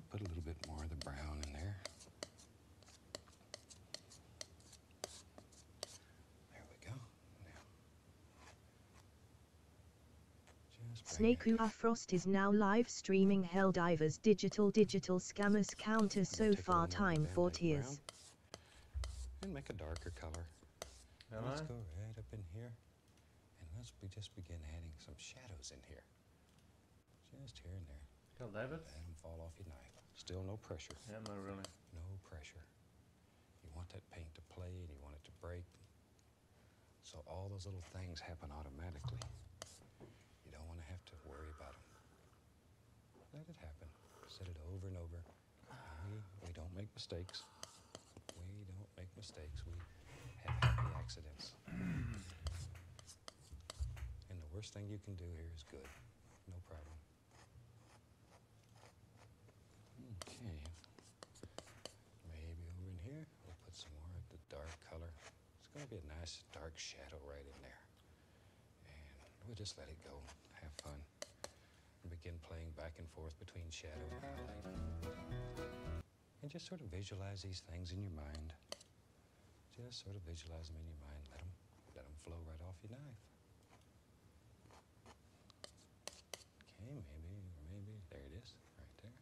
Put a little bit more of the brown in there. There we go. Now, S.W.Frost is now live streaming Helldivers digital scammers counter so far time 40 years. And make a darker color. Let's go right up in here and let's just begin adding some shadows in here. Just here and there. David? Let them fall off your knife. Still no pressure. Yeah, no, really. No pressure. You want that paint to play and you want it to break. So all those little things happen automatically. You don't want to have to worry about them. Let it happen. Set it over and over. We don't make mistakes. We don't make mistakes. We have happy accidents. And the worst thing you can do here is good. No problem. Okay. Maybe over in here, we'll put some more of the dark color. It's going to be a nice dark shadow right in there. And we'll just let it go. Have fun. And begin playing back and forth between shadow and highlight. And just sort of visualize these things in your mind. Just sort of visualize them in your mind. Let them flow right off your knife. Okay, maybe. There it is, right there.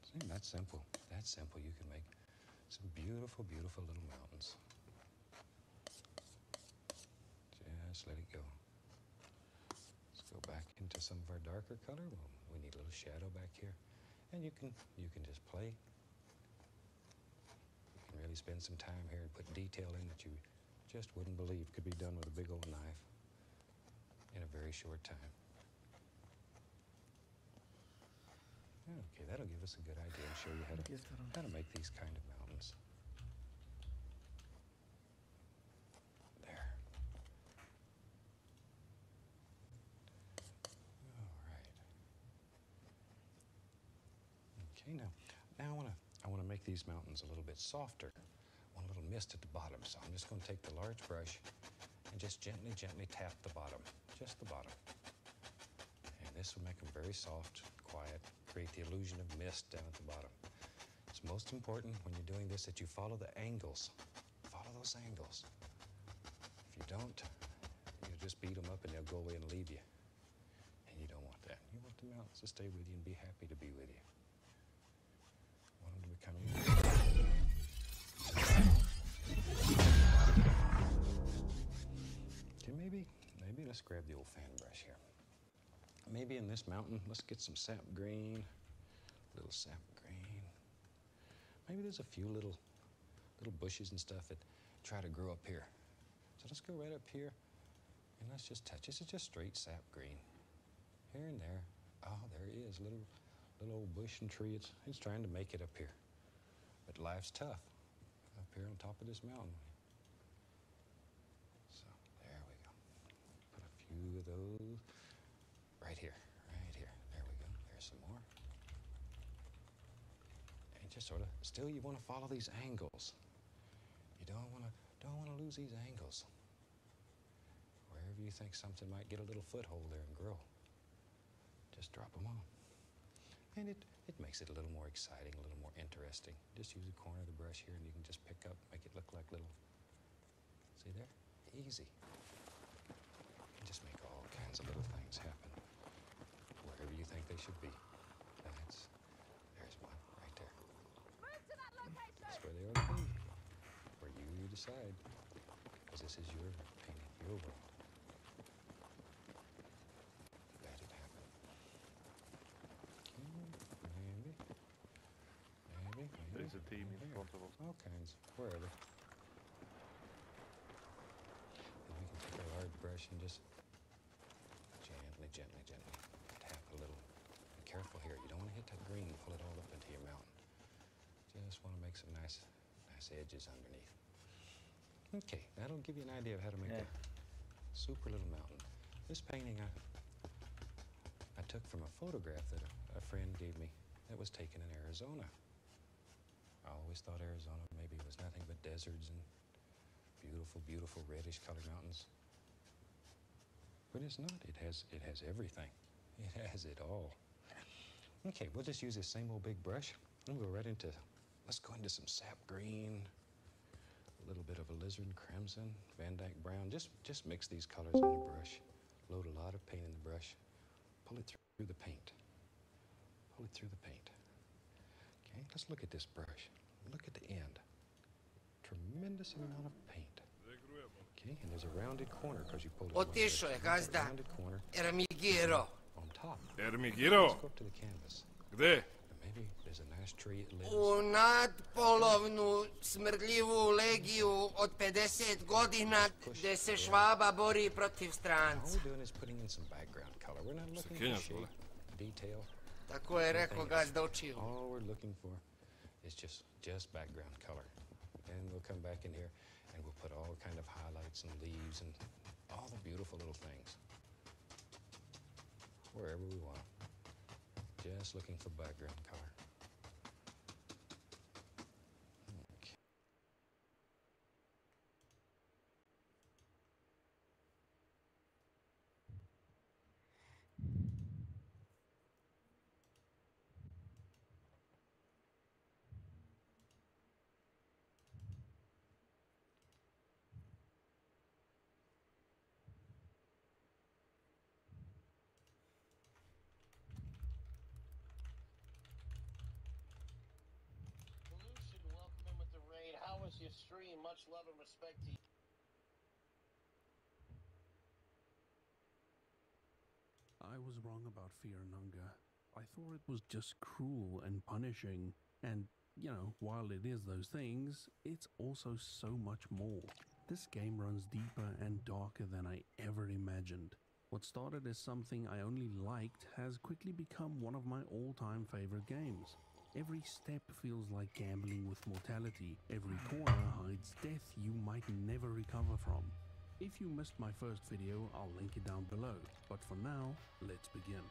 See, that's simple. That's simple. You can make some beautiful, beautiful little mountains. Just let it go. Let's go back into some of our darker color. Well, we need a little shadow back here. And you can just play. You can really spend some time here and put detail in that you just wouldn't believe could be done with a big old knife in a very short time. Okay, that'll give us a good idea and show you how to make these kind of mountains. There. All right. Okay, now I want to make these mountains a little bit softer. I want a little mist at the bottom, so I'm just going to take the large brush and just gently tap the bottom, just the bottom. And this will make them very soft, quiet, create the illusion of mist down at the bottom. It's most important when you're doing this that you follow the angles. Follow those angles. If you don't, you'll just beat them up and they'll go away and leave you. And you don't want that. You want the mountains to stay with you and be happy to be with you. You want them to become your Okay, maybe let's grab the old fan brush here. Maybe in this mountain, let's get some sap green, little sap green. Maybe there's a few little bushes and stuff that try to grow up here. So let's go right up here and let's just touch. This is just straight sap green. Here and there. Oh, there he is, little old bush and tree. It's trying to make it up here. But life's tough up here on top of this mountain. So there we go. Put a few of those. Right here. There we go. There's some more. And just sort of, still you want to follow these angles. You don't want to lose these angles. Wherever you think something might get a little foothold there and grow, just drop them on. And it makes it a little more exciting, a little more interesting. Just use the corner of the brush here and you can just pick up, make it look like little, see there? Easy. You can just make all kinds of little things happen. Wherever you think they should be. There's one right there. Move to that location! That's where they ought to be. Where you decide. Because this is your painting, your world. Let it happen. Maybe. There's a team in front of us. All kinds, wherever. And we can take our large brush and just gently tap a little. Be careful here. You don't want to hit that green and pull it all up into your mountain. Just want to make some nice edges underneath. Okay, that'll give you an idea of how to make a super little mountain. This painting I took from a photograph that a friend gave me that was taken in Arizona. I always thought Arizona maybe was nothing but deserts and beautiful, beautiful reddish colored mountains. But it's not. It has everything. It has it all. Okay, we'll just use this same old big brush. We'll go right into, let's go into some sap green, a little bit of alizarin crimson, Van Dyke brown. Just mix these colors on your brush. Load a lot of paint in the brush. Pull it through the paint. Pull it through the paint. Okay, let's look at this brush. Look at the end. Tremendous amount of paint. Okay, and there's a rounded corner because you pulled it. Otišao je, gazda. Rounded corner Ermigiro. on top. Ermigiro, Let's go up to the canvas. gde? And maybe there's a nice tree that lives. U nadpolovnu smrdljivu legiju od 50 godina gde se Švaba bori protiv All stranca. we're doing is putting in some background color. We're not looking for Kenjaš, shape, vole. detail. Tako je rekao gazda očiju. All we're looking for is just background color. And we'll come back in here and we'll put all kind of highlights and leaves and all the beautiful little things wherever we want. Just looking for background color. Okay. Solution, welcome in with the raid. How was your stream? Much love and respect to you. I was wrong about fear and hunger. I thought it was just cruel and punishing. And, you know, while it is those things, it's also so much more. This game runs deeper and darker than I ever imagined. What started as something I only liked has quickly become one of my all-time favorite games. Every step feels like gambling with mortality. Every corner hides death you might never recover from. If you missed my first video, I'll link it down below. But for now, let's begin.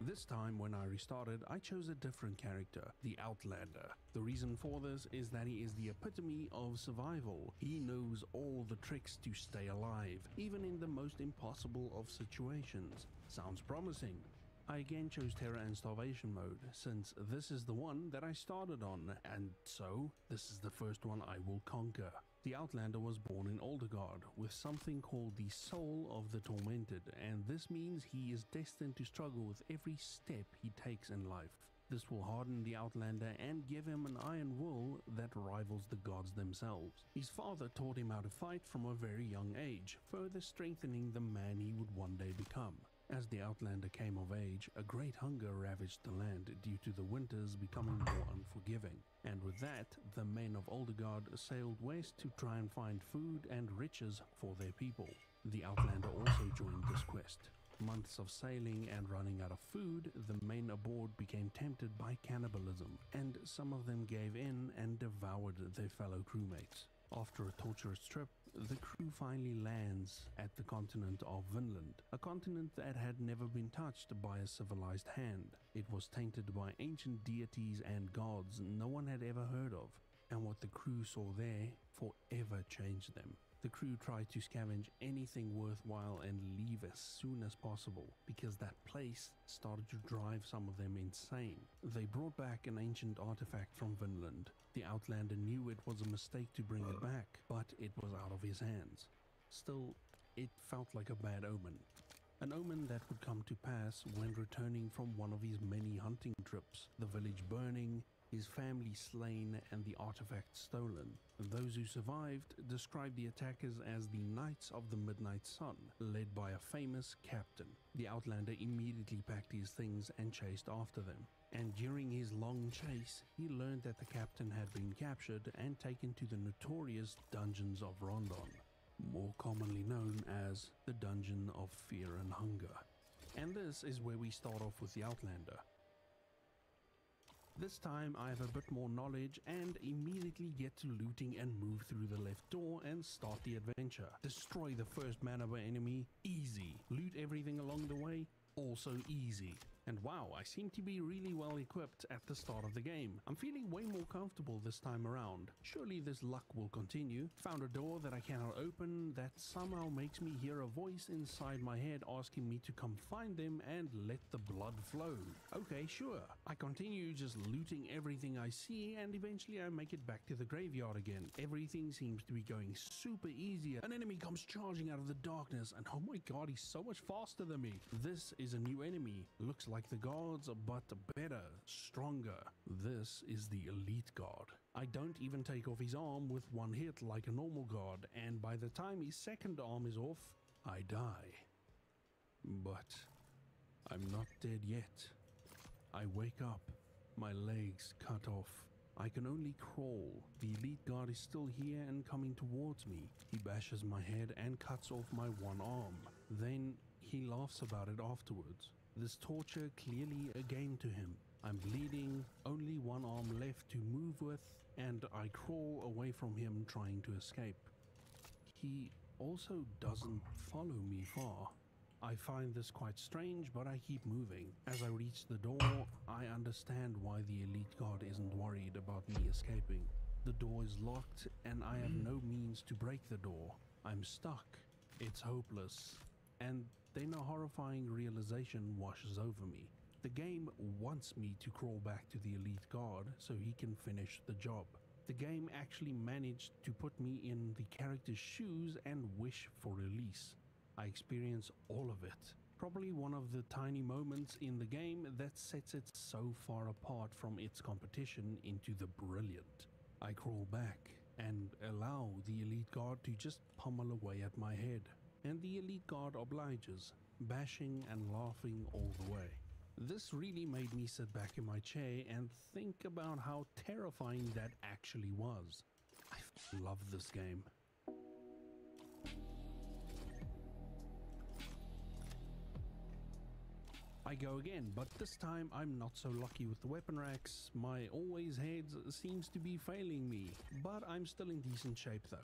This time when I restarted, I chose a different character, the Outlander. The reason for this is that he is the epitome of survival. He knows all the tricks to stay alive, even in the most impossible of situations. Sounds promising. I again chose terror and starvation mode, since this is the one that I started on, and so this is the first one I will conquer. The Outlander was born in Aldergard with something called the Soul of the Tormented, and this means he is destined to struggle with every step he takes in life. This will harden the Outlander and give him an iron will that rivals the gods themselves. His father taught him how to fight from a very young age, further strengthening the man he would one day become. As the Outlander came of age, a great hunger ravaged the land due to the winters becoming more unforgiving. And with that, the men of Aldergard sailed west to try and find food and riches for their people. The Outlander also joined this quest. Months of sailing and running out of food, the men aboard became tempted by cannibalism, and some of them gave in and devoured their fellow crewmates. After a torturous trip, the crew finally lands at the continent of Vinland, a continent that had never been touched by a civilized hand. It was tainted by ancient deities and gods no one had ever heard of, and what the crew saw there forever changed them. The crew tried to scavenge anything worthwhile and leave as soon as possible, because that place started to drive some of them insane. They brought back an ancient artifact from Vinland. The Outlander knew it was a mistake to bring it back, but it was out of his hands. Still, it felt like a bad omen. An omen that would come to pass when returning from one of his many hunting trips, the village burning, his family slain, and the artifact stolen. Those who survived described the attackers as the Knights of the Midnight Sun, led by a famous captain. The Outlander immediately packed his things and chased after them. And during his long chase, he learned that the captain had been captured and taken to the notorious Dungeons of Rondon, more commonly known as the Dungeon of Fear and Hunger. And this is where we start off with the Outlander. This time I have a bit more knowledge and immediately get to looting and move through the left door and start the adventure. Destroy the first man of our enemy, easy. Loot everything along the way, also easy. And wow, I seem to be really well equipped at the start of the game. I'm feeling way more comfortable this time around. Surely this luck will continue. Found a door that I cannot open that somehow makes me hear a voice inside my head asking me to come find them and let the blood flow. Okay, sure. I continue just looting everything I see, and eventually I make it back to the graveyard again. Everything seems to be going super easy. An enemy comes charging out of the darkness, and oh my god, he's so much faster than me. This is a new enemy. Looks like the guards, but better, stronger. This is the elite guard. I don't even take off his arm with one hit like a normal guard, and by the time his second arm is off, I die. But I'm not dead yet. I wake up, my legs cut off. I can only crawl. The elite guard is still here and coming towards me. He bashes my head and cuts off my one arm. Then he laughs about it afterwards. This torture clearly a game to him. I'm bleeding, only one arm left to move with, and I crawl away from him trying to escape. He also doesn't follow me far. I find this quite strange, but I keep moving. As I reach the door, I understand why the elite guard isn't worried about me escaping. The door is locked, and I have no means to break the door. I'm stuck. It's hopeless. And then a horrifying realization washes over me. The game wants me to crawl back to the elite guard so he can finish the job. The game actually managed to put me in the character's shoes and wish for release. I experience all of it. Probably one of the tiny moments in the game that sets it so far apart from its competition into the brilliant. I crawl back and allow the elite guard to just pummel away at my head. And the elite guard obliges, bashing and laughing all the way. This really made me sit back in my chair and think about how terrifying that actually was. I love this game. I go again, but this time I'm not so lucky with the weapon racks. My always heads seems to be failing me, but I'm still in decent shape though.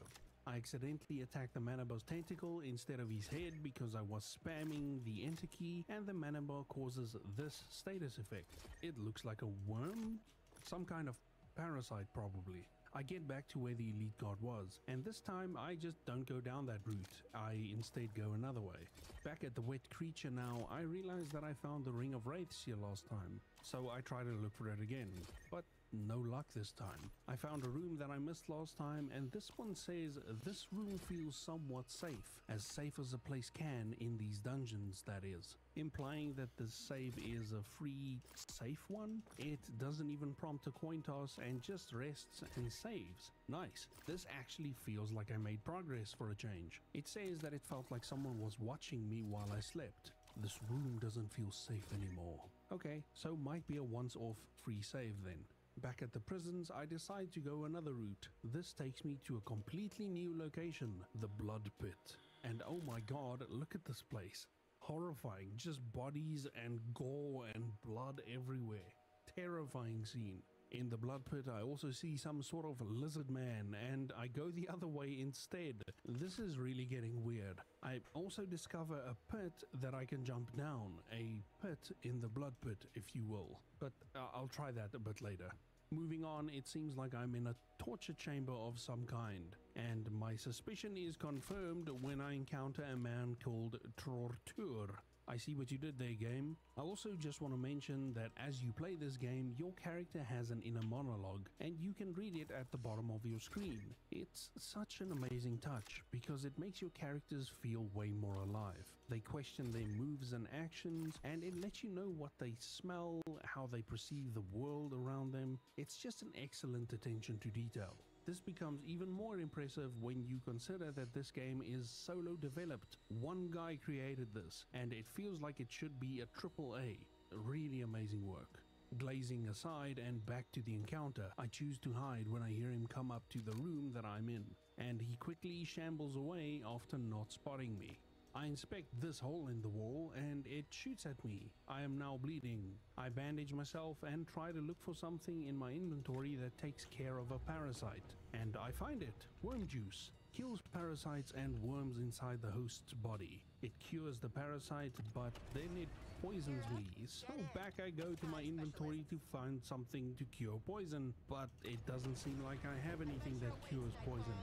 I accidentally attacked the mana bar's tentacle instead of his head because I was spamming the enter key, and the mana bar causes this status effect. It looks like a worm? Some kind of parasite probably. I get back to where the elite guard was, and this time I just don't go down that route. I instead go another way. Back at the wet creature now, I realize that I found the Ring of Wraiths here last time, so I try to look for it again, but no luck this time. I found a room that I missed last time, and this one says this room feels somewhat safe as a place can in these dungeons, that is, implying that the save is a free, safe one. It doesn't even prompt a coin toss and just rests and saves. Nice. This actually feels like I made progress for a change. It says that it felt like someone was watching me while I slept. This room doesn't feel safe anymore. Okay, so might be a once-off free save then. Back at the prisons, I decide to go another route. This takes me to a completely new location, the Blood Pit. And oh my god, look at this place. Horrifying, just bodies and gore and blood everywhere. Terrifying scene. In the Blood Pit, I also see some sort of lizard man, and I go the other way instead. This is really getting weird. I also discover a pit that I can jump down. A pit in the Blood Pit, if you will. But I'll try that a bit later. Moving on, it seems like I'm in a torture chamber of some kind, and my suspicion is confirmed when I encounter a man called Tortur. I see what you did there, game. I also just want to mention that as you play this game, your character has an inner monologue, and you can read it at the bottom of your screen. It's such an amazing touch, because it makes your characters feel way more alive. They question their moves and actions, and it lets you know what they smell, how they perceive the world around them. It's just an excellent attention to detail. This becomes even more impressive when you consider that this game is solo developed. One guy created this, and it feels like it should be a AAA. Really amazing work. Glazing aside and back to the encounter, I choose to hide when I hear him come up to the room that I'm in, and he quickly shambles away after not spotting me. I inspect this hole in the wall and it shoots at me. I am now bleeding. I bandage myself and try to look for something in my inventory that takes care of a parasite. And I find it. Worm juice. Kills parasites and worms inside the host's body. It cures the parasite, but then it poisons me. So back I go to my inventory to find something to cure poison, but it doesn't seem like I have anything that cures poison.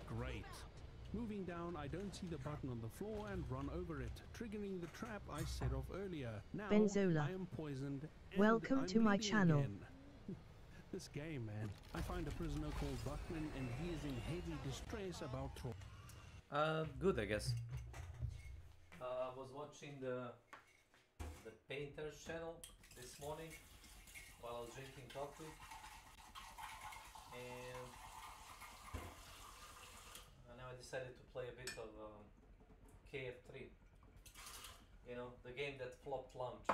Great. Moving down, I don't see the button on the floor and run over it, triggering the trap I set off earlier. Now Benzola. I am poisoned and Welcome I'm to my bleeding channel. again. This game, man. I find a prisoner called Buckman and he is in heavy distress about Good, I guess. I was watching the Painter's channel this morning while I was drinking coffee, and now I decided to play a bit of KF3. You know, the game that flopped launch.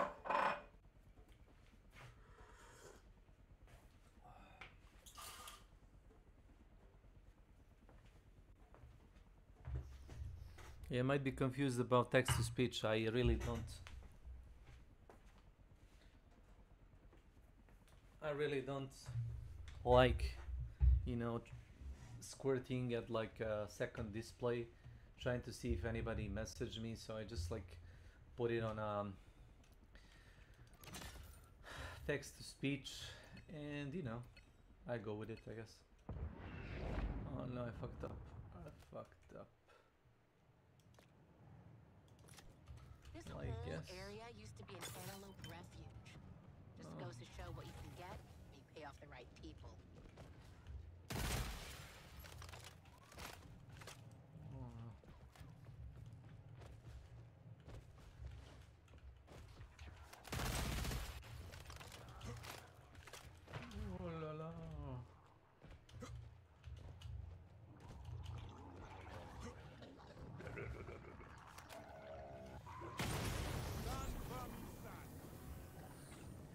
Yeah, I might be confused about text to speech. I really don't. I really don't like, you know, squirting at like a second display, trying to see if anybody messaged me. So I just like put it on text to speech, and you know, I go with it, I guess. Oh no, I fucked up. I fucked up. This I whole guess. area used to be an antelope refuge. Just goes to show what you can get when you pay off the right people. Oh la la.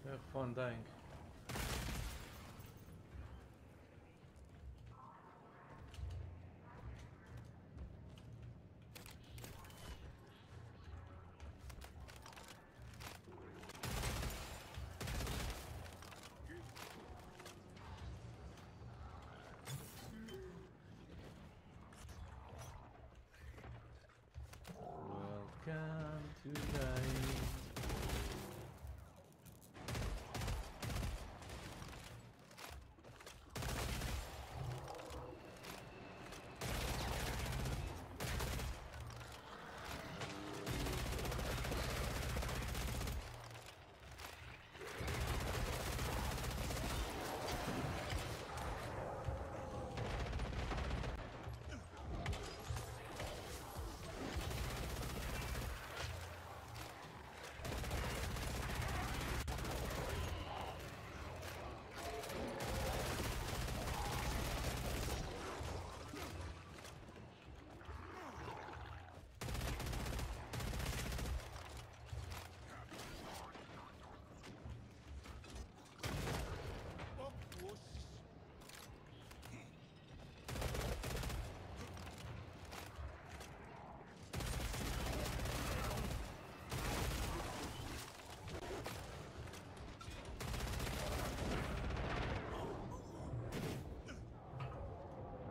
Have fun dying. Welcome to dying.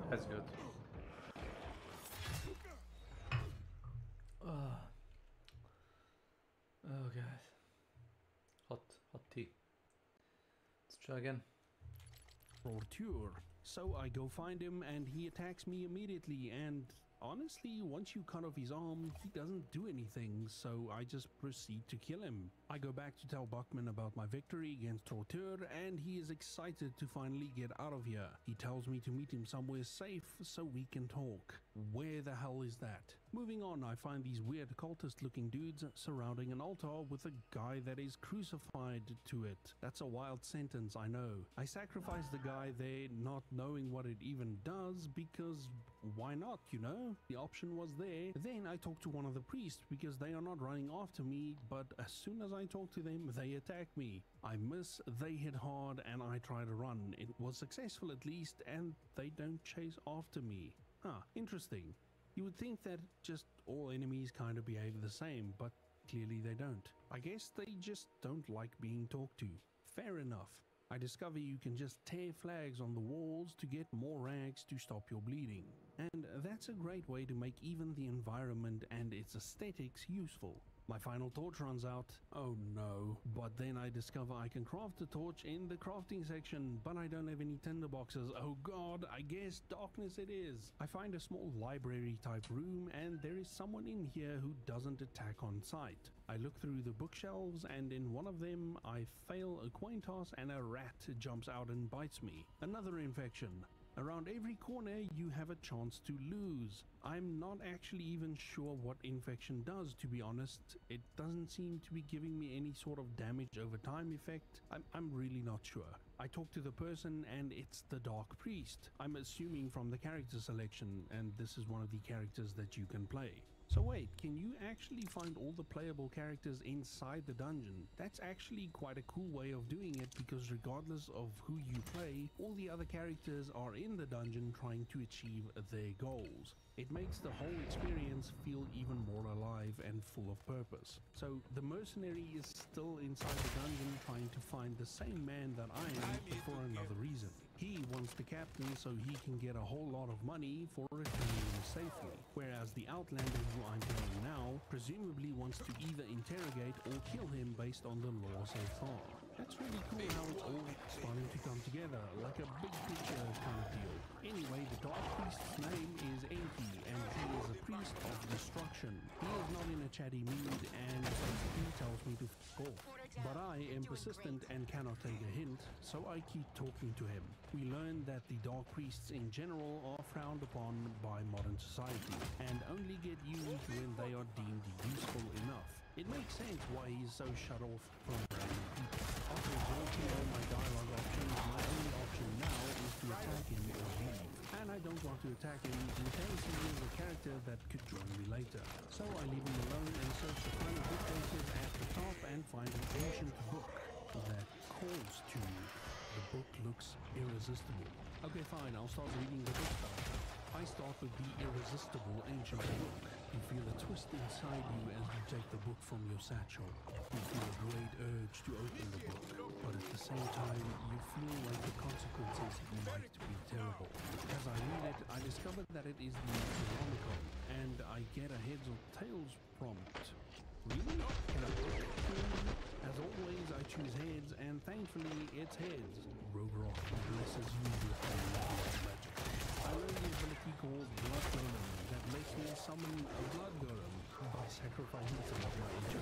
That's good. Oh god. Hot tea. Let's try again. torture. So I go find him and he attacks me immediately, and honestly, once you cut off his arm, he doesn't do anything, so I just proceed to kill him. I go back to tell Buckman about my victory against Torture, and he is excited to finally get out of here. He tells me to meet him somewhere safe so we can talk. Where the hell is that? Moving on, I find these weird cultist looking dudes surrounding an altar with a guy that is crucified to it. That's a wild sentence, I know. I sacrifice the guy there not knowing what it even does, because why not, you know? The option was there. Then I talk to one of the priests because they are not running after me, but as soon as I talk to them, they attack me. I miss, they hit hard, and I try to run. It was successful at least, and they don't chase after me. Huh, interesting. You would think that just all enemies kind of behave the same, but clearly they don't. I guess they just don't like being talked to. Fair enough. I discover you can just tear flags on the walls to get more rags to stop your bleeding. And that's a great way to make even the environment and its aesthetics useful. My final torch runs out. Oh no. But then I discover I can craft a torch in the crafting section, but I don't have any tinderboxes. Oh god, I guess darkness it is. I find a small library type room and there is someone in here who doesn't attack on sight. I look through the bookshelves and in one of them I fail a coin toss and a rat jumps out and bites me. Another infection. Around every corner you have a chance to lose. I'm not actually even sure what infection does, to be honest. It doesn't seem to be giving me any sort of damage over time effect. I'm really not sure. I talk to the person and it's the Dark Priest. I'm assuming from the character selection, and this is one of the characters that you can play. So wait, can you actually find all the playable characters inside the dungeon? That's actually quite a cool way of doing it, because regardless of who you play, all the other characters are in the dungeon trying to achieve their goals. It makes the whole experience feel even more alive and full of purpose. So the mercenary is still inside the dungeon trying to find the same man that I am, but for another reason. He wants the captain so he can get a whole lot of money for returning him safely, whereas the outlander who I'm playing now presumably wants to either interrogate or kill him based on the lore so far. That's really cool how it's all starting to come together, like a big picture kind of deal. Anyway, the Dark Priest's name is Enki, and he is a priest of destruction. He is not in a chatty mood and basically tells me to f*** off. But I am persistent and cannot take a hint, so I keep talking to him. We learn that the Dark Priests in general are frowned upon by modern society, and only get used when they are deemed useful enough. It makes sense why he is so shut off from random people. After exhausting all my dialogue options, my only option now is to attack him or leave. And I don't want to attack him in case he is a character that could join me later. So I leave him alone and search the final bookcases at the top and find an ancient book that calls to me. The book looks irresistible. Okay, fine, I'll start reading the book starter. I start with the irresistible ancient book. You feel a twist inside you as you take the book from your satchel. You feel a great urge to open the book, but at the same time, you feel like the consequences might be terrible. As I read it, I discover that it is the Necronomicon, and I get a heads or tails prompt. Really? Can I pick? As always, I choose heads, and thankfully, it's heads. Rogroth blesses you with a lot of magic. I learned the ability called Blood Golem that lets me summon a Blood Golem by sacrificing some of my HP.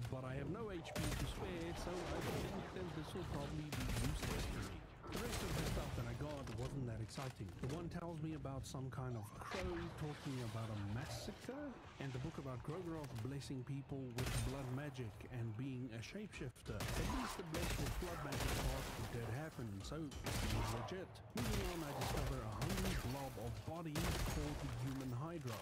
But I have no HP to spare, so I think that this will probably be useless to me. The rest of the stuff that I got wasn't that exciting. The one tells me about some kind of crow talking about a massacre, and the book about Grogroth blessing people with blood magic and being a shapeshifter. At least the blessed with blood magic part did happen, so it seems legit. Moving on, I discover a hungry blob of body called the human Hydra.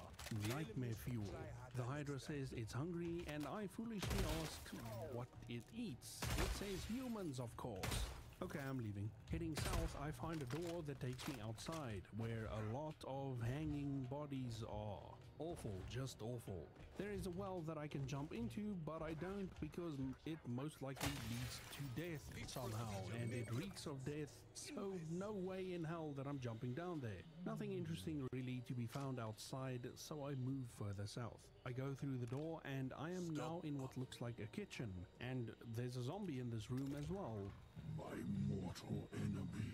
Nightmare fuel. The Hydra says it's hungry, and I foolishly ask what it eats. It says humans, of course. Okay, I'm leaving. Heading south, I find a door that takes me outside, where a lot of hanging bodies are. Awful, just awful. There is a well that I can jump into, but I don't because it most likely leads to death somehow, and it reeks of death, so no way in hell that I'm jumping down there. Nothing interesting really to be found outside, so I move further south. I go through the door, and I am now in what looks like a kitchen, and there's a zombie in this room as well. My mortal enemy.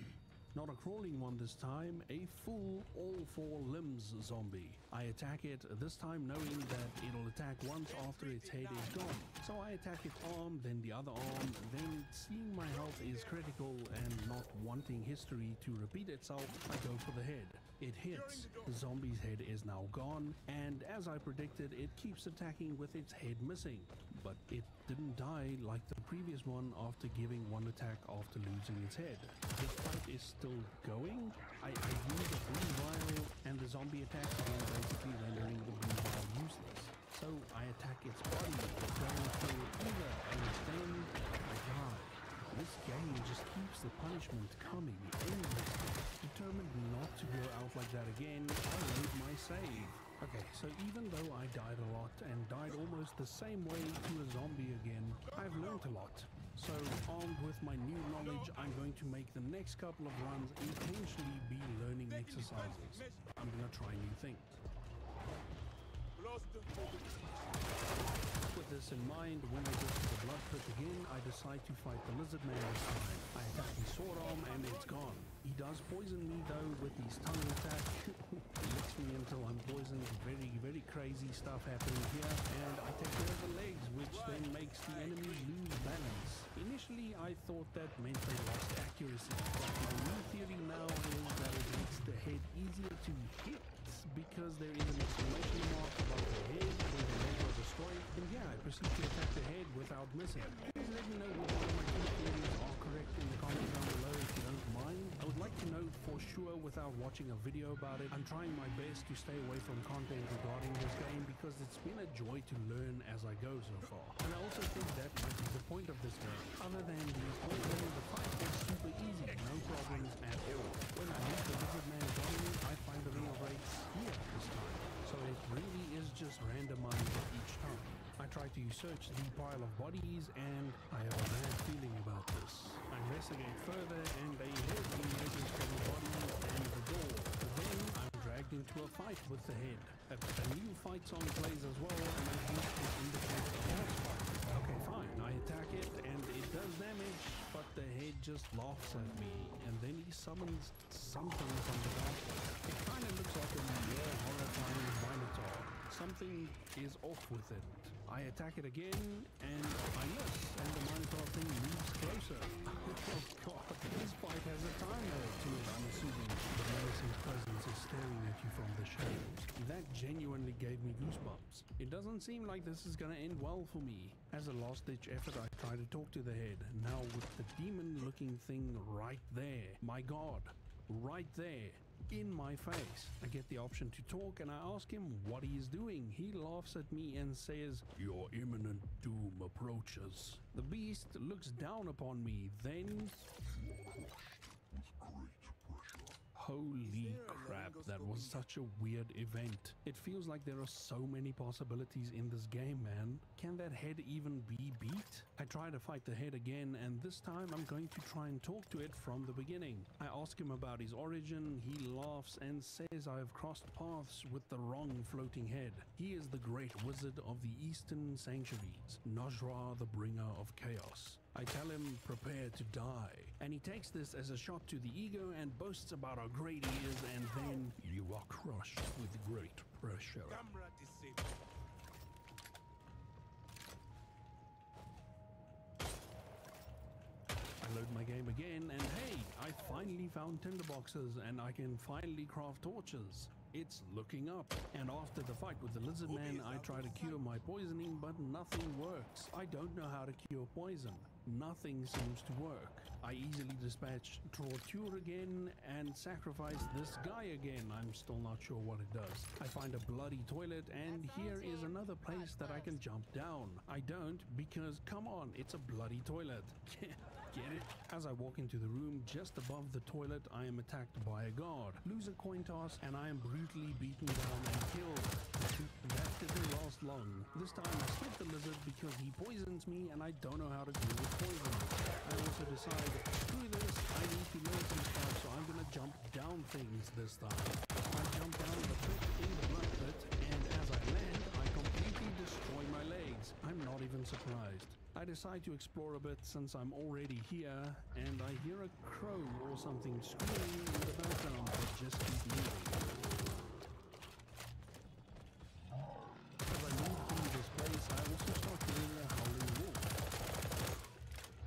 Not a crawling one this time, a full all four limbs zombie. I attack it, this time knowing that it'll attack once after its head is gone. So I attack its arm, then the other arm, then seeing my health is critical and not wanting history to repeat itself, I go for the head. It hits, the zombie's head is now gone, and as I predicted, it keeps attacking with its head missing. But it didn't die like the previous one after giving one attack after losing its head. The fight is still going. I use a blue vial, and the zombie attacks again, basically rendering the blue vial useless. So I attack its body, going through either, and then I die. This game just keeps the punishment coming endlessly. Determined not to go out like that again, I load my save. Okay, so even though I died a lot and died almost the same way to a zombie again, I've learned a lot. So armed with my new knowledge, I'm going to make the next couple of runs intentionally be learning exercises. I'm gonna try new things. With With this in mind, when I get to the blood pit again, I decide to fight the lizard man this time. I attack his sword arm and it's gone. He does poison me though with his tongue attack. He licks me until I'm poisoned. Very, very crazy stuff happening here. And I take care of the legs, which then makes the enemies lose balance. Initially, I thought that meant they lost accuracy. But my new theory now is that it makes the head easier to hit because there is an exclamation mark above the head where the legs are destroyed. And yeah, I proceed to attack the head without missing. Please let me know which one of my two theories are correct in the comments down below if you don't mind. I would like to know for sure without watching a video about it. I'm trying my best to stay away from content regarding this game because it's been a joy to learn as I go so far. And I also think that might be the point of this game. Other than these poisons, the fight is super easy, no problems at all. When I meet the lizard man me, I find the ring of rates here this time. So it really is just randomized each time. I try to search the pile of bodies and I have a bad feeling about this. I investigate further and a head emerges from the body and the door. Then I'm dragged into a fight with the head. A new fight song plays as well and I think it indicates a boss fight. Okay, fine, I attack it and it does damage, but the head just laughs at me and then he summons something from the darkness. It kind of looks like a more horrifying minotaur. Something is off with it. I attack it again and I miss and the minotaur thing moves closer. Oh god, this fight has a timer to it, I'm assuming. The menacing presence is staring at you from the shadows. That genuinely gave me goosebumps. It doesn't seem like this is gonna end well for me. As a last-ditch effort, I try to talk to the head. Now with the demon-looking thing right there. My god, right there. In my face. I get the option to talk and I ask him what he is doing. He laughs at me and says, "Your imminent doom approaches." The beast looks down upon me, then... Holy crap, that was such a weird event. It feels like there are so many possibilities in this game, man. Can that head even be beat? I try to fight the head again, and this time I'm going to try and talk to it from the beginning. I ask him about his origin, he laughs and says I have crossed paths with the wrong floating head. He is the great wizard of the Eastern Sanctuaries, Najra, the bringer of chaos. I tell him, prepare to die. And he takes this as a shot to the ego and boasts about how great he is, and then you are crushed with great pressure. I load my game again, and hey, I finally found tinderboxes and I can finally craft torches. It's looking up. And after the fight with the lizard man, I try to cure my poisoning, but nothing works. I don't know how to cure poison. Nothing seems to work. I easily dispatch torture again and sacrifice this guy again. I'm still not sure what it does. I find a bloody toilet and here is another place that I can jump down. I don't because, come on, it's a bloody toilet. Get it? As I walk into the room just above the toilet, I am attacked by a guard. Lose a coin toss and I am brutally beaten down and killed. That didn't last long. This time I skip the lizard because he poisons me and I don't know how to deal with poison. I also decide, screw this, I need to learn some stuff, so I'm gonna jump down things this time. I jump down the pit in the blood pit and as I land, I completely destroy my legs. I'm not even surprised. I decide to explore a bit since I'm already here, and I hear a crow or something screaming in the background, but just keep moving. As I move through this place, I also start hearing a howling wolf.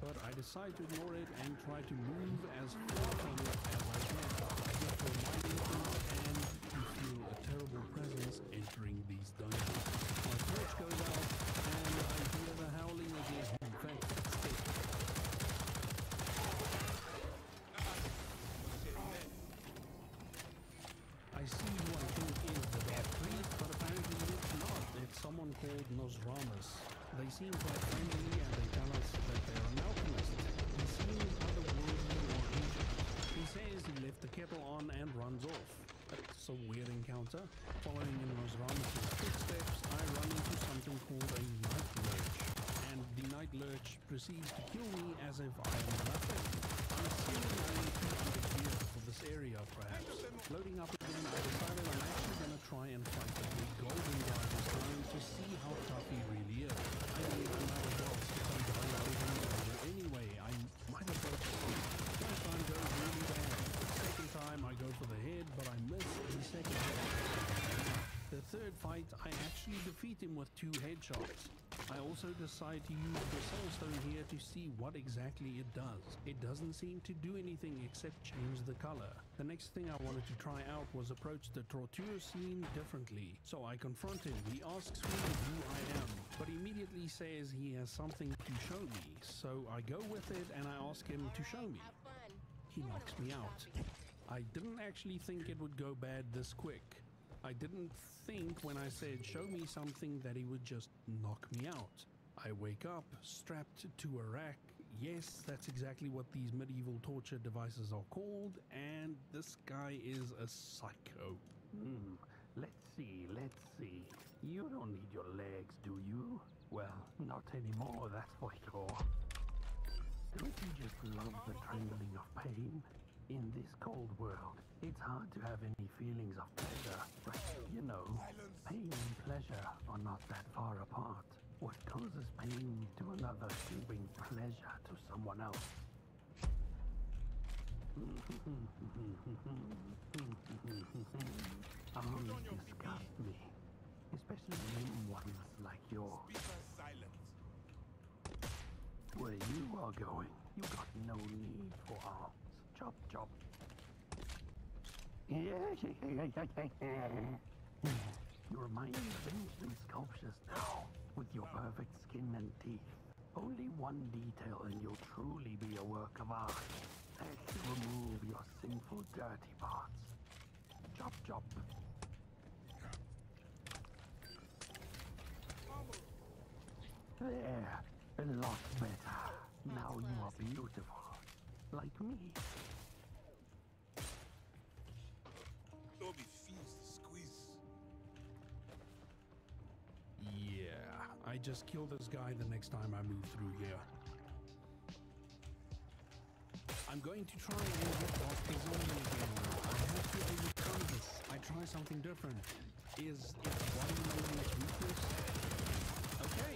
But I decide to ignore it and try to move as far from it as I can. Just for my entrance and to feel a terrible presence entering these dungeons. My torch goes out, and I hear the howling again. In fact, I see who I think is the bad priest, but apparently it's not. It's someone called Nosramus. They seem quite friendly and they tell us that they're an alchemist. He seems otherworldly or ancient. He says he left the kettle on and runs off. That's a weird encounter. Following in Nosramus' footsteps, I run into something called a night lurch. And the night lurch proceeds to kill me as if I am nothing. I'm assuming I need to eat a beer for this area, perhaps. Loading up again, I decided I'm actually going to try and fight the big golden guy this time to see how tough he really is. I defeat him with 2 headshots. I also decide to use the soulstone here to see what exactly it does. It doesn't seem to do anything except change the color. The next thing I wanted to try out was approach the torture scene differently. So I confront him. He asks me who I am, but immediately says he has something to show me. So I go with it and I ask him to show me. He knocks me out. I didn't actually think it would go bad this quick. I didn't think when I said show me something that he would just knock me out. I wake up strapped to a rack. Yes, that's exactly what these medieval torture devices are called, and this guy is a psycho. Let's see. You don't need your legs, do you? Well, not anymore, that's for sure. Don't you just love the trembling of pain? In this cold world, it's hard to have any feelings of pleasure, but you know, pain and pleasure are not that far apart. What causes pain to another can bring pleasure to someone else. Arms disgust me, especially limb ones like yours. Where you are going, you got no need for arms. Chop, chop. You remind me of ancient sculptures now, with your perfect skin and teeth. Only one detail and you'll truly be a work of art. Let's remove your sinful, dirty parts. Chop, chop. There, a lot better. Now you are beautiful, like me. Yeah, I just kill this guy the next time I move through here. I'm going to try and get off the zone again. I have to overcome this. I try something different. Is it body moving its weakness? Okay,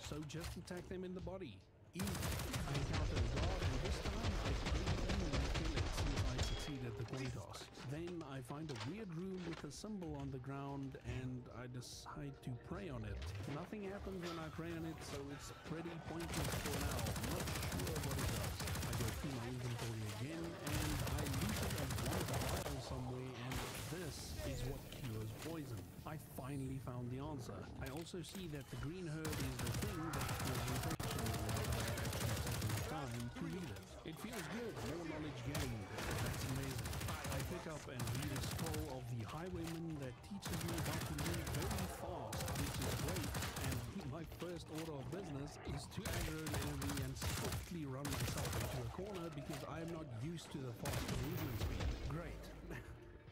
so just attack them in the body. Easy. I encounter a guard, and this time I only kill it since I succeeded the coin toss. Then I find a weird room with a symbol on the ground and I decide to pray on it. Nothing happens when I pray on it, so it's pretty pointless for now. Not sure what it does. I go through my inventory again and I looted a vial somewhere, and this is what cures poison. I finally found the answer. I also see that the green herb is the thing that cures infection without I actually taking the time to read it. It feels good, more knowledge gained. That's amazing. I pick up and read a scroll of the highwayman that teaches me how to move very fast, which is great, and my first order of business is to aggro an enemy and swiftly run myself into a corner because I am not used to the faster movement speed. Great.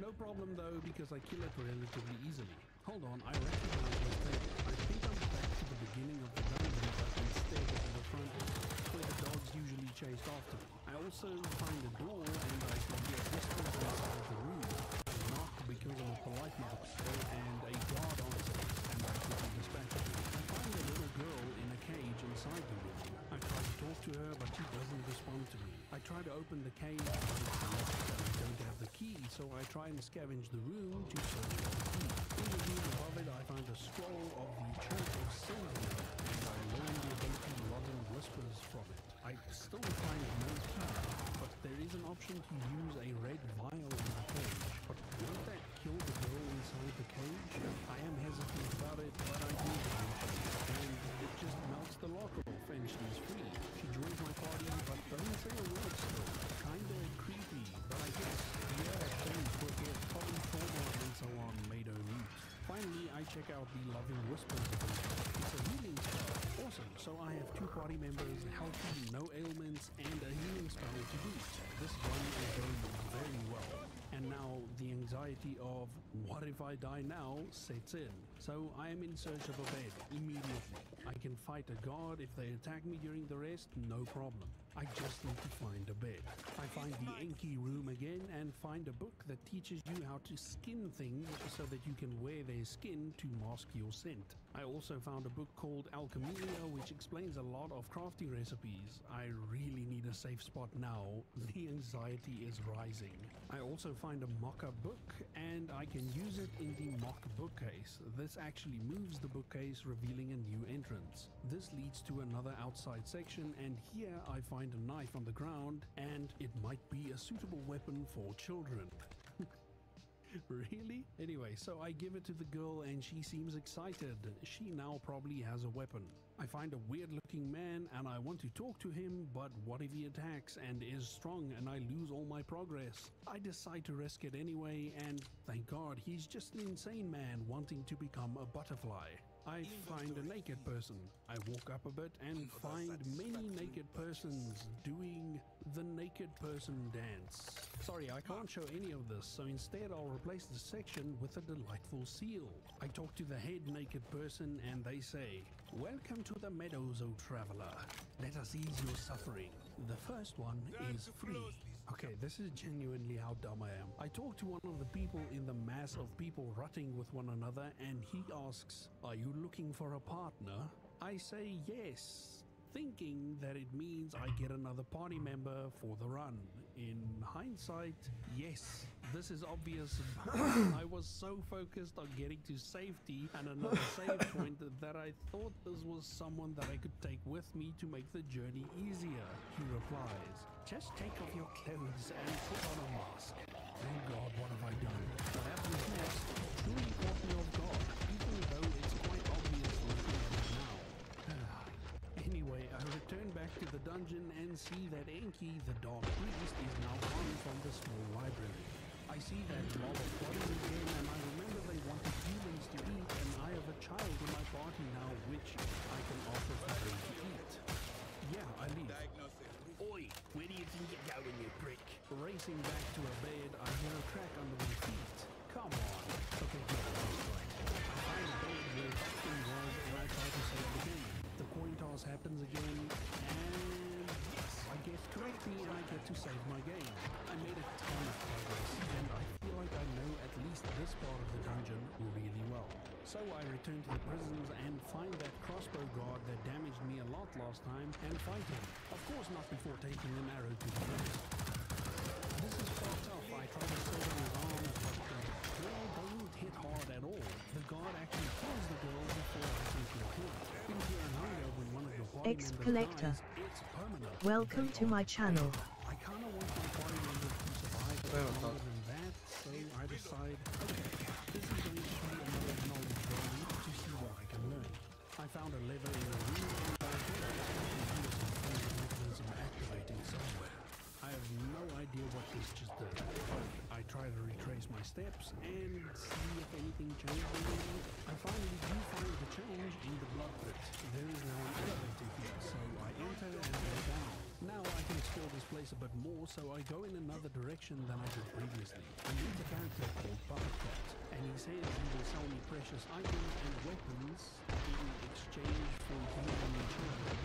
No problem though, because I kill it relatively easily. Hold on, I recognize this thing. I think I'm back to the beginning of the dungeon, but instead of the front end, where the dogs usually chased after me. I also find a door and I can get whispers inside the room. I knock because I'm a polite motherfucker, and a guard answers, and I quickly dispatch it. I find a little girl in a cage inside the room. I try to talk to her, but she doesn't respond to me. I try to open the cage, but it's locked and I don't have the key, so I try and scavenge the room to search for the key. In the room above it, I find a scroll of the Church of Silver, and I learn the ability Loving Whispers from it. I still find no key, but there is an option to use a red vial in the cage. But won't that kill the girl inside the cage? I am hesitant about it, but I do eventually, and it just melts the lock off and she's free. She joins my party, but doesn't say a word still. Kinda creepy, but I guess, yeah, things forget probably trauma and so on made her mute. Finally, I check out the Loving Whispers ability. It's a healing spell. Awesome, so I have 2 party members, healthy, no ailments, and a healing spell to boot. This one is going very well. And now the anxiety of what if I die now sets in. So I am in search of a bed immediately. I can fight a guard if they attack me during the rest, no problem. I just need to find a bed. I find the Enki room again and find a book that teaches you how to skin things so that you can wear their skin to mask your scent. I also found a book called Alchemia which explains a lot of crafting recipes. I really need a safe spot now. The anxiety is rising. I also find a mock-up book, and I can use it in the mock bookcase. This actually moves the bookcase, revealing a new entrance. This leads to another outside section, and here I find a knife on the ground, and it might be a suitable weapon for children. Really? Anyway, so I give it to the girl and she seems excited. She now probably has a weapon. I find a weird looking man and I want to talk to him, but what if he attacks and is strong and I lose all my progress? I decide to risk it anyway, and thank God he's just an insane man wanting to become a butterfly. I find a naked person. I walk up a bit and find many naked persons doing the naked person dance. Sorry, I can't show any of this, so instead I'll replace the section with a delightful seal. I talk to the head naked person and they say, "Welcome to the meadows, O traveler. Let us ease your suffering. The first one is free." Okay, this is genuinely how dumb I am. I talk to one of the people in the mass of people rutting with one another and he asks, "Are you looking for a partner?" I say yes, thinking that it means I get another party member for the run. In hindsight, yes, this is obvious, but I was so focused on getting to safety and another save point that I thought this was someone that I could take with me to make the journey easier. He replies, "Just take off your clothes and put on a mask." Oh God, what have I done? What happens next truly caught me off guard, even though it's quite obvious looking at it now. Anyway, I return back to the dungeon and see that Enki, the dark priest, is now gone from the small library. I see that mob of bodies again, and I remember they wanted humans to eat, and I have a child in my party now, which I can offer for them to eat. Yeah, I leave. Oi, where do you think you're going, you prick? Racing back to a bed, I hear a crack under my feet. Come on. Okay, good, that's right. I find a bed where that thing was, and I try to save the game. The coin toss happens again, and yes, I guess correctly, and I get to save my game. I made a ton of progress, and I feel like I know at least this part of the dungeon really well. So I return to the prisons and find that crossbow guard that damaged me a lot last time and fight him. Of course not before taking an arrow to the face. This is fucked up. I try to sever his arm, but well, doesn't hit hard at all. The guard actually kills the girl before I can kill him. In Fear and Hunger, when one of your party members Collector. dies, it's permanent. Welcome to my channel. I kinda want my party members to survive longer than that, so I decide, okay, this is going to be another knowledge journey to see what I can learn. I found a lever in a room and I thought I was going to use some kind of mechanism activating somewhere. I have no idea what this just did, but I try to retrace my steps and see if anything changes. I finally do find the change in the blood pit. There is now an elevator here, so I enter and go down. Now I can explore this place a bit more, so I go in another direction than I did previously. I meet a character called Buttercut, and he says he will sell me precious items and weapons in exchange for healing children.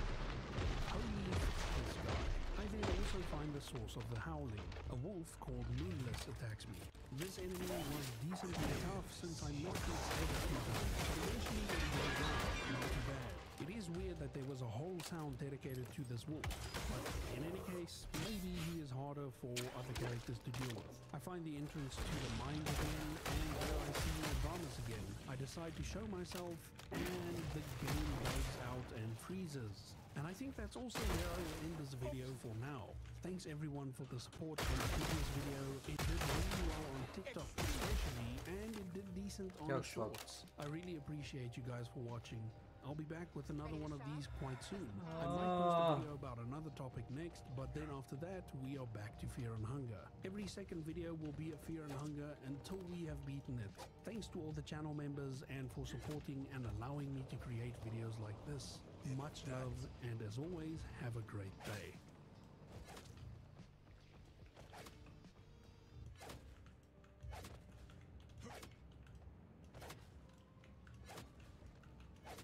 Holy this guy. I then also find the source of the howling. A wolf called Moonless attacks me. This enemy was decently tough since I missed its head a few times, but eventually it goes down. Not too bad. It is weird that there was a whole sound dedicated to this wolf, but in any case, maybe he is harder for other characters to deal with. I find the entrance to the mine again, and there I see Advamas again. I decide to show myself, and the game bugs out and freezes. And I think that's also where I will end this video for now. Thanks everyone for the support on the previous video. It did really well on TikTok especially, and it did decent on Shorts. I really appreciate you guys for watching. I'll be back with another one of these quite soon. I might post a video about another topic next, but then after that, we are back to Fear and Hunger. Every second video will be a Fear and Hunger until we have beaten it. Thanks to all the channel members and for supporting and allowing me to create videos like this. Much love, and as always, have a great day.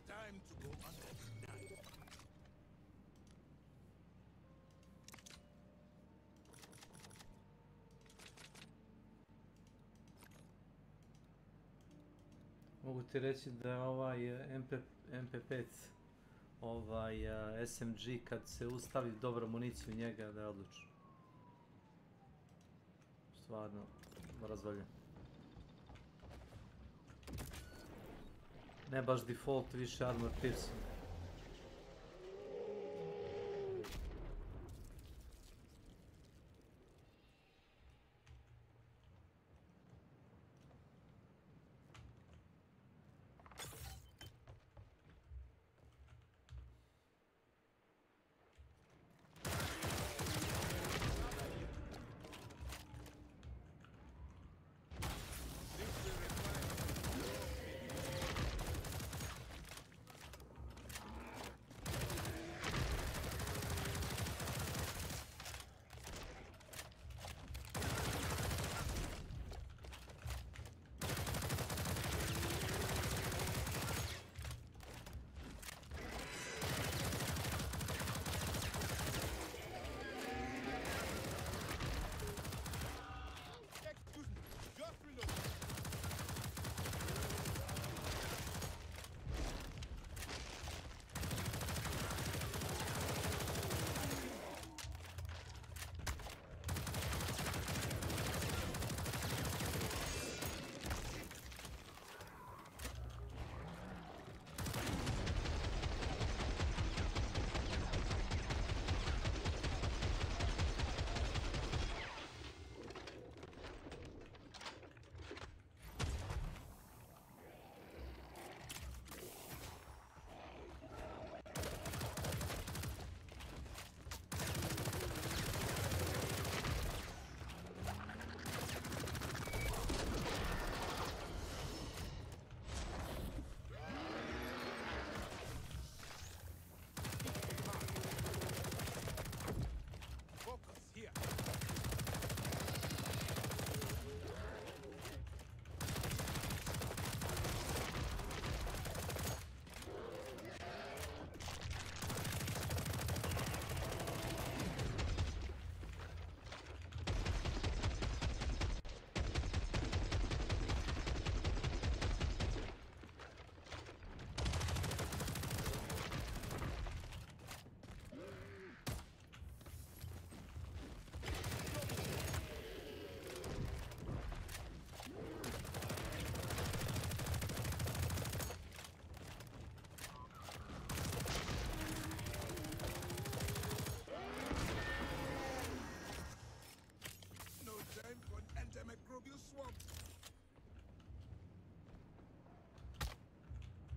Time to go under the knife. Mogu ti reći da je ovaj MP5 SMG kad se ustavi dobro municiju u njega da je odlično. stvarno razvaljen. Ne baš default, više armor piercing.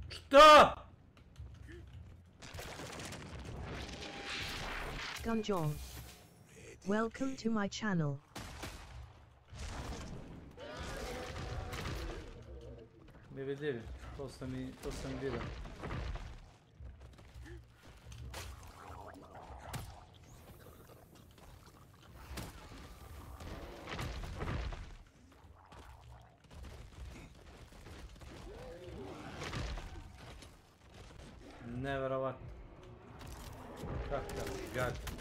Šta? Gunjong. Welcome to my channel. Nevidljivi, to sam vidio. Nevjerovatno. Kakav gad.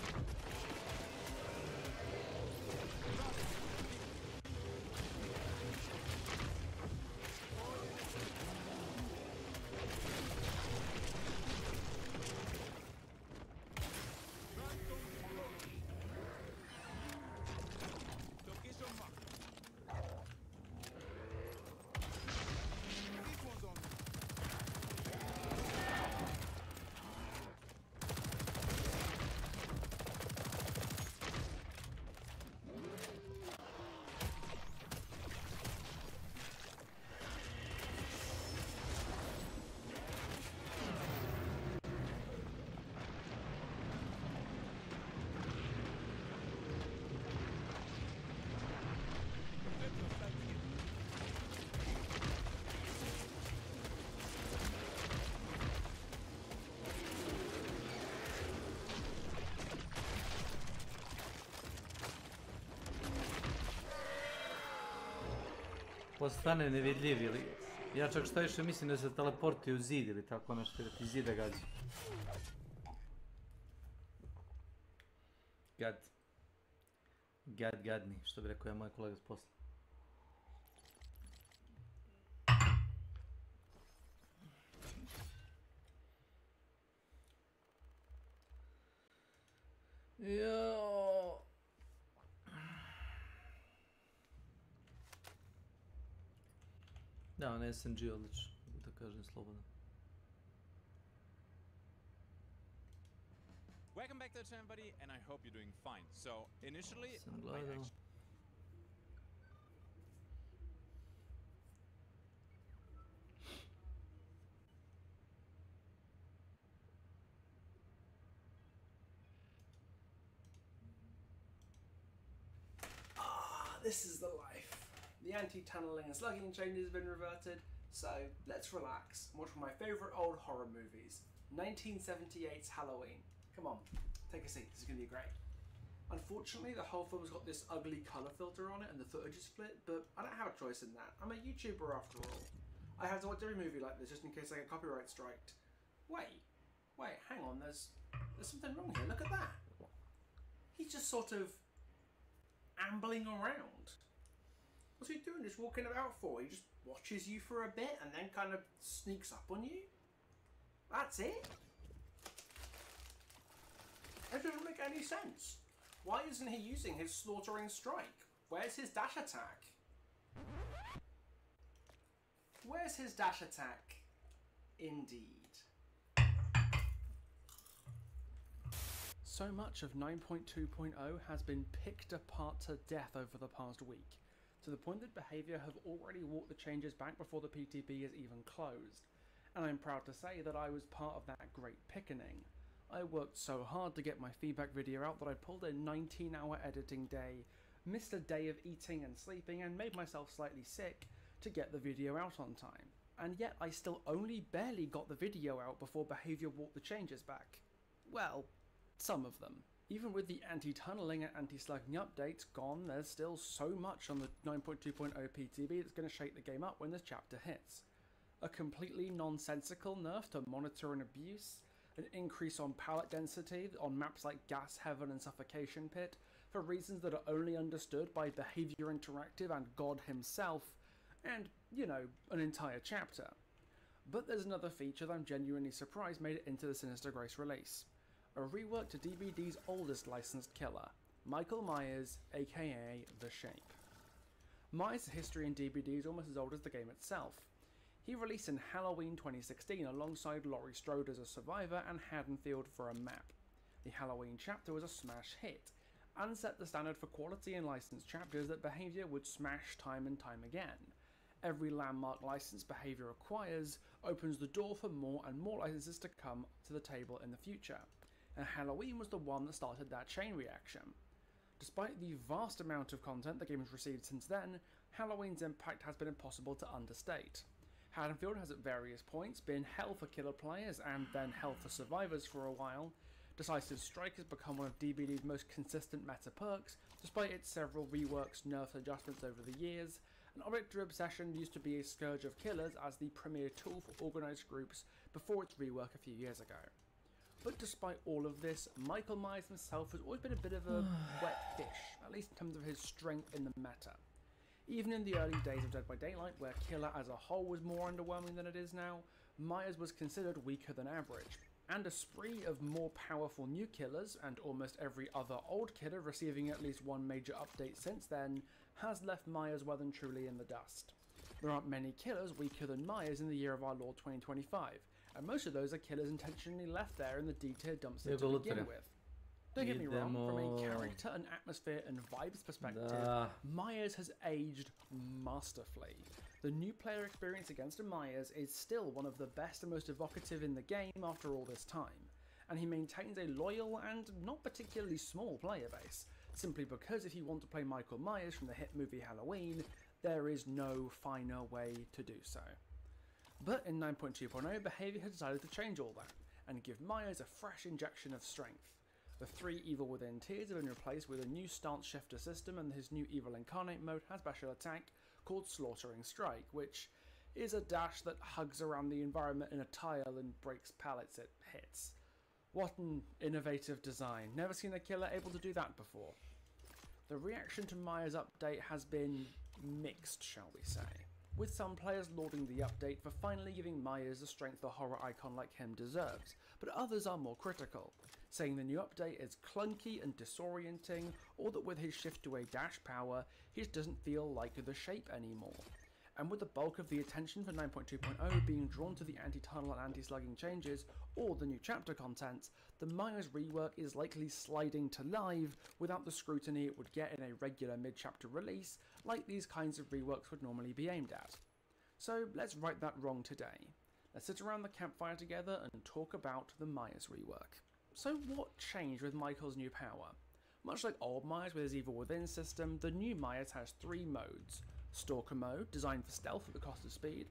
Postane nevidljiv ili... Ja čak šta više mislim da se teleporti u zid ili tako nešto, da ti zida gađa. Gadni, što bi rekao ja moj kolega s posla. Joooo. Да, не SNG отлично, да кажем слободно. Welcome back to the channel, buddy, and I hope you're doing fine. So, initially, Съм I гледал. actually... This is the life. The anti-tunneling and slugging changes have been reverted, so let's relax and watch one of my favourite old horror movies, 1978's Halloween. Come on, take a seat, this is going to be great. Unfortunately, the whole film's got this ugly colour filter on it and the footage is split, but I don't have a choice in that. I'm a YouTuber after all. I have to watch every movie like this just in case I get copyright striked. Wait, hang on, there's something wrong here, look at that. He's just sort of ambling around. What's he doing? Just walking about for? He just watches you for a bit and then kind of sneaks up on you? That's it? That doesn't make any sense. Why isn't he using his slaughtering strike? Where's his dash attack? Where's his dash attack? Indeed. So much of 9.2.0 has been picked apart to death over the past week, to the point that Behaviour have already walked the changes back before the PTB is even closed, and I'm proud to say that I was part of that great pickening. I worked so hard to get my feedback video out that I pulled a 19-hour editing day, missed a day of eating and sleeping, and made myself slightly sick to get the video out on time. And yet I still only barely got the video out before Behaviour walked the changes back. Well, some of them. Even with the anti-tunneling and anti-slugging updates gone, there's still so much on the 9.2.0 PTB that's going to shake the game up when this chapter hits. A completely nonsensical nerf to monitor and abuse, an increase on pallet density on maps like Gas Heaven and Suffocation Pit, for reasons that are only understood by Behaviour Interactive and God himself, and, you know, an entire chapter. But there's another feature that I'm genuinely surprised made it into the Sinister Grace release. A rework to DBD's oldest licensed killer, Michael Myers, aka The Shape. Myers' history in DBD is almost as old as the game itself. He released in Halloween 2016 alongside Laurie Strode as a survivor and Haddonfield for a map. The Halloween chapter was a smash hit, and set the standard for quality in licensed chapters that Behaviour would smash time and time again. Every landmark license Behaviour acquires opens the door for more and more licenses to come to the table in the future, and Halloween was the one that started that chain reaction. Despite the vast amount of content the game has received since then, Halloween's impact has been impossible to understate. Haddonfield has at various points been hell for killer players and then hell for survivors for a while. Decisive Strike has become one of DBD's most consistent meta perks, despite its several reworks, nerfs, adjustments over the years. And Objective Obsession used to be a scourge of killers as the premier tool for organised groups before its rework a few years ago. But despite all of this, Michael Myers himself has always been a bit of a wet fish, at least in terms of his strength in the meta. Even in the early days of Dead by Daylight, where Killer as a whole was more underwhelming than it is now, Myers was considered weaker than average, and a spree of more powerful new killers, and almost every other old killer receiving at least one major update since then, has left Myers well and truly in the dust. There aren't many killers weaker than Myers in the year of our Lord 2025, and most of those are killers intentionally left there in the D-tier dumpster to begin with. Don't get me wrong, from a character and atmosphere and vibes perspective, Myers has aged masterfully. The new player experience against a Myers is still one of the best and most evocative in the game after all this time, and he maintains a loyal and not particularly small player base, simply because if you want to play Michael Myers from the hit movie Halloween, there is no finer way to do so. But in 9.2.0, Behaviour has decided to change all that, and give Myers a fresh injection of strength. The 3 Evil Within tiers have been replaced with a new stance shifter system, and his new Evil Incarnate mode has a special attack called Slaughtering Strike, which is a dash that hugs around the environment in a tile and breaks pallets it hits. What an innovative design. Never seen a killer able to do that before. The reaction to Myers' update has been mixed, shall we say, with some players lauding the update for finally giving Myers the strength a horror icon like him deserves, but others are more critical, saying the new update is clunky and disorienting, or that with his shift to a dash power, he just doesn't feel like the Shape anymore. And with the bulk of the attention for 9.2.0 being drawn to the anti-tunnel and anti-slugging changes, or the new chapter content, the Myers rework is likely sliding to live without the scrutiny it would get in a regular mid-chapter release, like these kinds of reworks would normally be aimed at. So let's right that wrong today. Let's sit around the campfire together and talk about the Myers rework. So what changed with Michael's new power? Much like old Myers with his Evil Within system, the new Myers has 3 modes. Stalker mode, designed for stealth at the cost of speed.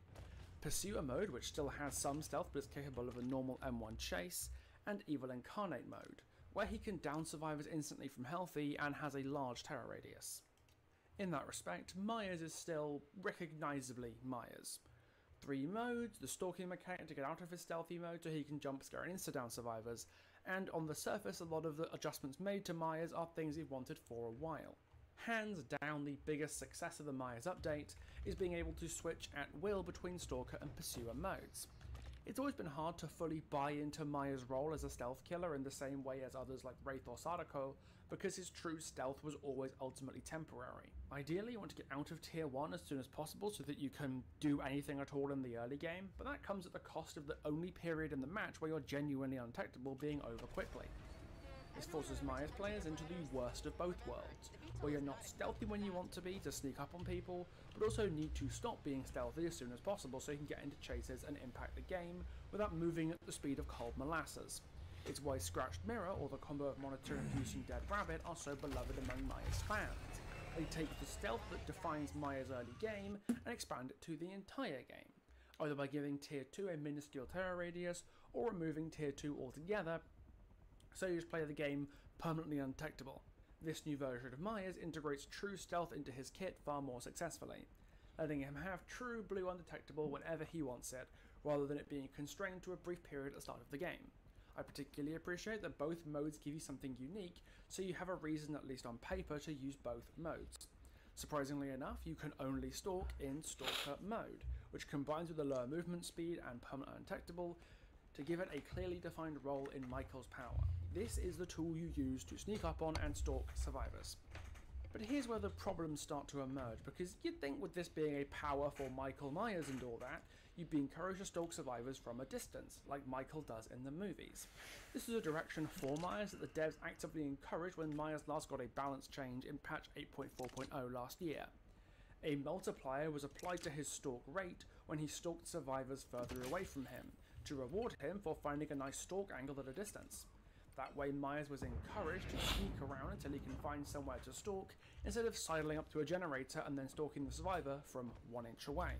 Pursuer mode, which still has some stealth but is capable of a normal M1 chase. And Evil Incarnate mode, where he can down survivors instantly from healthy and has a large terror radius. In that respect, Myers is still recognisably Myers. 3 modes, the stalking mechanic to get out of his stealthy mode so he can jump scare and insta-down survivors, and on the surface a lot of the adjustments made to Myers are things we've wanted for a while. Hands down, the biggest success of the Myers update is being able to switch at will between Stalker and Pursuer modes. It's always been hard to fully buy into Myers' role as a stealth killer in the same way as others like Wraith or Sadako, because his true stealth was always ultimately temporary. Ideally, you want to get out of tier 1 as soon as possible so that you can do anything at all in the early game, but that comes at the cost of the only period in the match where you're genuinely undetectable being over quickly. This forces Myers players into the worst of both worlds, where you're not stealthy when you want to be to sneak up on people, but also need to stop being stealthy as soon as possible so you can get into chases and impact the game without moving at the speed of cold molasses. It's why Scratched Mirror or the combo of Monitor and Producing Dead Rabbit are so beloved among Myers fans. They take the stealth that defines Myers' early game and expand it to the entire game, either by giving tier 2 a minuscule terror radius or removing tier 2 altogether, so you just play the game permanently undetectable. This new version of Myers integrates true stealth into his kit far more successfully, letting him have true blue undetectable whenever he wants it, rather than it being constrained to a brief period at the start of the game. I particularly appreciate that both modes give you something unique, so you have a reason, at least on paper, to use both modes. Surprisingly enough, you can only stalk in Stalker mode, which combines with the lower movement speed and permanent undetectable to give it a clearly defined role in Michael's power. This is the tool you use to sneak up on and stalk survivors. But here's where the problems start to emerge, because you'd think with this being a power for Michael Myers and all that, you'd be encouraged to stalk survivors from a distance, like Michael does in the movies. This is a direction for Myers that the devs actively encouraged when Myers last got a balance change in patch 8.4.0 last year. A multiplier was applied to his stalk rate when he stalked survivors further away from him, to reward him for finding a nice stalk angle at a distance. That way Myers was encouraged to sneak around until he can find somewhere to stalk, instead of sidling up to a generator and then stalking the survivor from 1 inch away.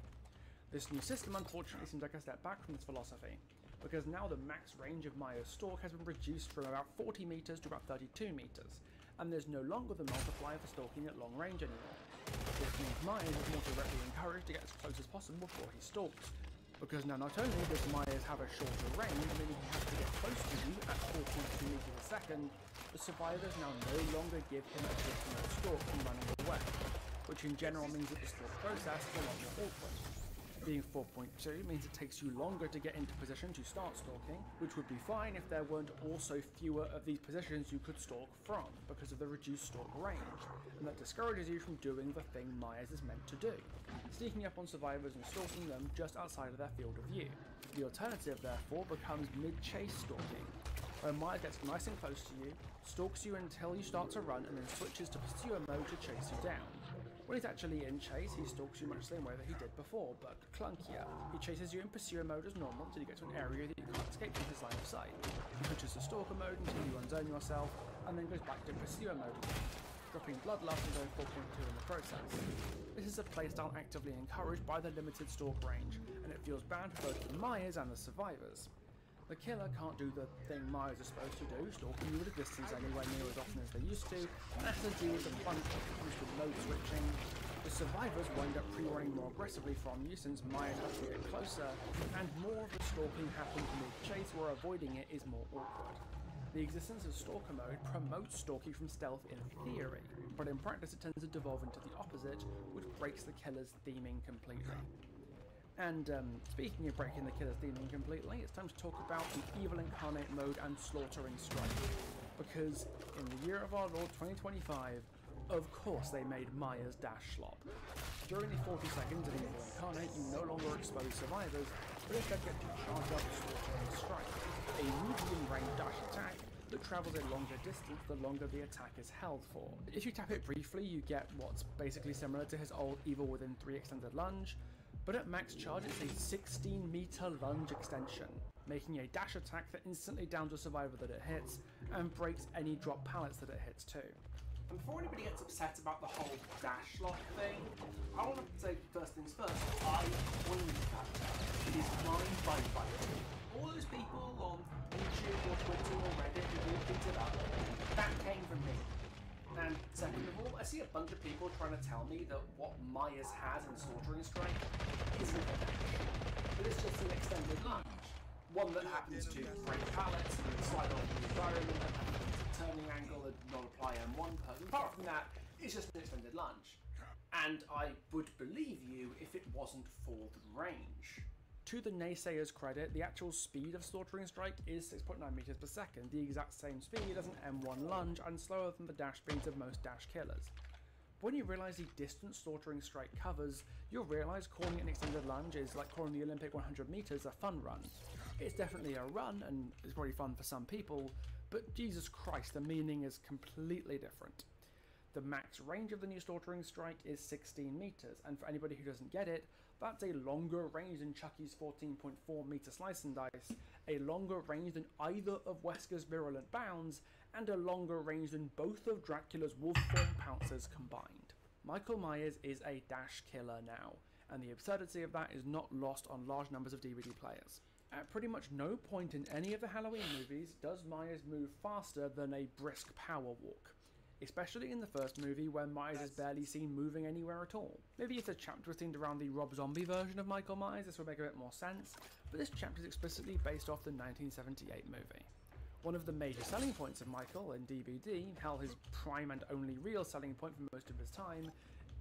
This new system unfortunately seems like a step back from this philosophy, because now the max range of Myers' stalk has been reduced from about 40 meters to about 32 meters, and there's no longer the multiplier for stalking at long range anymore. This means Myers is more directly encouraged to get as close as possible before he stalks, because now not only does Myers have a shorter range, meaning he has to get close to you at 4.2 meters a second, the survivors now no longer give him a traditional stalk from running away, which in general means that the stalk process is a lot more awkward. Being 4.2 means it takes you longer to get into position to start stalking, which would be fine if there weren't also fewer of these positions you could stalk from, because of the reduced stalk range, and that discourages you from doing the thing Myers is meant to do, sneaking up on survivors and stalking them just outside of their field of view. The alternative, therefore, becomes mid-chase stalking, where Myers gets nice and close to you, stalks you until you start to run, and then switches to pursuer mode to chase you down. When he's actually in chase, he stalks you much the same way that he did before, but clunkier. He chases you in pursuer mode as normal until you get to an area that you can't escape from his line of sight. He switches to stalker mode until you unzone yourself, and then goes back to pursuer mode again, dropping bloodlust and going 4.2 in the process. This is a playstyle actively encouraged by the limited stalk range, and it feels bad for both the Myers and the survivors. The killer can't do the thing Myers is supposed to do, stalking you at a distance anywhere near as often as they used to, and has to deal with a bunch of constant mode switching. The survivors wind up pre-running more aggressively from you since Myers has to get closer, and more of the stalking happens mid-chase where avoiding it is more awkward. The existence of Stalker mode promotes stalking from stealth in theory, but in practice it tends to devolve into the opposite, which breaks the killer's theming completely. And speaking of breaking the killer's theming completely, it's time to talk about the Evil Incarnate mode and Slaughtering Strike. Because in the year of our Lord 2025, of course they made Myers dash slop. During the 40 seconds of Evil Incarnate, you no longer expose survivors, but instead get to charge up Slaughtering Strike, a medium-range dash attack that travels a longer distance the longer the attack is held for. If you tap it briefly, you get what's basically similar to his old Evil Within 3 extended lunge, but at max charge it's a 16-meter lunge extension, making a dash attack that instantly downs a survivor that it hits, and breaks any drop pallets that it hits too. And before anybody gets upset about the whole dash lock thing, I want to say first things first, I coined that term. It is mine by right. All those people on YouTube or Twitter or Reddit who all picked it up, that came from me. And second of all, I see a bunch of people trying to tell me that what Myers has in Slaughtering Strike isn't a dash, but it's just an extended lunge. One that happens to break pallets and slide on the environment and happens a turning angle and not apply M1 perk. Apart from that, it's just an extended lunge. And I would believe you if it wasn't for the range. To the naysayers' credit, the actual speed of Slaughtering Strike is 6.9 meters per second, the exact same speed as an M1 lunge and slower than the dash speeds of most dash killers. When you realise the distance Slaughtering Strike covers, you'll realise calling it an extended lunge is like calling the Olympic 100 meters a fun run. It's definitely a run, and it's probably fun for some people, but Jesus Christ, the meaning is completely different. The max range of the new Slaughtering Strike is 16 meters, and for anybody who doesn't get it, that's a longer range than Chucky's 14.4 meter slice and dice, a longer range than either of Wesker's Virulent Bounds, and a longer range than both of Dracula's wolf form pouncers combined. Michael Myers is a dash killer now, and the absurdity of that is not lost on large numbers of DVD players. At pretty much no point in any of the Halloween movies does Myers move faster than a brisk power walk. Especially in the first movie where Myers is barely seen moving anywhere at all. Maybe if the chapter was themed around the Rob Zombie version of Michael Myers this would make a bit more sense, but this chapter is explicitly based off the 1978 movie. One of the major selling points of Michael in DBD, hell his prime and only real selling point for most of his time,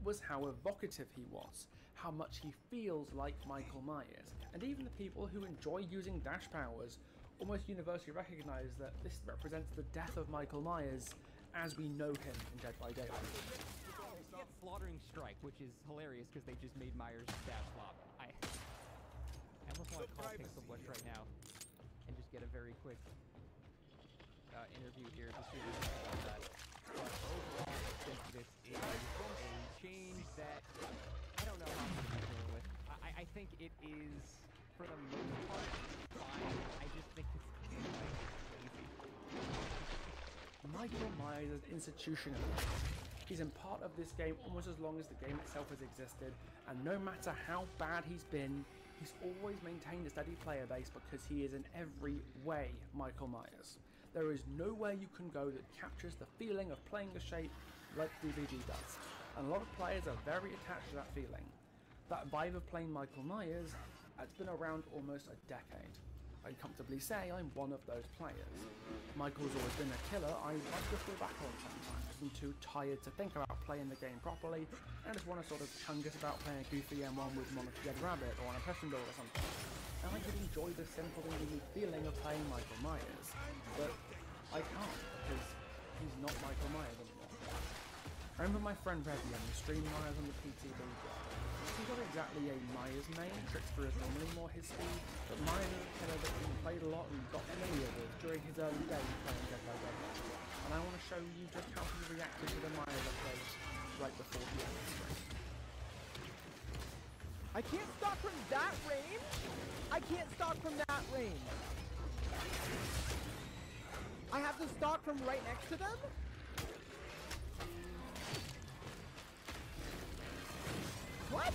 was how evocative he was, how much he feels like Michael Myers, and even the people who enjoy using dash powers almost universally recognise that this represents the death of Michael Myers as we know him in Dead by Daylight. You get Slaughtering Strike, which is hilarious because they just made Myers dash flop. I almost want to call Pixel Bush right now and just get a very quick interview here to see what you think about that. But overall, I think this is a change that I don't know how I'm going to be dealing with. I think it is, for the most part, fine. I just think it's lazy. Michael Myers is institutional. He's been part of this game almost as long as the game itself has existed, and no matter how bad he's been, he's always maintained a steady player base because he is in every way Michael Myers. There is nowhere you can go that captures the feeling of playing a shape like DBG does, and a lot of players are very attached to that feeling. That vibe of playing Michael Myers has been around almost a decade. I can comfortably say I'm one of those players. Michael's always been a killer I like to fall back on sometimes. I'm too tired to think about playing the game properly, and I just want to sort of chungus about playing a goofy M1 with Monarch Dead Rabbit or an Oppression Build or something. And I could enjoy the simple and unique feeling of playing Michael Myers, but I can't because he's not Michael Myers anymore. I remember my friend Revian who streamed Myers on the PTB blog. He's not exactly a Myers main, Trickster is normally more his speed, but Myers is a killer that he played a lot and got familiar with during his early days playing Dead by Daylight. And I want to show you just how he reacted to the Myers update right before the end of the stream. I can't stop from that range? I can't stop from that range. I have to stalk from right next to them? What?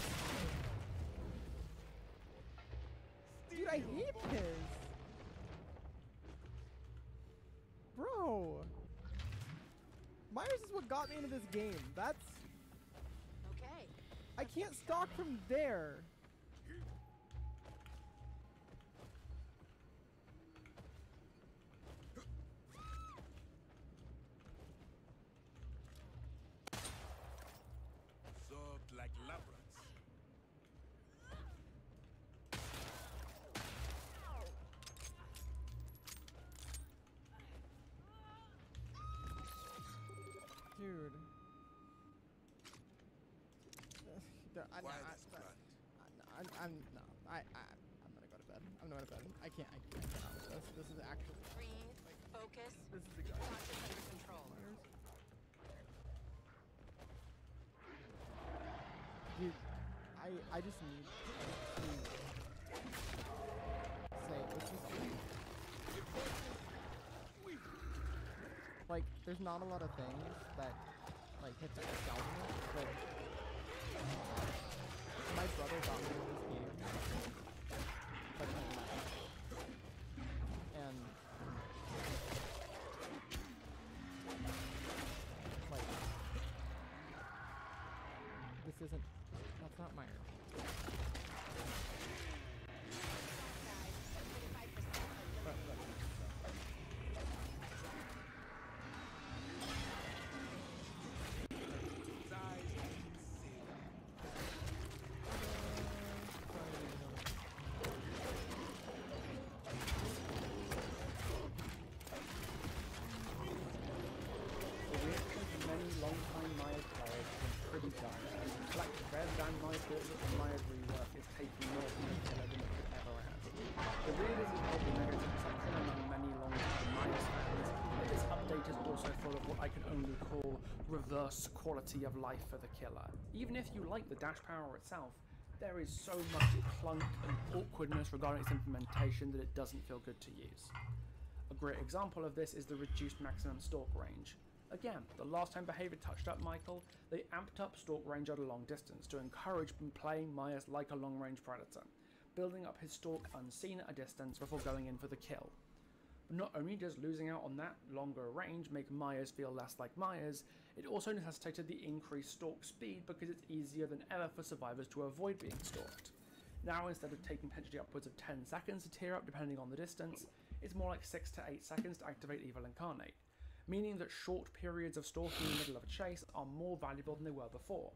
Dude, I hate this. Bro. Myers is what got me into this game. That's... Okay. I can't stalk from there. Soft like labyrinths. Dude. I'm gonna go to bed. I'm going to bed. I cannot with this. This is actually. Breathe, focus. This is a good. Concentrate control. Dude, I just need to say, let's just like, there's not a lot of things that, like, hit the nostalgia, but my brother got me this game, like, and, like, this isn't, that's not my room. Reverse quality of life for the killer. Even if you like the dash power itself, there is so much clunk and awkwardness regarding its implementation that it doesn't feel good to use. A great example of this is the reduced maximum stalk range. Again, the last time Behavior touched up Michael, they amped up stalk range at a long distance to encourage him playing Myers like a long-range predator, building up his stalk unseen at a distance before going in for the kill. Not only does losing out on that longer range make Myers feel less like Myers, it also necessitated the increased stalk speed because it's easier than ever for survivors to avoid being stalked. Now, instead of taking potentially upwards of 10 seconds to tear up depending on the distance, it's more like 6 to 8 seconds to activate Evil Incarnate, meaning that short periods of stalking in the middle of a chase are more valuable than they were before.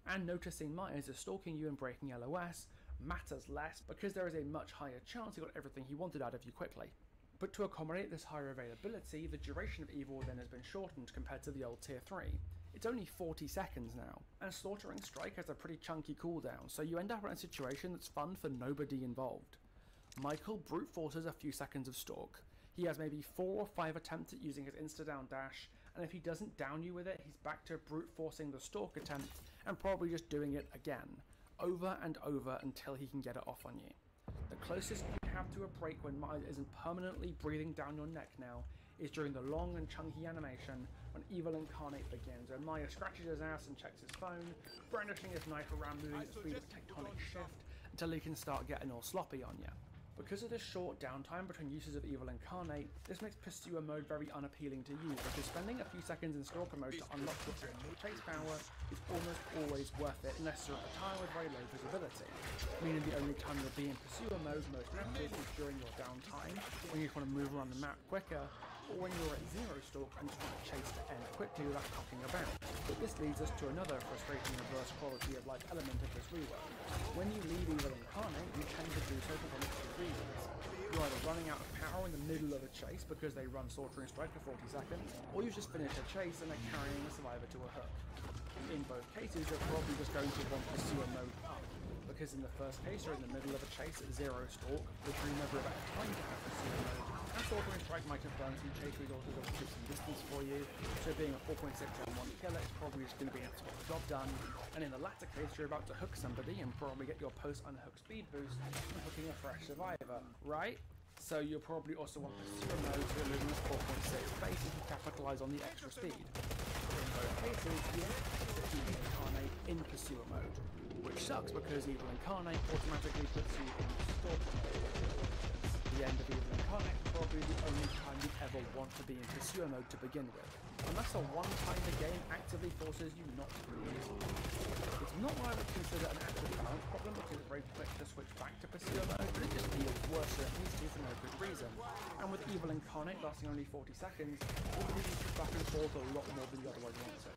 And noticing Myers is stalking you and breaking LOS matters less because there is a much higher chance he got everything he wanted out of you quickly. But to accommodate this higher availability, the duration of Evil then has been shortened compared to the old Tier 3. It's only 40 seconds now, and Slaughtering Strike has a pretty chunky cooldown, so you end up in a situation that's fun for nobody involved. Michael brute forces a few seconds of stalk. He has maybe 4 or 5 attempts at using his insta-down dash, and if he doesn't down you with it, he's back to brute forcing the stalk attempt, and probably just doing it again, over and over until he can get it off on you. The closest you have to a break when Myers isn't permanently breathing down your neck now is during the long and chunky animation when Evil Incarnate begins, when Myers scratches his ass and checks his phone, brandishing his knife around moving at the speed of a tectonic shift until he can start getting all sloppy on you. Because of this short downtime between uses of Evil Incarnate, this makes Pursuer mode very unappealing to use because spending a few seconds in Stalker mode to unlock your chase power is almost always worth it unless you're at a time with very low visibility, meaning the only time you'll be in Pursuer mode most matches is during your downtime, when you just want to move around the map quicker, or when you're at zero stalk and just want to chase to end quickly without cocking about. But this leads us to another frustrating reverse quality of life element of this rework. When you leave Evil Incarnate, you tend to do so for one of two reasons. You're either running out of power in the middle of a chase because they run Slaughtering Strike for 40 seconds, or you've just finished a chase and they're carrying the survivor to a hook. In both cases, you're probably just going to want Pursuer mode up, because in the first case you're in the middle of a chase at zero stalk, which you never have time to have Pursuer mode, and Slaughtering Strike might have burned some chase resources or keep some distance for you, so being a 4.6 and 1 killer is probably just going to be enough to get the job done, and in the latter case you're about to hook somebody and probably get your post-unhook speed boost from hooking a fresh survivor, right? So you'll probably also want Pursuer mode to remove this 4.6 base if you capitalise on the extra speed. In both cases, you want to Evil Incarnate in Pursuer mode, which sucks because Evil Incarnate automatically puts you in Stalker mode. The end of Evil Incarnate is probably the only time you ever want to be in Pursuer mode to begin with, unless a one time the game actively forces you not to be. It's not what I would consider an active balance problem because it's very quick to switch back to Pursuer mode, but it just feels worse at least for no good reason. And with Evil Incarnate lasting only 40 seconds, it will leave you back and forth a lot more than you otherwise want to.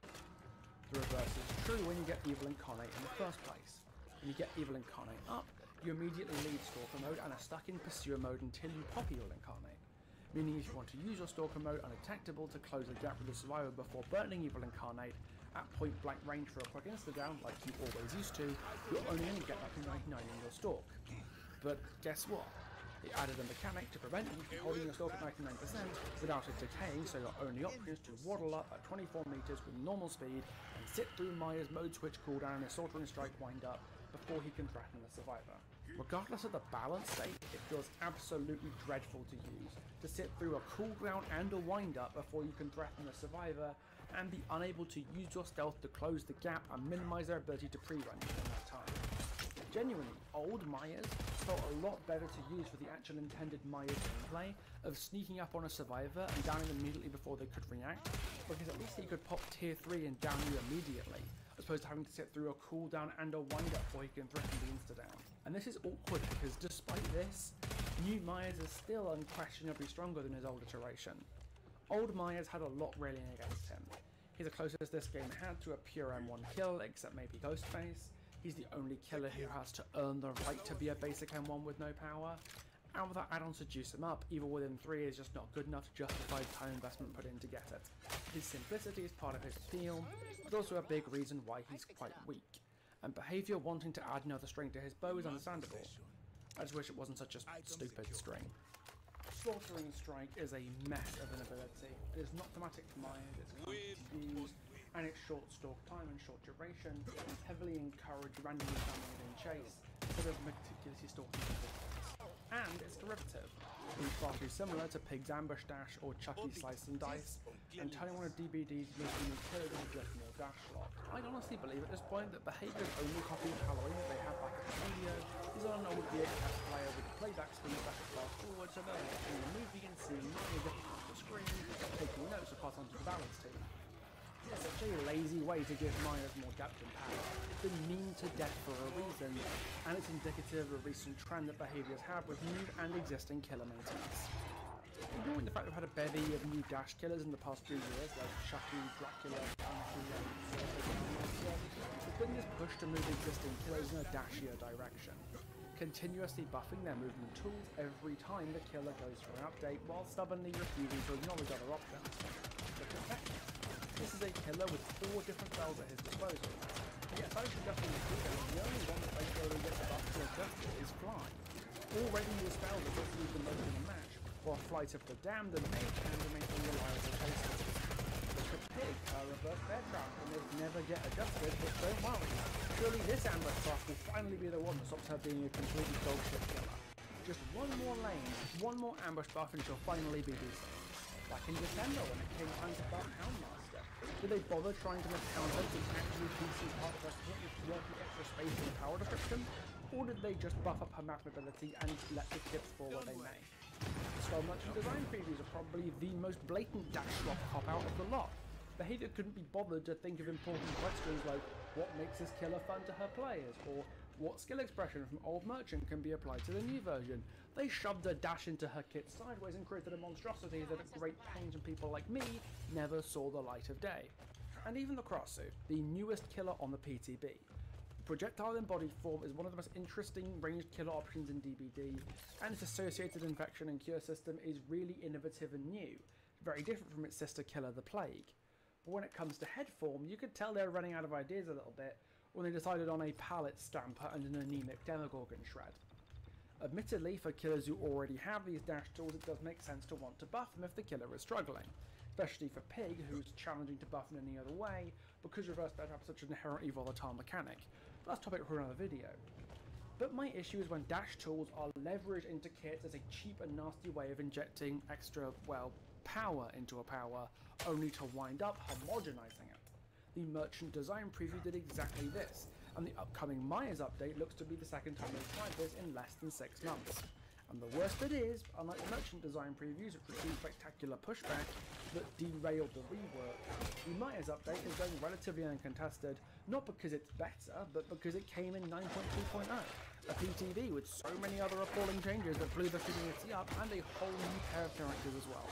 The reverse is true when you get Evil Incarnate in the first place. When you get Evil Incarnate up, you immediately leave Stalker mode and are stuck in Pursuer mode until you pop Evil Incarnate. Meaning if you want to use your Stalker mode undetectable to close the gap with the survivor before burning Evil Incarnate, at point blank range for a quick insta-down, like you always used to, you're only going to get up to 99 in your stalk. But guess what? It added a mechanic to prevent you from holding your stalk at 99% without it decaying, so your only option is to waddle up at 24 meters with normal speed and sit through Maya's mode switch cooldown and his Sortering Strike wind up before he can threaten the survivor. Regardless of the balance state, it feels absolutely dreadful to use, to sit through a cooldown and a wind up before you can threaten the survivor and be unable to use your stealth to close the gap and minimize their ability to pre-run you in that time. Genuinely, old Mayas felt a lot better to use for the actual intended Maya gameplay of sneaking up on a survivor and downing them immediately before they could react, because at least he could pop tier 3 and down you immediately, as opposed to having to sit through a cooldown and a wind-up before he can threaten the insta-down. And this is awkward because despite this, new Mayas are still unquestionably stronger than his old iteration. Old Mayas had a lot railing against him. He's the closest this game had to a pure M1 kill, except maybe Ghostface. He's the only killer who has to earn the right to be a basic M1 with no power. And without add-ons to juice him up, Evil Within 3 is just not good enough to justify the time investment put in to get it. His simplicity is part of his appeal, but also a big reason why he's quite weak. And behaviour wanting to add another string to his bow is understandable. I just wish it wasn't such a stupid string. Sortering Strike is a mess of an ability. It is not thematic for Mayas, it's clunky to use, and its short stalk time and short duration heavily encourage randomly spamming it in chase, instead of meticulously stalking people. And it's derivative. It's far too similar to Pig's Ambush Dash or Chucky's Slice and Dice, and turning one of DBD's most unique killers into just more dash slot. I'd honestly believe at this point that Behavior's only copy of Halloween that they have back at the studio is on an old VHS player with the playback speed back and fast forward, so they're watching the movie and seeing money different off the screen, taking notes to pass on to the balance team. It's such a lazy way to give Mayas more depth and power. It's been mean to death for a reason, and it's indicative of a recent trend that behaviours have with new and existing killer maintenance. Ignoring the fact we've had a bevy of new dash killers in the past few years, like Chucky, Dracula, there's been this push to move existing killers in a dashier direction, continuously buffing their movement tools every time the killer goes for an update, while stubbornly refusing to acknowledge other options. Look at that. This is a killer with 4 different spells at his disposal. Yet both adjusting the cooldown, the only one that regularly gets buffed to adjust it is Fly. Already the spells are just used the most in the match, while Flight of the Damned and Mage Hand remain unreliable chasers. Look at Pig, her reverse bear trap, and they never get adjusted, but don't worry. Surely this ambush buff will finally be the one that stops her being a completely dogshit killer. Just one more lane, one more ambush buff, and she'll finally be decent. Back in December when it came time to buff Houndmaster, did they bother trying to make counters an actually decent part of her kit with working extra space and power description? Or did they just buff up her map ability and let the kits fall where they may? Skull Merchant design previews are probably the most blatant dash swap cop-out of the lot. Behaviour couldn't be bothered to think of important questions like what makes this killer fun to her players, or what skill expression from Old Merchant can be applied to the new version. They shoved a dash into her kit sideways and created a monstrosity that at great pains and people like me never saw the light of day. And even the Cross-Suit, the newest killer on the PTB. Projectile embodied form is one of the most interesting ranged killer options in DBD, and its associated infection and cure system is really innovative and new, very different from its sister killer, the Plague. But when it comes to head form, you could tell they're running out of ideas a little bit when they decided on a Pallet Stamper and an anemic Demogorgon Shred. Admittedly, for killers who already have these dash tools, it does make sense to want to buff them if the killer is struggling, especially for Pig, who's challenging to buff in any other way, because reverse bear trap is such an inherently volatile mechanic. But that's a topic for another video. But my issue is when dash tools are leveraged into kits as a cheap and nasty way of injecting extra, well, power into a power, only to wind up homogenizing it. The Merchant design preview did exactly this, and the upcoming Mayas update looks to be the second time they've tried this in less than 6 months. And the worst bit is, unlike the Merchant design previews which received spectacular pushback that derailed the rework, the Mayas update is going relatively uncontested, not because it's better, but because it came in 9.2.0, a PTB with so many other appalling changes that blew the community up, and a whole new pair of characters as well.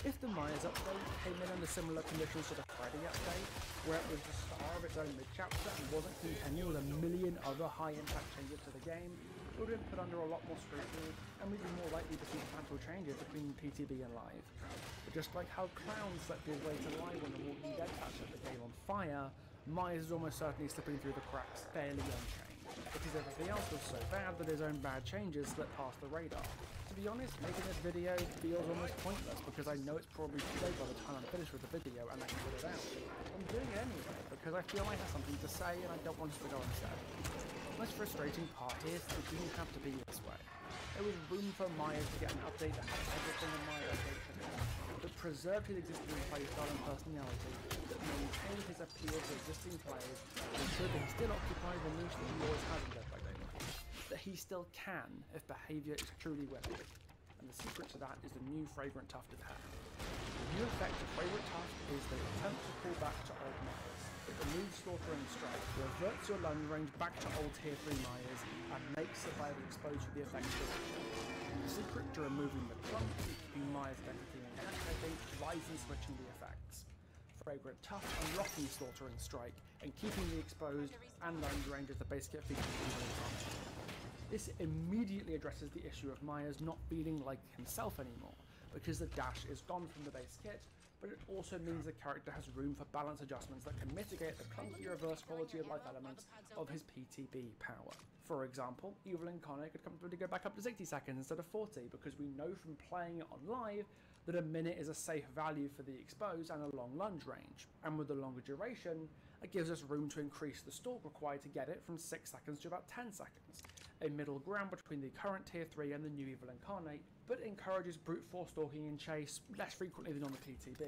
If the Mayas update came in under similar conditions to the Freddy update, where it was the star of its own mid-chapter and wasn't contending with a million other high-impact changes to the game, it would have been put under a lot more scrutiny, and we'd be more likely to see substantial changes between PTB and Live. But just like how Clown slept his way to life when the Walking Dead patch set the game on fire, Myers is almost certainly slipping through the cracks fairly unchanged, because everything else was so bad that his own bad changes slipped past the radar. To be honest, making this video feels almost pointless because I know it's probably too late by the time I'm finished with the video and I can put it out. I'm doing it anyway because I feel I have something to say and I don't want it to go unsaid. The most frustrating part is that it didn't have to be this way. There was room for Myers to get an update that had everything in my update for him, that preserved his existing playstyle and personality, that maintained his appeal to existing players, and ensured that he still occupied the niche that he always has in Dead by Daylight. That he still can if behaviour is truly willing. And the secret to that is the new Fragrant Tuft attack. The new effect of Fragrant Tuft is the attempt to pull back to old Myers. It removes Slaughter and Strike, reverts your lunge range back to old tier 3 Myers, and makes Survivor exposed to the effects directly. The secret to removing the clunk is keeping Myers' identity intact, I think, lies in switching the effects. Fragrant Tuft unlocking Slaughter and Strike, and keeping the exposed and lunge range as the base kit features in the This immediately addresses the issue of Myers not feeling like himself anymore, because the dash is gone from the base kit, but it also means the character has room for balance adjustments that can mitigate the clunky reverse quality of life elements of his PTB power. For example, Evil Incarnate could comfortably go back up to 60 seconds instead of 40, because we know from playing it on live that a minute is a safe value for the exposed and a long lunge range, and with the longer duration, it gives us room to increase the stalk required to get it from 6 seconds to about 10 seconds, a middle ground between the current tier 3 and the new Evil Incarnate, but encourages brute force stalking and chase less frequently than on the PTB.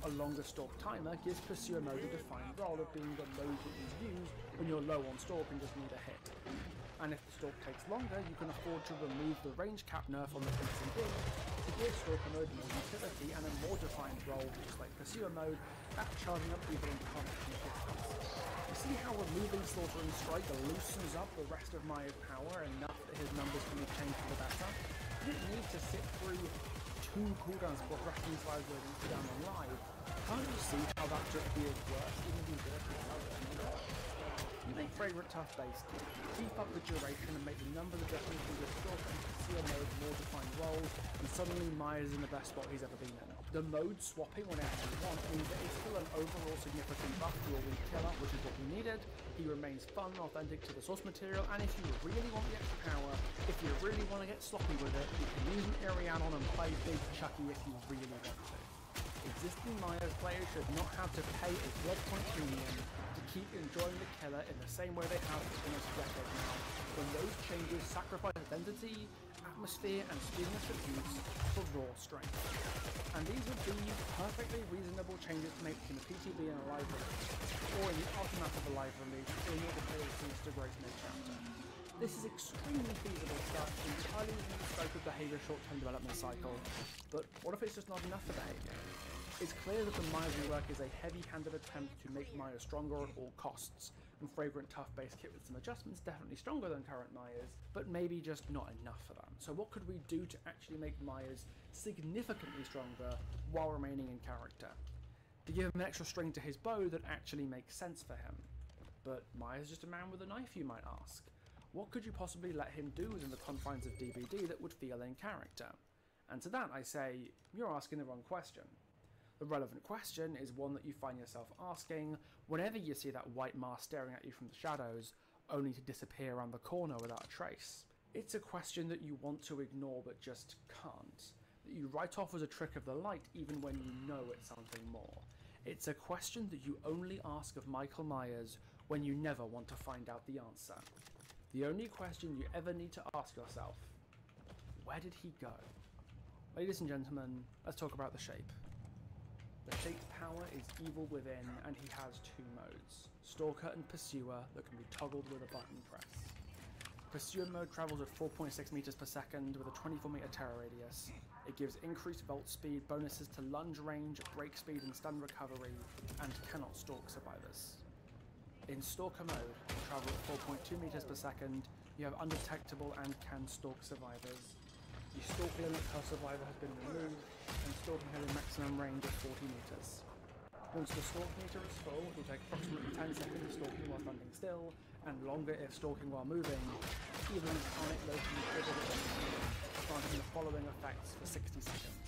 A longer stalk timer gives Pursuer Mode a defined role of being the mode that you use when you're low on stalk and just need a hit. And if the stalk takes longer, you can afford to remove the range cap nerf on the PTB to give Stalker Mode more utility and a more defined role, just like Pursuer Mode, at charging up Evil Incarnate from distance. You see how removing Slaughter and Strike loosens up the rest of Myers' power enough that his numbers can be changed for the better? You didn't need to sit through 2 cooldowns before resting slides were down on live. Can't you see how that just feels worse, even be worse without it? You make Fragrant Tuft based, keep up the duration and make the number of adjustments from your stalk and Conceal Mode more defined roles, and suddenly Myers is in the best spot he's ever been in. The mode swapping whenever you want means that it's still an overall significant buff to your weak killer, which is what we needed. He remains fun, authentic to the source material, and if you really want the extra power, if you really want to get sloppy with it, you can use an Arianon and play Big Chucky if you really want to. Existing Myers players should not have to pay a blood point premium to keep enjoying the killer in the same way they have for almost a decade now, when those changes sacrifice identity, atmosphere, and sweetness of use for raw strength. And these would be perfectly reasonable changes to make in the PTB and a live release, or in the aftermath of a live release, in order to release to Great Mid Chapter. This is extremely feasible stuff, entirely within the scope of Behaviour's short-term development cycle, but what if it's just not enough for Behaviour? It's clear that the Myers rework is a heavy-handed attempt to make Myers stronger at all costs, and Fragrant Tuft base kit with some adjustments definitely stronger than current Myers, but maybe just not enough for them. So what could we do to actually make Myers significantly stronger while remaining in character? To give him an extra string to his bow that actually makes sense for him. But Myers is just a man with a knife, you might ask. What could you possibly let him do within the confines of DBD that would feel in character? And to that I say, you're asking the wrong question. The relevant question is one that you find yourself asking whenever you see that white mask staring at you from the shadows, only to disappear around the corner without a trace. It's a question that you want to ignore but just can't, that you write off as a trick of the light even when you know it's something more. It's a question that you only ask of Michael Myers when you never want to find out the answer. The only question you ever need to ask yourself: where did he go? Ladies and gentlemen, let's talk about the Shape. The Shape's power is evil within, and he has 2 modes, Stalker and Pursuer, that can be toggled with a button press. Pursuer mode travels at 4.6 meters per second with a 24 meter terror radius. It gives increased vault speed, bonuses to lunge range, break speed and stun recovery, and cannot stalk survivors. In Stalker mode, you travel at 4.2 meters per second, you have undetectable and can stalk survivors. Your stalk limit per survivor has been removed, and stalking has a maximum range of 40 meters. Once the stalk meter is full, it will take approximately 10 seconds stalking while standing still, and longer if stalking while moving. Even Incarnate locally triggers it, granting the following effects for 60 seconds.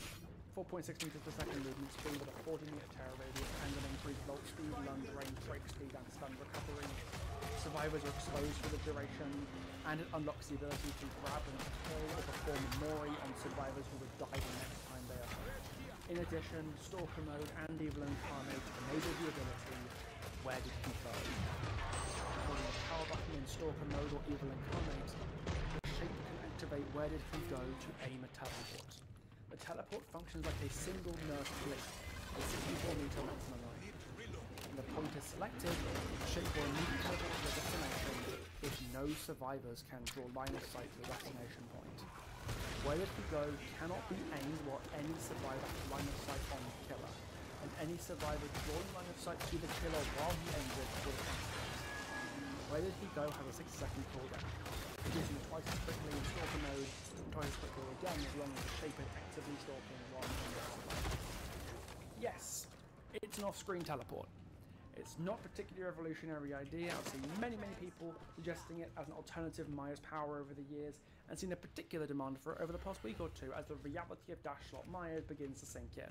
4.6 meters per second movement speed with a 40-meter terror radius and an increased volt speed, lunge range, break speed, and stun recovery. Survivors are exposed for the duration, and it unlocks the ability to grab and kill or perform Mori on survivors who would die the next time they are hurt. In addition, Stalker Mode and Evil Incarnate enable the ability Where Did He Go? Holding the power button in Stalker Mode or Evil Incarnate, the shape can activate Where Did He Go to aim a teleport. The teleport functions like a single nurse blink, with 64-meter maximum range. When the point is selected, the shape will immediately teleport to the destination if no survivors can draw line of sight to the destination point. Where Did He Go cannot be aimed while any survivor has line of sight on the killer, and any survivor drawing line of sight to the killer while he aims it will activate. Where Did He Go has a 60-second cooldown, producing twice as quickly in Stalker Mode, and twice as quickly again as long as the shape is actively stalking while in the survivor. Yes, it's an off-screen teleport. It's not a particularly revolutionary idea. I've seen many people suggesting it as an alternative Maya's power over the years, and seen a particular demand for it over the past week or two as the reality of dash slot Maya's begins to sink in.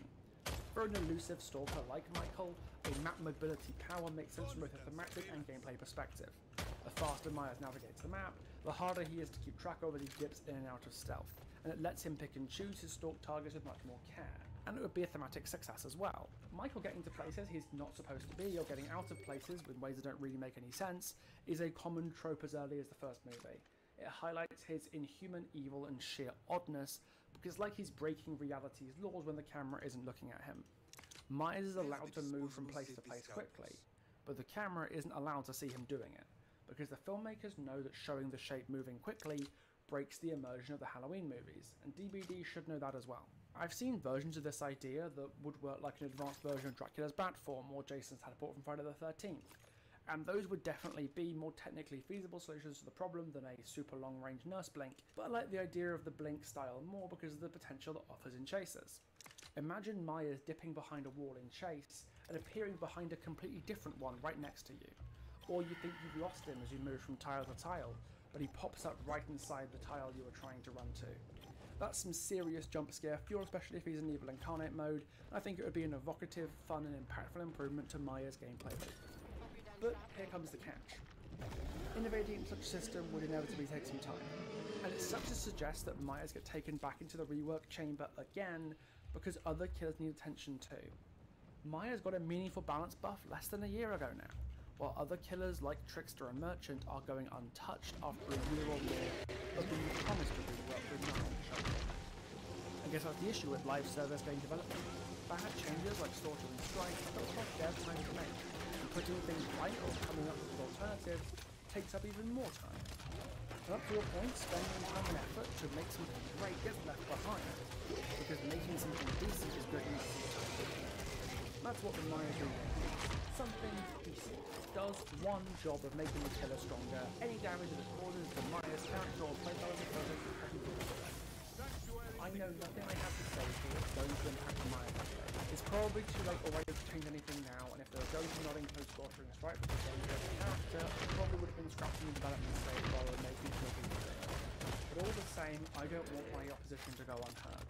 For an elusive stalker like Michael, a map mobility power makes sense from both a thematic and gameplay perspective. The faster Myers navigates the map, the harder he is to keep track of as he dips in and out of stealth, and it lets him pick and choose his stalk targets with much more care. And it would be a thematic success as well. Michael getting to places he's not supposed to be, or getting out of places in ways that don't really make any sense, is a common trope as early as the first movie. It highlights his inhuman evil and sheer oddness, because it's like he's breaking reality's laws when the camera isn't looking at him. Myers is allowed to move from place to place quickly, but the camera isn't allowed to see him doing it, because the filmmakers know that showing the shape moving quickly breaks the immersion of the Halloween movies, and DBD should know that as well. I've seen versions of this idea that would work like an advanced version of Dracula's Bat Form or Jason's teleport from Friday the 13th, and those would definitely be more technically feasible solutions to the problem than a super long range nurse blink, but I like the idea of the blink style more because of the potential it offers in chases. Imagine Myers dipping behind a wall in chase and appearing behind a completely different one right next to you, or you think you've lost him as you move from tile to tile, but he pops up right inside the tile you were trying to run to. That's some serious jump scare fuel, especially if he's in Evil Incarnate mode, and I think it would be an evocative, fun and impactful improvement to Myers' gameplay loop. But here comes the catch. Innovating such a system would inevitably take some time, and it's such to suggest that Myers get taken back into the rework chamber again because other killers need attention too. Myers got a meaningful balance buff less than a year ago now, while other killers like Trickster and Merchant are going untouched after a year or more of being promised to rework with nothing shown. I guess that's the issue with live service game development. Bad changes like Slaughter and Strike don't cost dev time to make, and putting things right or coming up with alternatives takes up even more time. And up to a point, spending time and effort to make something great gets left behind, because making something decent is good enough. That's what the Myers do. Something decent does one job of making the killer stronger. Any damage that it causes to Myers' character or playstyle is perfect. I know nothing I have to say here is going to impact the Myers gameplay. It's probably too late already to change anything now, and if they were going to not include Slaughtering a Strike because they were a character, it probably would have been scrapped in the development stage rather than making it look good. But all the same, I don't want my opposition to go unheard.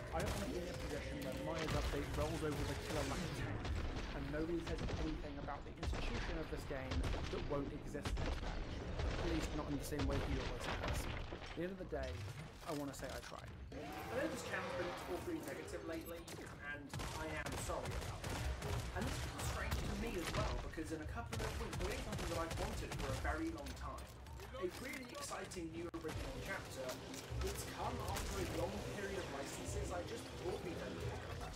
I don't want to be in a position where Myers update rolls over the killer like a tank, and nobody says anything about the institution of this game that won't exist next patch. At least not in the same way he always has. At the end of the day, I want to say I tried. I know this channel's been awfully negative lately, and I am sorry about it. And this feels strange to me as well, because in a couple of weeks we're doing something that I've wanted for a very long time. A really exciting new original chapter that's come after a long period of licenses I just thought we'd never talk about.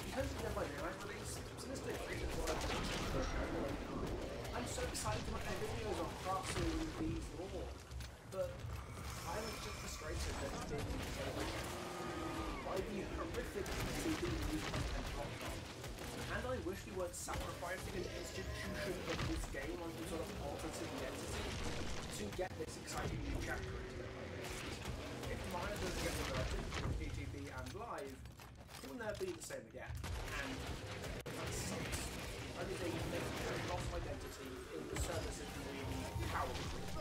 Because of their Dynamite release, Sinister Creed is what I've done for a very long time. I'm so excited to make my videos on crafting these lore, but I was just frustrated that it's being celebrated by the horrific TV news content platform. And I wish we weren't sacrificing an institution of this game on some sort of alternative identity to get this exciting new chapter into the playlist. If Myers doesn't get reverted from PTB and live, it will never be the same again. And that sucks. I think they make a lost identity in the service of the power group.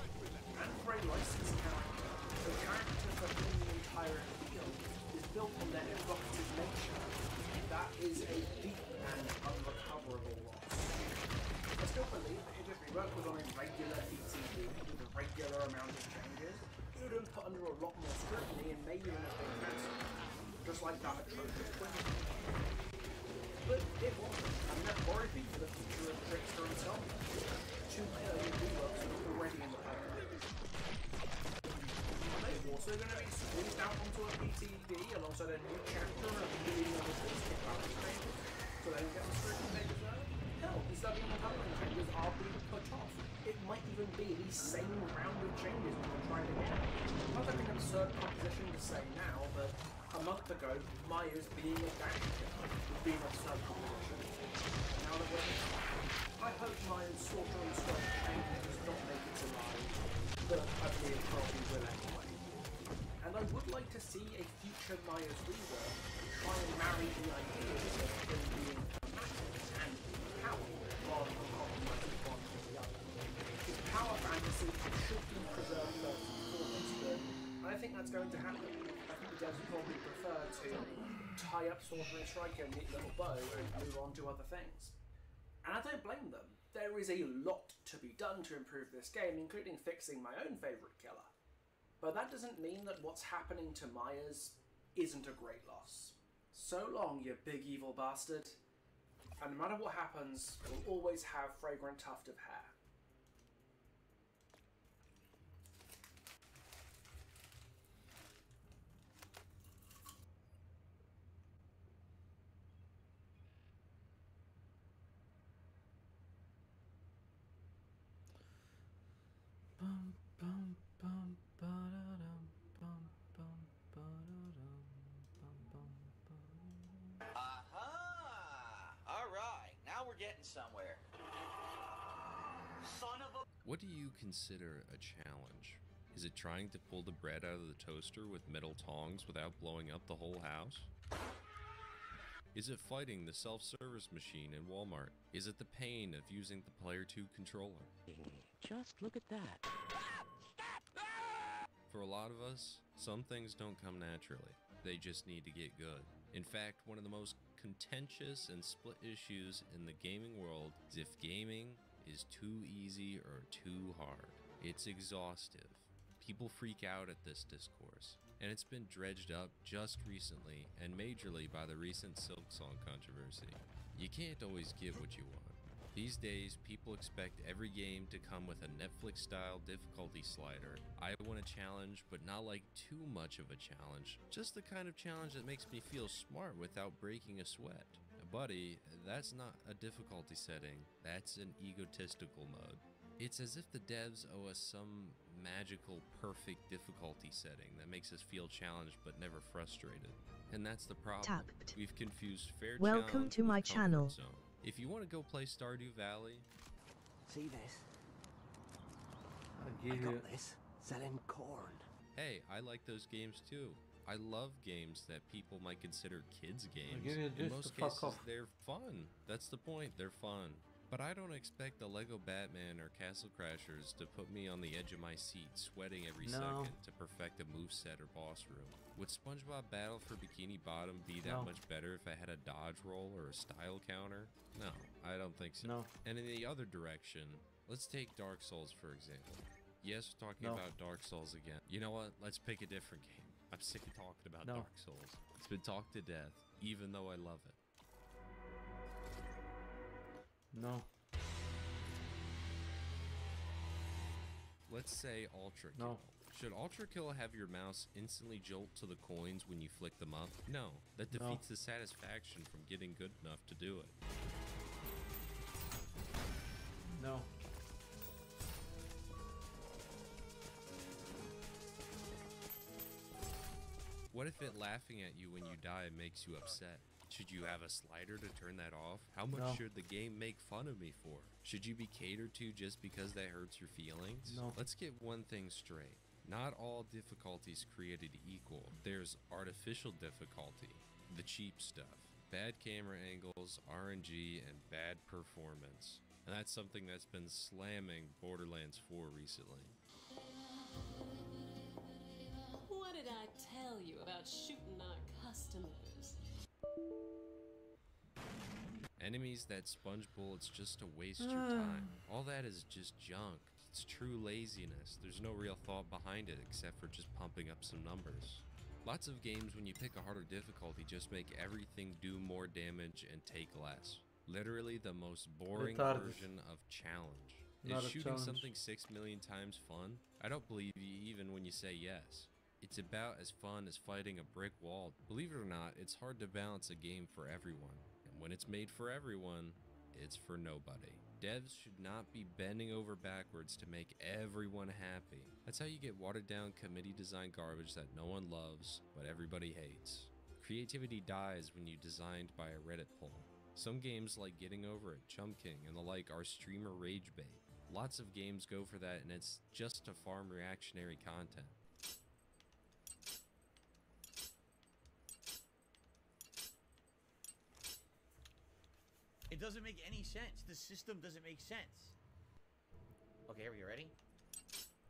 And for a licensed character, the character for whom the entire appeal is built on their evocative nature amount of changes, it would have been put under a lot more scrutiny and may even have been cancelled, just like that atrocious Twin. But it wasn't, and that worried me for the future of Trickster and so on. 2-player reworks are already in the pipeline. They're also going to be squeezed out onto a PTB alongside a new chapter and a million other basic balance changes, so they don't get the scrutiny they deserve. Hell, instead of being coloring changes are being put off. It might even be the same round of changes when we're trying again. Not like an absurd proposition to say now, but a month ago, Myers being a dash killer would be an absurd proposition. Now that we're here, I hope Myers' slaughter and strike changes does not make it alive, but I believe it probably will anyway. And I would like to see a future Myers rework try and marry the ideas of him being dramatic and powerful rather than compromising one or the other. His power fantasy should be preserved first and foremost, but I don't think that's going to happen. I think the devs would probably prefer to tie up Slaughter and Strike in a neat little bow and move on to other things. And I don't blame them. There is a lot to be done to improve this game, including fixing my own favourite killer. But that doesn't mean that what's happening to Myers isn't a great loss. So long, you big evil bastard. And no matter what happens, we'll always have Fragrant Tuft of Hair. Alright, now we're getting somewhere. Son of a... What do you consider a challenge? Is it trying to pull the bread out of the toaster with metal tongs without blowing up the whole house? Is it fighting the self-service machine in Walmart? Is it the pain of using the Player 2 controller? Just look at that. For a lot of us, some things don't come naturally. They just need to get good. In fact, one of the most contentious and split issues in the gaming world is if gaming is too easy or too hard. It's exhaustive. People freak out at this discourse, and it's been dredged up just recently and majorly by the recent Silk Song controversy. You can't always get what you want. These days, people expect every game to come with a Netflix-style difficulty slider. I want a challenge, but not like too much of a challenge. Just the kind of challenge that makes me feel smart without breaking a sweat. Buddy, that's not a difficulty setting. That's an egotistical mode. It's as if the devs owe us some magical, perfect difficulty setting that makes us feel challenged but never frustrated. And that's the problem. Tapped. We've confused fair Welcome challenge to my with comfort channel. zone. If you want to go play Stardew Valley, See this? I I got this. Selling corn. hey, I like those games too. I love games that people might consider kids games. give you In just most to fuck cases, off. they're fun. That's the point, they're fun. But I don't expect the Lego Batman or Castle Crashers to put me on the edge of my seat, sweating every No. second to perfect a moveset or boss room. Would SpongeBob Battle for Bikini Bottom be that No. much better if I had a dodge roll or a style counter? No, I don't think so. No. And in the other direction, let's take Dark Souls for example. Yes, we're talking No. about Dark Souls again. You know what? Let's pick a different game. I'm sick of talking about No. Dark Souls. It's been talked to death, even though I love it. No. Let's say Ultra Kill. No. Should Ultra Kill have your mouse instantly jolt to the coins when you flick them up? No, that defeats the satisfaction from getting good enough to do it. No. What if it laughing at you when you die makes you upset? Should you have a slider to turn that off? How much No. should the game make fun of me for? Should you be catered to just because that hurts your feelings? No. Let's get one thing straight. Not all difficulties created equal. There's artificial difficulty, the cheap stuff, bad camera angles, RNG, and bad performance. And that's something that's been slamming Borderlands 4 recently. What did I tell you about shooting our customers? Enemies that sponge bullets just to waste your time. All that is just junk. It's true laziness. There's no real thought behind it except for just pumping up some numbers. Lots of games, when you pick a harder difficulty, just make everything do more damage and take less. Literally the most boring Retarded. version of challenge. Not Is a shooting challenge. something 6 million times fun? I don't believe you even when you say yes. It's about as fun as fighting a brick wall. Believe it or not, it's hard to balance a game for everyone. And when it's made for everyone, it's for nobody. Devs should not be bending over backwards to make everyone happy. That's how you get watered down committee design garbage that no one loves, but everybody hates. Creativity dies when you designed by a Reddit poll. Some games like Getting Over It, Chum King, and the like are streamer rage bait. Lots of games go for that, and it's just to farm reactionary content. It doesn't make any sense. The system doesn't make sense. Okay, are we ready?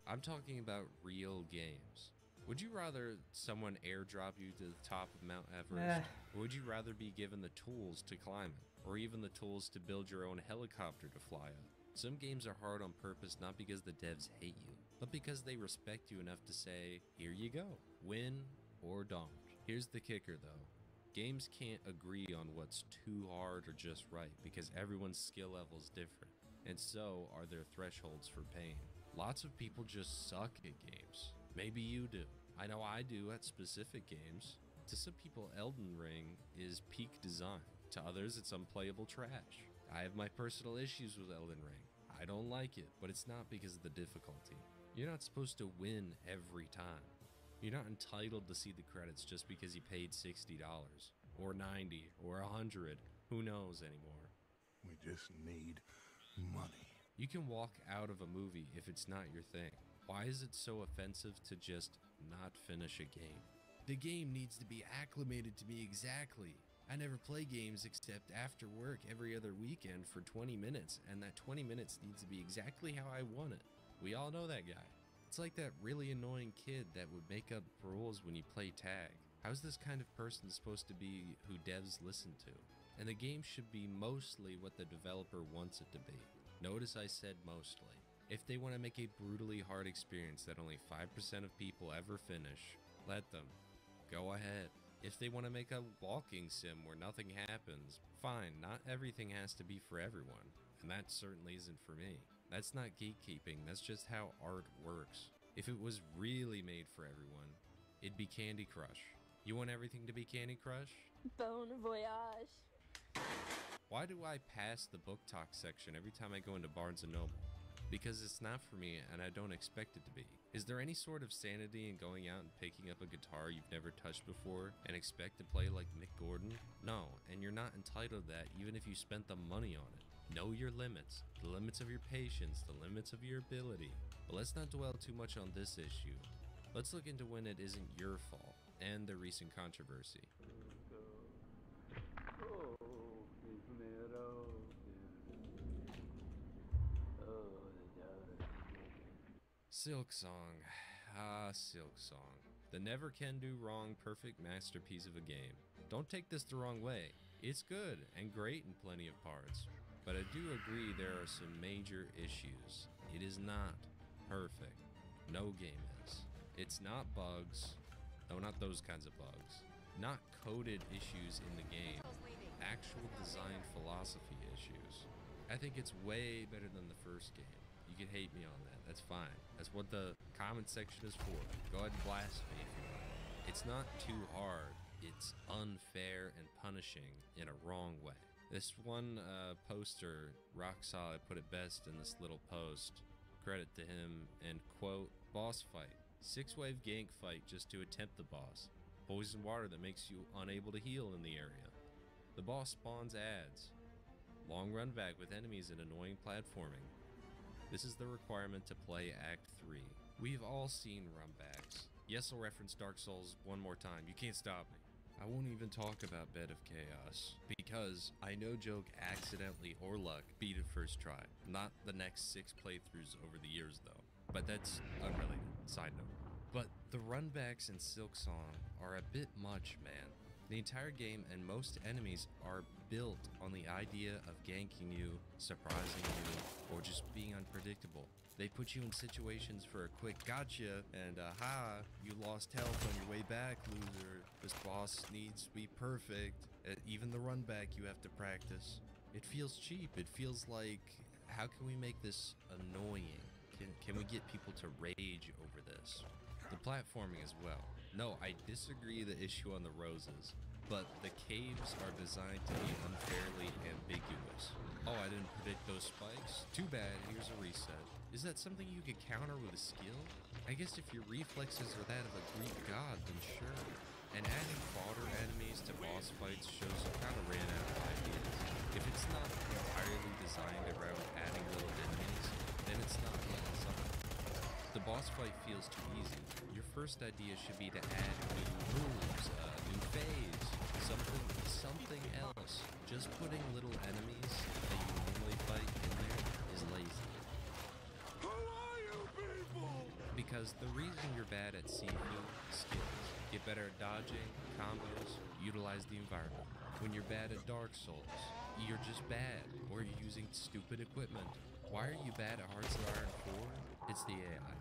I'm talking about real games. Would you rather someone airdrop you to the top of Mount Everest? Or would you rather be given the tools to climb it? Or even the tools to build your own helicopter to fly up? Some games are hard on purpose not because the devs hate you, but because they respect you enough to say, here you go, win or don't. Here's the kicker though. Games can't agree on what's too hard or just right because everyone's skill level is different, and so are their thresholds for pain. Lots of people just suck at games. Maybe you do. I know I do at specific games. To some people, Elden Ring is peak design. To others, it's unplayable trash. I have my personal issues with Elden Ring. I don't like it, but it's not because of the difficulty. You're not supposed to win every time. You're not entitled to see the credits just because you paid $60 or $90 or $100. Who knows anymore? We just need money. You can walk out of a movie if it's not your thing. Why is it so offensive to just not finish a game? The game needs to be acclimated to me exactly. I never play games except after work every other weekend for 20 minutes, and that 20 minutes needs to be exactly how I want it. We all know that guy. It's like that really annoying kid that would make up rules when you play tag. How's this kind of person supposed to be who devs listen to? And the game should be mostly what the developer wants it to be. Notice I said mostly. If they want to make a brutally hard experience that only 5% of people ever finish, let them. Go ahead. If they want to make a walking sim where nothing happens, fine, not everything has to be for everyone. And that certainly isn't for me. That's not gatekeeping, that's just how art works. If it was really made for everyone, it'd be Candy Crush. You want everything to be Candy Crush? Bon voyage. Why do I pass the book talk section every time I go into Barnes & Noble? Because it's not for me and I don't expect it to be. Is there any sort of sanity in going out and picking up a guitar you've never touched before and expect to play like Mick Gordon? No, and you're not entitled to that even if you spent the money on it. Know your limits, the limits of your patience, the limits of your ability. But let's not dwell too much on this issue. Let's look into when it isn't your fault and the recent controversy. Silk Song. Ah, Silk Song. The never can do wrong perfect masterpiece of a game. Don't take this the wrong way. It's good and great in plenty of parts. But I do agree there are some major issues. It is not perfect. No game is. It's not bugs. No, not those kinds of bugs. Not coded issues in the game. Actual design philosophy issues. I think it's way better than the first game. You can hate me on that. That's fine. That's what the comment section is for. Go ahead and blast me if you want. It's not too hard. It's unfair and punishing in a wrong way. This one poster, Rock Solid, put it best in this little post. Credit to him, and quote, boss fight. 6-wave gank fight just to attempt the boss. Poison water that makes you unable to heal in the area. The boss spawns ads. Long run back with enemies and annoying platforming. This is the requirement to play Act 3. We've all seen runbacks. Yes, I'll reference Dark Souls one more time. You can't stop me. I won't even talk about Bed of Chaos, because I no joke accidentally or luck beat it first try. Not the next 6 playthroughs over the years though. But that's unrelated. Side note. But the runbacks in Silk Song are a bit much, man. The entire game and most enemies are built on the idea of ganking you, surprising you, or just being unpredictable. They put you in situations for a quick gotcha, and aha, you lost health on your way back, loser. This boss needs to be perfect. Even the run back you have to practice. It feels cheap. It feels like, how can we make this annoying? Can we get people to rage over this? The platforming as well. No, I disagree the issue on the roses, but the caves are designed to be unfairly ambiguous. Oh, I didn't predict those spikes? Too bad, here's a reset. Is that something you could counter with a skill? I guess if your reflexes are that of a Greek god, then sure. And adding fodder enemies to boss fights shows you kind of ran out of ideas. If it's not entirely designed around adding little enemies, then it's not really something. The boss fight feels too easy. Your first idea should be to add new moves, new phase, something else. Just putting little enemies that you normally fight in there is lazy. Who are you people? Because the reason you're bad at Sifu is skills. Get better at dodging, combos, utilize the environment. When you're bad at Dark Souls, you're just bad, or you're using stupid equipment. Why are you bad at Hearts of Iron 4? It's the AI.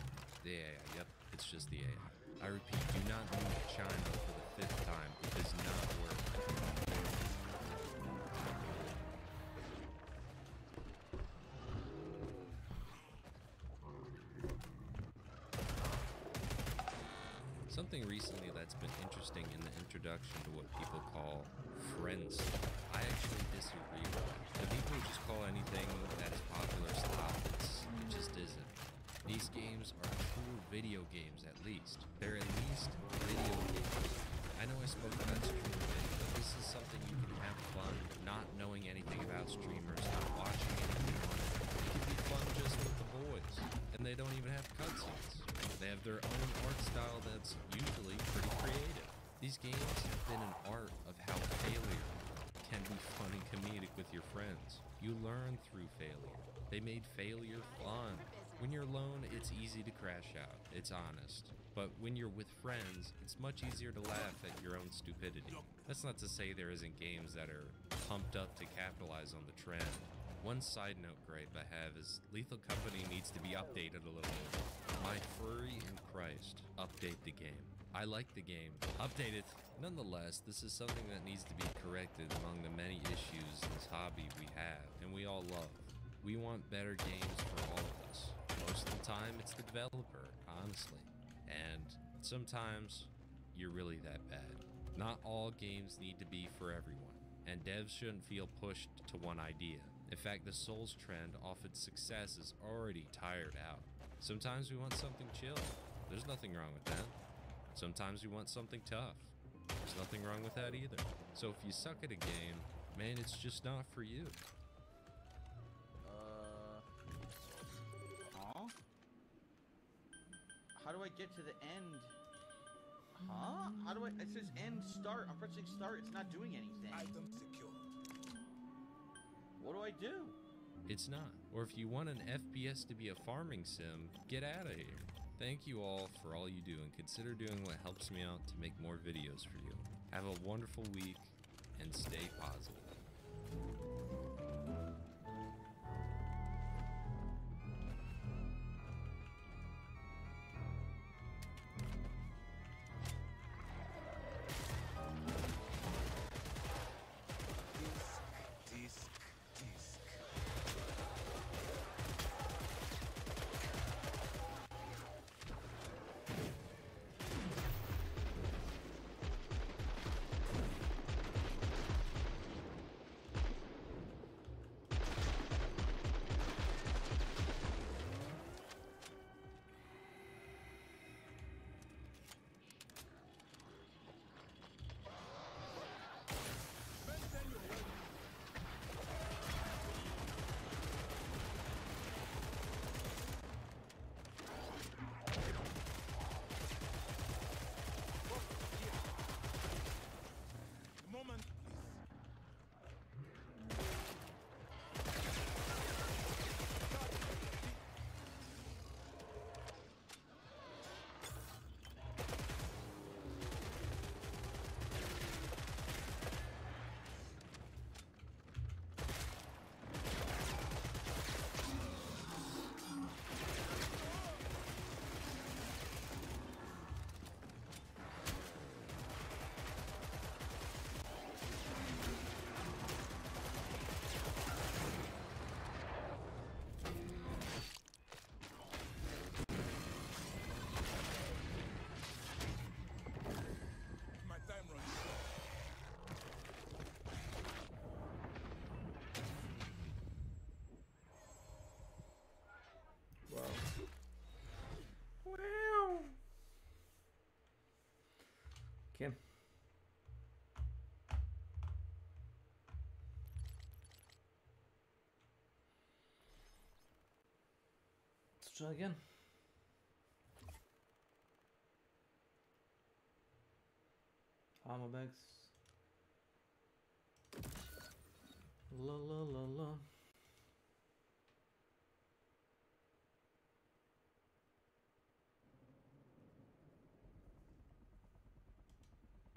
The AI, yep, it's just the AI. I repeat, do not move China for the 5th time. It does not work. Something recently that's been interesting in the introduction to what people call friends. I actually disagree with that. The people who just call anything that is popular stop, it just isn't. These games are true video games at least. They're at least video games. I know I spoke about streaming, but this is something you can have fun not knowing anything about streamers, not watching anything on it. It can be fun just with the boys, and they don't even have cutscenes. They have their own art style that's usually pretty creative. These games have been an art of how failure can be fun and comedic with your friends. You learn through failure. They made failure fun. When you're alone, it's easy to crash out. It's honest. But when you're with friends, it's much easier to laugh at your own stupidity. That's not to say there isn't games that are pumped up to capitalize on the trend. One side note gripe I have is Lethal Company needs to be updated a little bit. My furry in Christ, update the game. I like the game, update it. Nonetheless, this is something that needs to be corrected among the many issues in this hobby we have, and we all love. We want better games for all of us. Most of the time, it's the developer, honestly. And sometimes, you're really that bad. Not all games need to be for everyone, and devs shouldn't feel pushed to one idea. In fact, the Souls trend off its success is already tired out. Sometimes we want something chill. There's nothing wrong with that. Sometimes we want something tough. There's nothing wrong with that either. So if you suck at a game, man, it's just not for you. Huh? How do I get to the end? Huh? How do I? It says end start. I'm pressing start. It's not doing anything. Item secure. What do I do? It's not. Or if you want an FPS to be a farming sim, get out of here. Thank you all for all you do, and consider doing what helps me out to make more videos for you. Have a wonderful week, and stay positive. Okay. Let's try again. Ammo bags. La la la la.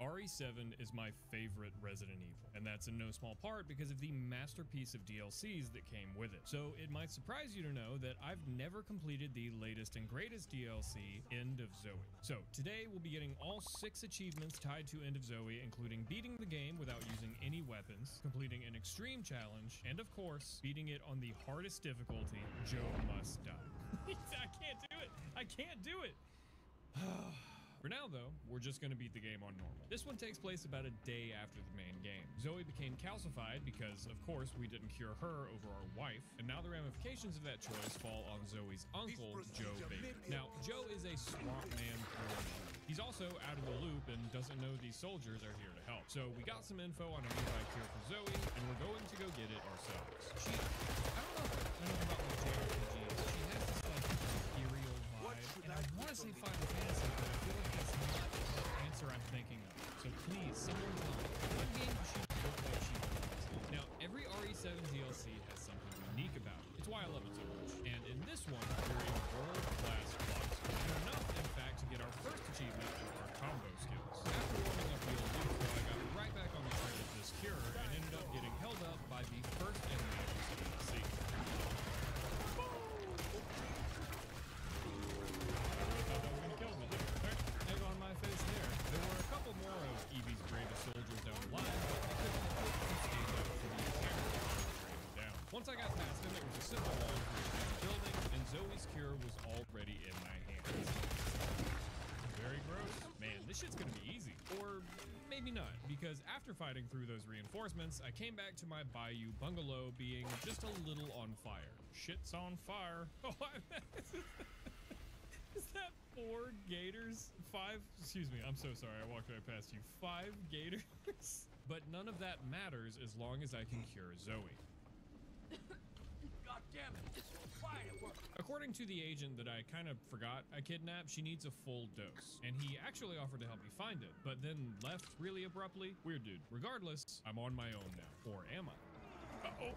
RE7 is my favorite Resident Evil, and that's in no small part because of the masterpiece of DLCs that came with it. So it might surprise you to know that I've never completed the latest and greatest DLC, End of Zoe. So today we'll be getting all 6 achievements tied to End of Zoe, including beating the game without using any weapons, completing an extreme challenge, and of course, beating it on the hardest difficulty, Joe Must Die. I can't do it! I can't do it! For now, though, we're just going to beat the game on normal. This one takes place about a day after the main game. Zoe became calcified because, of course, we didn't cure her over our wife, and now the ramifications of that choice fall on Zoe's uncle, Joe Baker. Now, Joe is a swamp man through and through. He's also out of the loop and doesn't know these soldiers are here to help. So we got some info on a nearby cure for Zoe, and we're going to go get it ourselves. I don't know about the JRPGs. She has this, like, ethereal vibe, and I want to say Final Fantasy, but I feel like that's not the answer I'm thinking of. So please, someone tell me, what game does she look like she belongs? Now, every RE7 DLC has something unique about it. It's why I love it so much. And in this one, we're a world-class boxer. And enough, in fact, to get our first achievement for our combo skills. After warming up the old loop, I got right back on the trail of this cure and ended up getting held up by the first enemy of this DLC. Egg on my face there. There were a couple more of Eevee's bravest soldiers down the line, but I couldn't put them stand up to the camera down. Once I got past them, it was a simple wall through the building, and Zoe's cure was already in my hands. Very gross. Man, this shit's gonna be easy. Or maybe not, because after fighting through those reinforcements, I came back to my Bayou bungalow being just a little on fire. Shit's on fire. Oh, is that 4 gators? 5? Excuse me, I'm so sorry, I walked right past you. 5 gators? But none of that matters as long as I can cure Zoe. God damn it, this firework. According to the agent that I kind of forgot I kidnapped, she needs a full dose. And he actually offered to help me find it, but then left really abruptly. Weird dude. Regardless, I'm on my own now. Or am I? Uh-oh.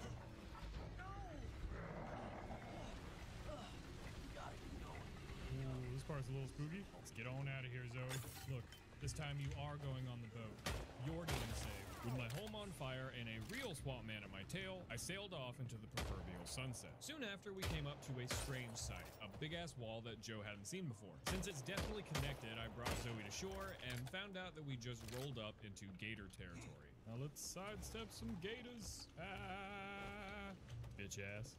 Ooh, this part's a little spooky. Let's get on out of here, Zoe. Look, this time you are going on the boat. You're getting saved. With my home on fire and a real swamp man at my tail, I sailed off into the proverbial sunset. Soon after, we came up to a strange sight, a big-ass wall that Joe hadn't seen before. Since it's definitely connected, I brought Zoe to shore and found out that we just rolled up into gator territory. Now let's sidestep some gators. Ah, bitch ass.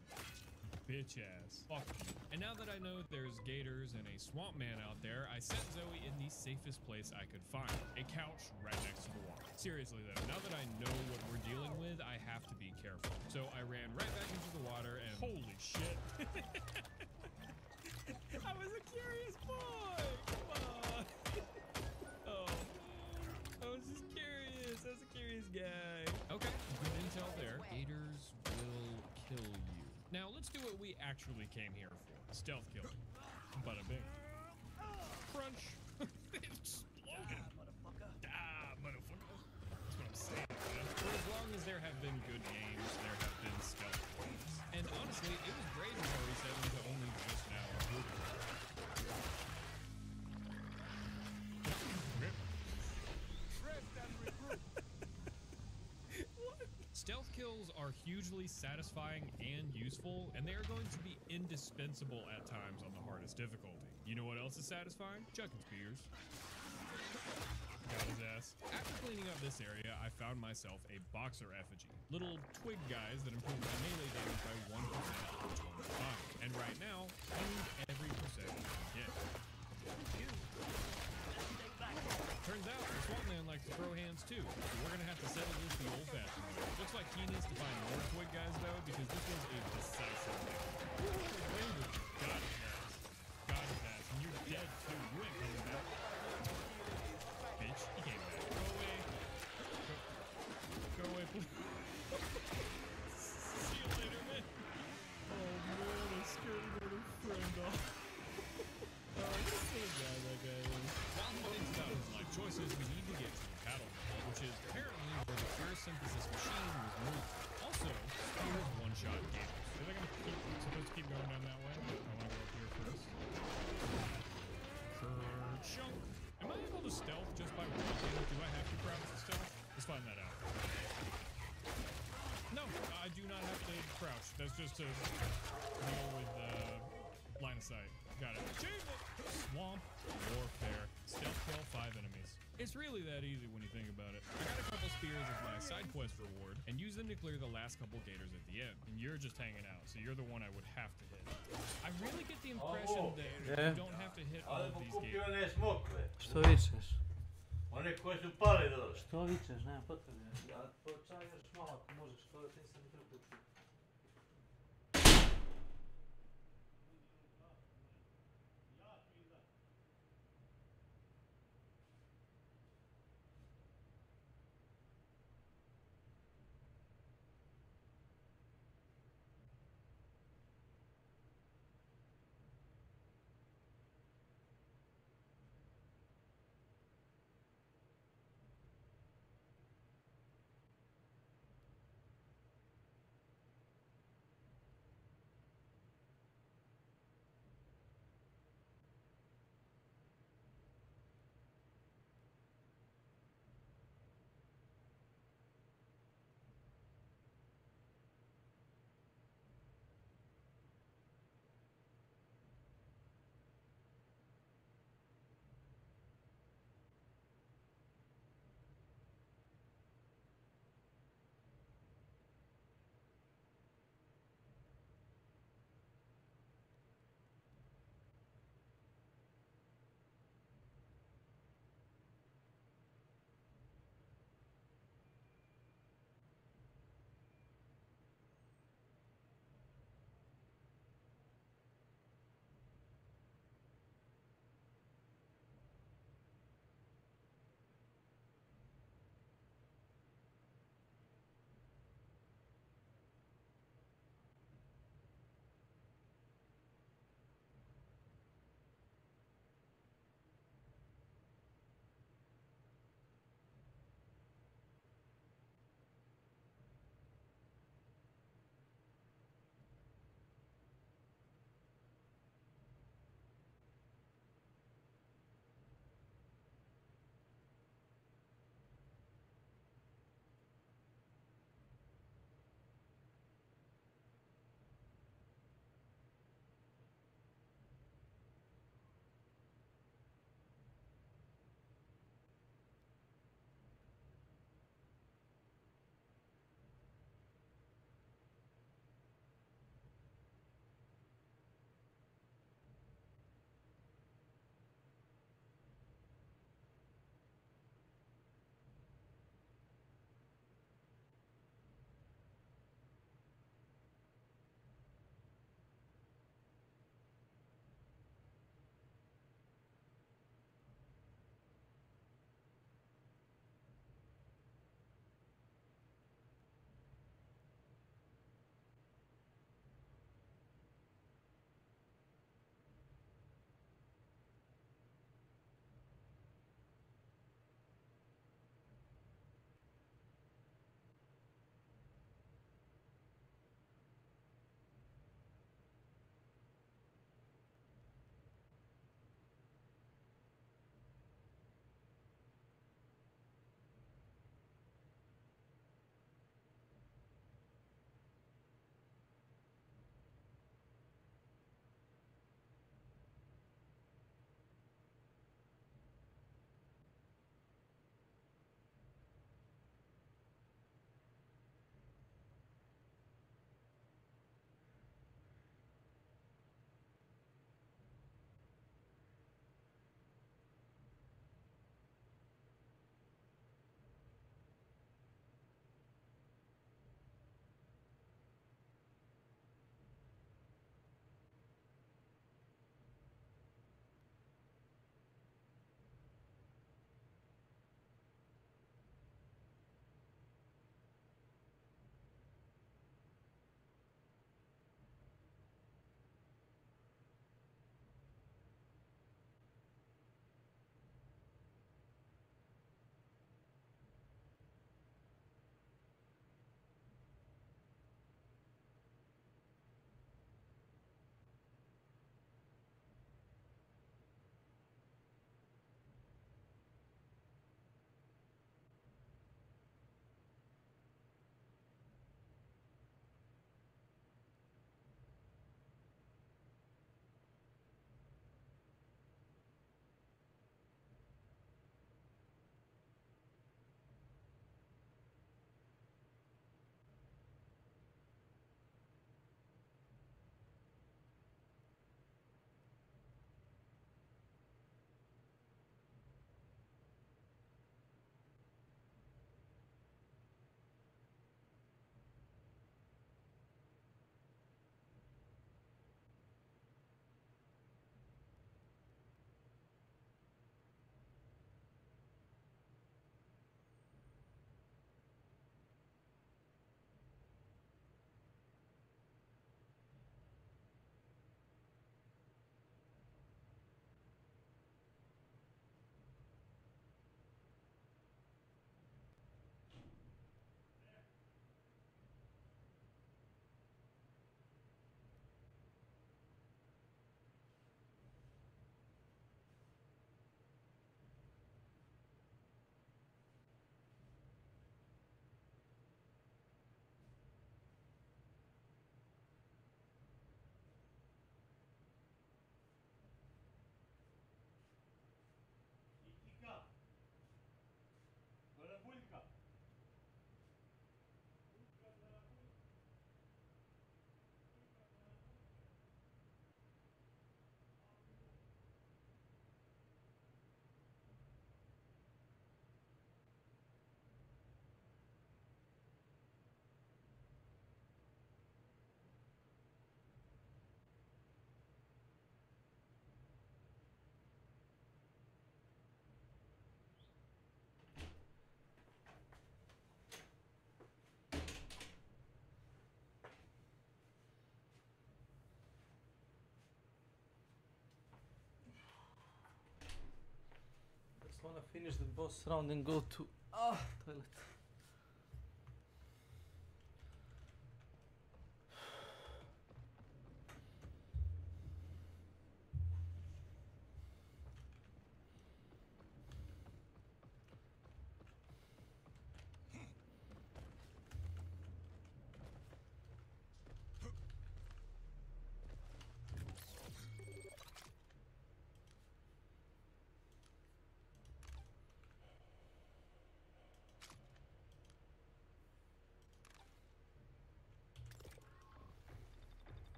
Bitch ass. Fuck you. And now that I know there's gators and a swamp man out there, I set Zoe in the safest place I could find. A couch right next to the water. Seriously though, now that I know what we're dealing with, I have to be careful. So I ran right back into the water and holy shit. I was a curious boy. Come on. Oh, I was just curious. I was a curious guy. Okay, good intel there. Gators will kill you. Now let's do what we actually came here for. Stealth kill. Bada bing. Crunch. Exploded. Ah, motherfucker. That's what I'm saying, man. For as long as there have been good games, there have been stealth games. And honestly, it was great in RE7 to only just now improve it. Stealth kills are hugely satisfying and useful, and they are going to be indispensable at times on the hardest difficulty. You know what else is satisfying? Chucking spears. Got his ass. After cleaning up this area, I found myself a boxer effigy. Little twig guys that improve my melee damage by 1% each one time. And right now, I need every percent I can get. Turns out, the swamp man likes to throw hands too, so we're gonna have to settle this the old-fashioned way. Looks like he needs to find more twig guys though, because this was a decisive victory. Got his ass. Got his ass, and you're dead too. You ain't coming back. Bitch, he came just to deal with line of sight. Got it. Achievement! Swamp Warfare. Stealth kill 5 enemies. It's really that easy when you think about it. I got a couple spears as my side quest reward and use them to clear the last couple gators at the end. And you're just hanging out, so you're the one I would have to hit. I really get the impression that you don't have to hit all of these gators. Što vičeš? One koje su pale dole. Što vičeš, nema potrebe. A počaj još malo ako možeš, to da ti se ne preputi. just wanna finish the boss round and go to toilet.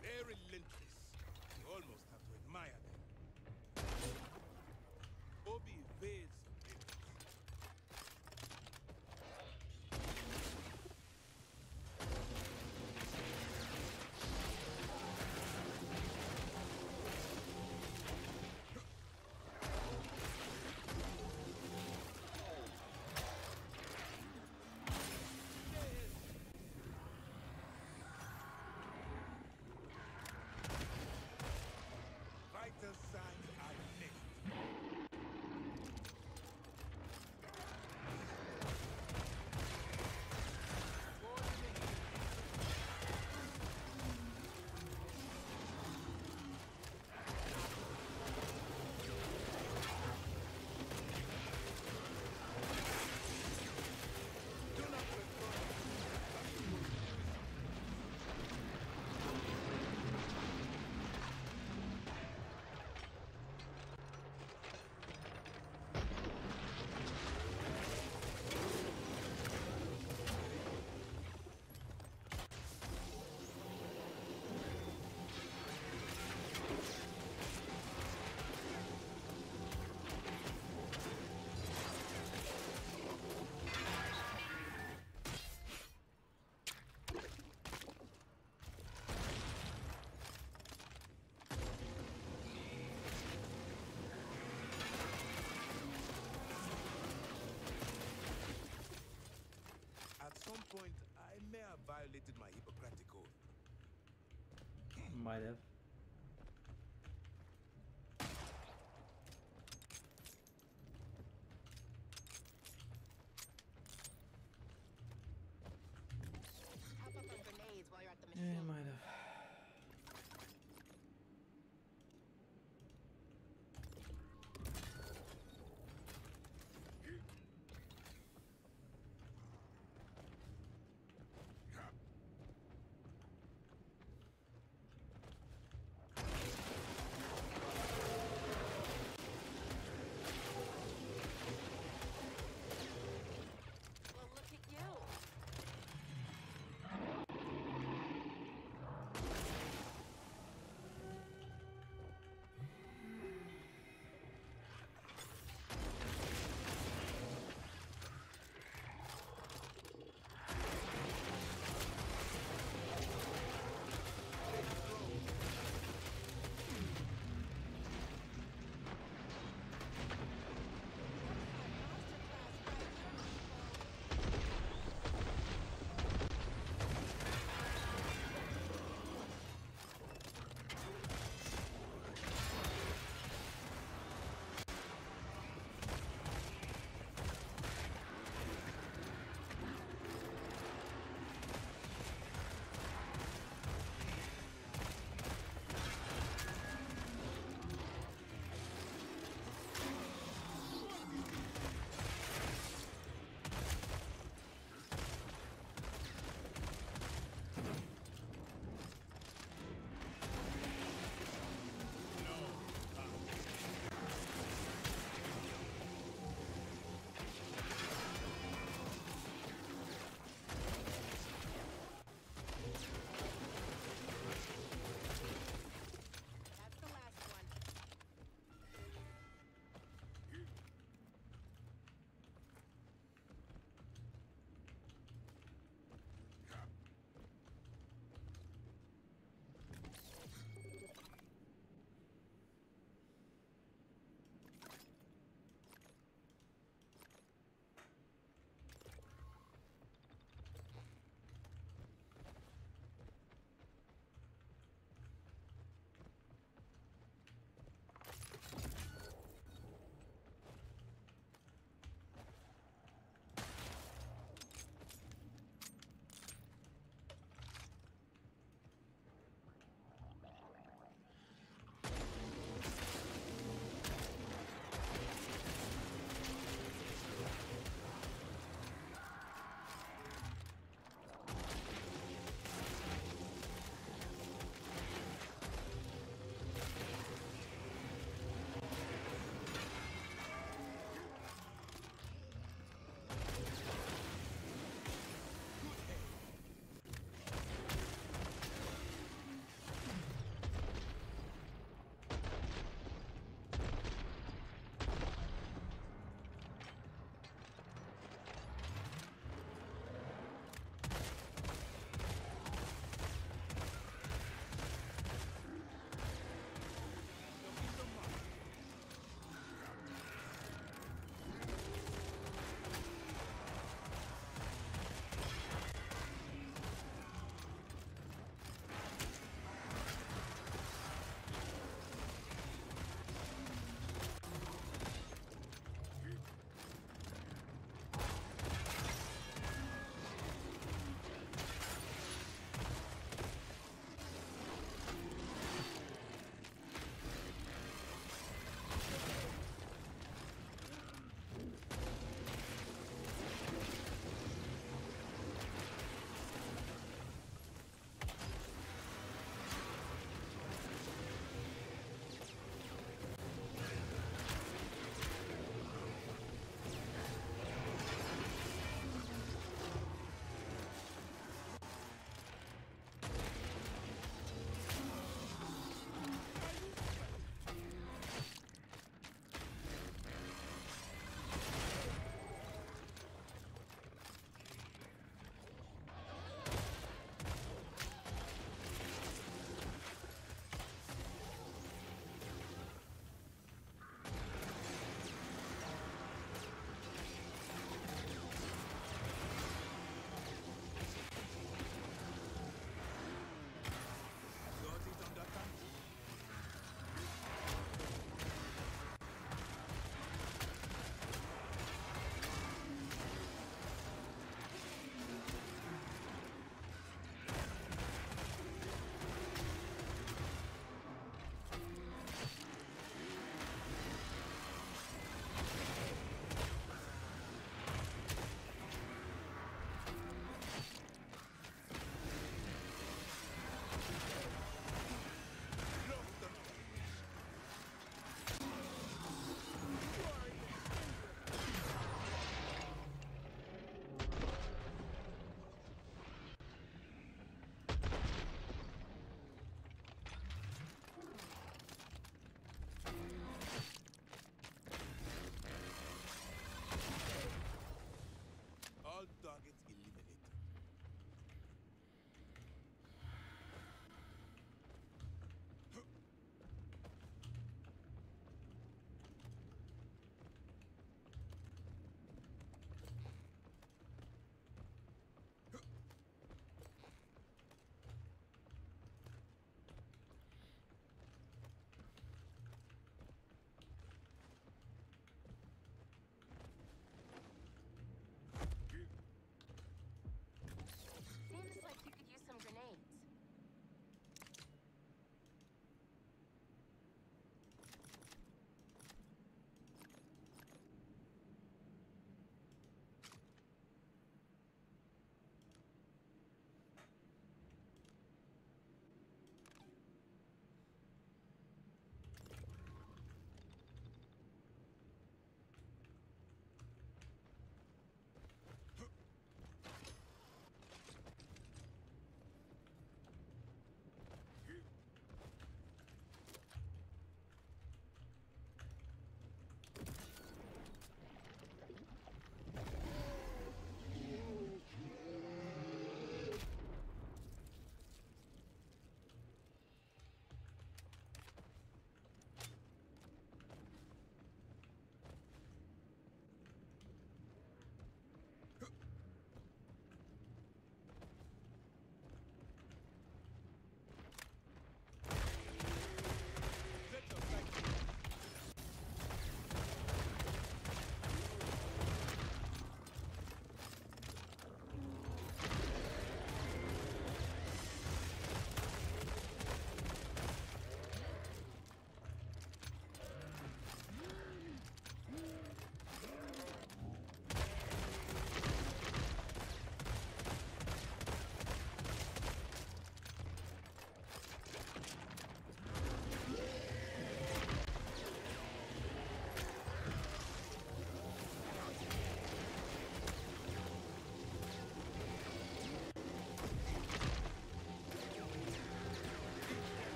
Very relentless. You almost have to admire them. Obi evades vital signs are next. At some point, I may have violated my Hippocratic oath. Might have. Top up on grenades while you're at the Yeah, machine. might have.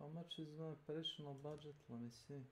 How much is my operational budget? Let me see.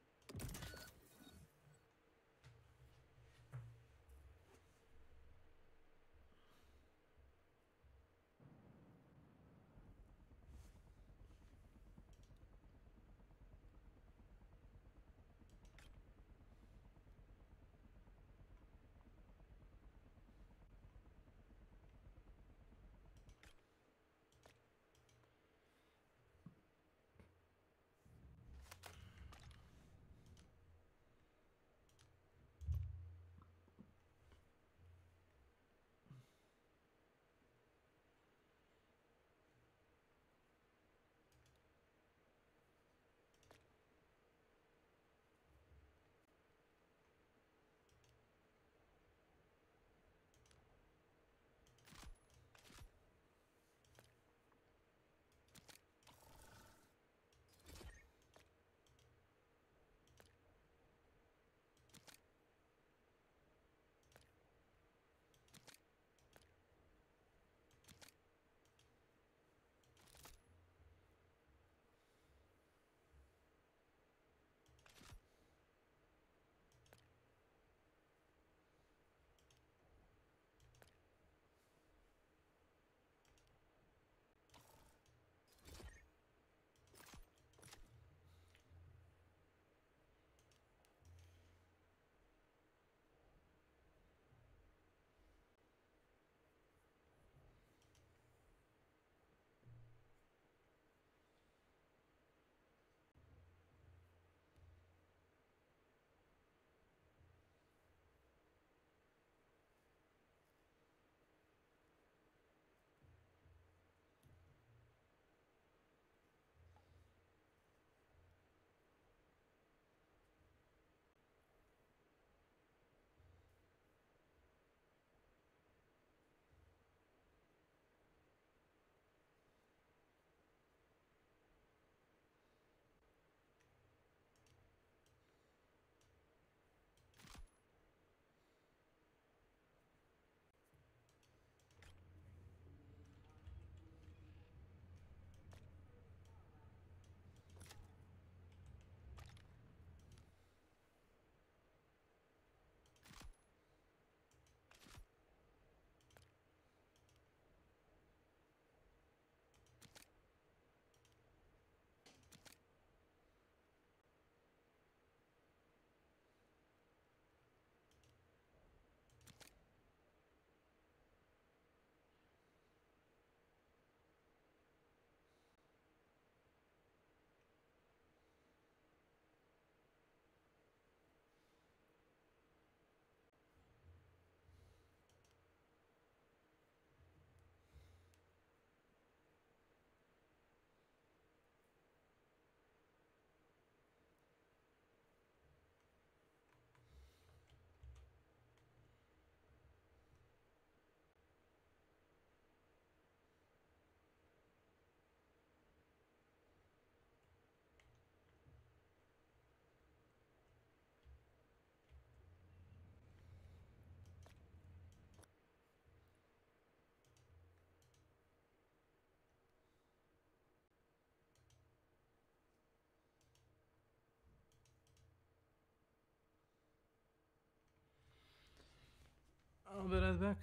I'll be right back.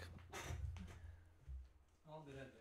I'll be right back.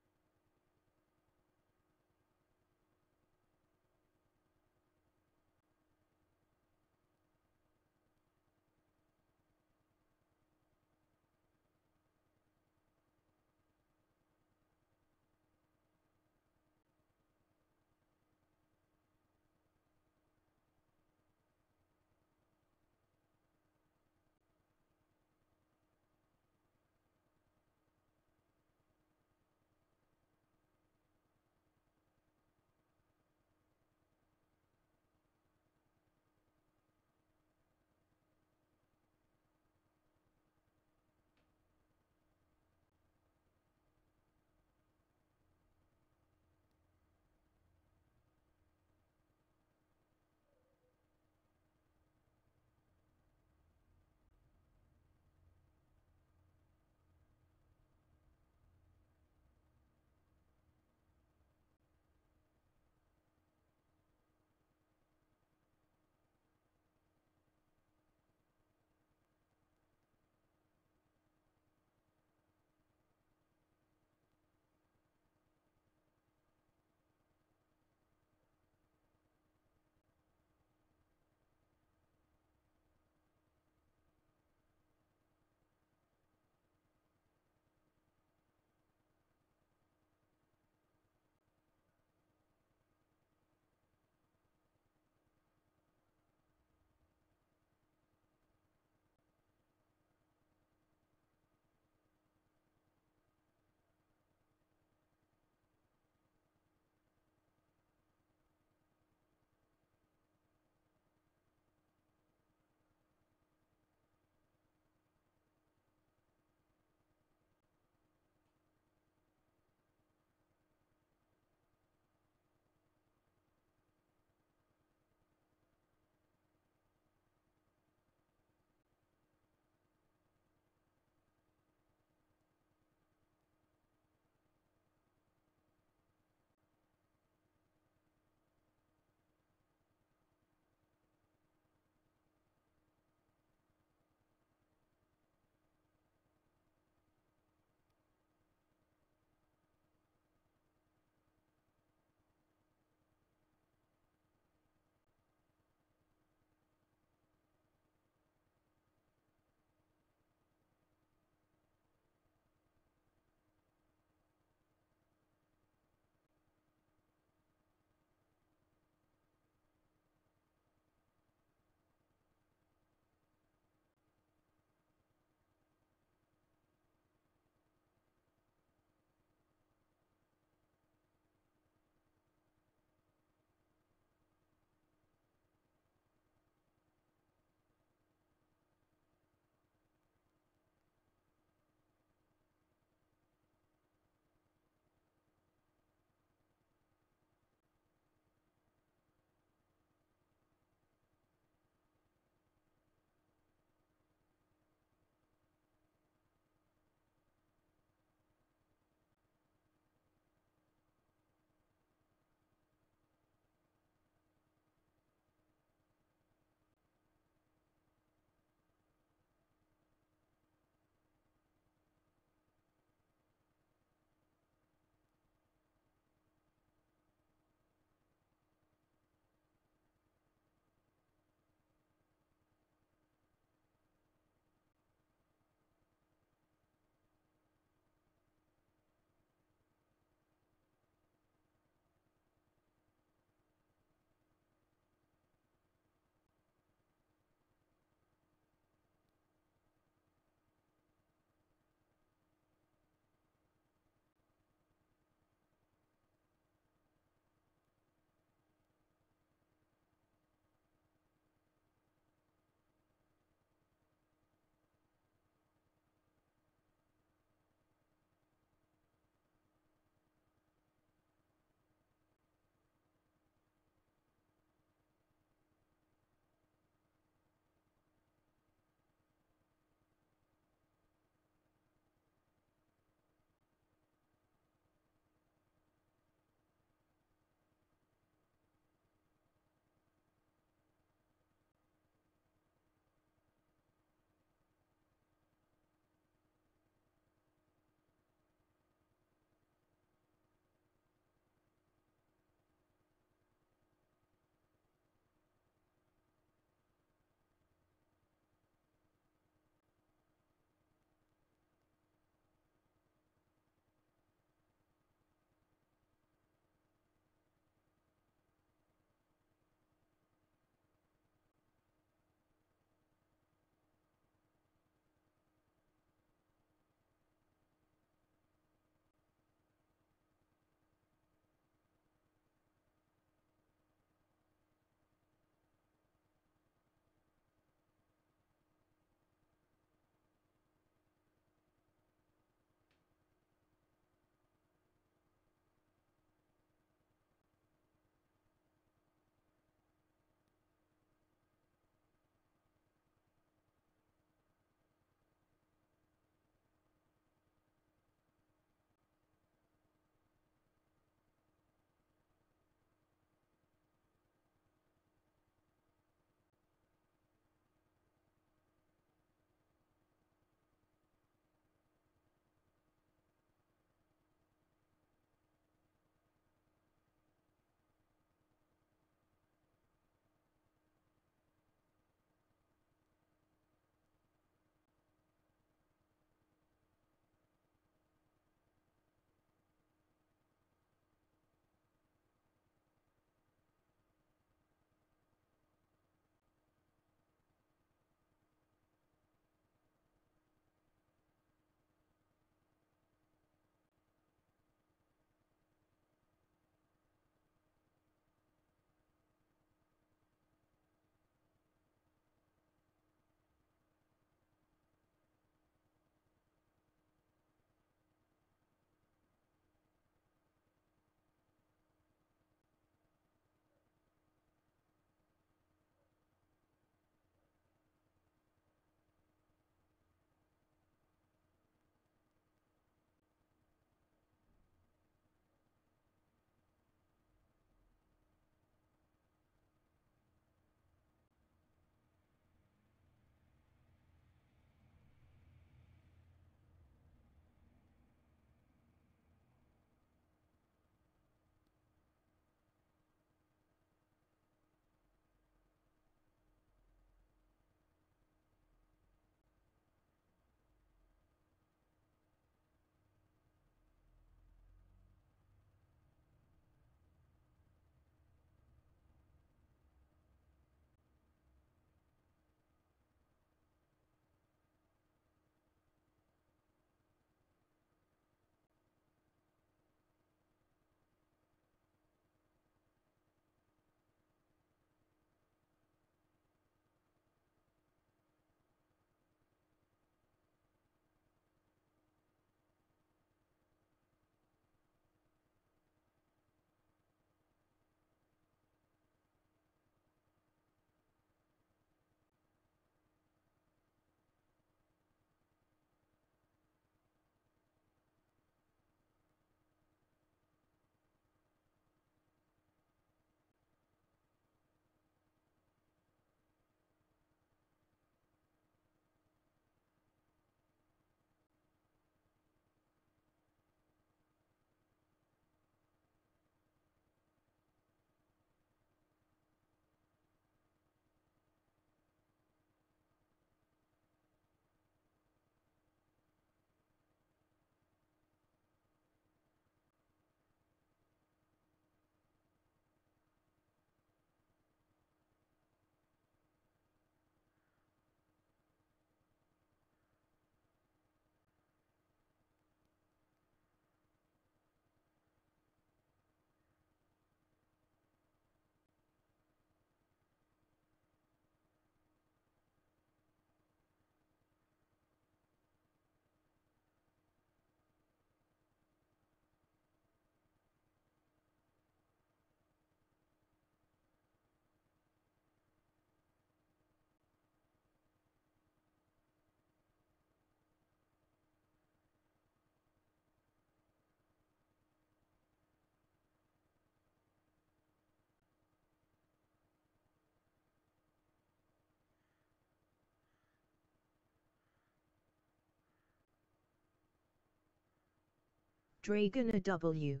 Dragon W.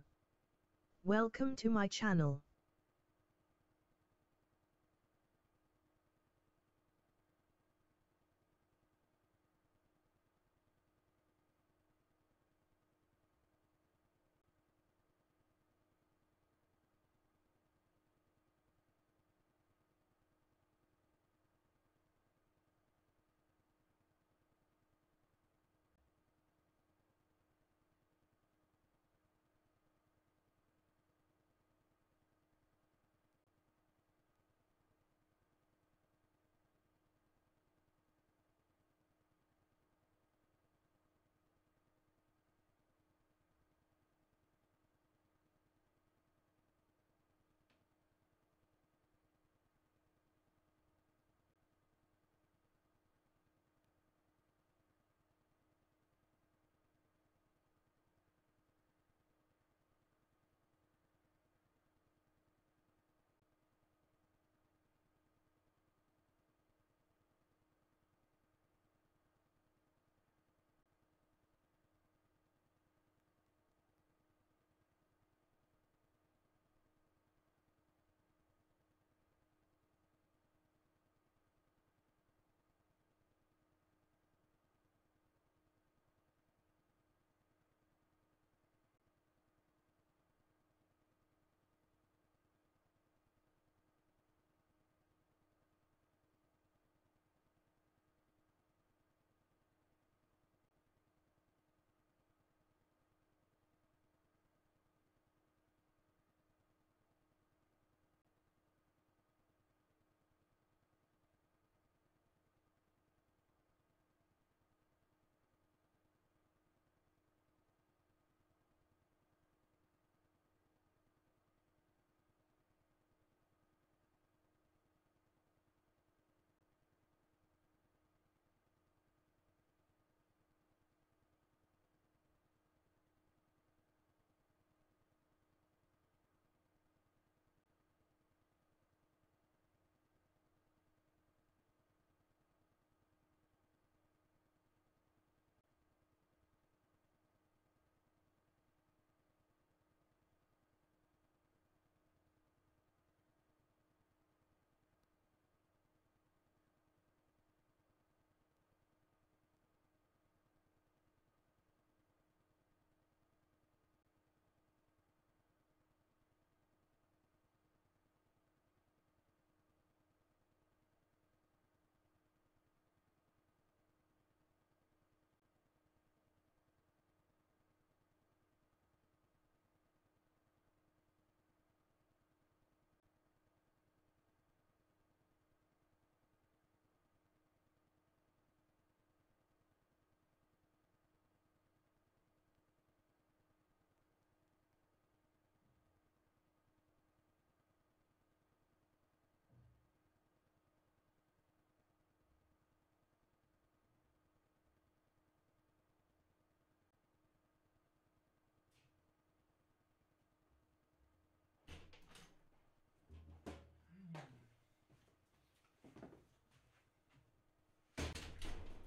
Welcome to my channel.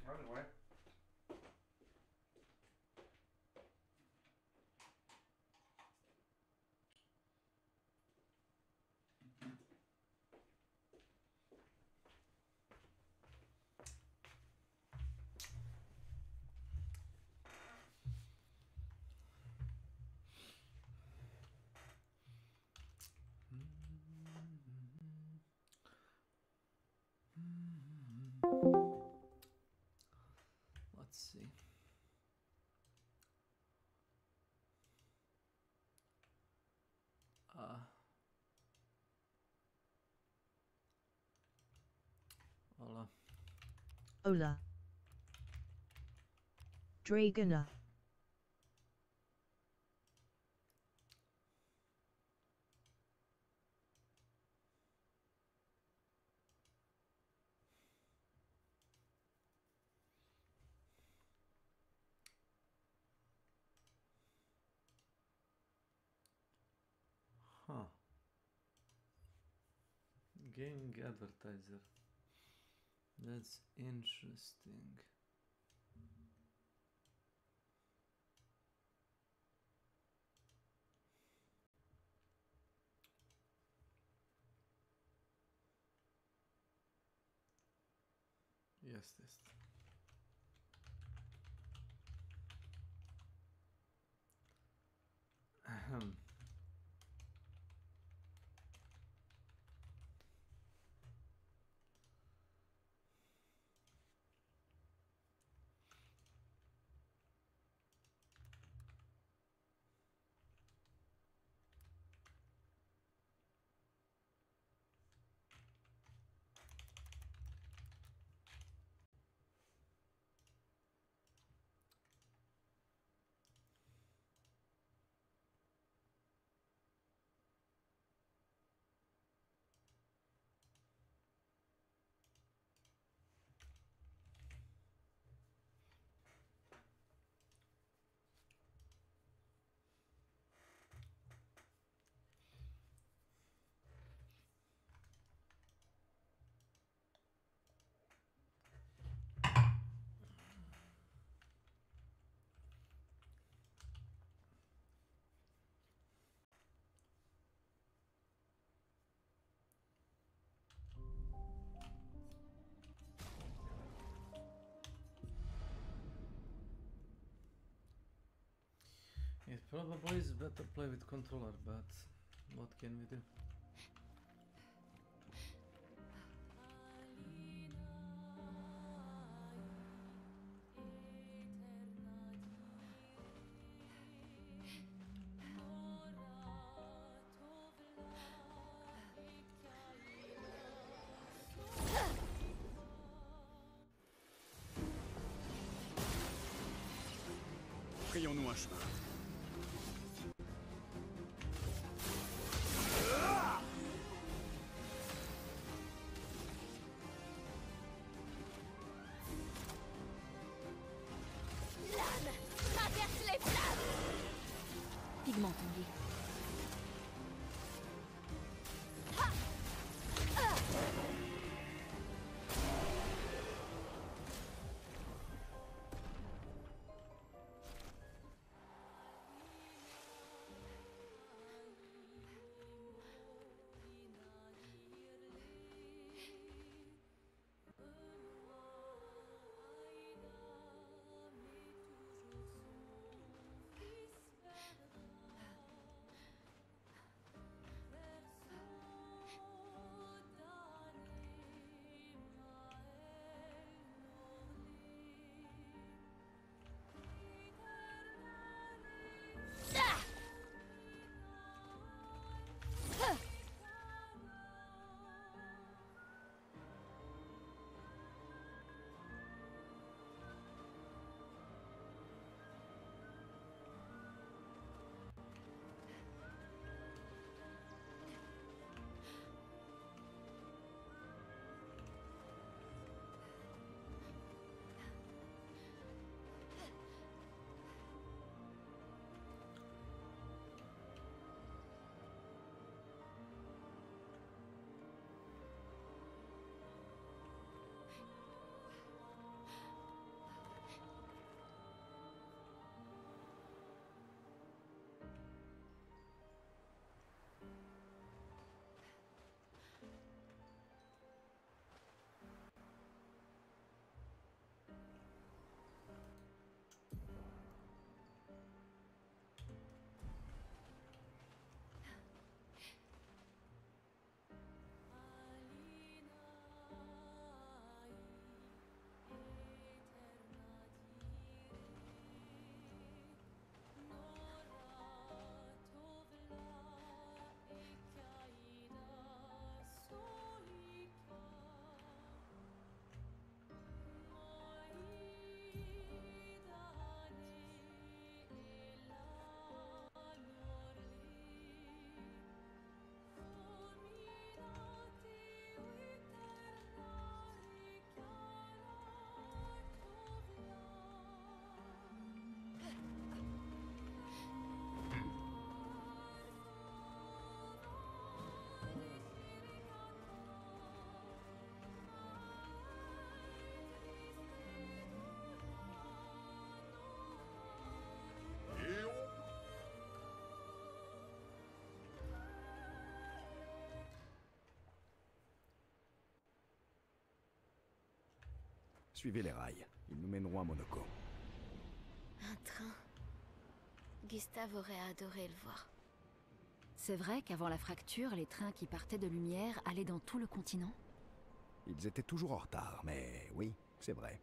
Anyway. Let's see. Hola. Hola. Dragona. Huh. Gaming advertiser. That's interesting. Jest, jest. Ahem. It probably is better play with controller, but what can we do? Frayons-nous un chemin. L'âme traverse les flammes. Pigment tendu. Suivez les rails. Ils nous mèneront à Monaco. Un train. Gustave aurait adoré le voir. C'est vrai qu'avant la fracture, les trains qui partaient de Lumière allaient dans tout le continent? Ils étaient toujours en retard, mais oui, c'est vrai.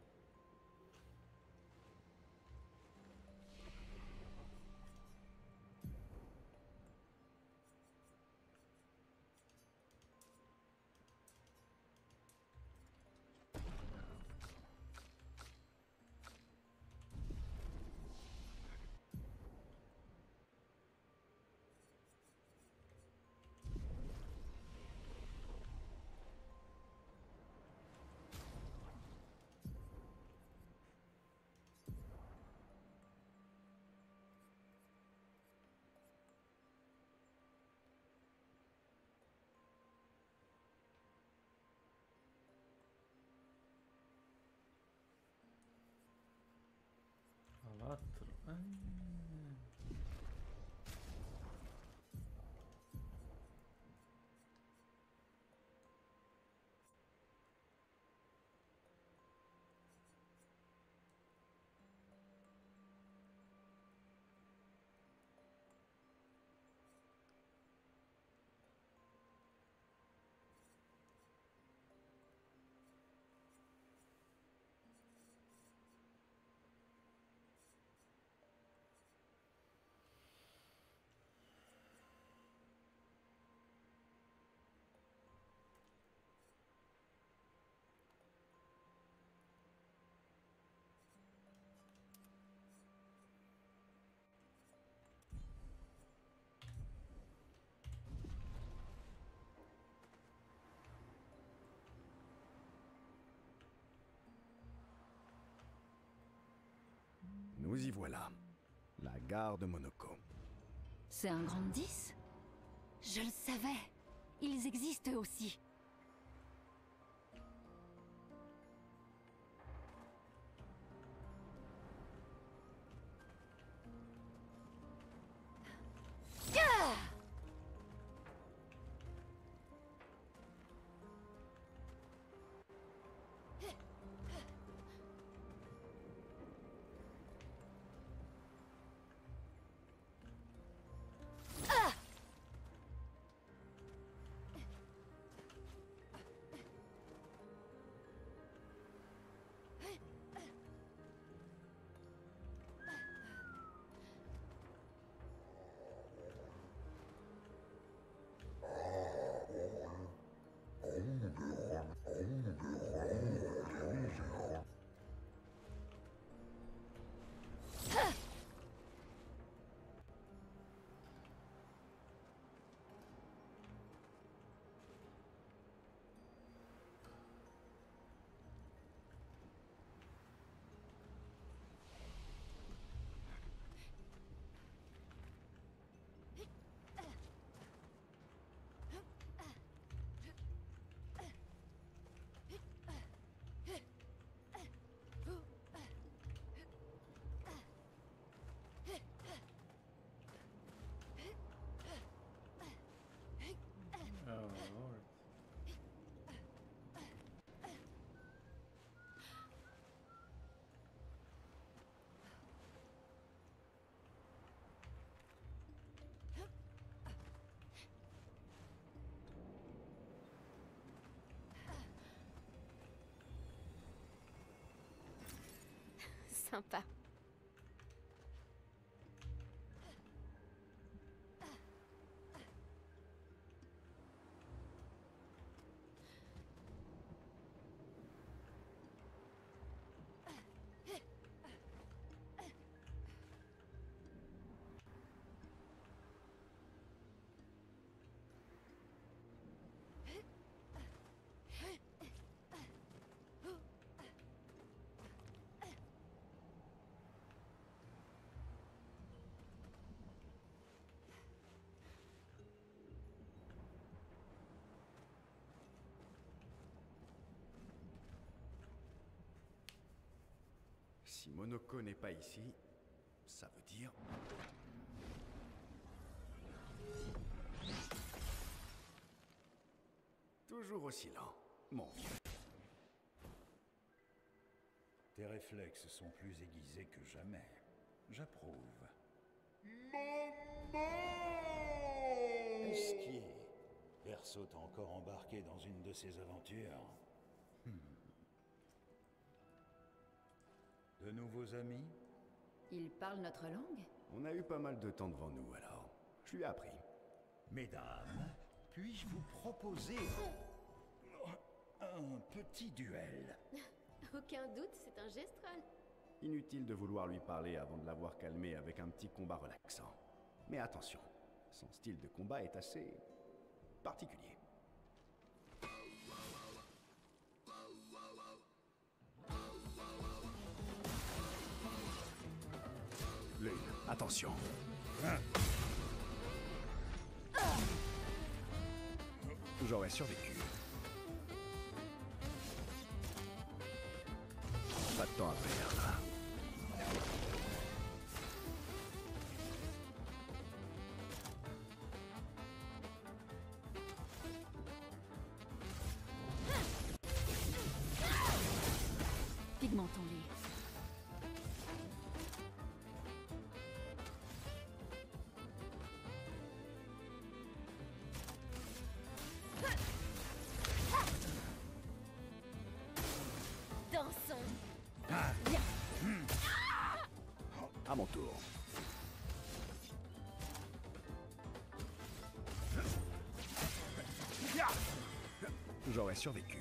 Nous y voilà. La gare de Monaco. C'est un grand 10? Je le savais. Ils existent eux aussi. Sympa. Si Monaco n'est pas ici, ça veut dire... Toujours aussi lent, mon vieux. Tes réflexes sont plus aiguisés que jamais. J'approuve. Est-ce qui est Perso t'a encore embarqué dans une de ses aventures? De nouveaux amis? Ils parlent notre langue? On a eu pas mal de temps devant nous, alors. Je lui ai appris. Mesdames, puis-je vous proposer un petit duel? Aucun doute, c'est un gestual. Inutile de vouloir lui parler avant de l'avoir calmé avec un petit combat relaxant. Mais attention, son style de combat est assez particulier. L'œil, attention. J'aurais survécu. Pas de temps à perdre. Pigmentons-les. Dansons. À mon tour. J'aurais survécu.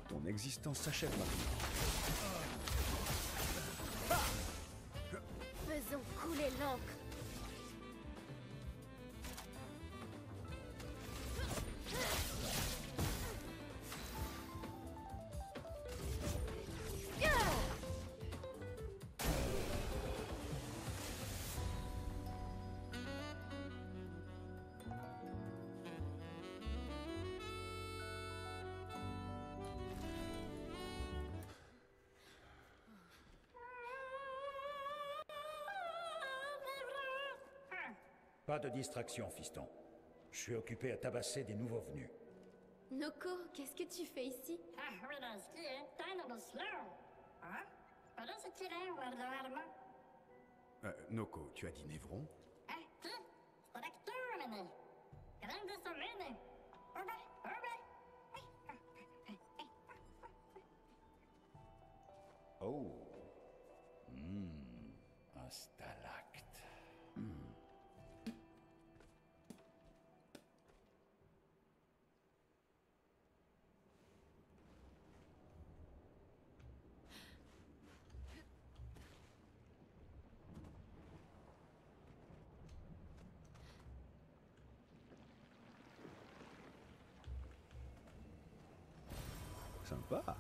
Ton existence s'achève maintenant. Faisons couler l'encre. Pas de distraction, fiston. Je suis occupé à tabasser des nouveaux venus. Noko, qu'est-ce que tu fais ici? Noko, tu as dit Névron? Oh. Un stalacte. Sympa.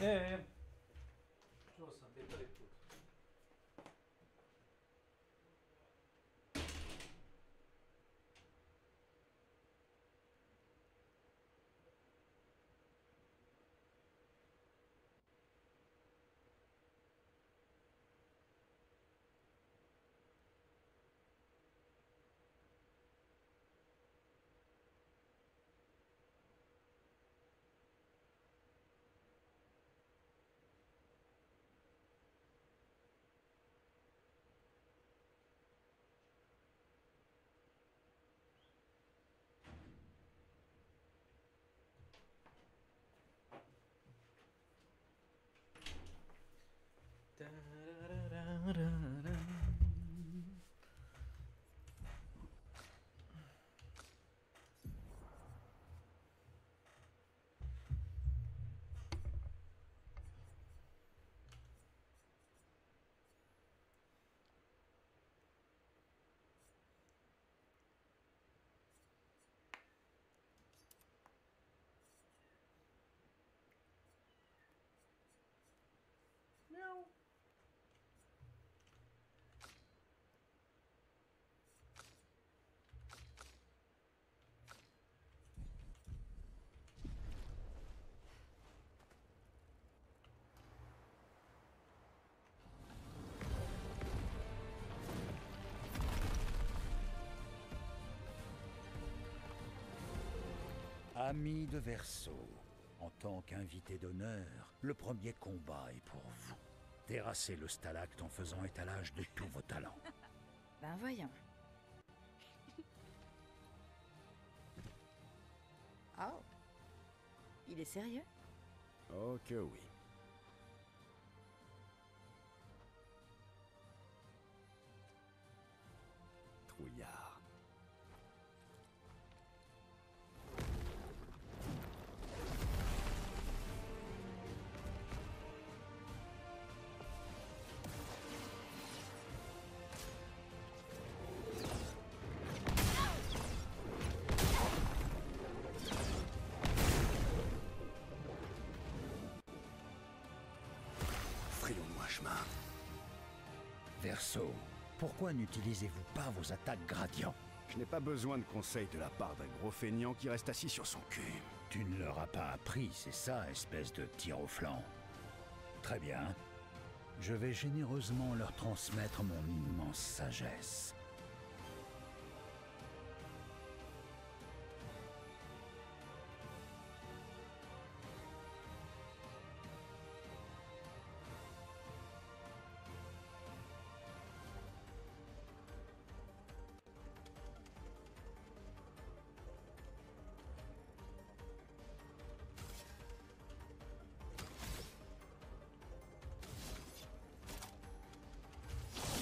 Je ressentais pas les poutres. Meow. Ami de Verseau, en tant qu'invité d'honneur, le premier combat est pour vous. Terrassez le stalacte en faisant étalage de tous vos talents. Ben voyons. Oh. Il est sérieux? Oh que oui. Trouillard. Frayons-nous un chemin. Verseau, pourquoi n'utilisez-vous pas vos attaques gradients? Je n'ai pas besoin de conseils de la part d'un gros feignant qui reste assis sur son cul. Tu ne leur as pas appris, c'est ça, espèce de tir au flanc. Très bien. Je vais généreusement leur transmettre mon immense sagesse.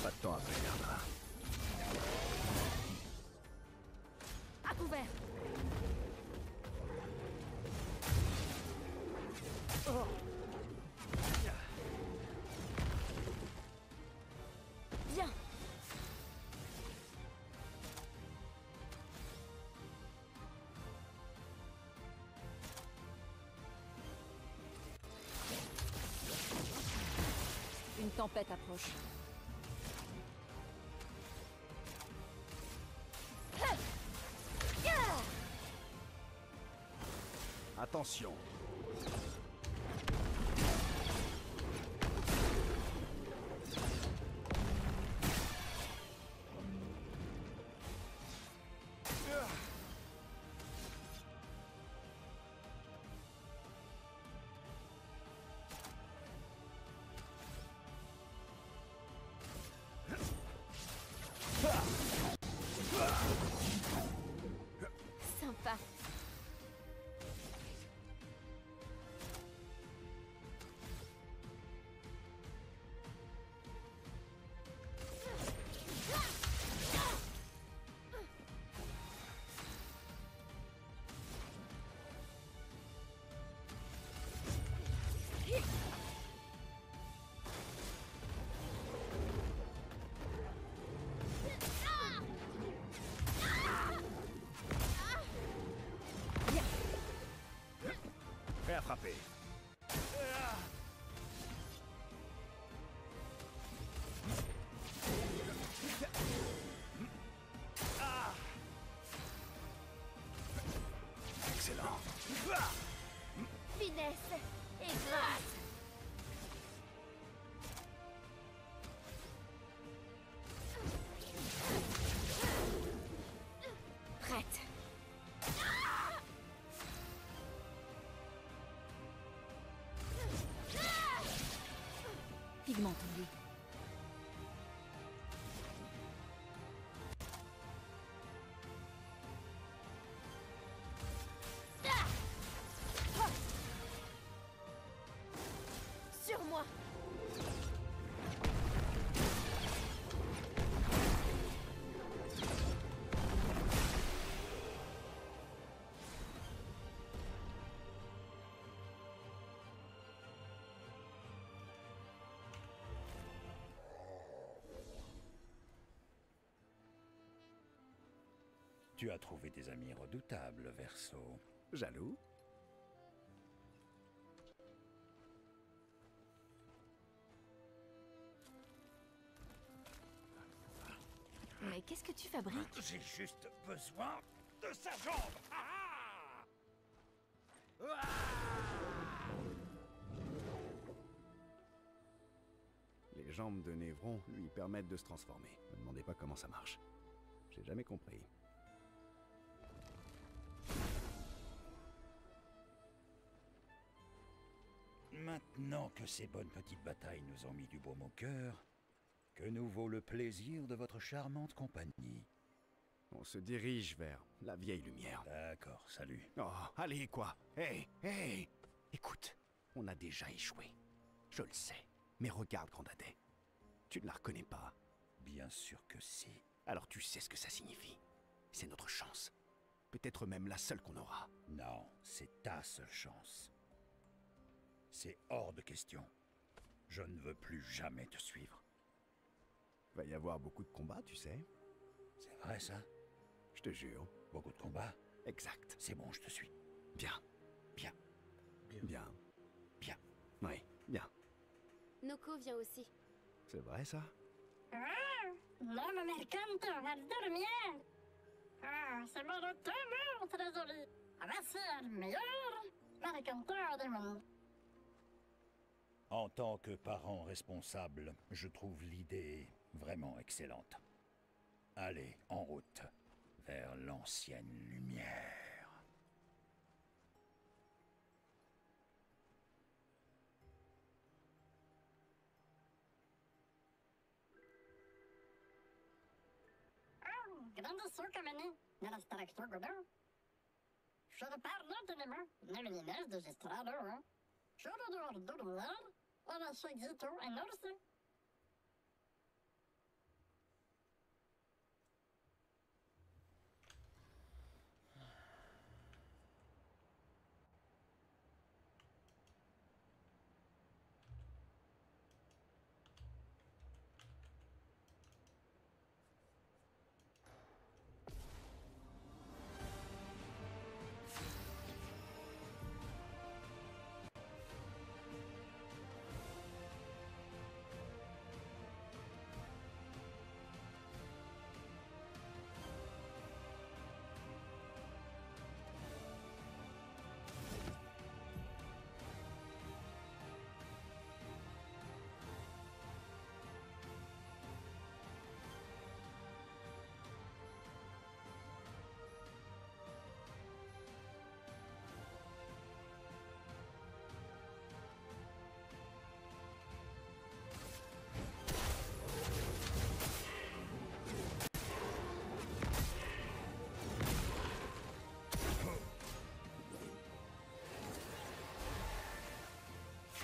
Pas de temps à perdre. À couvert. Oh. Bien. Une tempête approche. Attention. Sympa. Prêt à frapper. Excellent. Finesse et grâce. Prête. Pigment tendu. Sur moi. Tu as trouvé des amis redoutables, Verso. Jaloux? Mais qu'est-ce que tu fabriques? J'ai juste besoin de sa jambe. Les jambes de Névron lui permettent de se transformer. Ne me demandez pas comment ça marche. J'ai jamais compris. Maintenant que ces bonnes petites batailles nous ont mis du baume au cœur, que nous vaut le plaisir de votre charmante compagnie? On se dirige vers la vieille lumière. D'accord, salut. Oh, allez, quoi. Hé, hé. Écoute, on a déjà échoué. Je le sais. Mais regarde, Grandadais. Tu ne la reconnais pas. Bien sûr que si. Alors tu sais ce que ça signifie. C'est notre chance. Peut-être même la seule qu'on aura. Non, c'est ta seule chance. C'est hors de question. Je ne veux plus jamais te suivre. Va y avoir beaucoup de combats, tu sais. C'est vrai, ça? Je te jure. Beaucoup de combats? Exact. C'est bon, je te suis. Bien. Bien. Bien. Bien. Oui, bien. Noko vient aussi. C'est vrai, ça? Non, mais mercanto, al dormir. Ah, c'est mon automne, très joli. Voici le meilleur mercanto du monde. En tant que parent responsable, je trouve l'idée vraiment excellente. Allez, en route, vers l'ancienne lumière. Grandissant comme année, nella structura godo. Should parlo de nema, ne meninas de gestrado, should do dormir, ora seguito en orse.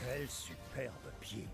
Quel superbe pied!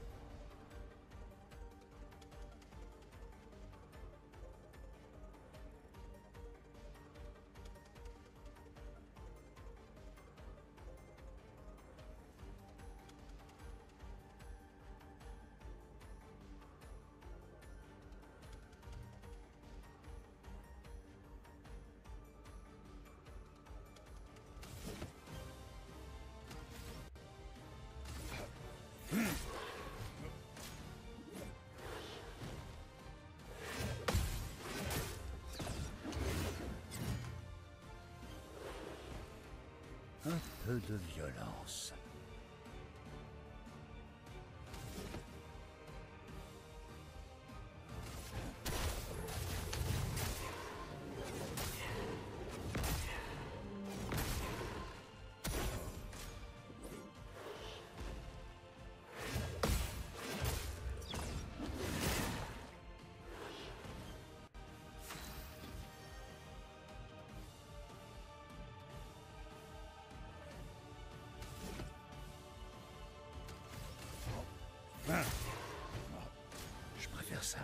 peu de violence. Ah. Oh, je préfère ça.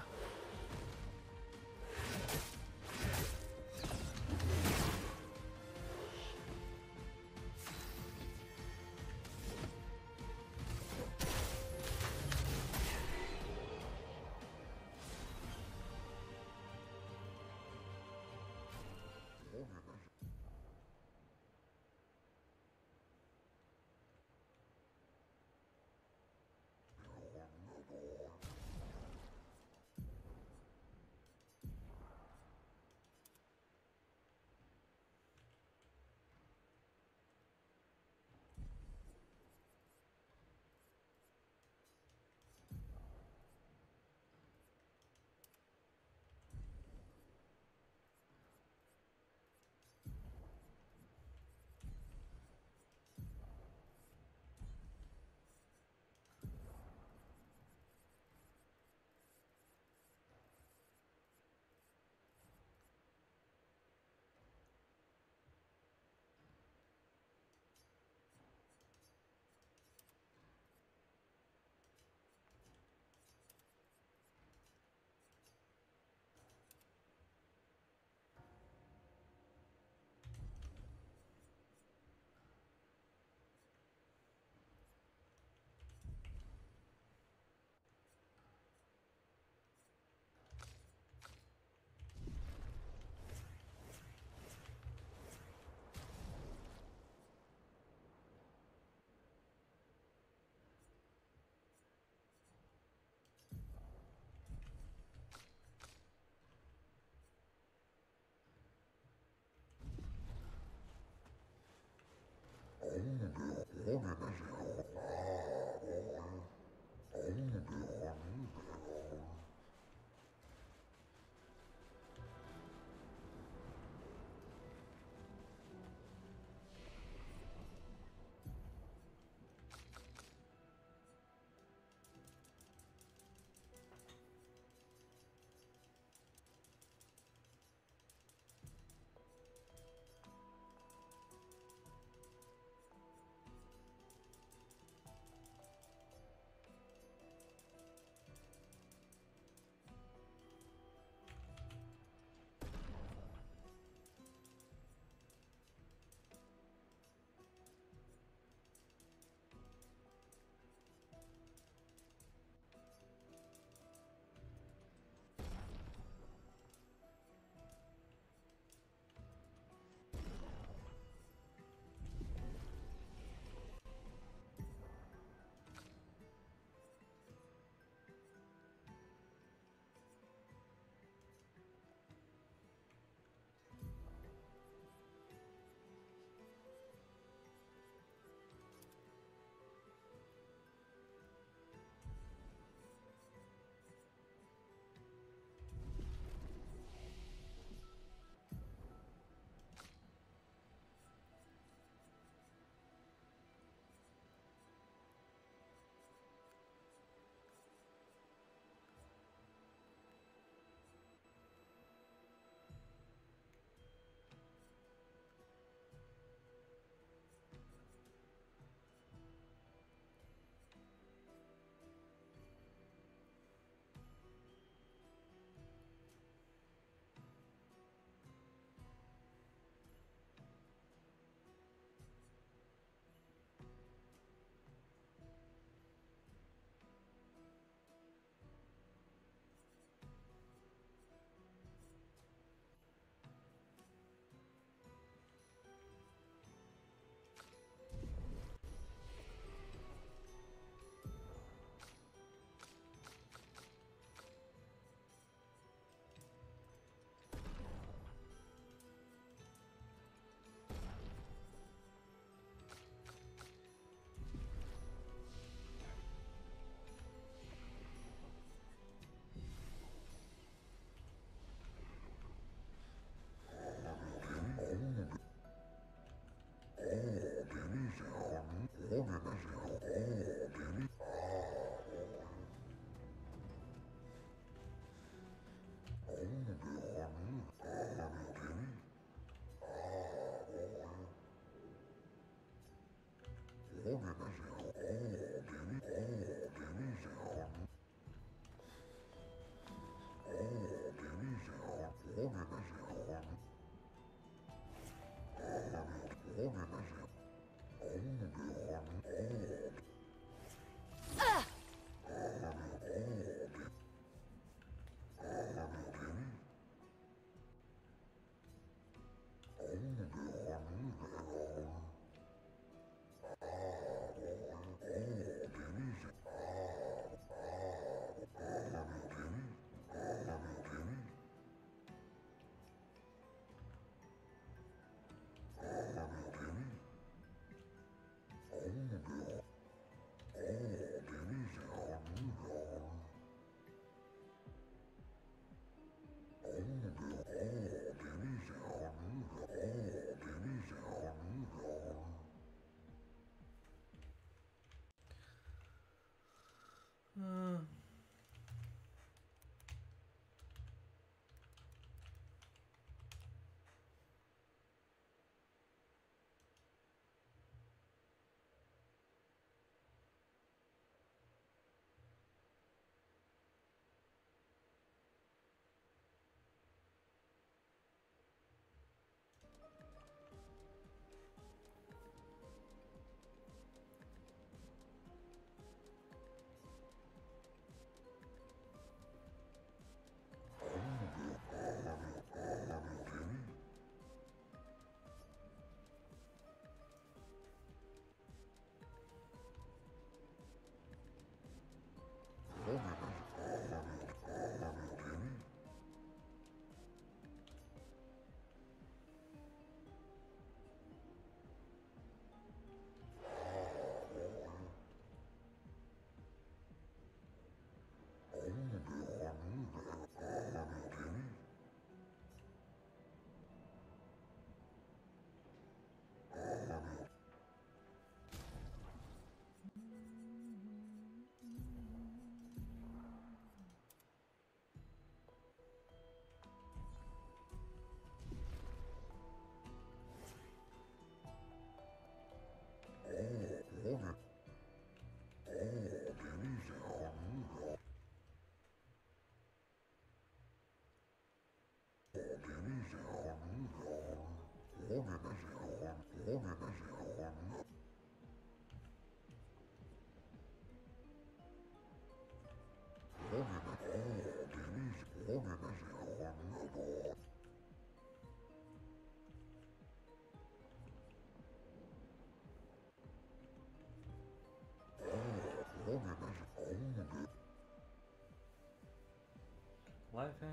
Life and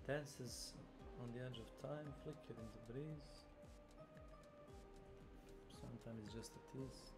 dances on the edge of time, flicker in the breeze. Sometimes it's just a tease.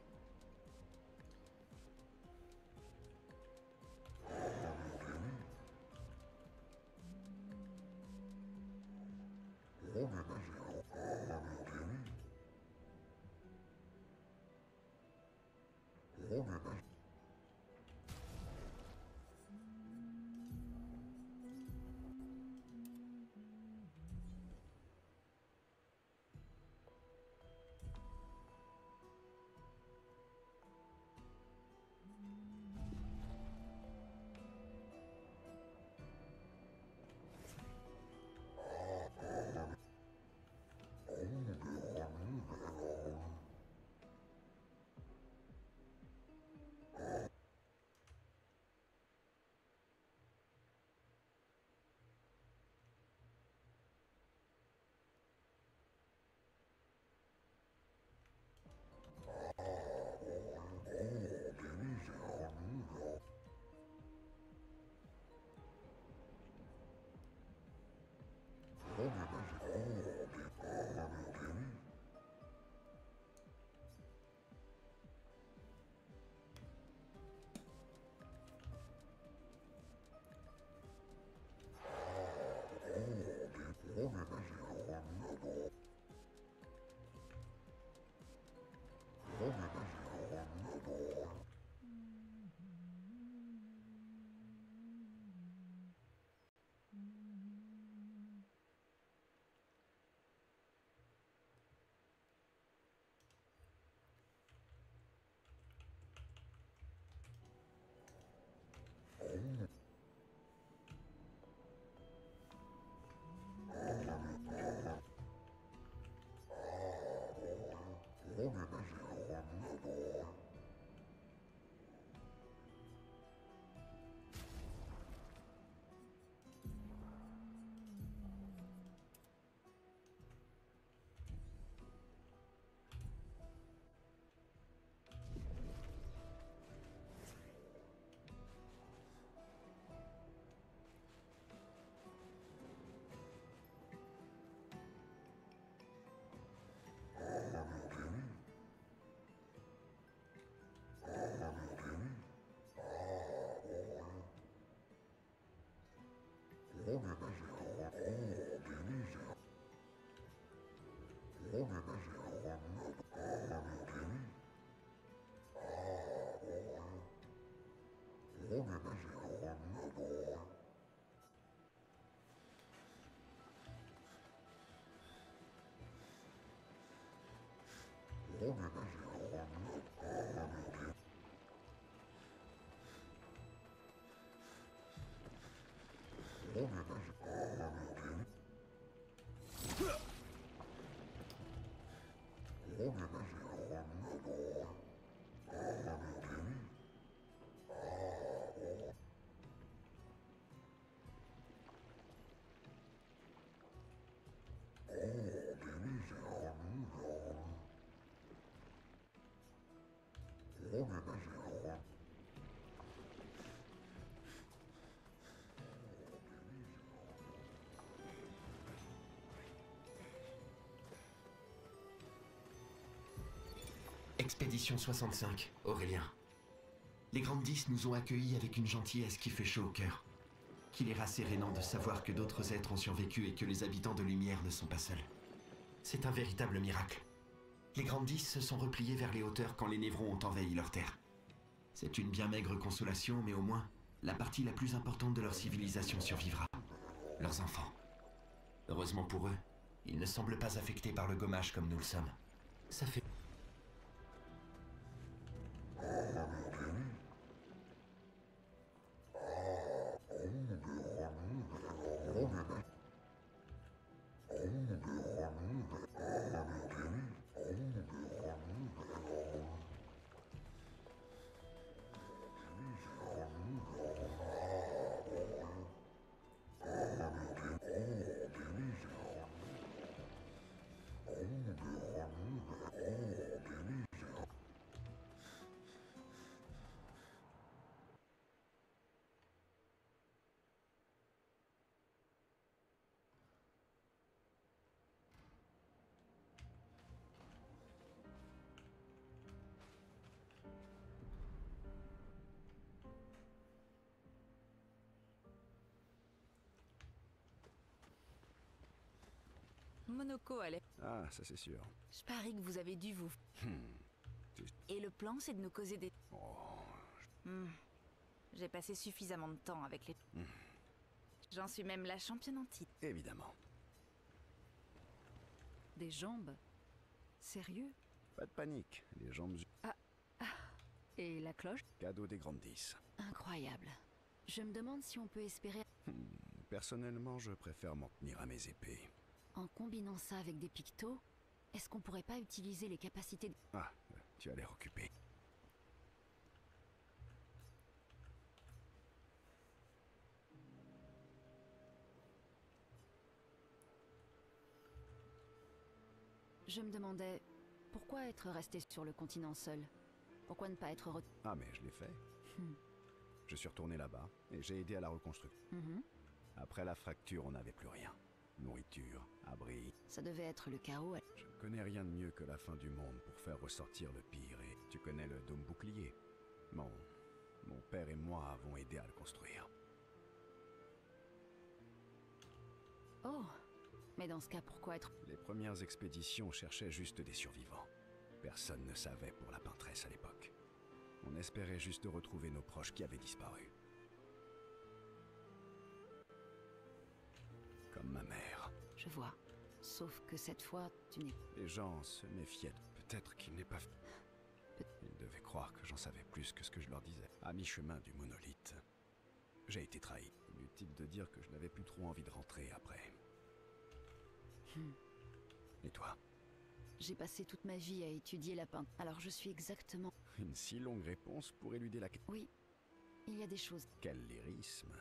Expédition 65, Aurélien. Les Grandes 10 nous ont accueillis avec une gentillesse qui fait chaud au cœur. Qu'il est rassérénant de savoir que d'autres êtres ont survécu et que les habitants de Lumière ne sont pas seuls. C'est un véritable miracle. Les Grandes 10 se sont repliés vers les hauteurs quand les Névrons ont envahi leur terre. C'est une bien maigre consolation, mais au moins, la partie la plus importante de leur civilisation survivra. Leurs enfants. Heureusement pour eux, ils ne semblent pas affectés par le gommage comme nous le sommes. Ça fait... Monoko, allez. Ah, ça c'est sûr. Je parie que vous avez dû vous... Et le plan, c'est de nous causer des... J'ai passé suffisamment de temps avec les... J'en suis même la championne en titre. Évidemment. Des jambes? Sérieux? Pas de panique, les jambes... Et la cloche? Cadeau des Grandes 10. Incroyable. Je me demande si on peut espérer... Personnellement, je préfère m'en tenir à mes épées. En combinant ça avec des pictos, est-ce qu'on pourrait pas utiliser les capacités de... Ah, tu as l'air occupé. Je me demandais, pourquoi être resté sur le continent seul? Pourquoi ne pas être... Ah, mais je l'ai fait. Je suis retourné là-bas et j'ai aidé à la reconstruction. Après la fracture, on n'avait plus rien. Nourriture, abri... Ça devait être le chaos. Je ne connais rien de mieux que la fin du monde pour faire ressortir le pire et... Tu connais le dôme bouclier? Mon père et moi avons aidé à le construire. Oh, mais dans ce cas, pourquoi être... Les premières expéditions cherchaient juste des survivants. Personne ne savait pour la peintresse à l'époque. On espérait juste de retrouver nos proches qui avaient disparu. Comme ma mère. Je vois. Sauf que cette fois, tu n'es... Les gens se méfiaient. Peut-être qu'il n'est pas... Ils devaient croire que j'en savais plus que ce que je leur disais. À mi-chemin du monolithe, j'ai été trahi. Inutile de dire que je n'avais plus trop envie de rentrer après. Et toi? J'ai passé toute ma vie à étudier la peinture. Alors je suis exactement... Une si longue réponse pour éluder la... Oui, il y a des choses... Quel lyrisme.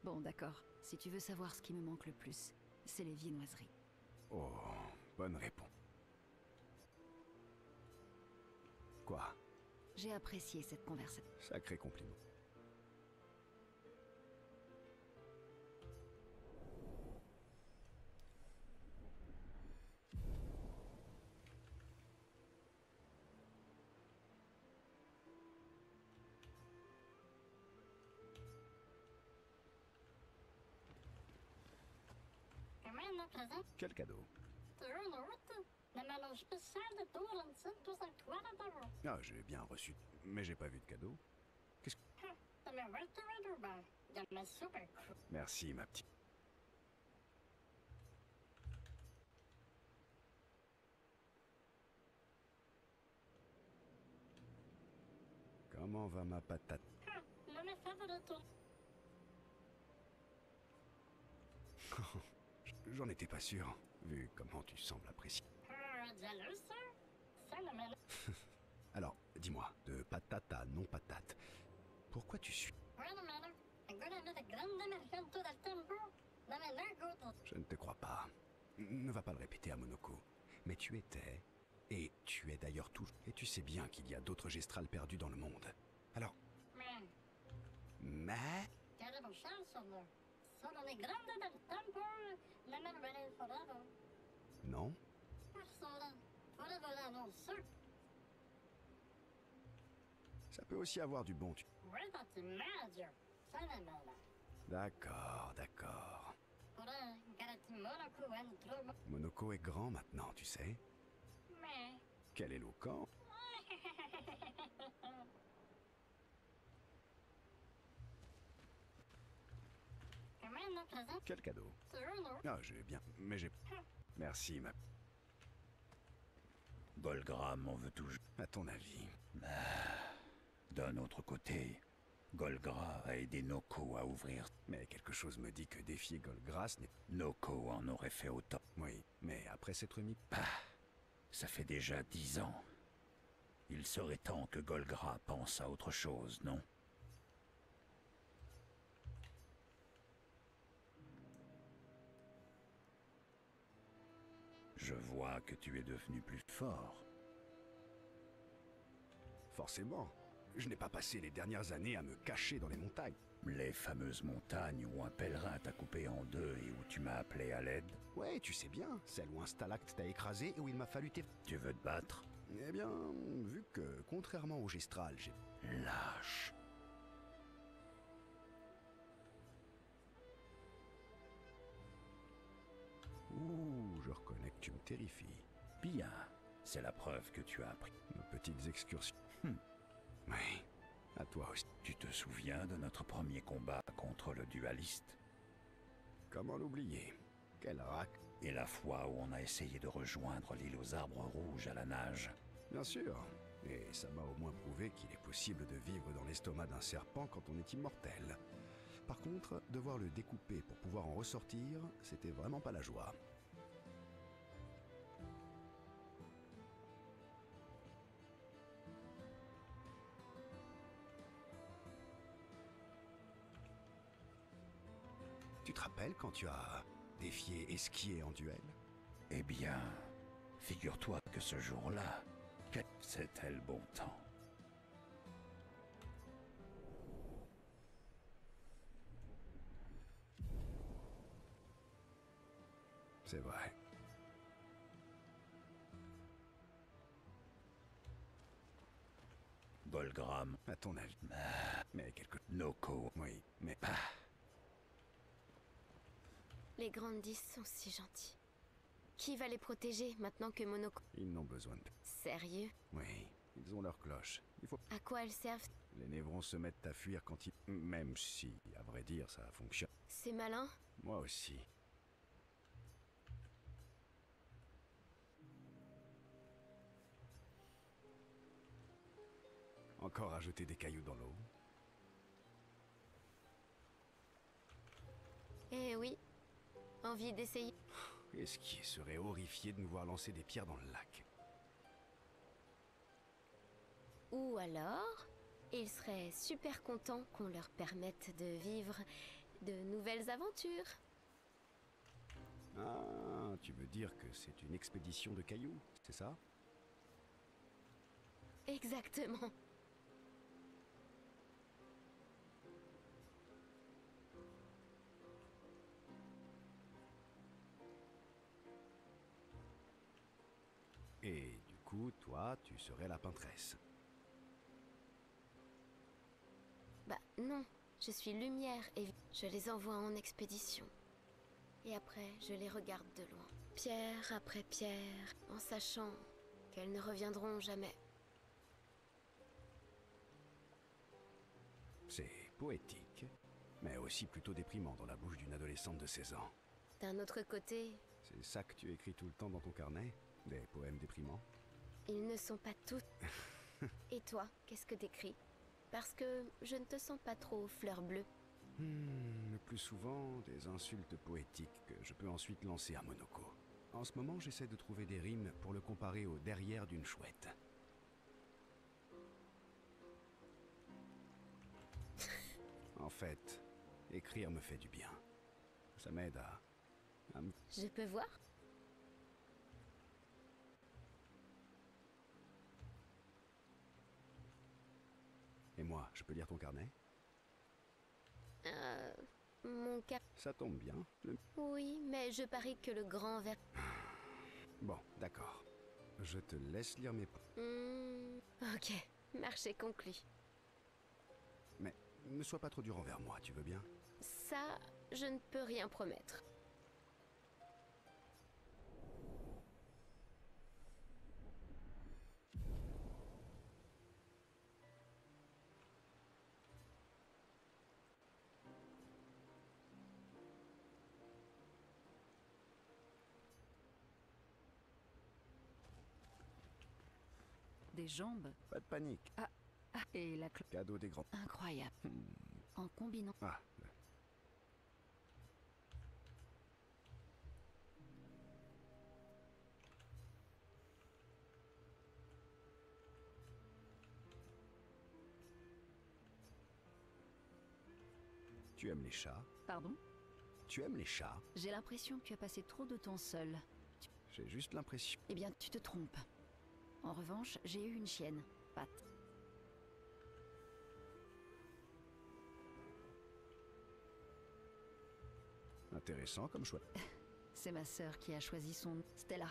Bon, d'accord. Si tu veux savoir ce qui me manque le plus, c'est les viennoiseries. Oh, bonne réponse. Quoi? J'ai apprécié cette conversation. Sacré compliment. Quel cadeau? Le manège spécial de Tour Lansing, tout ça, toi, là-dedans. Ah, j'ai bien reçu, mais j'ai pas vu de cadeau. Qu'est-ce que... Merci, ma petite. Comment va ma patate? J'en étais pas sûr, vu comment tu sembles apprécier. Alors, dis-moi, de patate à non patate, pourquoi tu suis? Je ne te crois pas. Ne va pas le répéter à Monoko. Mais tu étais, et tu es d'ailleurs toujours. Et tu sais bien qu'il y a d'autres gestrales perdus dans le monde. Alors... Mais... Non? Ça peut aussi avoir du bon... D'accord, d'accord. Monoko est grand maintenant, tu sais. Quel éloquent. Quel cadeau. Ah, j'ai bien... Mais j'ai... Merci, ma... Golgra m'en veut toujours. À ton avis. D'un autre côté, Golgra a aidé Noko à ouvrir. Mais quelque chose me dit que défier Golgras n'est... Noko en aurait fait autant. Oui, mais après s'être mis... Ça fait déjà 10 ans. Il serait temps que Golgra pense à autre chose, non? Je vois que tu es devenu plus fort. Forcément. Je n'ai pas passé les dernières années à me cacher dans les montagnes. Les fameuses montagnes où un pèlerin t'a coupé en deux et où tu m'as appelé à l'aide? Ouais, tu sais bien, celle où un stalacte t'a écrasé et où il m'a fallu Tu veux te battre? Eh bien, vu que, contrairement au Gestral, j'ai... Lâche. Ouh, je reconnais que tu me terrifies. Bien, c'est la preuve que tu as appris. Nos petites excursions. Oui, à toi aussi. Tu te souviens de notre premier combat contre le dualiste? Comment l'oublier? Quel rack. Et la fois où on a essayé de rejoindre l'île aux arbres rouges à la nage? Bien sûr. Et ça m'a au moins prouvé qu'il est possible de vivre dans l'estomac d'un serpent quand on est immortel. Par contre, devoir le découper pour pouvoir en ressortir, c'était vraiment pas la joie. Tu te rappelles quand tu as défié Esquier en duel? Eh bien, figure-toi que ce jour-là, c'était le bon temps. C'est vrai. Golgram, à ton avis. Mais quelque... Noko. Oui, mais... Les grandes 10 sont si gentils. Qui va les protéger maintenant que Monoko... Ils n'ont besoin de... Sérieux? Oui, ils ont leur cloche. Il faut... À quoi elles servent? Les névrons se mettent à fuir quand ils... Même si, à vrai dire, ça fonctionne. C'est malin? Moi aussi. Encore ajouter des cailloux dans l'eau? Eh oui. Envie d'essayer? Esquier serait horrifié de nous voir lancer des pierres dans le lac. Ou alors, ils seraient super contents qu'on leur permette de vivre de nouvelles aventures. Ah, tu veux dire que c'est une expédition de cailloux, c'est ça? Exactement. Et du coup, toi, tu serais la peintresse. Bah non, je suis lumière et je les envoie en expédition. Et après, je les regarde de loin, pierre après pierre, en sachant qu'elles ne reviendront jamais. C'est poétique, mais aussi plutôt déprimant dans la bouche d'une adolescente de 16 ans. D'un autre côté, C'est ça que tu écris tout le temps dans ton carnet? Des poèmes déprimants? ils ne sont pas tous. Et toi, qu'est-ce que t'écris? Parce que je ne te sens pas trop fleur bleue. Le plus souvent, des insultes poétiques que je peux ensuite lancer à Monoko. En ce moment, j'essaie de trouver des rimes pour le comparer au derrière d'une chouette. En fait, écrire me fait du bien. Ça m'aide à me... Je peux voir? Et moi, je peux lire ton carnet? Mon cas. Ça tombe bien. Oui, mais je parie que le grand verre. Bon, d'accord. Je te laisse lire mes... Ok, marché conclu. Mais ne sois pas trop dur envers moi, tu veux bien? Ça, je ne peux rien promettre. Des jambes. Pas de panique. Ah, et la Cadeau des grands. Incroyable. En combinant. Ah. Tu aimes les chats? Pardon? Tu aimes les chats? J'ai l'impression que tu as passé trop de temps seul. J'ai juste l'impression... Eh bien, tu te trompes. En revanche, j'ai eu une chienne, Pat. Intéressant comme choix. C'est ma sœur qui a choisi son nom, Stella.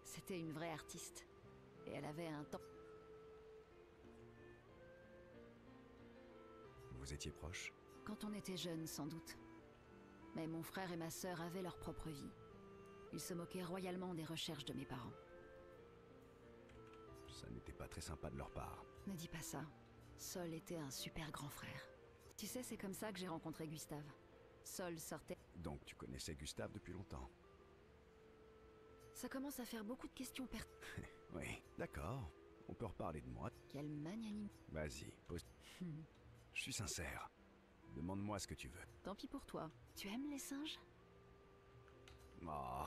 C'était une vraie artiste. Et elle avait un temps. Vous étiez proches? Quand on était jeunes, sans doute. Mais mon frère et ma sœur avaient leur propre vie. Ils se moquaient royalement des recherches de mes parents. Ça n'était pas très sympa de leur part. Ne dis pas ça. Sol était un super grand frère. Tu sais, c'est comme ça que j'ai rencontré Gustave. Sol sortait... Donc tu connaissais Gustave depuis longtemps? Ça commence à faire beaucoup de questions Oui, d'accord. On peut reparler de moi. Quelle magnanimité. Vas-y, pose... Je suis sincère. Demande-moi ce que tu veux. Tant pis pour toi. Tu aimes les singes? Oh.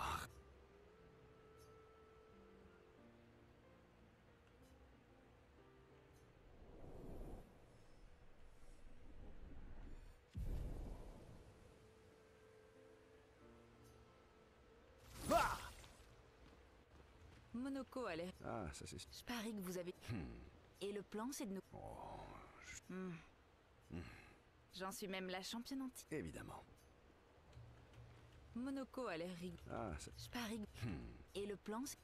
Monoko a l'air... Ah, ça c'est... Je parie que vous avez... Et le plan, c'est de nous... J'en suis même la championne anti... Évidemment. Monoko a l'air rigolo. Ah, ça... Je parie... Et le plan, c'est...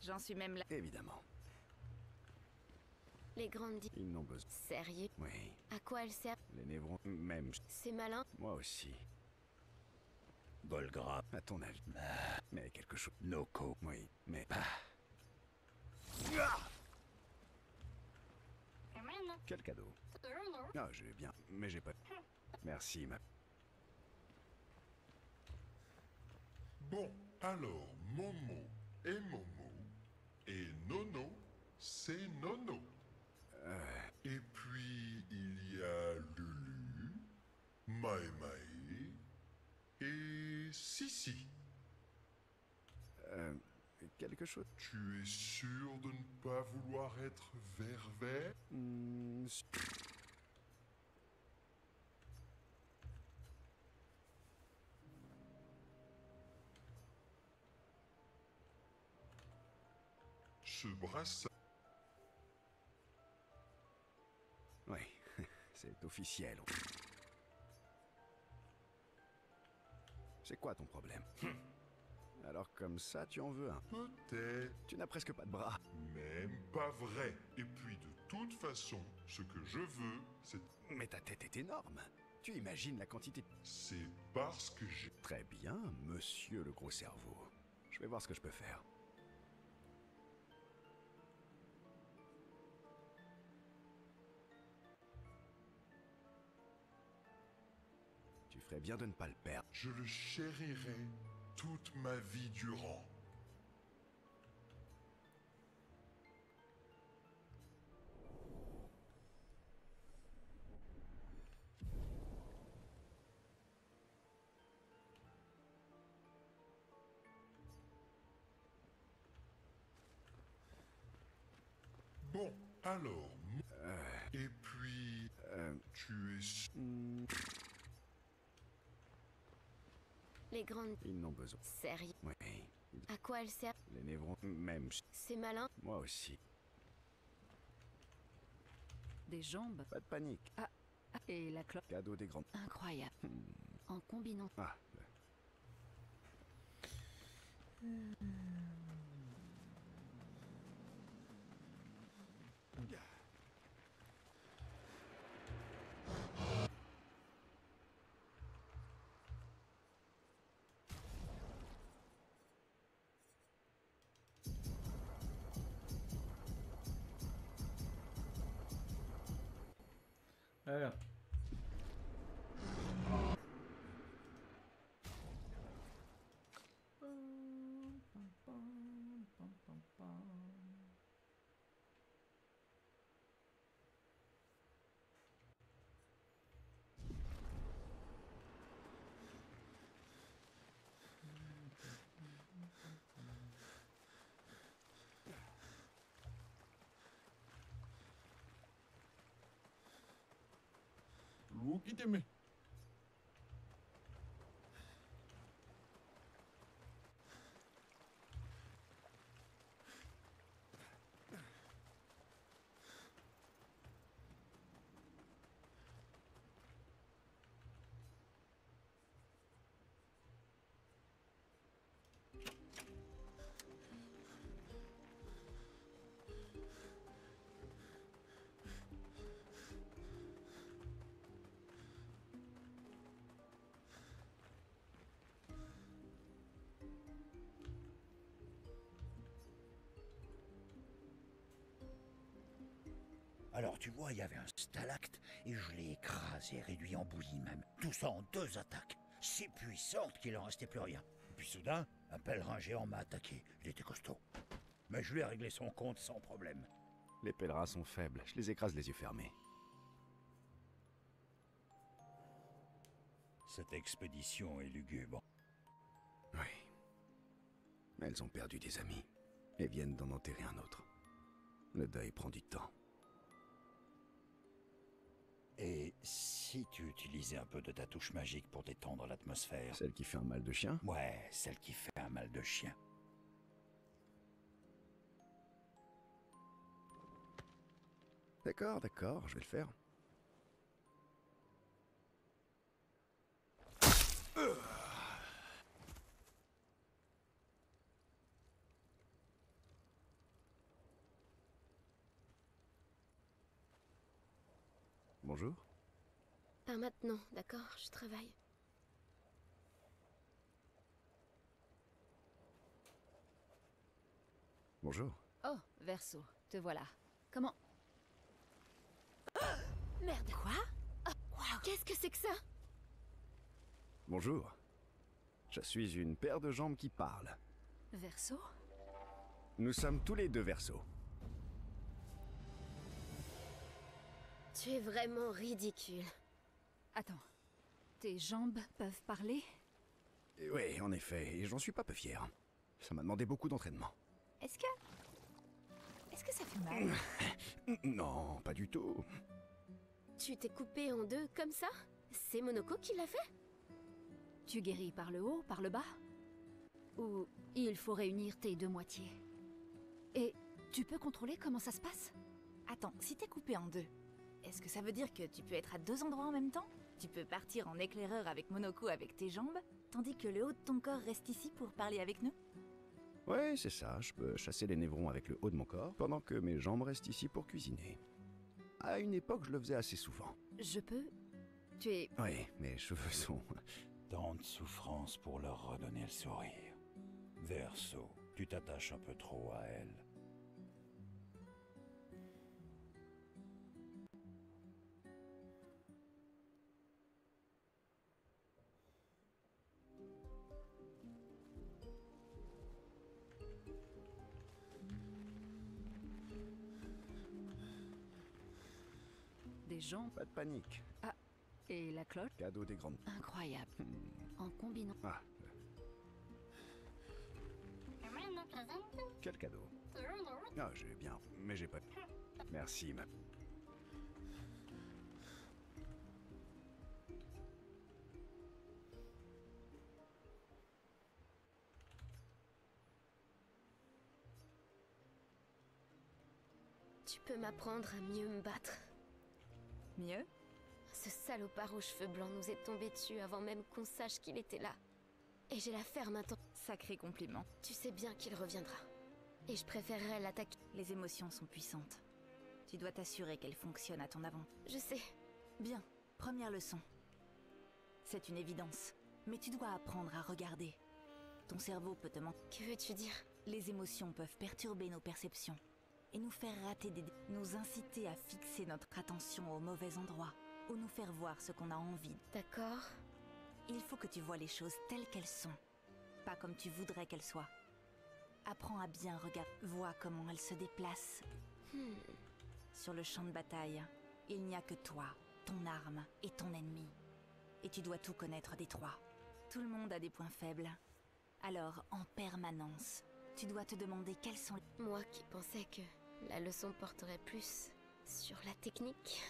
J'en suis même la... Évidemment. Les grandes... Ils n'ont besoin... Sérieux? Oui. À quoi elles servent? Les névrons... Même... C'est malin. Moi aussi. Bolgra. À ton avis. Mais quelque chose... Noko. Oui, mais... Quel cadeau? Ah, j'ai bien... Mais j'ai pas... Merci, ma... Bon, alors, Momo est Momo, et Nono, c'est Nono. Et puis, il y a Lulu, Mae Mae, et Sissi. Quelque chose... Tu es sûr de ne pas vouloir être vert-vert? Ce brassard... Oui, c'est officiel. C'est quoi ton problème? Alors comme ça, tu en veux un? Peut-être. Tu n'as presque pas de bras. Même pas vrai. Et puis de toute façon, ce que je veux, c'est... Mais ta tête est énorme. Tu imagines la quantité... C'est parce que j'ai... Très bien, monsieur le gros cerveau. Je vais voir ce que je peux faire. ferais bien de ne pas le perdre. Je le chérirai toute ma vie durant. Bon, alors... Et puis... tu es... Les grandes... Ils n'ont besoin. Sérieux? Oui. À quoi elles servent? Les névrons, même... C'est malin. Moi aussi. Des jambes? Pas de panique. Ah, et la clope? Cadeau des grands. Incroyable. En combinant... Ah. Yeah. Look at me. Alors tu vois, il y avait un stalacte et je l'ai écrasé, réduit en bouillie même. Tout ça en 2 attaques, si puissantes qu'il en restait plus rien. Et puis soudain, un pèlerin géant m'a attaqué. Il était costaud. Mais je lui ai réglé son compte sans problème. Les pèlerins sont faibles, je les écrase les yeux fermés. Cette expédition est lugubre. Oui. Mais elles ont perdu des amis et viennent d'en enterrer un autre. Le deuil prend du temps. Et si tu utilisais un peu de ta touche magique pour détendre l'atmosphère? Celle qui fait un mal de chien? Ouais, celle qui fait un mal de chien. D'accord, d'accord, je vais le faire. Bonjour. Pas maintenant, d'accord? Je travaille. Bonjour. Oh, Verso, te voilà. Comment? Merde! Quoi? Wow. Qu'est-ce que c'est que ça? Bonjour. Je suis une paire de jambes qui parle. Verso? Nous sommes tous les deux Verso. Tu es vraiment ridicule. Attends. Tes jambes peuvent parler? Oui, en effet, et j'en suis pas peu fier. Ça m'a demandé beaucoup d'entraînement. Est-ce que ça fait mal? Non, pas du tout. Tu t'es coupé en 2 comme ça? C'est Monoko qui l'a fait? Tu guéris par le haut, par le bas? Ou il faut réunir tes 2 moitiés? Et tu peux contrôler comment ça se passe? Attends, si t'es coupé en 2, est-ce que ça veut dire que tu peux être à 2 endroits en même temps? Tu peux partir en éclaireur avec Monoko avec tes jambes, tandis que le haut de ton corps reste ici pour parler avec nous? Ouais, c'est ça, je peux chasser les névrons avec le haut de mon corps, pendant que mes jambes restent ici pour cuisiner. À une époque, je le faisais assez souvent. Je peux? Tu es... Oui, mes cheveux sont... Tant de souffrance pour leur redonner le sourire. Verso, tu t'attaches un peu trop à elle. des gens. Pas de panique. Ah, et la cloche? Cadeau des grandes. Incroyable. En combinant. Ah, Comment elle me présente? quel cadeau? Tu veux une autre? Ah, j'ai bien, mais j'ai pas... Merci, ma... Tu peux m'apprendre à mieux me battre. Mieux? Ce salopard aux cheveux blancs nous est tombé dessus avant même qu'on sache qu'il était là. Et j'ai la ferme intention. Sacré compliment. Tu sais bien qu'il reviendra. Et je préférerais l'attaquer. Les émotions sont puissantes. Tu dois t'assurer qu'elles fonctionnent à ton avant. Je sais. Bien, première leçon. C'est une évidence. Mais tu dois apprendre à regarder. Ton cerveau peut te mentir. Que veux-tu dire? Les émotions peuvent perturber nos perceptions. Et nous faire rater nous inciter à fixer notre attention au mauvais endroit. Ou nous faire voir ce qu'on a envie. D'accord. Il faut que tu vois les choses telles qu'elles sont. Pas comme tu voudrais qu'elles soient. Apprends à bien regarder. Vois comment elles se déplacent. Sur le champ de bataille, il n'y a que toi, ton arme et ton ennemi. Et tu dois tout connaître des trois. Tout le monde a des points faibles. Alors, en permanence, tu dois te demander quels sont... Moi qui pensais que la leçon porterait plus sur la technique.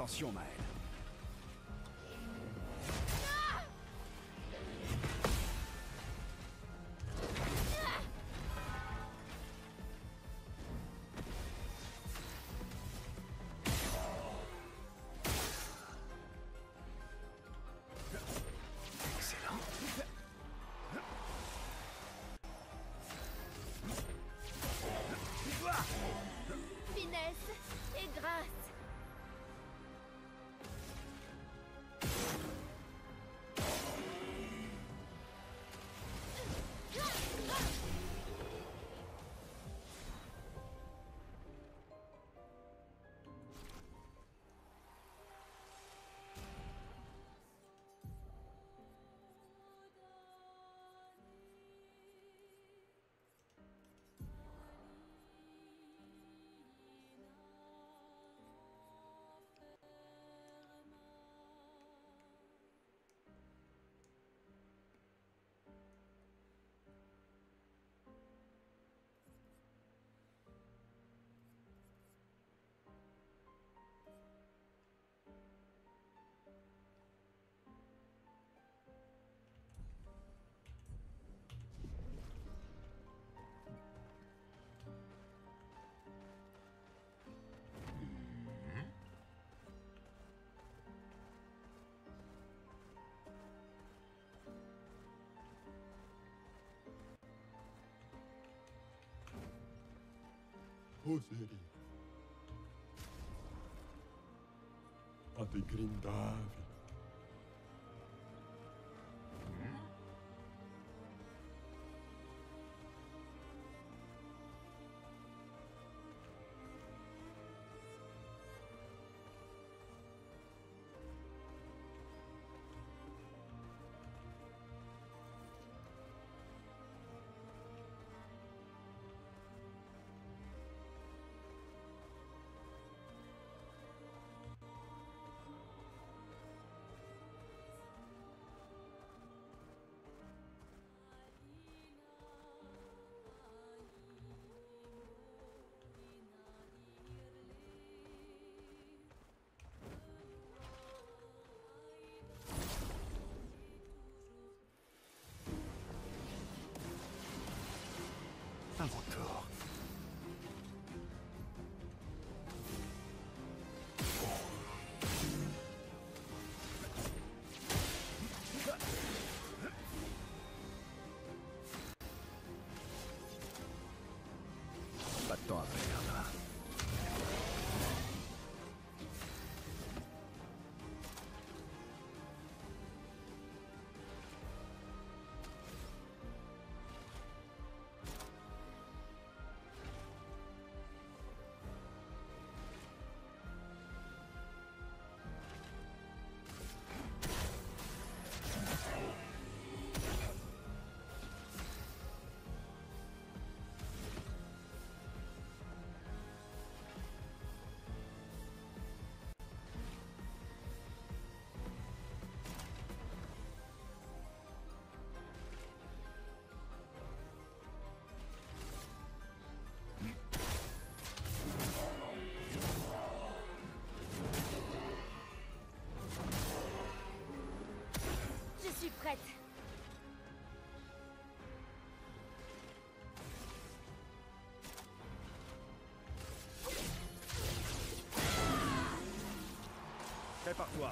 Attention, Maël. Finesse et grâce. Oseri. Ate grindavi. À mon tour. Pas de temps à perdre. Je suis prête. Prépare-toi.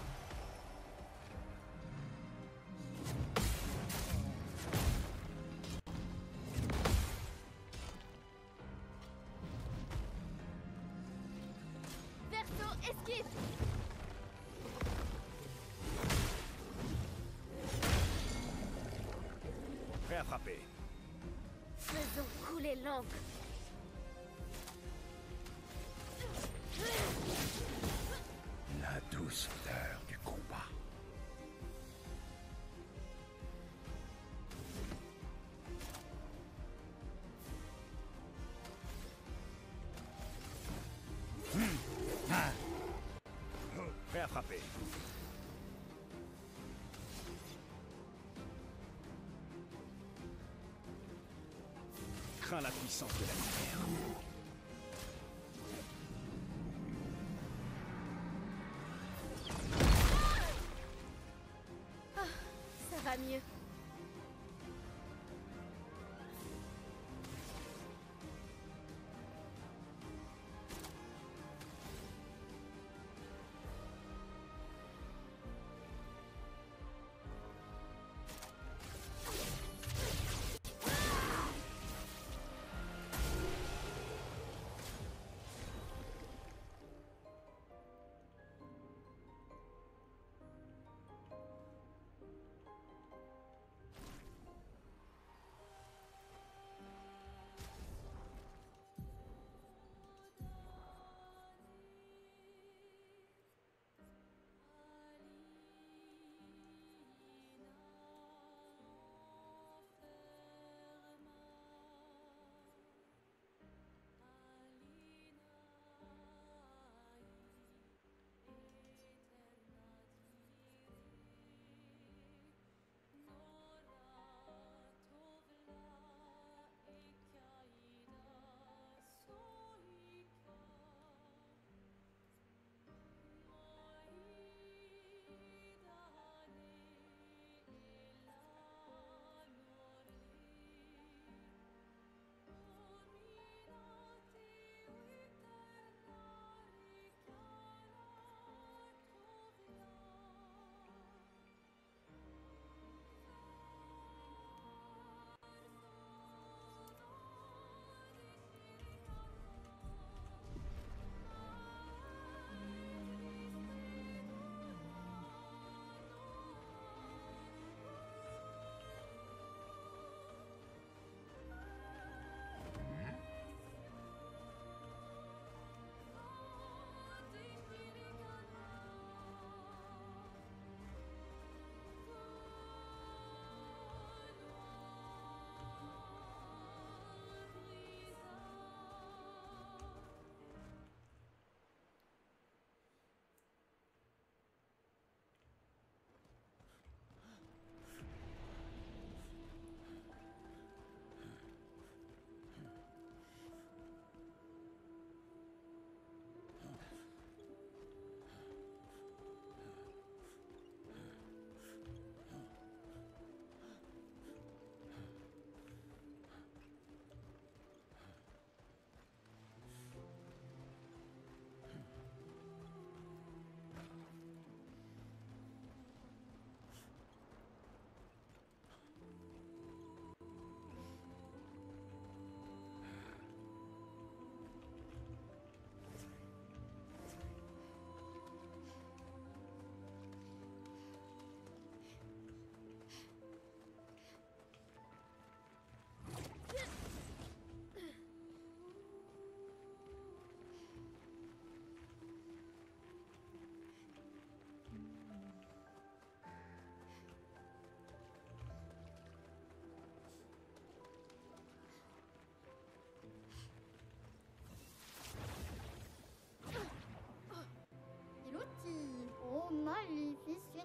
Verso, esquive. Prêt à frapper. Faisons couler l'encre. La douce odeur du combat. Prêt à frapper. Crains la puissance de la lumière. ira mieux.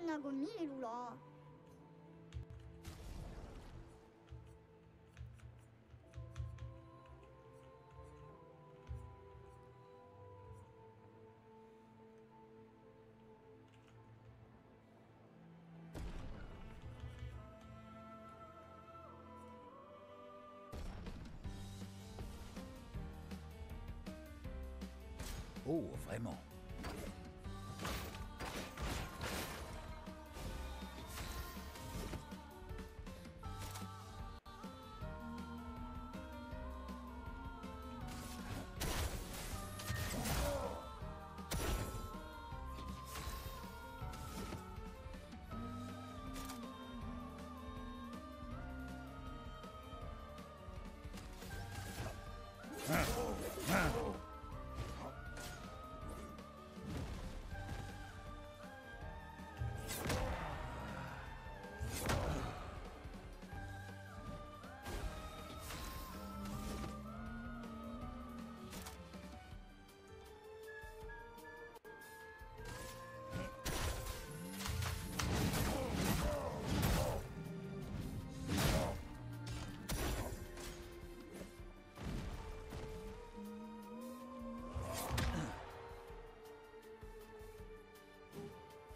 Nagomi et Lula. Oh, vraiment.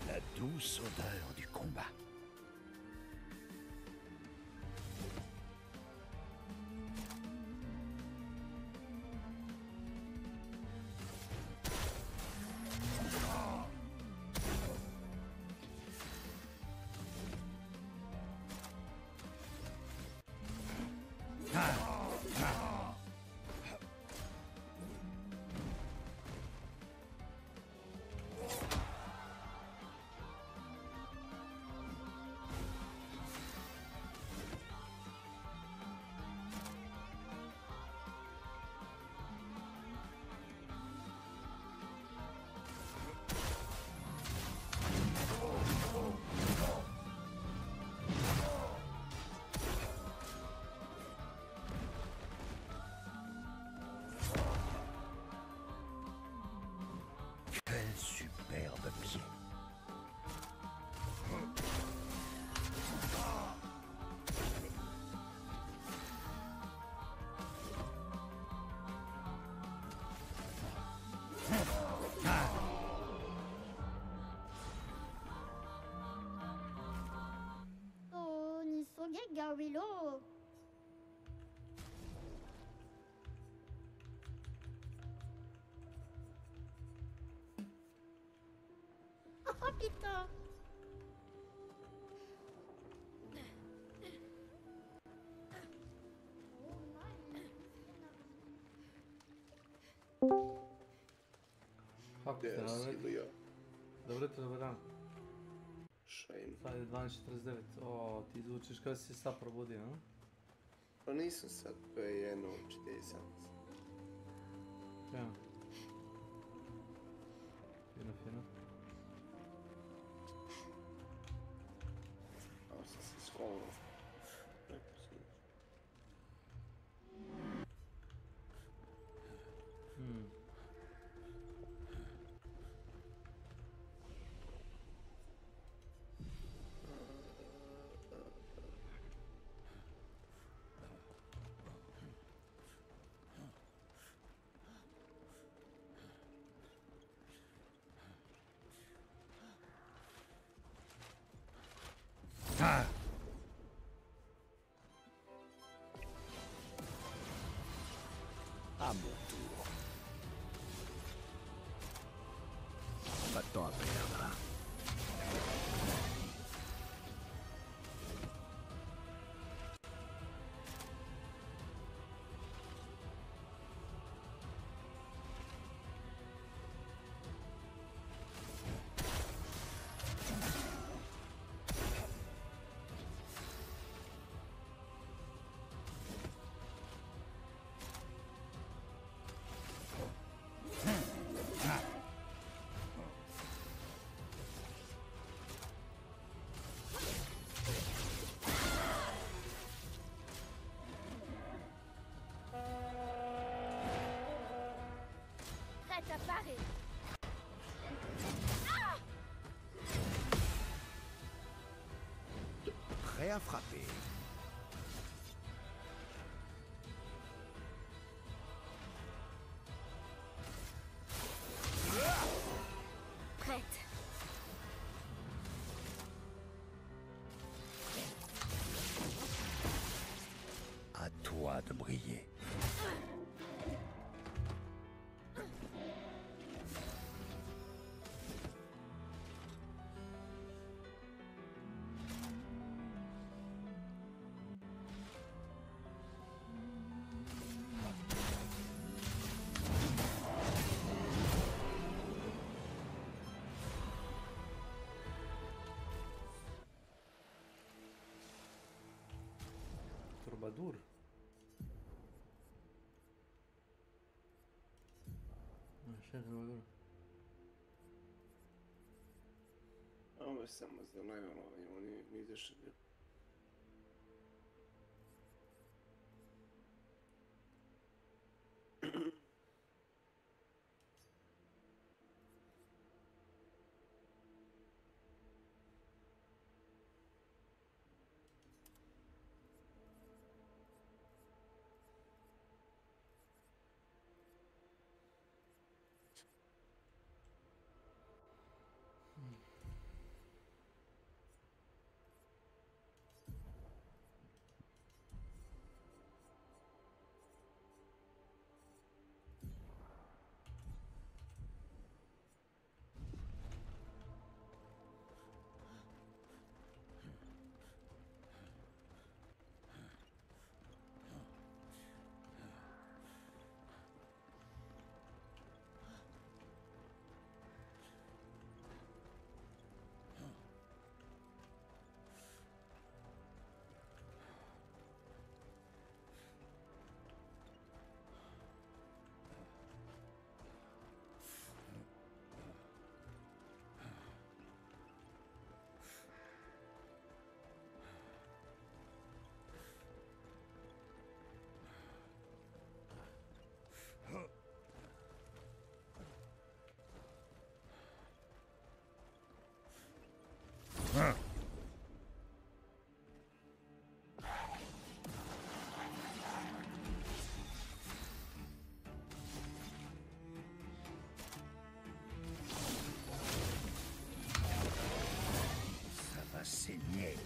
La douce odeur du combat. superbe pied. Oh, ni so ge gawilo. Oh putain. Kako ste naveli? Dobro jutro, dobar dan. Sad je 12:49. O, ti zvučiš kao si se sad probudio, a? Pa nisam sad, to je jedno 47. Ja. Fino, fino. A sam se skolno. Ah! À mon tour. Pas de temps à perdre. Prête à parer. Ah! Prêt à frapper. Prête. À toi de briller. Troubadour. Așa, troubadour. Ovo je samo za najvanovanje, oni ne izašli. Ça va saigner.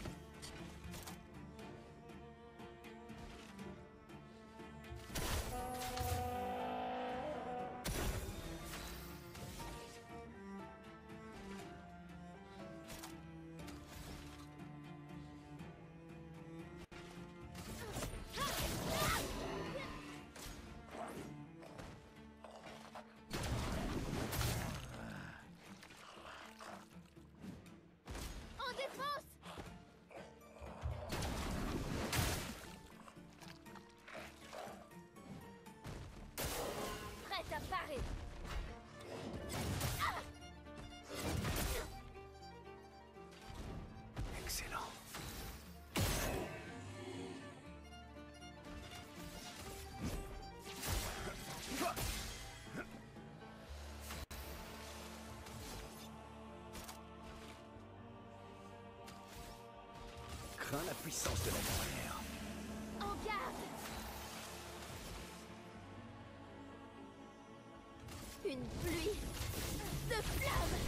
En défense! Prête à parer! Excellent. Crains la puissance de la lumière. En garde! Une pluie de flammes!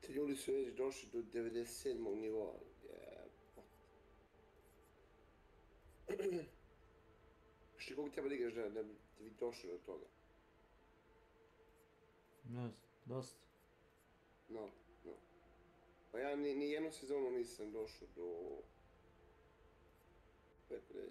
Tillgjorde došli do 97. nivoa. Što koliko treba da igraš da bi došao do toga? Ne, dosta. No. Pa ja ni jednu sezonu nisam došao do 55.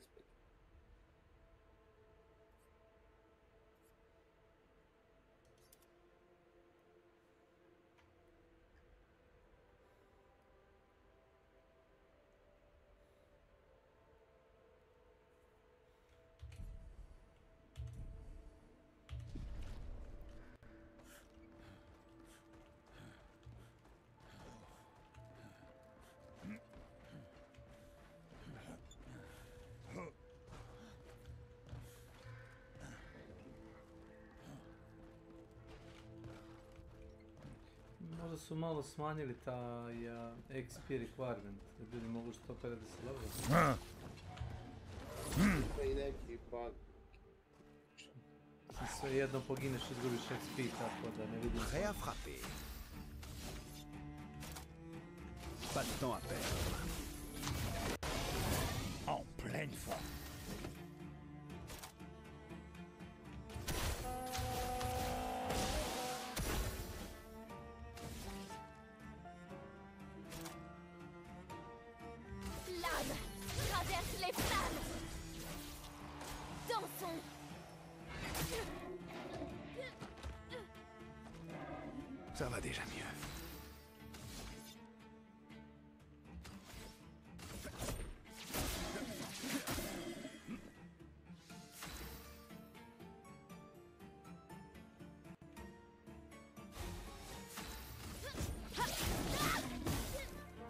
Možda su malo smanjili taj XP requirement, da ljudi mogu što pre da se dobro. Pa i neki bug. Sve jedno pogineš, izgubiš XP, tako da ne vidim. Prêt à frapper. Pas de temps à perdre. En pleine forme. L'âme traverse les flammes! Dansons! Ça va déjà mieux.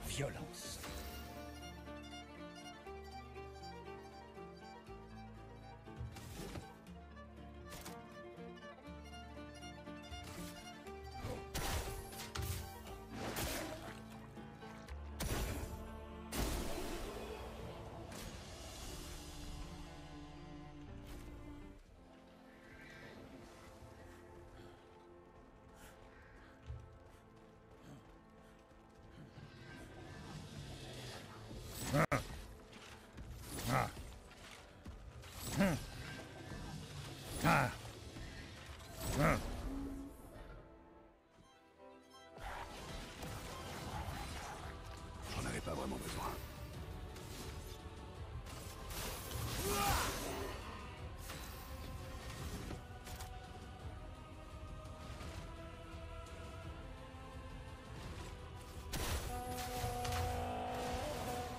Violence. J'en avais pas vraiment besoin.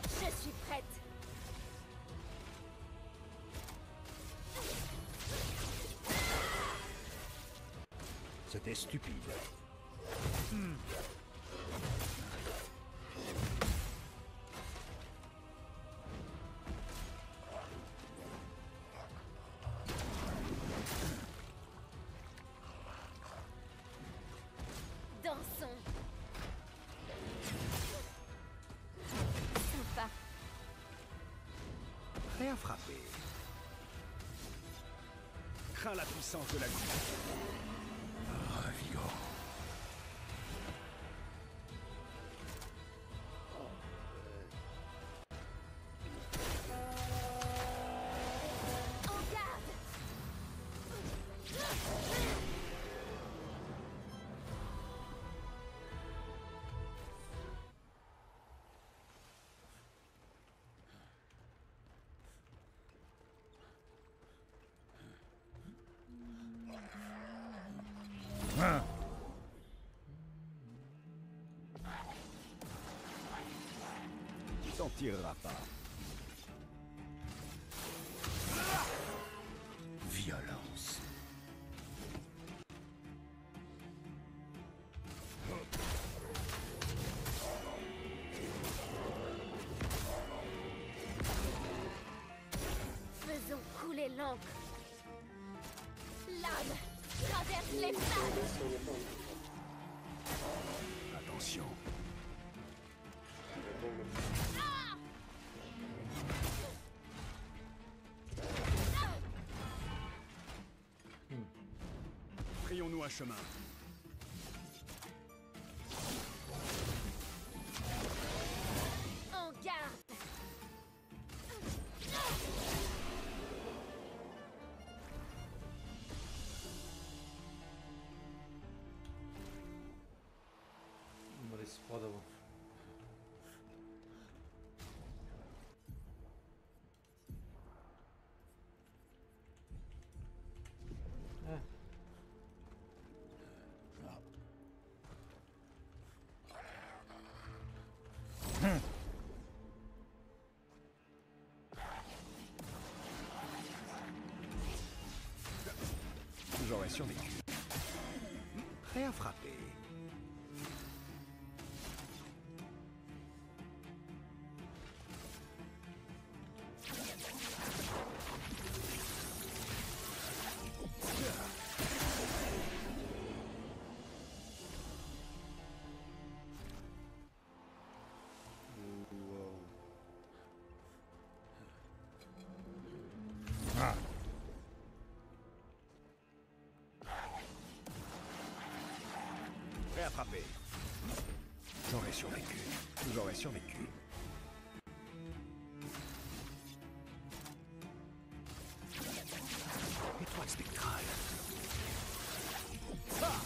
Je suis prête! C'était stupide. Prêt à frapper. Crains la puissance de la vie. Revigorant. En garde! Tu t'en tireras pas. Violence. Faisons couler l'encre. L'âme traverse les flammes. Attention. Frayons-nous un chemin. En garde! Număr spada, bă. J'aurais survécu. Prêt à frapper. Ah. Prêt à frapper. J'aurais survécu. J'aurais survécu. Étoile spectrale. Ah.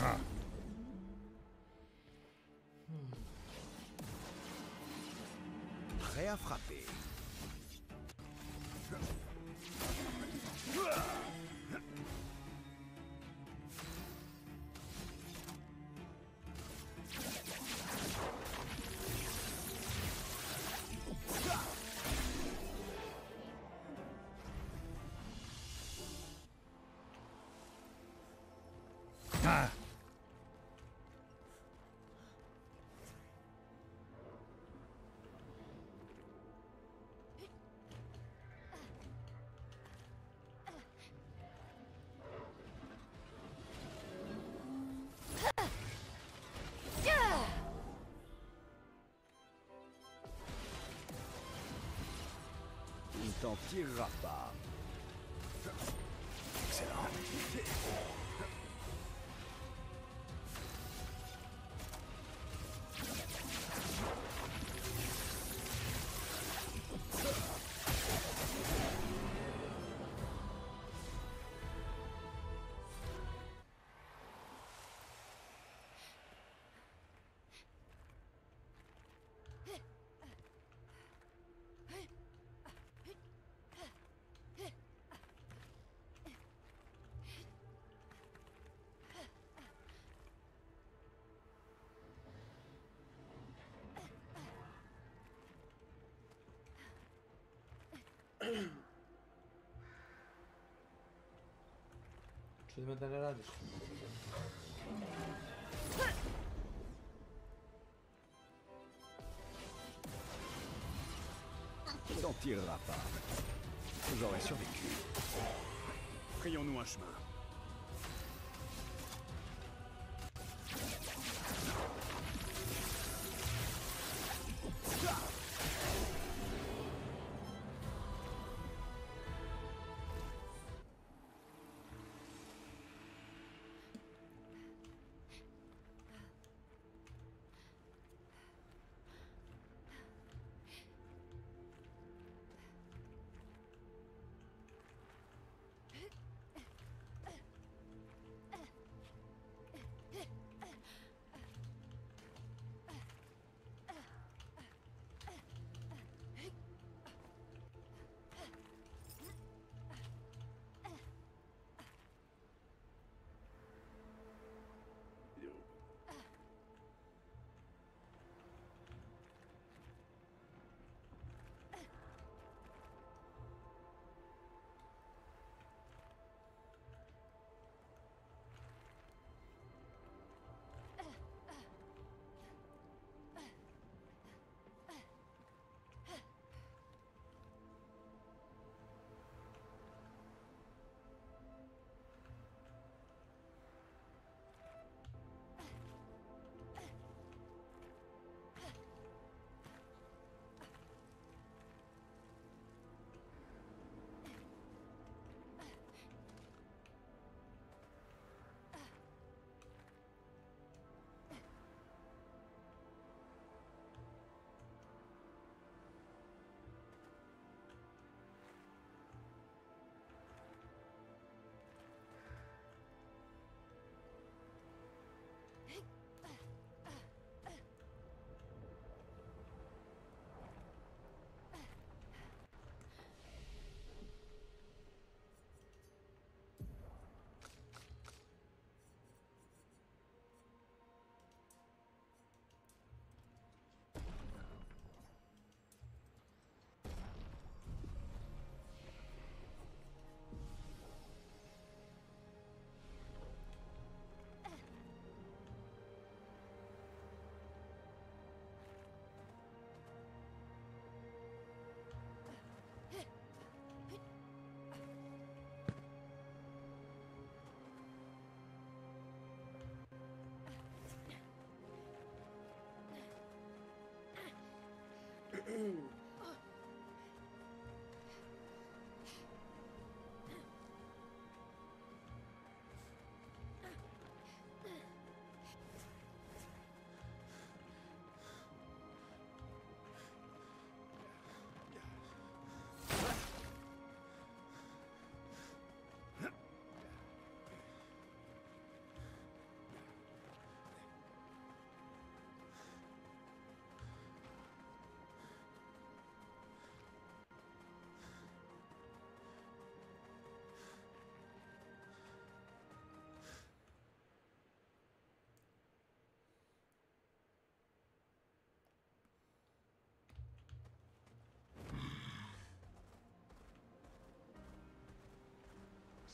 Ah. Prêt à frapper. Ah. n'en tireras pas. Excellent. Čudno ne radiš. Il n'en tirera pas. J'aurais survécu. Frayons-nous un chemin.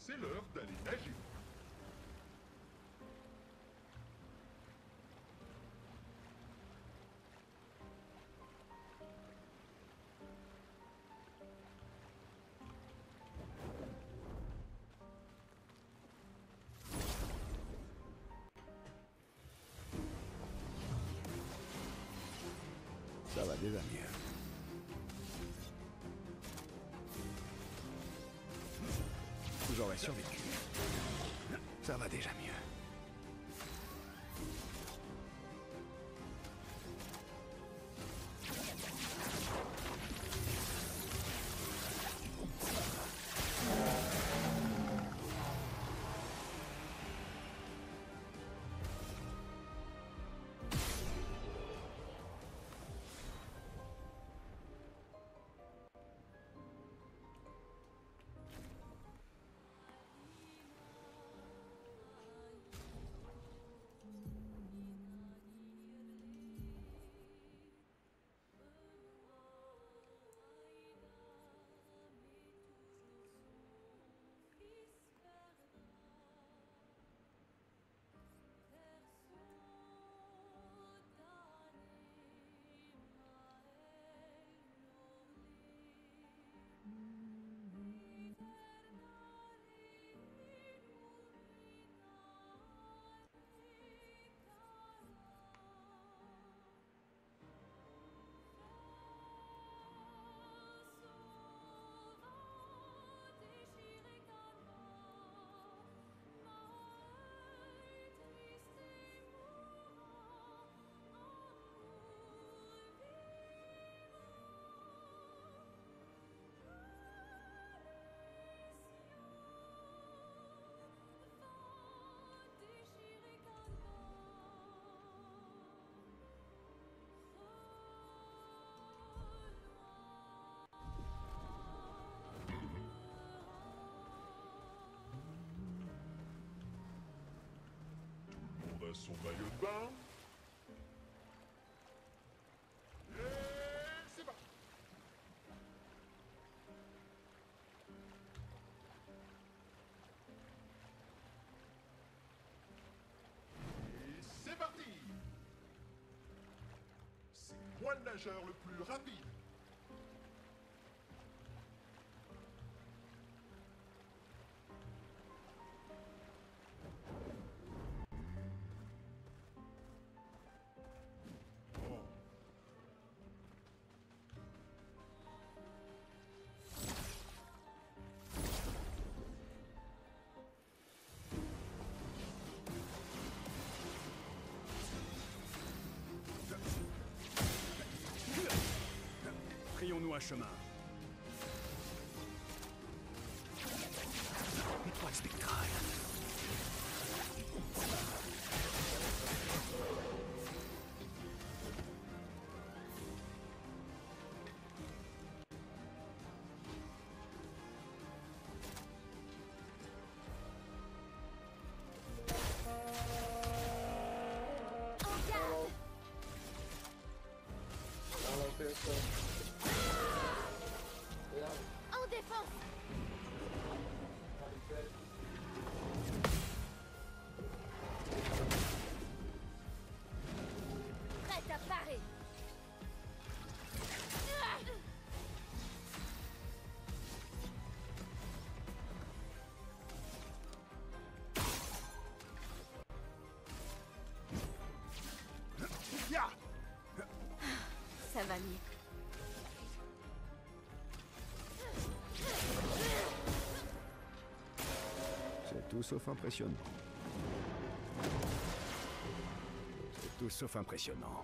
C'est l'heure d'aller nager. Ça va déjà mieux. J'aurais survécu. Ça va déjà mieux. On a son maillot de bain. Et c'est parti. Et c'est parti. C'est moi le nageur le plus rapide. Frayons-nous un chemin. Étoile spectrale. En défense. Prête à parer. Ça va mieux. C'est tout sauf impressionnant. C'est tout sauf impressionnant.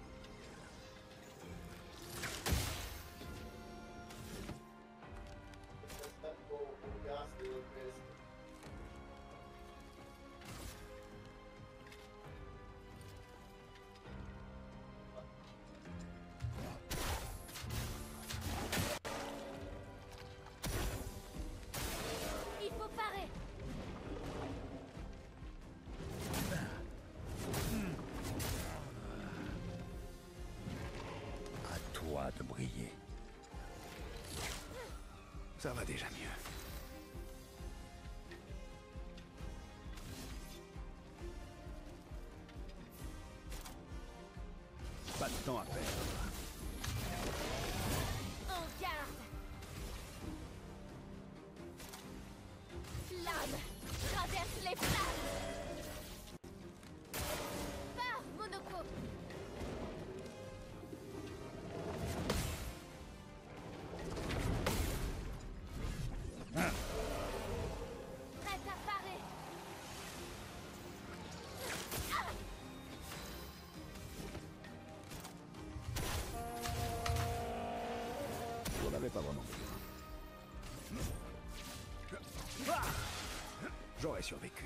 Il faut parer. À toi de briller. Ça va déjà mieux. Pas de temps à perdre. En garde. Lame traverse les flammes. Pars, Monoko. avais pas vraiment besoin. J'aurais survécu.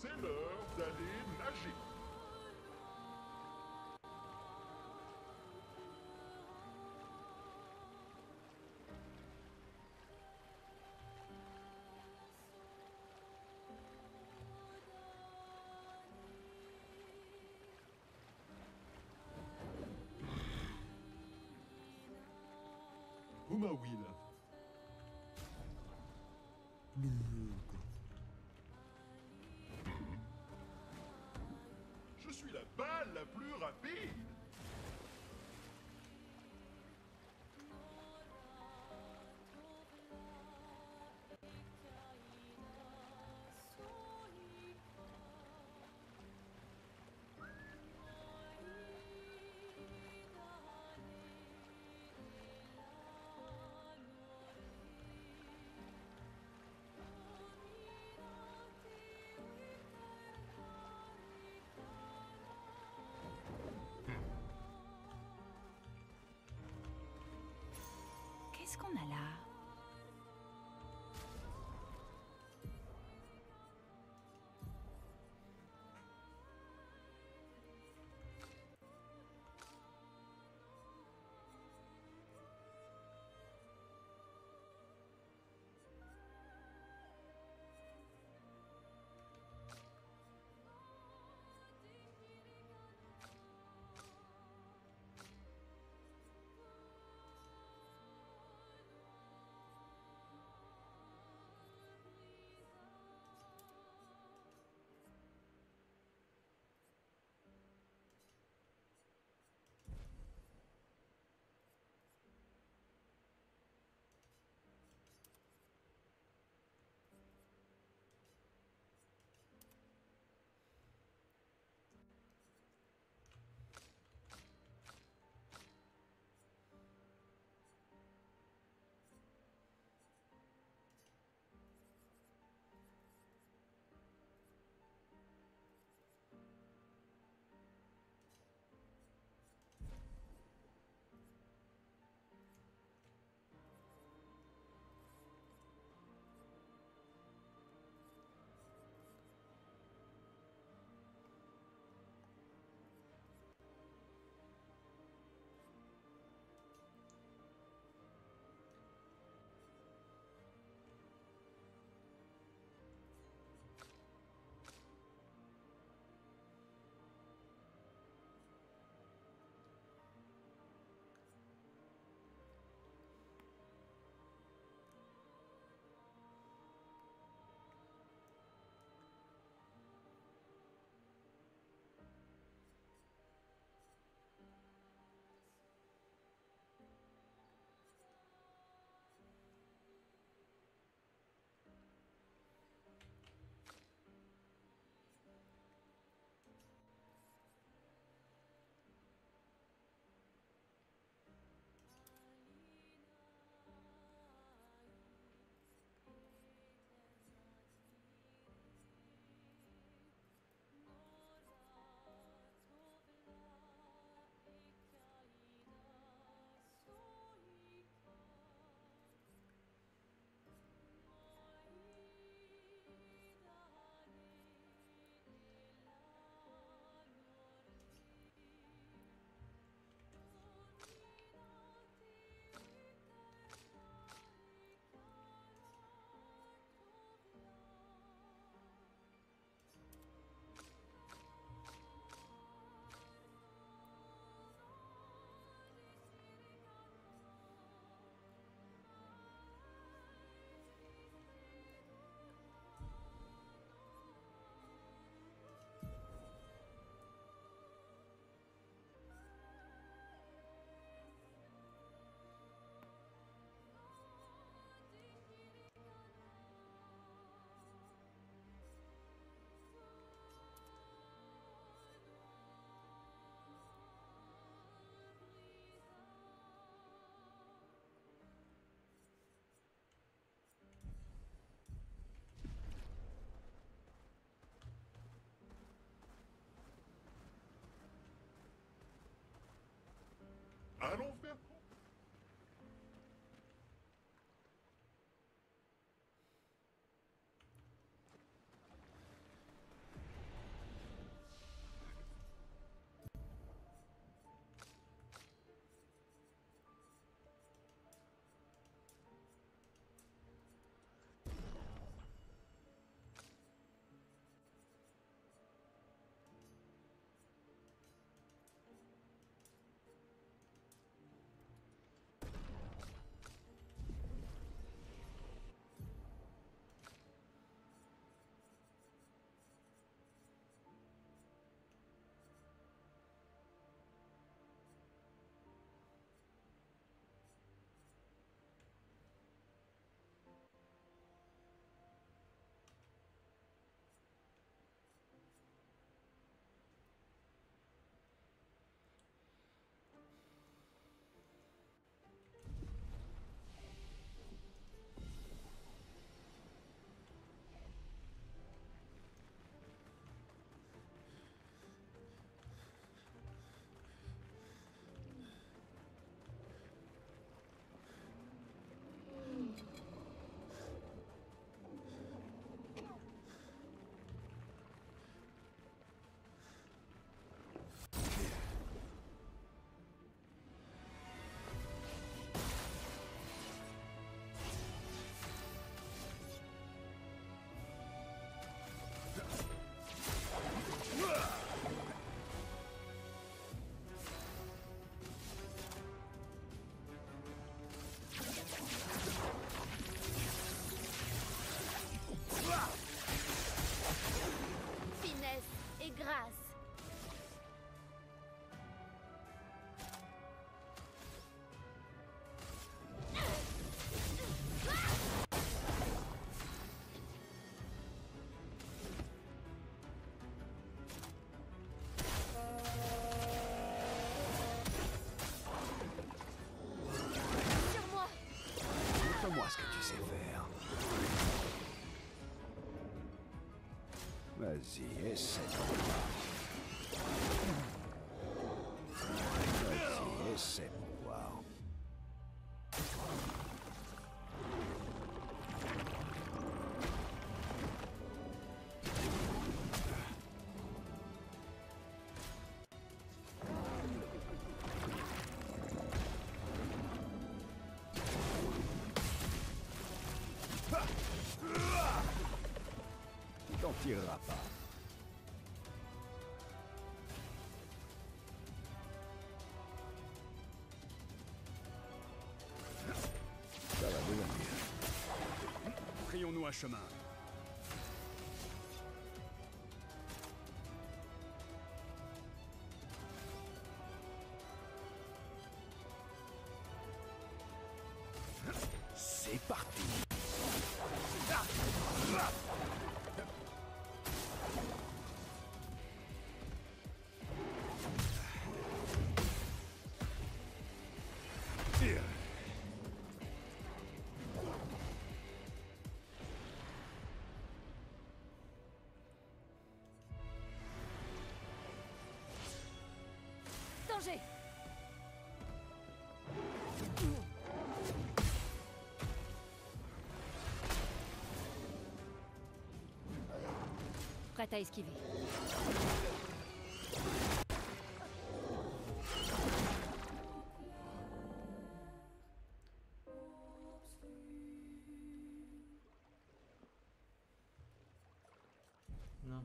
C'est l'heure d'aller nager. Uma Will. Je suis la balle la plus rapide. Qu'est-ce qu'on a là? Finesse et grâce. Montre-moi ce que tu sais faire. Vas-y, essaie pour voir. Vas-y, essaie pour voir. Tu t'en tireras pas. Ça va déjà mieux. Frayons-nous un chemin. C'est parti. Danger! Prête à esquiver. Non.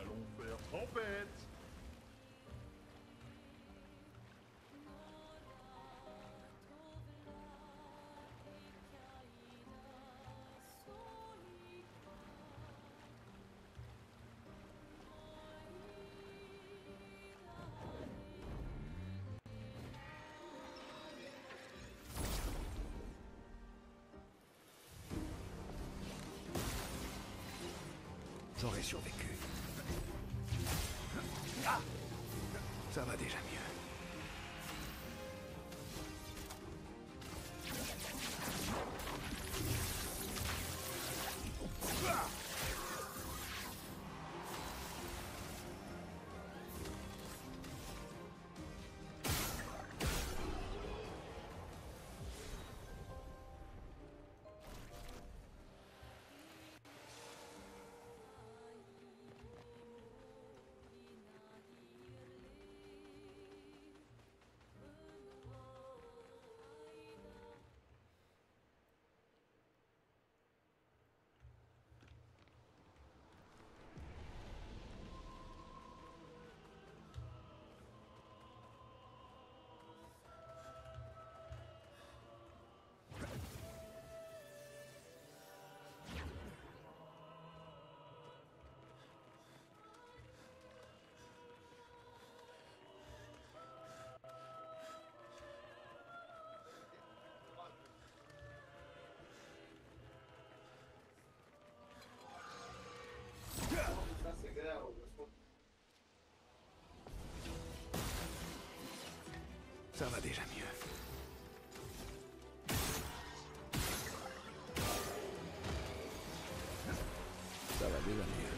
Allons faire tempête. J'aurais survécu. Ah, ça va déjà mieux. Ça va déjà mieux. Ça va déjà mieux.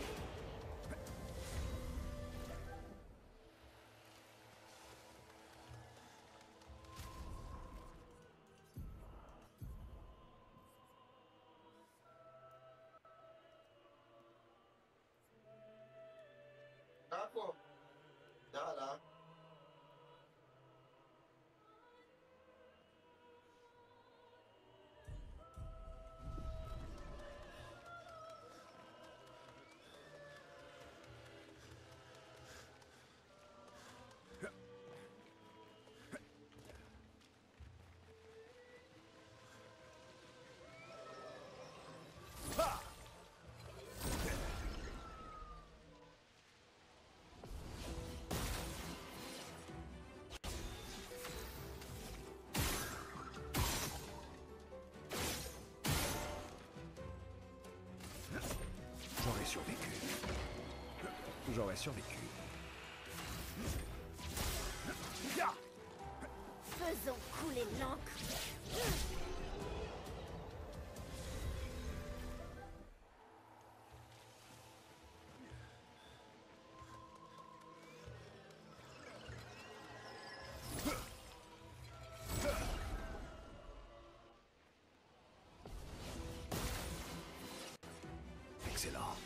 J'aurais survécu. J'aurais survécu. Faisons couler l'encre. Excellent.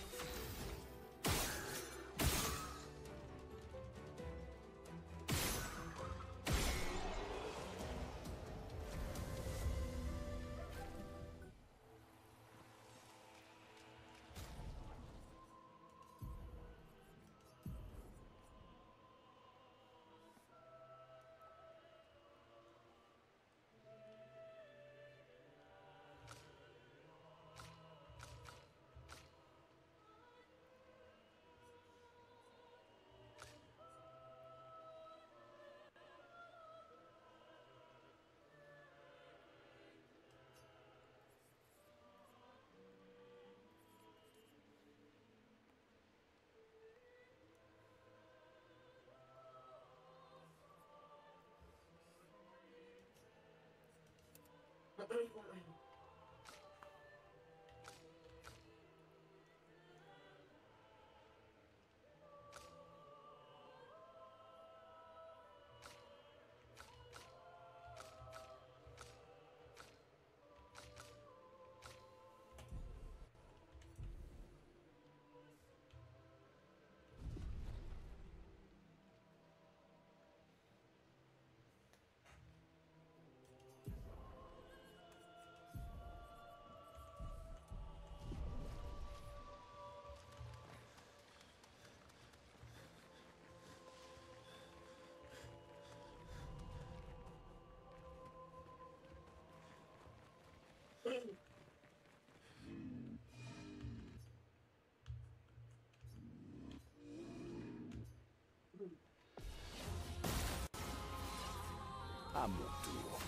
À mon tour.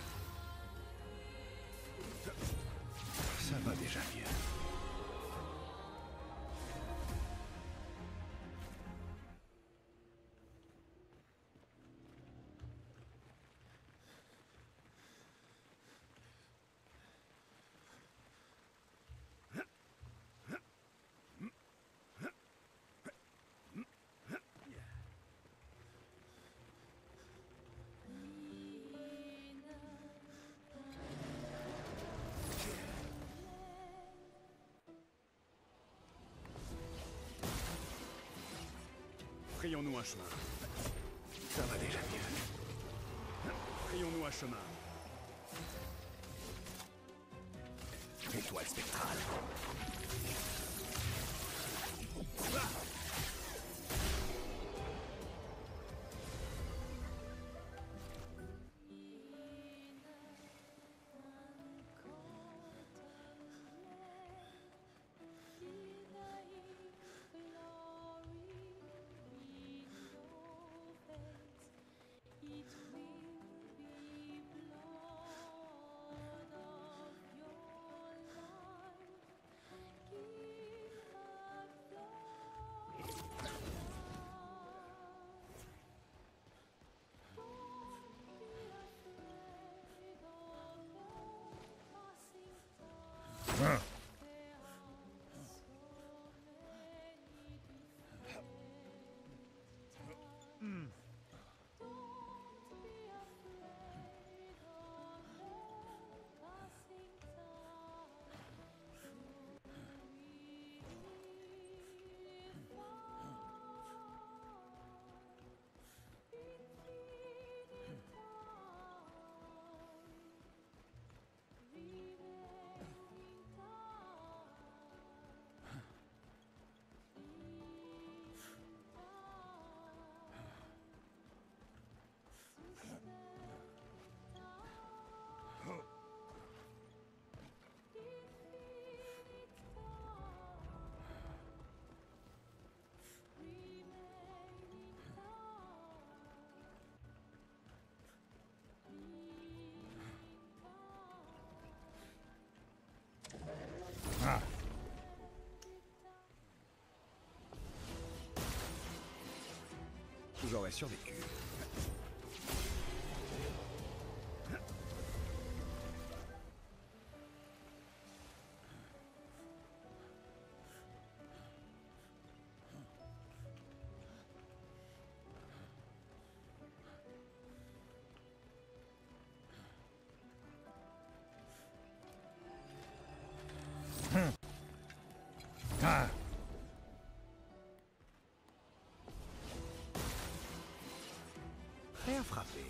Ça va déjà mieux. Frayons-nous un chemin. Ça va déjà mieux. Frayons-nous un chemin. Étoile spectrale. j'aurais survécu. Ah. Prêt à frapper.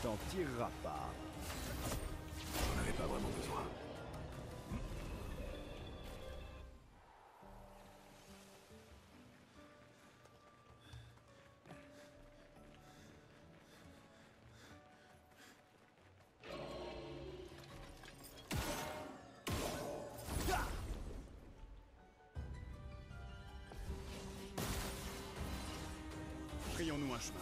T'en tireras pas. J'en avais pas vraiment besoin. Frayons-nous un chemin.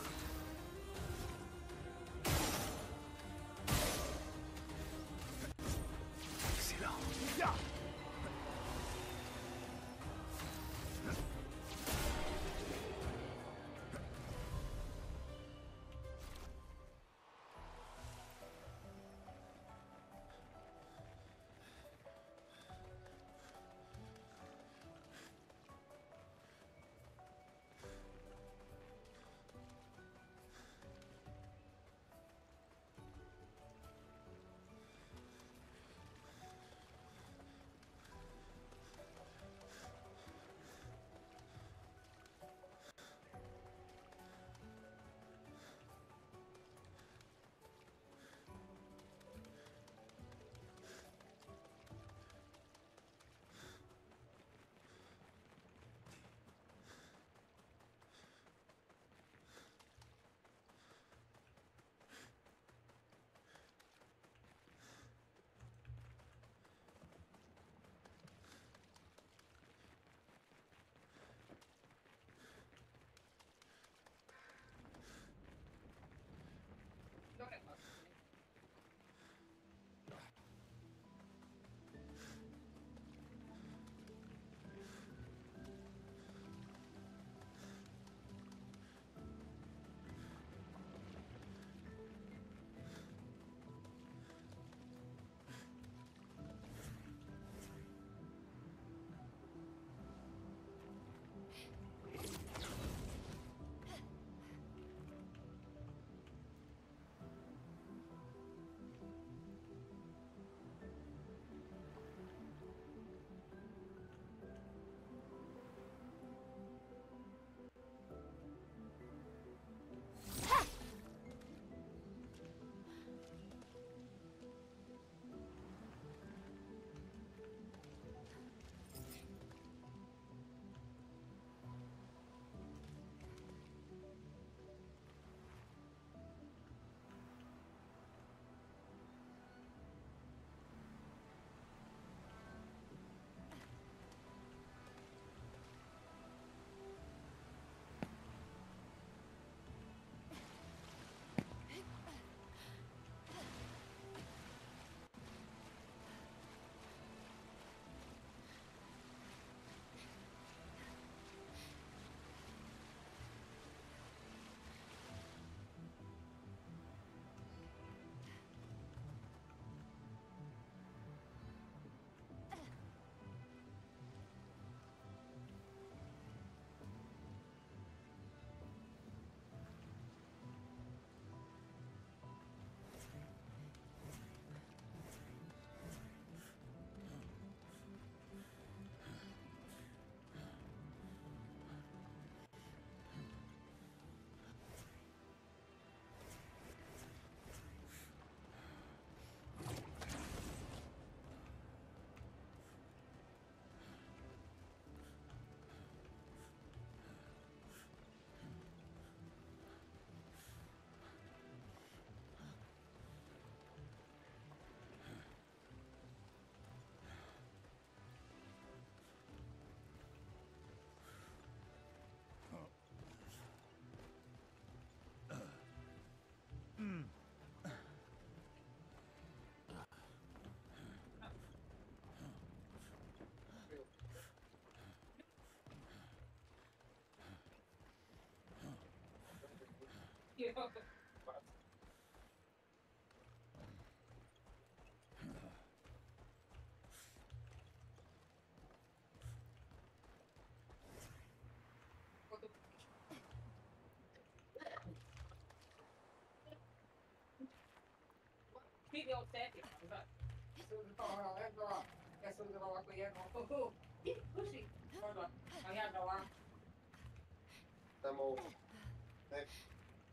Tamo...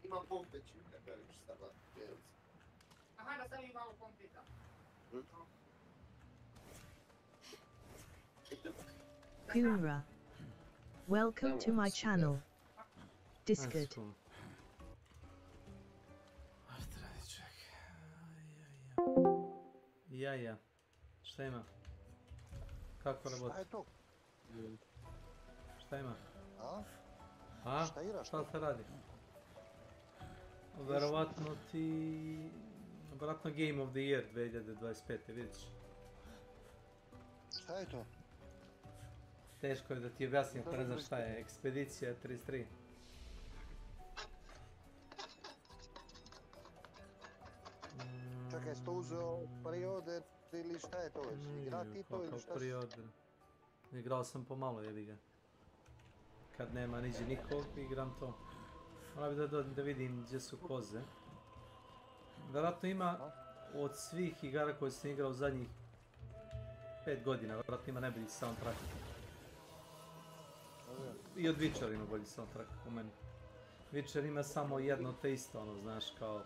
Imam pompeću, kako je stava. Aha, da sam imao kompita. Kumra. Welcome to my channel. Discord. Cool. Ja. Šta ima? Kako rabota? Šta je to? Šta ima? A? Šta igraš? Šta se radi? Verovatno ti... Vjerojatno Game of the Year 2025. Vidiš? Šta je to? Teško je da ti objasnim, ako ne znaš šta je. Ekspedicija 33. Čekaj, jesi to uzeo preorder ili šta je to? Igrati to ili šta? Preorder. Igrao sam pomalo, jebi ga. Kad nema niđe nikog, igram to. Moram bi da vidim gdje su koze. Vjerojatno ima od svih igara koje sam igrao u zadnjih 5 godina, vjerojatno ima najbolji soundtrack. I od Witcher ima bolji soundtrack u meni. Witcher ima samo jedno te isto, ono, znaš, kao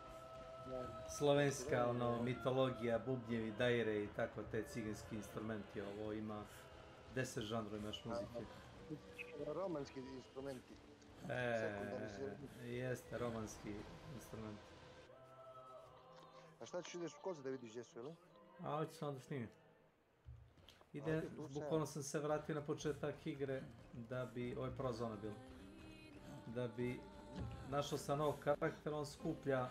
slovenska, ono, mitologija, bubnjevi, dajre i tako, te ciganski instrumenti. Ovo ima 10 žanrova, imaš muzike. Romanski instrumenti. Jeste, romanski instrument. A šta ćeš ideš u koze da vidiš gdje su, ili? A, hoću sam da snimim. Bukvalno sam se vratio na početak igre da bi, ovo je prva zona bila, da bi našao sam novog karaktera, on skuplja...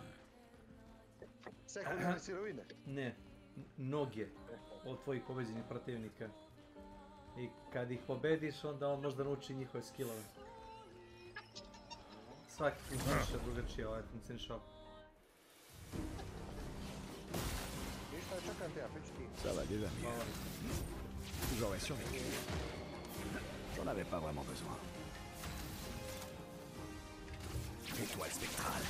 Sekundarne sirovine? Ne, noge od tvojih pobeđenih protivnika. I kad ih pobediš, onda on možda nauči njihove skillove. Svaki funkcioniše drugačije, ovaj funkcionišao. Ništa, čekam te, ja piću ti. Ça va, des amis. J'aurais survécu. J'en avais pas vraiment besoin. Étoile spectrale.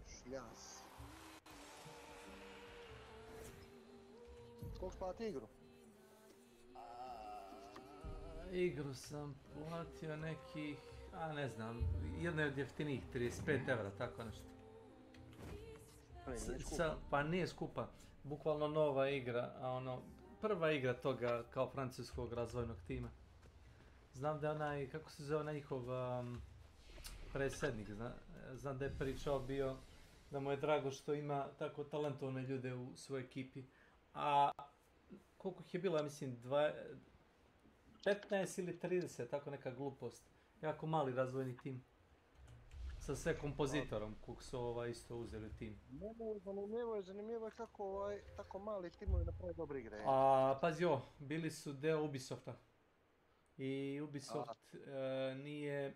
Šljas. Koliko spati igru? Igru sam platio nekih, ne znam, jedna je od jeftinijih, 35 €, tako nešto. Pa nije skupa, bukvalno nova igra, a ono, prva igra toga kao francuskog razvojnog tima. Znam da je onaj, kako se zove onaj njihov predsjednik, znam da je pričao bio da mu je drago što ima tako talentovane ljude u svojoj ekipi. A koliko ih je bilo, ja mislim, 15 ili 30, tako neka glupost. Jako mali razvojni tim. Sa sve kompozitorom, kog su isto uzeli tim. Zanimljivo je kako tako mali timovi napravi dobre igre. A pazi ovo, bili su deo Ubisofta. I Ubisoft nije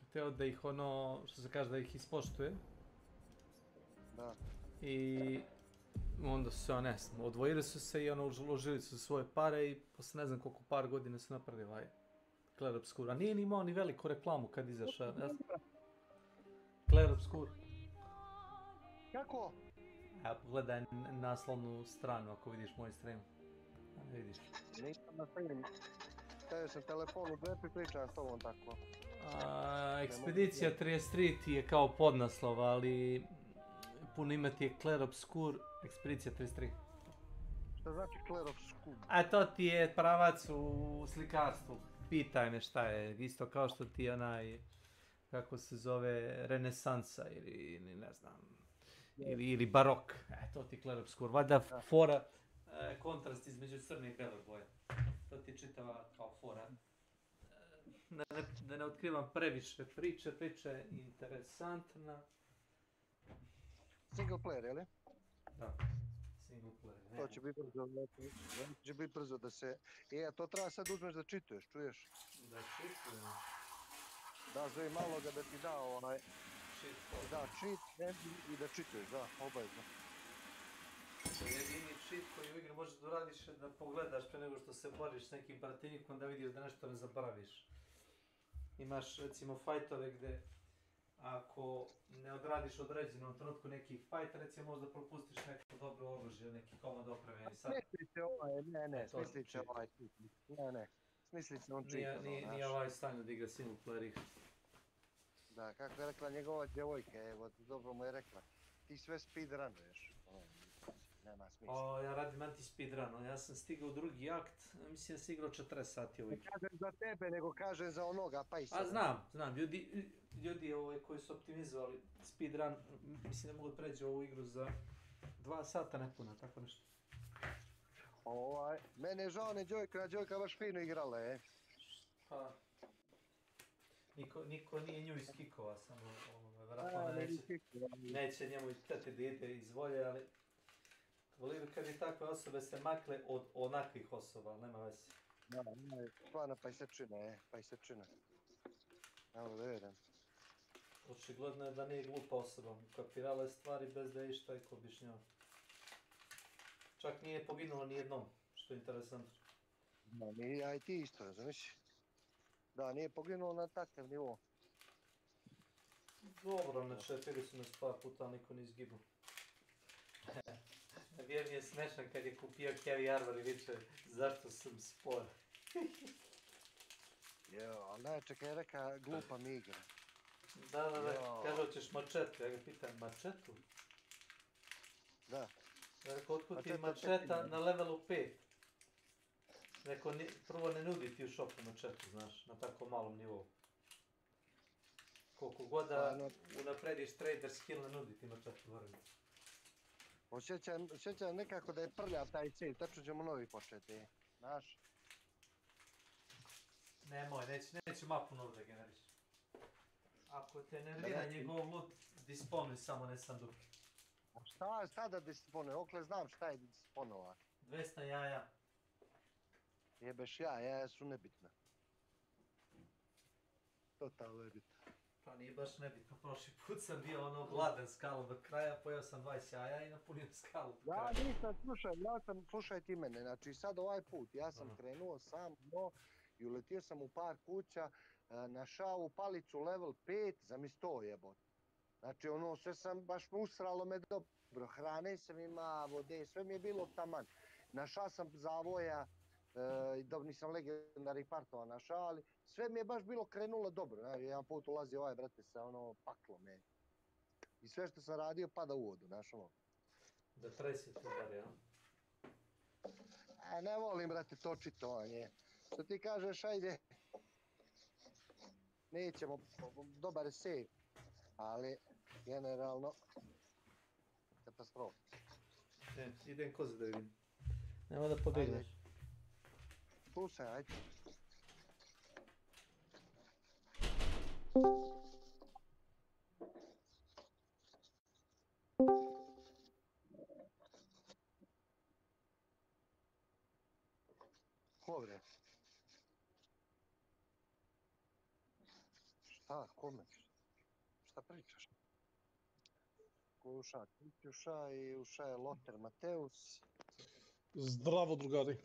hteo da ih ono, što se kaže, da ih ispoštuje. Da. I onda su se, ne znam, odvojili su se i ono, uložili su svoje pare i posle ne znam koliko par godina su napravili ovaj Clair Obscur. A nije ni imao ni veliku reklamu kad izašao. Clair Obscur. Kako? Evo, pogledaj naslovnu stranu ako vidiš moj stream. A ne vidiš. Nisam na stream. Stavio sam telefon u džep i pričam s tobom tako. Ekspedicija 33 ti je kao podnaslov, ali puno ime ti je Clair Obscur, Ekspedicija 33. Šta znači Clair Obscur? A to ti je pravac u slikarstvu. Pitaj me šta je, isto kao što ti je onaj, kako se zove, renesansa ili ne znam, ili barok. To ti je Clair Obscur. Valjda fora, kontrast između crne i bele boje. To ti je čitava kao fora. Da ne otkrivam previše priče, priča je interesantna. Single player, jel? Da, single player. To će biti brzo, će biti brzo da se... a to treba sad uzmeš da čituješ, čuješ? Da čitujem. Da, zove malo ga da ti da Da, cheat i da čituješ, da, obavezno. Jedini cheat koji u igri možeš da uradiš je da pogledaš pre nego što se boriš s nekim protivnikom da vidiš da nešto ne zaboraviš. Imaš recimo fajtove gde ako ne odradiš u određenom trenutku neki fajt, recimo možda propustiš neko dobro oružje, neki komad opreme. Smisliće smisliće on cheat. Nije ovaj stanju da igra single player igre. Da, kako je rekla njegova djevojka, evo, dobro mu je rekla, ti sve speedrunuješ, nema smisla. Ja radim anti-speedrun, ja sam stigao u drugi akt, mislim da sam igrao 40 sati u igri. Ne kažem za tebe, nego kažem za onoga, pa i sada. Znam, ljudi koji su optimizovali speedrun, mislim da mogu pređi ovu igru za 2 sata nepuna, tako nešto. Mene je žao ne Đojka baš fino igrala, Pa... Niko nije nju iz kikova, samo vjerojatno neće njemu htjeti da ide iz volje, ali volim kad bi takve osobe se makle od onakvih osoba, ali nema veze. Da, stvarno pajsečina. Evo da vidim. Očigledno je da nije glupa osoba, kapirala je stvari bez da je išta iko objašnjava. Čak nije poginulo ni jednom, što je interesantno. A i ti isto, razumiješ? Da, nije poginuo na takav nivo. Dobro, ne čepili su nas par puta, niko nije izgibu. Vjer mi je smešan kad je kupio Heavy Armor i viče zašto sam spor. Ali najče kad je reka glupa mi igra. Da, kaže hoćeš mačetu, ja ga pitam mačetu? Da. Ja rekao, otkud ti mačeta na levelu 5? Neko prvo ne nudi ti u šopu mačetu, znaš, na tako malom nivou. Koliko god da unaprediš trader skill, ne nudi ti mačetu vrvi. Osjećam nekako da je prljav taj cilj, tačno ćemo novi početi, znaš? Nemoj, neću mapu novu da generiš. Ako te nervira njegov loot, disponuj samo, ne sanduke. A šta da disponuj? Okle znam šta je disponova. 200 jaja. Jebeš jaja su nebitna. Totalno nebitna. Pa nije baš nebitno, prošli put sam bio gladan skalu do kraja, pojao sam 20 jaja i napunio skalu do kraja. Ja nisam, slušaj ti mene, znači sad ovaj put, ja sam krenuo sam i uletio sam u par kuća, našao palicu level 5, zamisli to jebot. Znači sve sam, baš usralo me dobro, hrane sam ima, vode, sve mi je bilo taman. Našao sam zavoja, dobro nisam legendari partova našao, ali sve mi je baš bilo krenulo dobro. Jedan put ulazi ovaj, brate, sa paklom, I sve što sam radio pada u vodu, znaš Da tresi tu bar, ja? Ne volim, brate, to čitovanje. Što ti kažeš, ajde, nećemo, dobar je save, ali generalno katastrofa. Idem koze da vidim. Nema da pobegneš. Slušaj, ajde. Ko bre? Šta, kome? Šta pričaš? Uša Kutjuša i uša je Loter Mateus. Zdravo, drugari.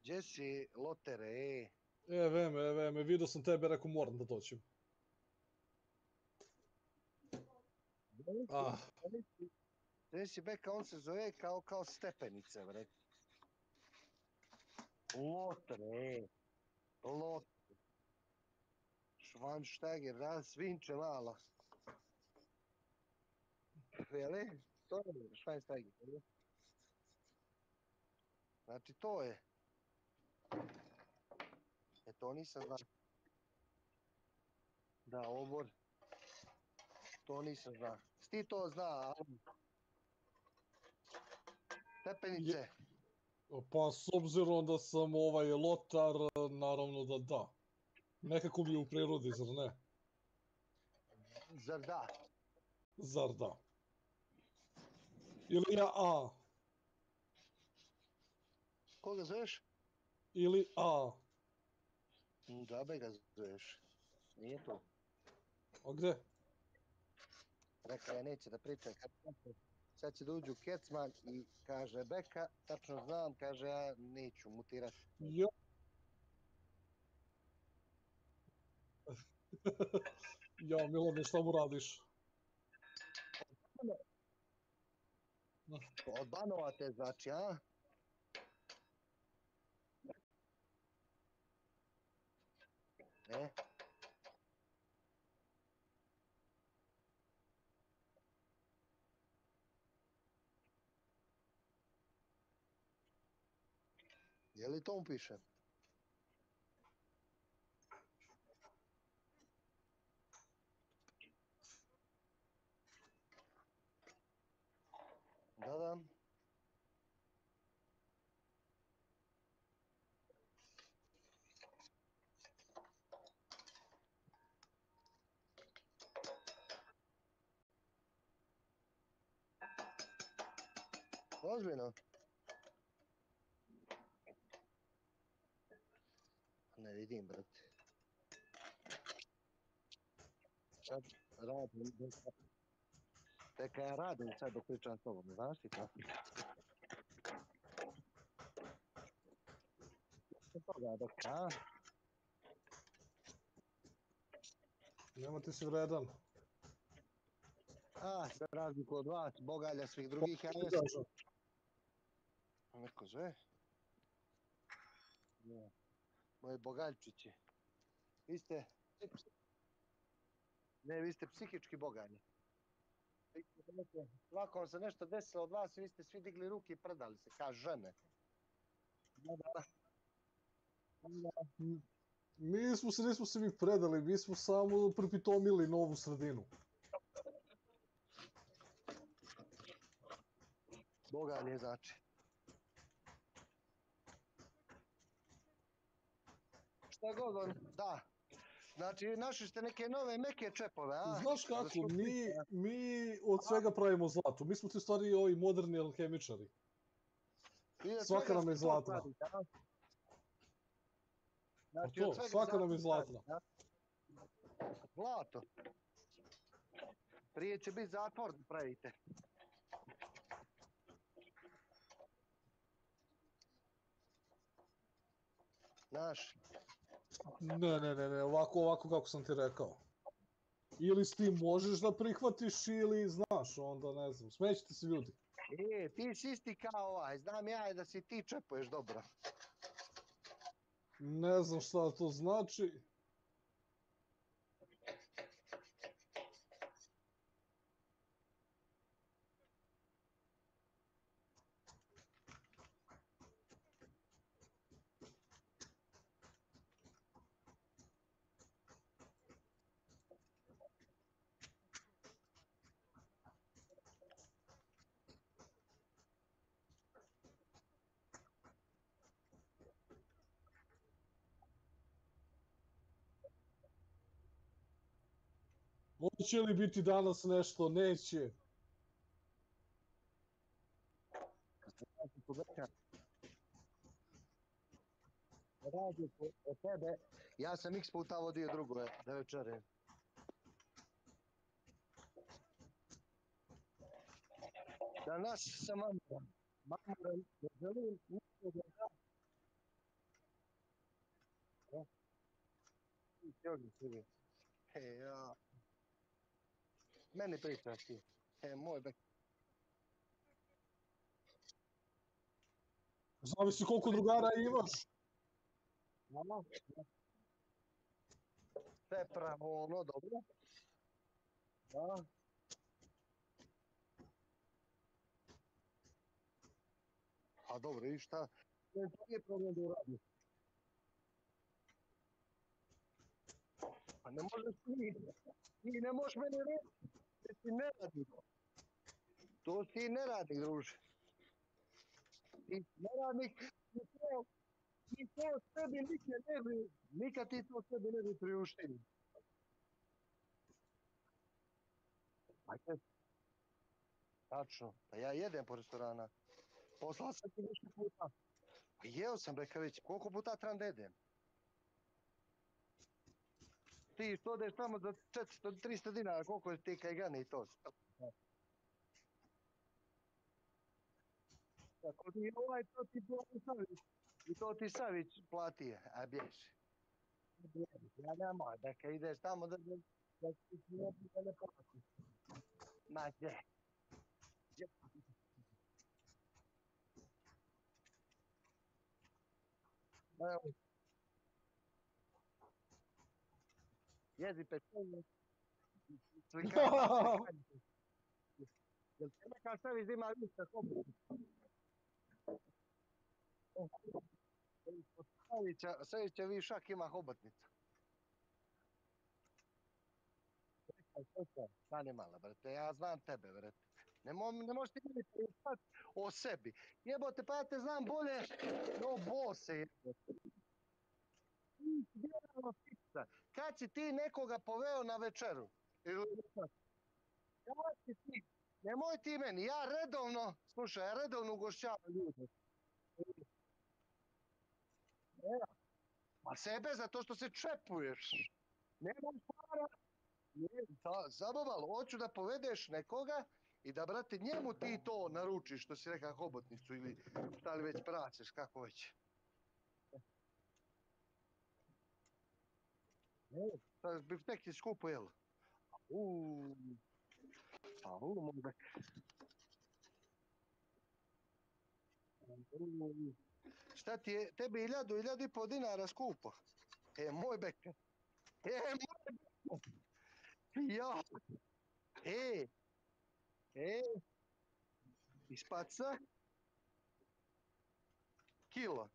Gdje si, Lotere, Veme, vidio sam tebe, rekao moram da dođem. Gdje si beka, on se zove kao stepenice, bre. Lotere, Loter. Schwansteiger, da, svinče mala. Jeli? To je Schwansteiger, jeli? Znači, to je. To nisam znao. Da, obor. To nisam znao. Ti to zna, Stepenice. Pa s obzirom da sam lotar, naravno da. Nekako mi je u prirodi, zar ne? Zar da? Zar da. Ili ja Koga zoveš? Ili A. Džabe ga zoveš. Nije to. A gde? Rekao je neće da priča. Sad će da uđu Kecman i kaže Beka, tačno znam, kaže ja neću mutirati. Jo. Ja, Milane, šta mu radiš? Od Banova te znači, a? E? Je li to mu piše? Da. Ozbiljno? Ne vidim, brate. Sad radim, teka ja radim sad dok pričam s tobom, znaš ti to? Toga dok, a? Nemate si vredan. Za razliku od vas, bogalja svih drugih, ja jesam. Neko zove? Ne. Moje bogaljčići. Vi ste... Ne, vi ste psihički bogalji. Ovako vam se nešto desilo od vas i vi ste svi digli ruke i predali se, kao žene. Da. Nismo se mi predali, mi smo samo pripitomili novu sredinu. Bogalje znači. Šta god on, da. Znači, našli ste neke nove meke čepove, a? Znaš kako, mi od svega pravimo zlato. Mi smo ti u stvari ovi moderni alhemičari. Svaka nam je zlatna. Znači, to, svaka nam je zlatna. Zlato. Prije će biti zatvor da pravite. Znaš? Ne, ovako kako sam ti rekao. Ili s tim možeš da prihvatiš ili znaš, onda ne znam, smećete se ljudi. Ti si isti kao ovaj, znam ja da si ti čepuješ dobro. Ne znam šta to znači. Hoće li biti danas nešto? Neće. Radi od tebe, ja sam x puta vodio drugove da večere. Danas sam mamoran, ne želim ništa da da. Ja. Meni pričaš ti. Moj bek. Zavisi koliko drugara imaš. Sve pravo, ono, dobro. Da. A dobro, i šta? To nije problem da uradi. Pa ne možeš ti ne možeš meni reći da ti ne radi. To ti ne radi, druže. Ti neradnik, ti to sebi nikad ti to sebi ne bi priuštio. Ajde. Tačno, pa ja jedem po restorana. Poslao sam ti više puta. Jeo sam, reka već, koliko puta trebam da jedem? Ti što odeš tamo za 400-300 dinara, koliko ti kaj gane i to? Ako ti to ti Savić, i to ti Savić platije, a bježi. Ja nemoj, da kad ideš tamo da ti ne plati. Ma gdje? Evo. Jezi pečenje. Slikanje. Jel te neka Savić da ima lista hobotnica? Savića vi šak ima hobotnica. Stani malo, brate, ja znam tebe, brate. Ne možeš ti meni pričati o sebi. Jebote, pa ja te znam bolje no bose, jebote. Kad si ti nekoga poveo na večeru? Kad si ti? Nemoj ti meni, ja redovno ugošćavam ljude. A sebe zato što se čepuješ. Nemoj para. Zabavalo, hoću da povedeš nekoga i da, brate, njemu ti to naručiš, što si rekao, hobotnicu ili šta li već praćeš, kako već. Biftek je skupo, jel? Možda. Šta ti je, tebi 1000-1500 dinara skupo? Moj bek. Moj bek. Ja. Ispaca. Kilo.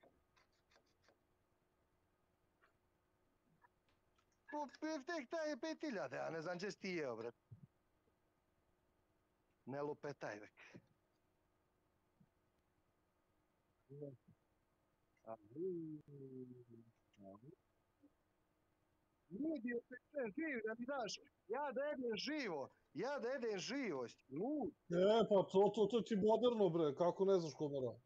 Biftek taj je 5000, ja ne znam gdje si ti jeo, brat. Ne lupetaj, bek. Nije bio pečen živ, da mi daš, ja da jedem živo, lud. Pa to ti moderno, bre, kako ne znaš komara?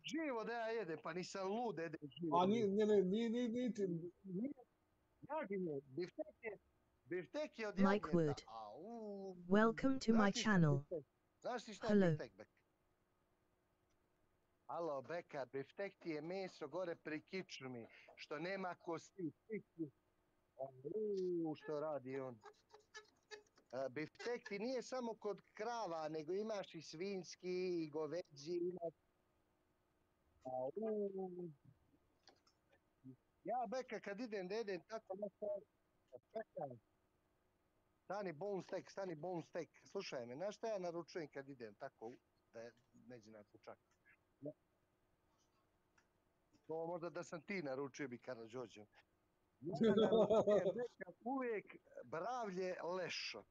Živo da ja jedem, pa nisam lud da jedem živo. A nije ti. Jaginje, biftek je od Mike jagnjeta. Wood. Welcome to my channel. Znaš ti šta je biftek, bek? Alo, beka, biftek ti je meso gore pri kičmi, što nema kosti. Što radi on? Biftek ti nije samo kod krava, nego imaš i svinjski, i goveđi, imaš... Ja, beka, kad idem da jedem tako nešto... Čekaj. Stani bone steak. Slušaj me, znaš šta ja naručujem kad idem tako, da neđe na kučak? To možda da sam ti naručio bi Karadžođo. Ja naručujem beka uvijek bravlje lešo.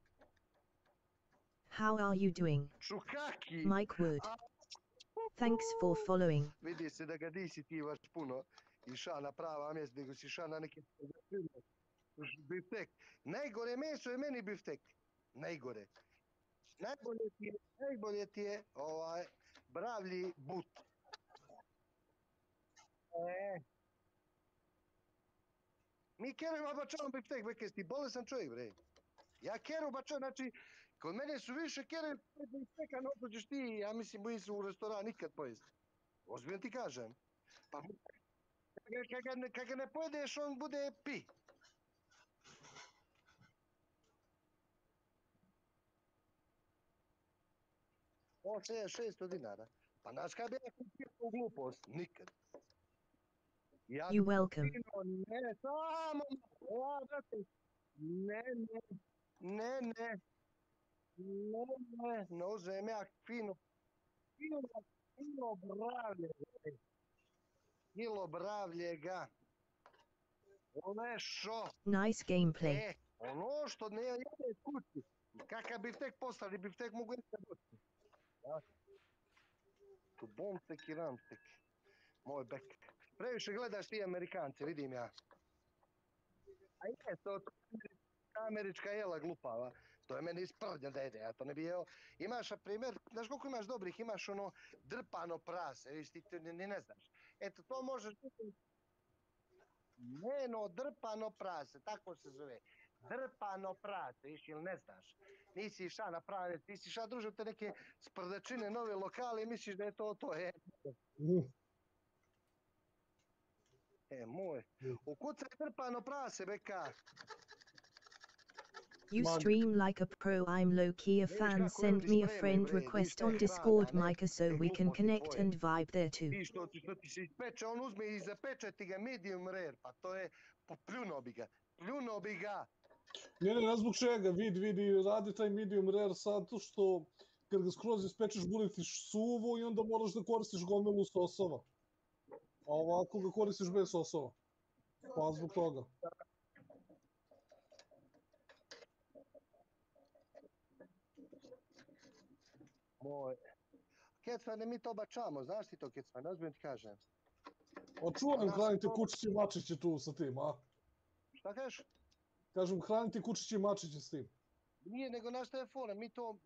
How are you doing? Čukaki! Mike Wood. Thanks for following. Vidi se da ga nisi ti baš puno išao na prava mjesta, nego si išao na neke biftek. Najgore meso je meni biftek. Najgore. Najbolje ti je bravlji but. Mi kerujemo bačavom biftek, beke, ti bolesan čovjek, bre. Ja keru bačavom, znači, kod mene su više kerujem bifteka, no dođeš ti, ja mislim, boji se u restoran nikad pojesti. Ozbiljno ti kažem. Pa, kad ga ne pojedeš, on bude pi. On se je 600 dinara. Pa znaš kada bi ja kupio tu glupost? Nikad. You welcome. Ne, samo ne, uzem ja fino kilo bravljega. Lešo. Nice gameplay. Ono što ne jede kući. Kakav biftek postali, biftek mogu jesti kući. Tu bomstek i ramstek. Moj bek. Previše gledaš ti Amerikance, vidim ja. A je to američka jela glupava. To je meni isprdnja da ide, ja to ne bi jeo. Imaš, na primjer, znaš koliko imaš dobrih, imaš ono drpano prase, viš ti ni ne znaš. Eto, to možeš biti... Njeno drpano prase, tako se zove. Drpano prase, viš, ili ne znaš. Nisi iša na prave, ti si iša družio te neke sprdačine, nove lokale i misliš da je to, moj. Ukucaj drpano prase, beka. You stream like a pro. I'm low-key a fan. Send me a friend request on Discord, Micah, so we can connect and vibe there too. Ti što ti se ispeče, on uzme i zapečati ga medium rare, pa to je, pljuno bi ga. Ne zbog čega, vidi, radi taj medium rare zato što kad ga skroz ispečeš bude ti suvo i onda moraš da koristiš gomilu sosova. A ovako ga koristiš bez sosova. Pa zbog toga. Moj. Kecmane, mi to bačamo, znaš ti to, Kecmane, ozbiljno ti kažem. Čuvam, hranite kučići i mačići tu sa tim, a? Šta kažeš? Kažem, hranite kučići i mačići s tim. Nije, nego naš telefona, mi to,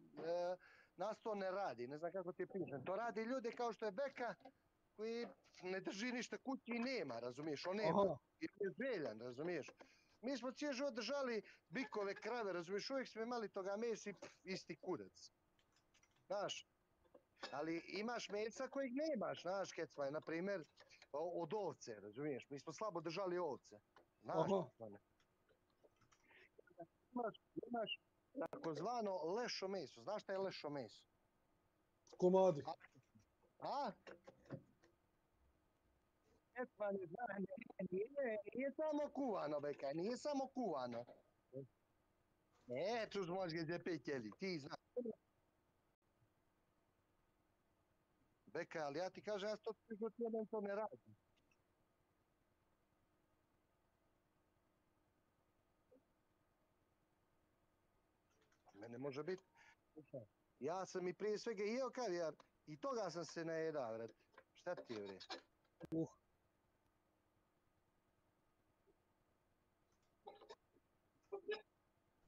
nas to ne radi, ne znam kako ti pišem. To radi ljude kao što je Beka, koji ne drži ništa kući i nema, razumiješ, on nema. I je željan, razumiješ. Mi smo cijel život držali bikove, krave, razumiješ, uvijek smo imali toga mesa i isti kurac. Znaš, ali imaš mesa kojeg nemaš, znaš, Kecmane, na primjer, od ovce, razumiješ, mi smo slabo držali ovce. Znaš, Kecmane. Imaš takozvano lešo meso, znaš šta je lešo meso? Komadi. A? Kecmane, nije samo kuvano, Beka, nije samo kuvano. Ne, čuš možeš ga zapetjeli, ti znaš. Beka, ali ja ti kažem, ja to ne radim. Mene može biti. Ja sam i prije svega jeo kavijar i toga sam se najedao, vrat. Šta ti je, vre?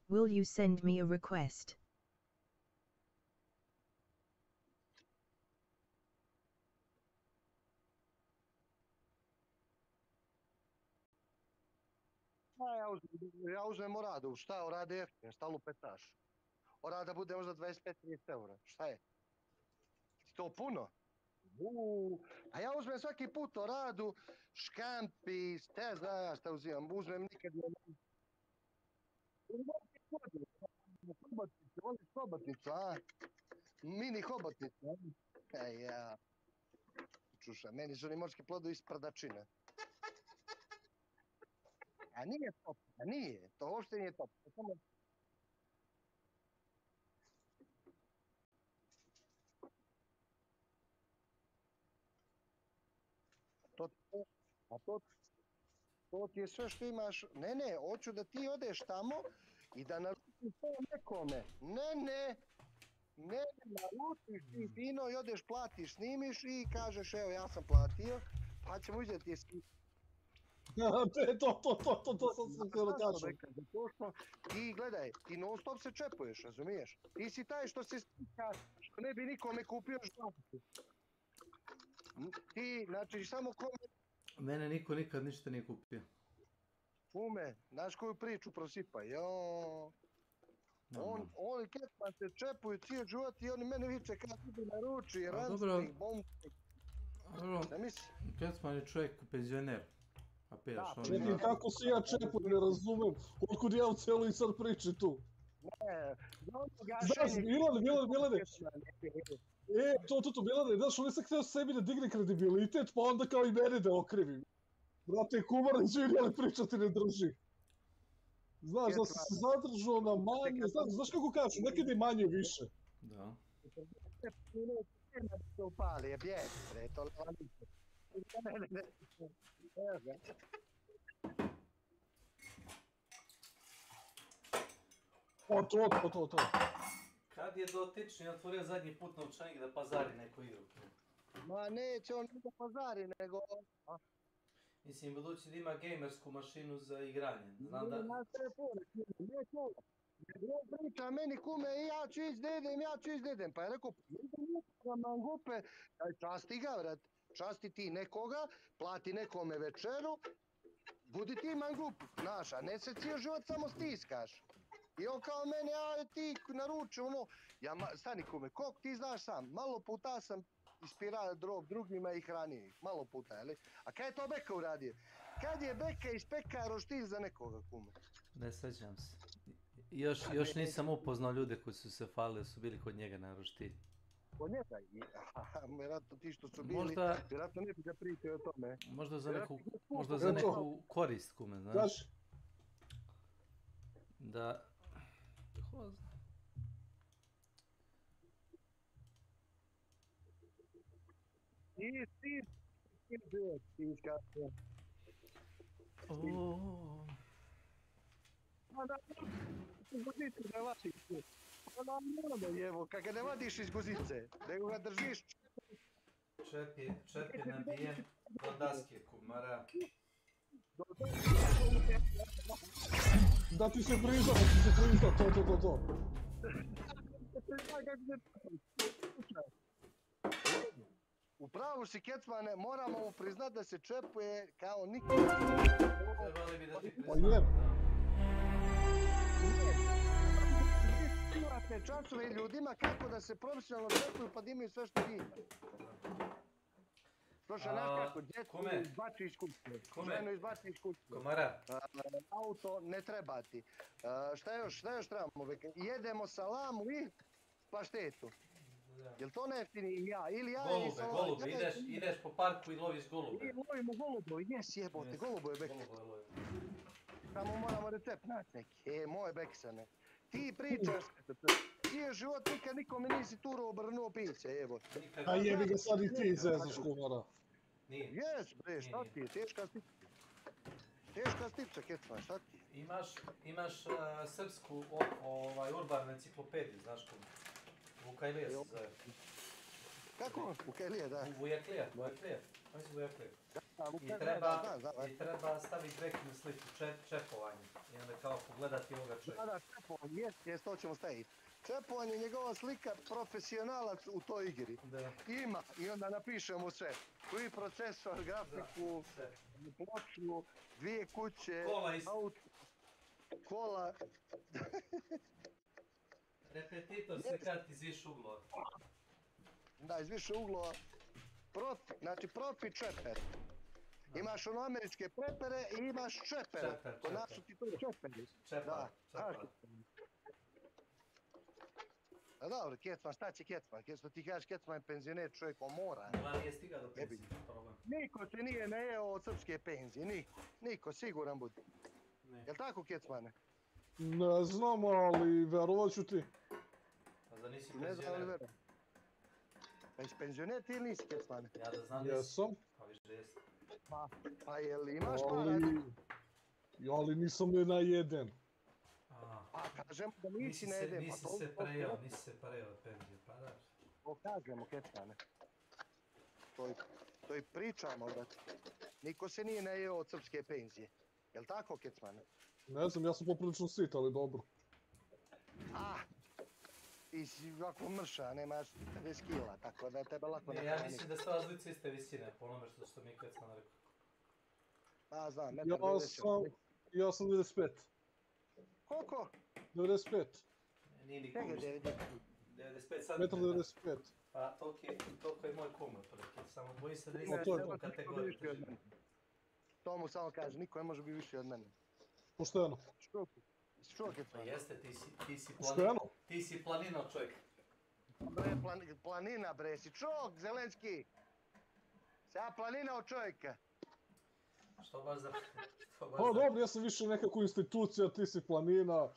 Will you send me a request? Ja uzmem oradu, šta orade jeftine, šta lupetaš? Orada bude možda 25-30 eura, šta je? Ti to puno? A ja uzmem svaki put oradu, škampi, šta uzimam, uzmem nikad ne... Voliš hobotnicu, a? Mini hobotnicu, a? Ja. Čuša, meni su oni morski plodovi iz prdačine. A nije top, to uopšte nije top. To ti je sve što imaš, ne, hoću da ti odeš tamo i da naručiš to nekome. Ne, naručiš ti fino i odeš, platiš, snimiš i kažeš, evo ja sam platio, pa ćemo uzeti snimiti. To sam se htio da kažem. Ti gledaj, ti non stop se čepuješ, razumiješ? Ti si taj što se slika, što ne bi nikome kupio žvaku. Ti, znači, samo kome... Mene niko nikad ništa nije kupio. Fume, znaš koju priču prosipa, Oni Kecman se čepuju cijel život i oni mene viče kad idu na ruči, ranstring, bombsting. Kecman je čovjek penzioner. Čekaj, kako se ja čepujem, ne razumem. Otkud ja u celoj sad priči tu? Znaš, Milane. Milane, znaš, on je sad htio sebi da digne kredibilitet, pa onda kao i mene da okrivi. Brate, kumar, izvini, ali priča ti ne drži. Znaš, da si se zadržao na manje, znaš kako kažu, nekad je manje više. Da. Se upali, je bijed, bre, to lanice. To. Kad je dotični otvorio zadnji put novčanik da pazari neko igru? Ma neće on da pazari, nego... Mislim, budući da ima gamersku mašinu za igranje. Znam da... Na telefonu, nije to. Priča meni kume, ja ću ići da idem. Pa je rekao, mangupe, časti ga, vrat. Časti ti nekoga, plati nekome večeru, budi ti mangup, znaš, a ne se cijel život samo stiskaš. I on kao mene, a ti naruče, ono, stani kume, kog ti znaš sam, malo puta sam ispirao drog drugima i hranio ih, malo puta, jeli? A kad je to Beka uradio? Kad je Beka ispekao roštilj za nekoga, kume? Ne sjećam se. Još nisam upoznao ljude koji su se falili, su bili kod njega na roštilj. Kod njega? Vjerojatno ti što su bili, vjerojatno ne bi ga pričao o tome. Možda za neku korist, kume, znaš. Da... Ko zna? Evo, kad ga ne vadiš iz guzice, nego ga držiš... Čep je nabijen do daske, kumara. Da ti se prizda, to. Upravo si, Kecmane, moramo mu priznat da se čepuje kao niko. Trebali bi da ti priznam, Imate časove ljudima kako da se profesionalno čepuju pa da imaju sve što ti ima. Slušaj, znaš kako, djecu izbači iz kuće, ženu izbači iz kuće. Komara. Auto ne treba ti. Šta još trebamo? Jedemo salamu i paštetu. Jel to neftini ja? Ili ja i salamu? Golube, ideš po parku i loviš golube. I lovimo golubove, jes jebote, golubove Beka. Samo moramo recept naći neki. Moje Beksane. Ti pričaš, ti je život nikad nikome nisi turao obrnuo piće, evo. A jebi ga sad i ti zezaš, kumara. Jes, bre, šta ti je, teška stipca. Teška stipca, Kecman, šta ti je? Imaš srpsku urbanu enciklopediju, znaš ko? Vukajlije se zove. Kako? Vukajlije, da. Vujaklija. Oni su Vujaklije. I treba staviti prekidnu sliku, čepovanje. I onda kao pogledati ovoga čovjeka. Da, čepovanje, jes, to ćemo staviti. Čepovanje je njegova slika, profesionalac u toj igri. Ima, i onda napišemo sve. Koji procesor, grafiku, ploču, 2 kuće, auto, kola. Repetitor slikat iz više uglova. Da, iz više uglova. Znači profi čeper. Imaš ono američke prepere i imaš čepere. Kod nas su ti to čeperi. Da, a dobro, Kecman, šta će Kecman? Što ti kažeš Kecman je penzioner, čovjek on mora. Ona nije stigao do penzije, problem. Niko se nije najeo od srpske penzije, niko, siguran budi. Jel' tako, Kecmane? Ne znam, ali verovat ću ti. A da nisi Ne znam, ali penzioner? verujem. Pa jesi penzioner ti ili nisi, Kecmane? Ja da znam Jesam. Pa viš da jesi. Pa jel imaš para? Ali nisam ni najeden. Pa kažemo da nisi najeden. Nisi se prejao od penzije, pa da. To kažemo, Kecmane. To i pričamo, brate. Niko se nije najeo od srpske penzije. Jel' tako, Kecmane? Ne znam, ja sam poprilično sit, ali dobro. Ti si ovako mrša, nemaš 50 kila, tako da je tebe lako ne. Ja mislim da ste vas dvojica iste visine, po onome što mi Kecman rekao. A, znam, ja sam 95. Koliko? 95. Nije ni kumiš. 95 sad. 1,95 m. Pa toliko je moj kum, samo boji se da nisam u tom kategoriju. To mu samo kaže, niko ne može biti više od mene. Pošteno. Što Kecman? Pa jeste, ti si planino čovjek. Bre, planina bre, si čovjek, Zelenski. Ja planina od čovjeka. Što baš za... Pa dobro, ja sam više nekako institucija, ti si planina.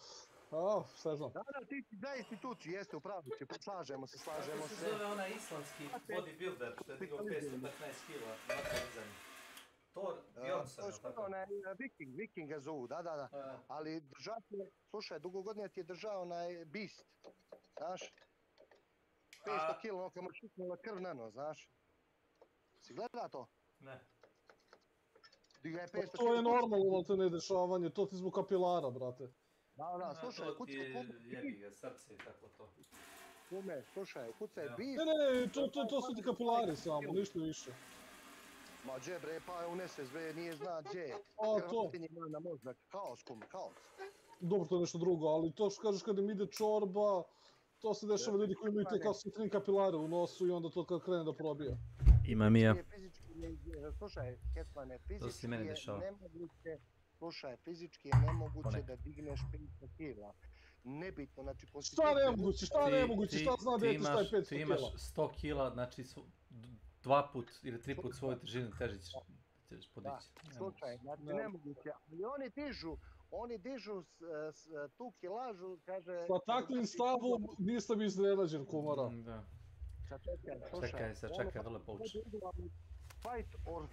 Šta znam. Da, ti si za instituciju, jeste, upravo će, slažemo se. Kako se zove onaj islandski bodybuilder što je digao 515 kila na podizanju? Thor Bjornsson, je tako? Viking ga zovu, da. Ali držati, slušaj, dugo godina ti je držao onaj Beast, znaš? 500 kila, ono kad mu šutnula krv na nos, znaš? Si gleda to? Ne. To je normalno, to ne dešavanje, to ti zbog kapilara, brate. Da, slušaj, to ti kucaj je, kume. jebi ga, srce i tako to. Kume, slušaj, kucaj Ja. Beast. Ne, to su ti kapilari samo, ništa više. Ma dže bre, pa unese sve, nije zna dže. To. Krvatinje na mozak, kaos kume, kaos. Dobro, to je nešto drugo, ali to što kažeš kad im ide čorba, to se dešava ljudi koji imaju te kao sitrin kapilare u nosu i onda to kad krene da probija. Imam i ja. Slušaj, Hetmane, fizički meni je dešava. nemoguće, slušaj, fizički je nemoguće da digneš 500 kila. Nebitno, znači... Šta nemoguće, šta zna dete šta je 500 kila? Ti imaš 100 kila, znači 2 put ili 3 put svoju težinu teže ćeš podići. Slušaj, znači nemoguće, ali oni dižu tu kilažu, kaže... Sa takvim stavom nisam iznenađen, kumara. Da. Čekaj, vrlo pouče. Fight or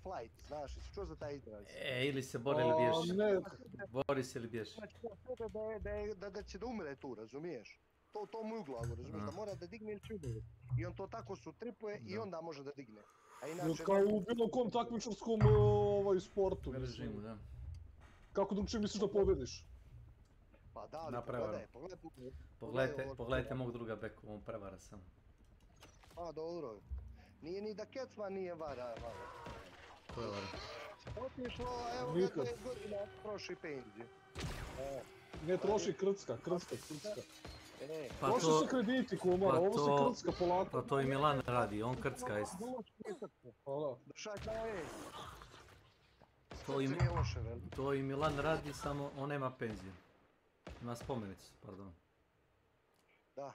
flight, znaš, si čuo za taj izraz? Ili se bori ili biješ. Ne. Bori se ili biješ. Znači, da će da umre tu, razumiješ? To mu je u glavu, razumiješ, da mora da digne ili će umre. I on to tako sutripuje i onda može da digne. Kao u bilo kom takmičarskom sportu. Režimu, da. Kako drugčije misliš da pobediš? Pa da, ali pogledajte mog druga Beku, on prevara sam. A, dobro. Nije ni da Kecman nije vara. Ko je vara? Otišlo, evo ga 2 godina troši penziju. Ne troši krcka. Troši se krediti, kumara, ovo se krcka polako. Pa to i Milan radi, on krcka jest. To i Milan radi, samo on nema penziju. Ima spomenicu, pardon. Da.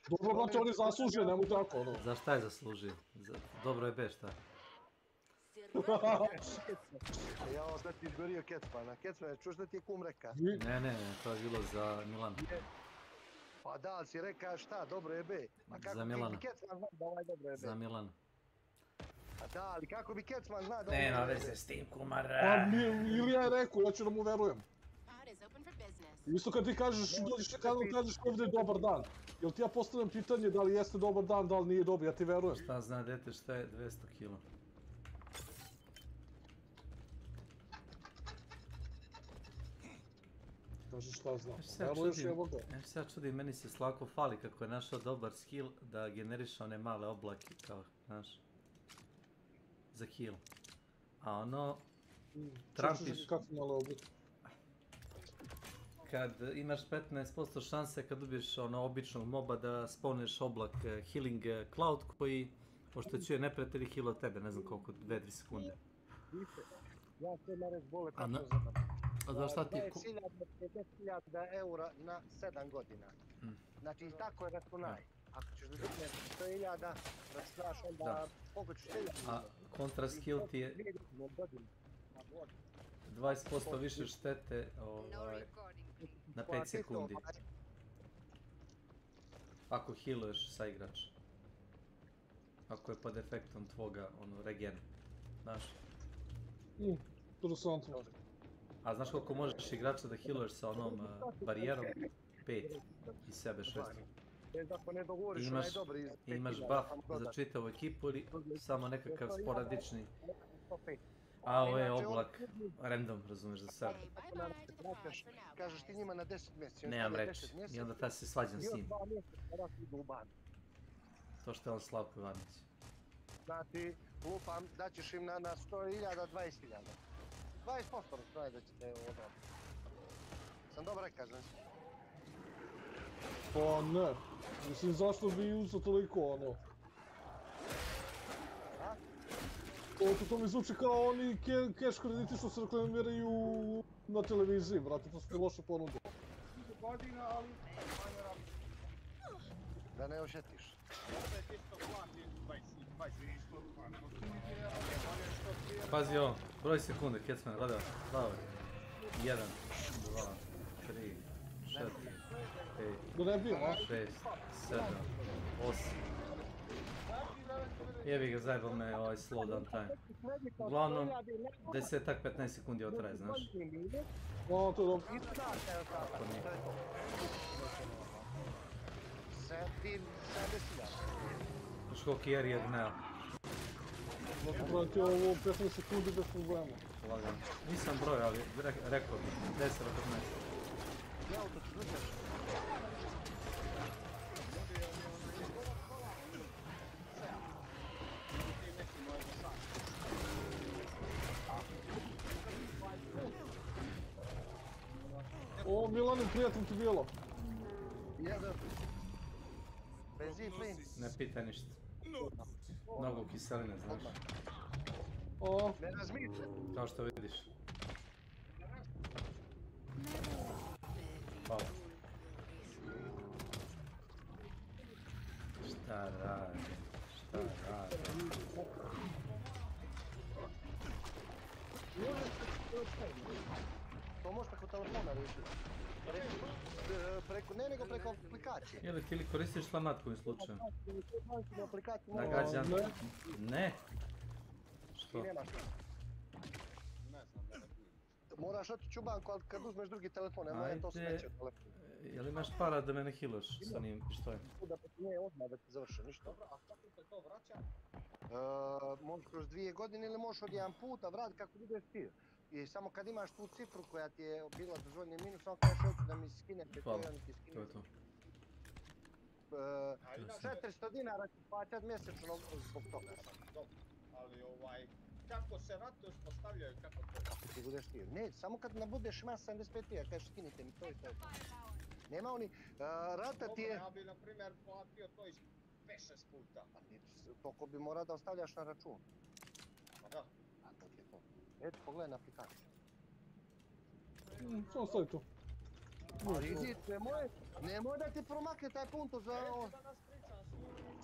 Dobro, znači on je zaslužio, nemoj tako, ono. Za šta je zaslužio? Dobro je be, šta? Ja, sad ti izgorio Kecmana. Kecmane, čuš da ti je kum reka? Ne, to je bilo za Milana. Pa da, ali si reka šta, dobro je be. Za Milana. Kecman zna da ovaj dobro je be. Za Milana. A da, ali kako bi Kecman zna da ovaj Nema dobro je be? veze s tim, kumara. Ili ja je rekao, ja ću da mu verujem. Isto kad ti kažeš, dođeš kada kažeš ovdje je dobar dan. Jel ti ja postavljam pitanje da li jeste dobar dan, da li nije dobar, ja ti verujem. Šta zna dete šta je 200 kila? Kažeš šta znam, veruješ evo ga. Ja se čudim, meni se Slavko fali kako je našao dobar skill da generiše one male oblake kao, znaš, za kill. A ono, trampiš... Kako male oblake? Kad imaš 15% šanse kad ubiješ ono običnog moba da spawneš oblak Healing Cloud koji oštećuje neprijatelji heal od tebe, ne znam koliko, 2-3 sekunde. Ja se ne reći bole kako znam. A znaš šta ti... 10.000 eura na 7 godina. Znači tako je računaj. Ako ćeš da digneš 100.000, računaš onda koliko ćeš te... A kontra skill ti je 20% više štete na 5 sekundi. Ako healuješ sa igrač. Ako je pod efektom tvoga regen. Znaš? Interesantno. A znaš koliko možeš igrača da healuješ sa onom barijerom? 5 i sebe 6. Imaš buff za čitavu ekipu ili samo nekakav sporadični? A ovo je oblak, random, razumiješ, za sebe. Kažeš ti njima na 10 mjeseci. Nemam reći, i onda ta se svađam s njim. To što je on Slavko Ivanić. Znači, lupam, daćeš im na 100.000, 20.000. 20% računaj da ćete odrati. Sam dobro rekao, znači. Pa ne, mislim zašto bi uzeo toliko ono. To mi zvuči kao oni cash krediti što se reklamiraju na televiziji, brate, to su ti loše ponude. Godina, ali manje radi. Da ne ošetiš. Pazi ovo, broj sekunde, Kecman, gledaj, 1, 2, 3, 4, 5, 6, 7, 8. Jebi ga, zajebal me ovaj slow down time. Uglavnom, 10-15 sekundi otraje, znaš. O, to je dobro. Ako nije. Znaš koliko jer je gneo. Brate, ovo 15 sekundi bez problema. Lagano. Nisam broj, ali rekord, 10-15. Ne auto ću uzeti. O, Milane, prijatno ti bilo. Jedan. Benzin, plin. Ne pita ništa. Mnogo kiseline, znaš. O. Ne razmišljaj. Kao što vidiš. Hvala. Šta radi? To možeš preko telefona riješiti. Ne, nego preko aplikacije. Jeli ti li koristiš slamat kojim slučajem? Nagađam. Ne. Što? Moraš otići u banku, ali kad uzmeš drugi telefon, ne moram to smeće u telefonu. Jel imaš para da me healaš sa njim pištoljem? Ne, odmah da ti završi, ništa. A kako se to vraća? Možeš kroz 2 godine ili možeš od jedan puta vrat kako budeš htio. I samo kad imaš tu cifru koja ti je bila dozvoljeni minus, samo kažeš hoću da mi skinete to i oni ti skine. To je to. 400 dinara ću plaćat mjesečno zbog toga. Dobro, ali kako se rate uspostavljaju, kako to? Kako ti budeš htio. Ne, samo kad budeš ima 75 tija, kažeš skinite mi to i to. Nema oni, rata ti je... Dobro, ja bi na primjer platio to iz 5-6 puta. Toliko bi morao da ostavljaš na račun. Pa da. A to ti je to. Eto, pogledaj na aplikaciju. Samo stavi tu. Ali idi, nemoj da ti promakne taj punto za... Neću da nas pričam s njim.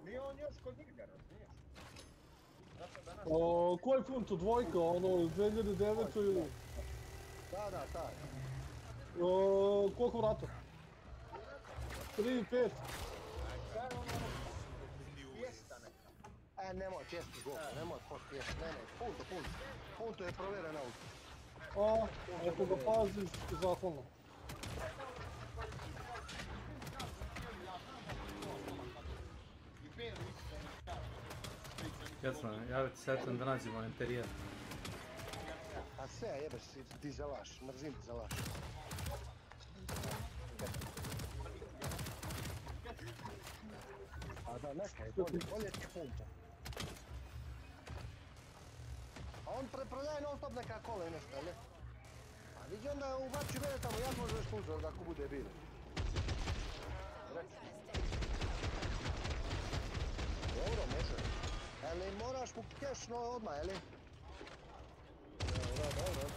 Nije on još kod njega, razumiješ? Koji punto? Dvojka, ono, 2009 ili... Da, taj. Koliko vrata? 3, 5. Nemoj, česti go, nemoj post pješta, ne, punto je provjeren auto. Ako ga paziš, zahvalno. Ja ti setam da nađemo interijer. A sve, jebeš si dizelaš, mrzim dizelaš. A da, nekaj, bolje ti punta. A on preprodaje non stop neka kola i nešto, ne? A vidi onda ubači mene tamo, ja možeš uzor ako bude bilo. Dobro, može. Ali moraš mu keš odmah, jeli? Dobro.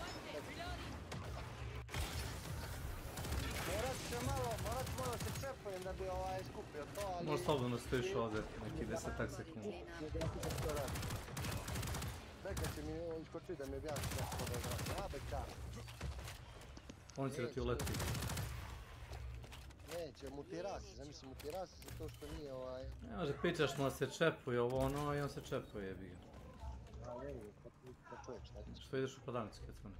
Morat ću malo se čepujem da bi skupio to, ali... Možeš slobodno stojiš ovdje, neki 10 sekundi. Bekaj će mi iskočiti da mi objasni kako da vratim. Beka. On će da ti uleti. Neće, mu tirasi, zamisli mu tirasi zato što nije Ne može, pričaš mu da se čepuje ovo ono i on se čepuje, jebi ga. A ne, pa čovjek šta ćeš. Što ideš u prodavnicu, Kecmane?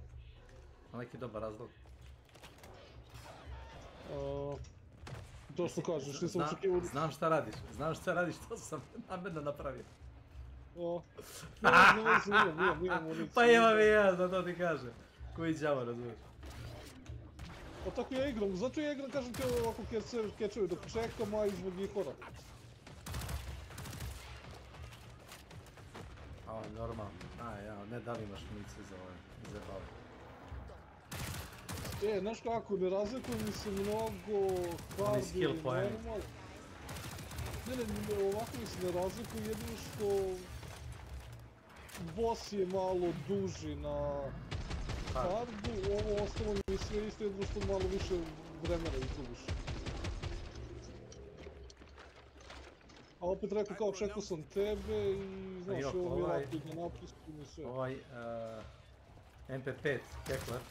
Ma neki dobar razlog. To što kažeš, nisam očekivao... Znam šta radiš, to sam namjerno napravio. Pa imam i ja, da to ti kažem. Koji džava, razumiješ? Pa tako ja igram, zato ja igram, kažem ti ovako kečevi dok čekam, a i zbog ihora. A, normalno. Ne da li imaš municije za bave. Znaš kako, ne razlikuju mi se mnogo hard i normal. Ne, ovako mi se ne razlikuju, jedino što... Boss je malo duži na hardu, ovo ostalo mi sve isto, jedino što malo više vremena izgubiš. A opet rekao kao čekao sam tebe i znaš, ovo mi je lapidno napisku i sve. Ovaj MP5 Kekler,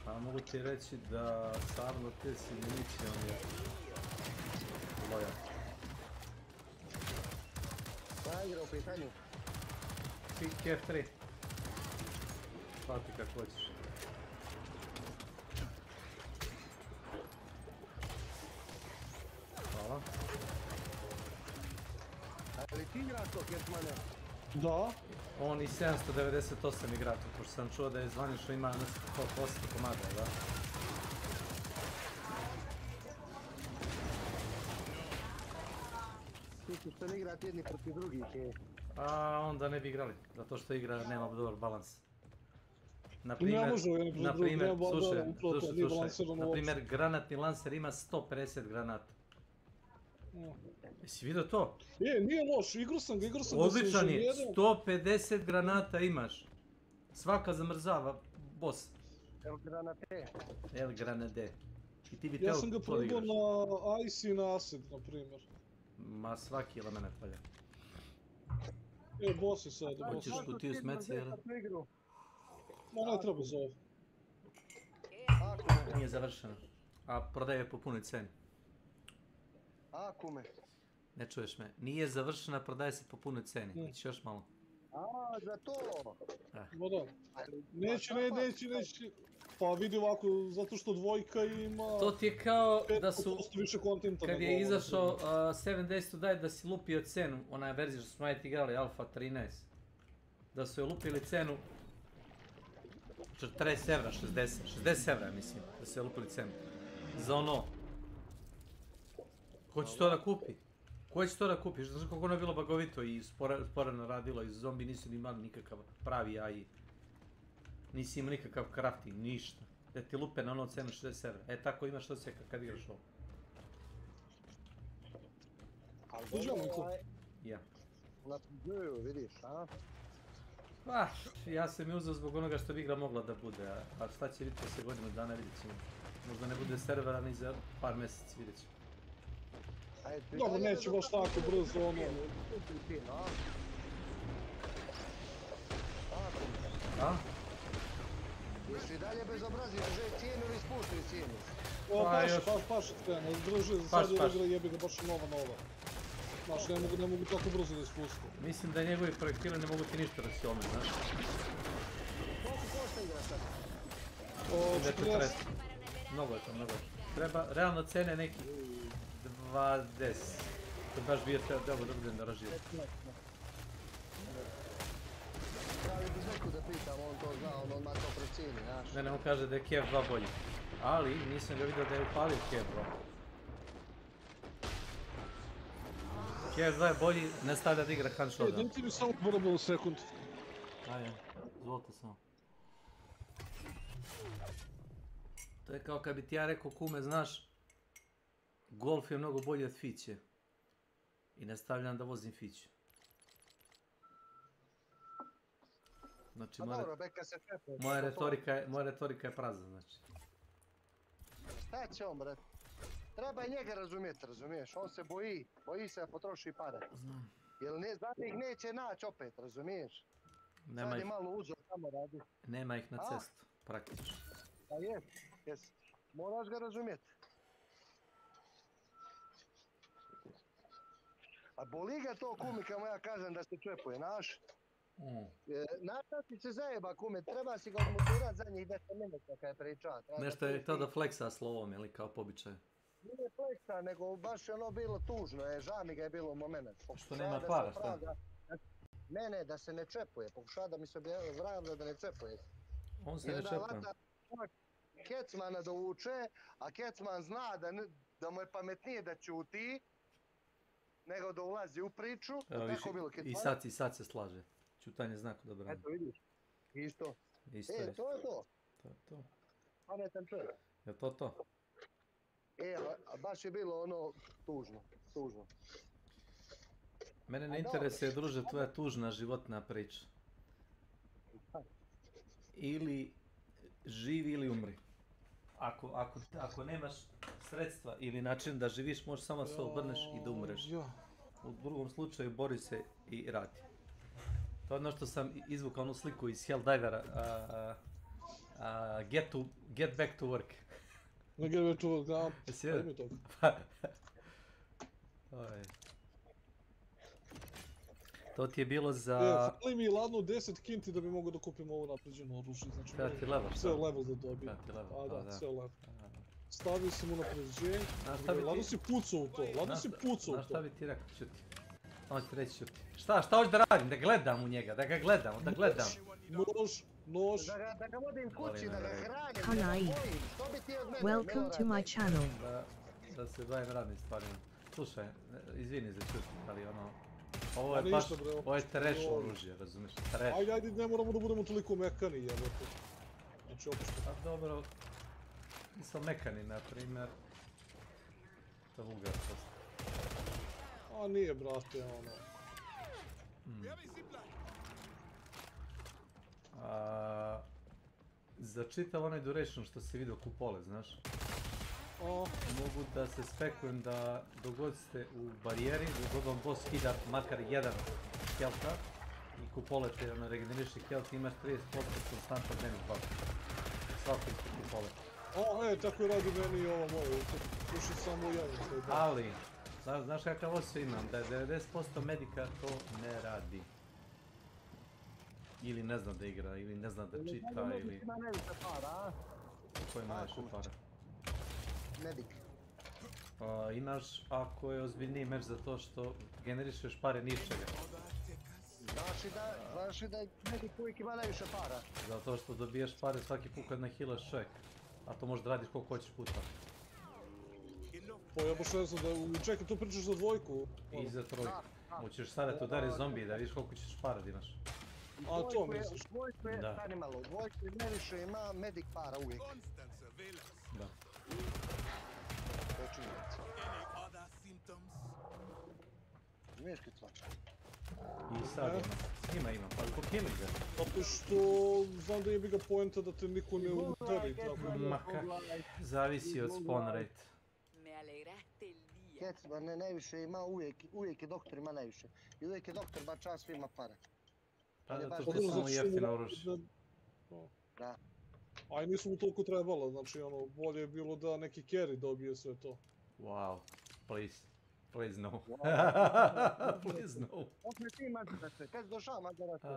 pa mogu ti reći da Sarno te si municije, on je lojan. Šta igra u pitanju? F3. Plati kako hoćeš. Hvala. Ali ti igraš to, Kecmane? Da. On i 798 igra to, pošto sam čuo da je zvanično ima 800 komada, da? Zato što ne igrate jedni protiv drugih, A onda ne bi igrali, zato što igra nema dobar balans. Na primjer, granatni lancer ima 150 granata. Jesi vidio to? Nije loš, igrao sam ga Odličan je, 150 granata imaš. Svaka zamrzava boss. El Granate. Ja sam ga probao na Ice i na Acid, na primjer. Ma svaki element valja. Boss je sad. Hoćeš kutiju smeci, jel? Ma ne treba za ovo. Nije završeno. A prodaje po punoj ceni. A, kume? Ne čuješ me. Nije završena, prodaje se po punoj ceni. Ići još malo. A, za to? No da. Neće. Pa vidi ovako, zato što dvojka ima... To ti je kao da su... više kontenta. Kad je izašao 7 Days to Die da si lupio cenu, ona je verzija što smo najti igrali, Alpha 13. Da su je lupili cenu 40 evra, 60 evra mislim, da su je lupili cenu. Za ono... Ko će to da kupi? Ko će to da kupi? Znaš kako ono je bilo bagovito i sporano radilo i zombi nisu imali nikakav pravi AI. Nisi imao nikakav crafting, ništa. Da ti lupe na ono cenu 60 evra. E tako imaš osjeka kad igraš ovo. Ja. Vidiš, a? Pa, ja sam je uzeo zbog onoga što bi igra mogla da bude, a šta će biti poslije godinu dana, vidjet ćemo. Možda ne bude servera ni za par mjeseci, vidjet ćemo. Dobro, neće baš tako brzo ono. A? Jesi i dalje bezobrazio, drže cijenu ili spuštaju cijenu? Paš cijenu, drže, sad je igra jebi ga baš nova. Znaš, ne mogu tako brzo da ispustu. Mislim da njegovi projektili ne mogu ti ništa da si ome, znaš. Koliko košta igra sad? 40. Mnogo je to. Treba, realno cene neki 20. To baš bio treba da budem da ražio. Trebali bi Zeku da pitam, on to zna, on odmah to precijeni, znaš. Ne, on kaže da je Kiev 2 bolji. Ali nisam ga vidio da je upalio Kiev 2. Kiev 2 je bolji, ne stavlja da igra Han Showdown. Dajte mi samo probao sekund. Ajde, izvolite samo. To je kao kad bi ti ja rekao, kume, znaš, golf je mnogo bolji od fiće. I ne stavljam da vozim fiću. Znači, moja retorika je prazna, znači. Šta će on, bret? Treba i njega razumjeti, razumiješ? On se boji se da potroši pare. Znam. Jer zadnjih neće naći opet, razumiješ? Sad je malo uzor tamo radi. Nema ih na cestu, praktično. Pa jes. Moraš ga razumjeti. A boli ga to, kumi, kad mu ja kažem da se čepuje, znaš? Znaš ti se zajeba, kume, treba si ga odmutirati zadnjih 10 minuta kad je pričao. Nešto je to da fleksa slovom, ili kao po običaju? Nije fleksa, nego baš je ono bilo tužno, žao mi ga je bilo u moment. Što nema para, šta? Ne, da se ne čepuje, pokušava da mi se vravlja da ne čepuje. On se ne čepuje. Kecmana dovuče, a Kecman zna da mu je pametnije da ćuti, nego da ulazi u priču. I sad se slaže. Čutanje znako da brani. Eto vidiš, isto. To je to. Pametan čovjek. Je to? Baš je bilo ono tužno. Mene ne interesuje, druže, tvoja tužna životna priča. Ili živi ili umri. Ako nemaš sredstva ili način da živiš, možeš samo se obrneš i da umreš. U drugom slučaju bori se i radi. To je ono što sam izvukao onu sliku iz Helldivera. Get back to work. Get back to work, da. Jesi vidio? To ti je bilo za... Fali mi ladno 10 kinti da bi mogo da kupim ovo napređeno oružje. Kada ti level? Sve level da dobijem. Da, sve level. Stavio sam u napređenje. Ladno si pucao u to, Znaš šta bi ti rekao, čuti? Samo ću ti reći, čuti. Šta hoću da radim? Da gledam u njega, da ga gledam. Nož. Da ga vodim kući, da ga hranim, Welcome to my channel. Da se bavim radnim stvarima. slušaj, izvini za čut, ali ono... Ovo je baš, ovo je trash oružje, razumiješ, trash. Ajde, ne moramo da budemo toliko mekani, jebote. Znači, opet. Pa dobro, nisam mekani, na primjer. To je vulgar prosto. A nije, brate, ono. Za čitav onaj duration što si vidio kupole, znaš? Mogu da se spekujem da dogod ste u barijeri, dogod vam boss skida makar jedan health i kupole te regeneriše health, imaš 30% konstantan damage buff. Svako isto kupole. Tako je radi meni i ovo moje, sluši samo jedan. Ali, znaš kakav osjećaj imam, da je 90% medika to ne radi. Ili ne zna da igra, ili ne zna da čita, ili... Ima najviše para, a? Ko ima najviše para? Medik. Imaš, ako je ozbiljniji meč za to što generišeš pare ničega. Znaš da je medik uvijek ima najviše para? Zato što dobijaš pare svaki put kad nahilaš čovjek. A to možeš da radiš koliko hoćeš puta. Ja baš ne znam da... Čekaj, to pričaš za dvojku? I za trojku. Hoćeš staviti udari zombi da vidiš koliko ćeš para da imaš. A to misliš? Dvojku je, stani malo, dvojku je najviše ima medik para uvijek. Da. To je činjenica. Smiješ kad svača? I sad ima, pa ko killing ga? Zato što znam da je biga poenta da te niko ne udari, tako da... Ma kak, zavisi od spawn rate. Kecman ne najviše ima, uvijek je doktor ima najviše. I uvijek je doktor bača svima para. Pa zato što je samo jeftino oružje. Da. Aj nisu mu toliko trebalo, znači ono, bolje je bilo da neki carry dobije sve to. Wow, please no. Please no. Opet ti mađarate, kad si došao mađarate?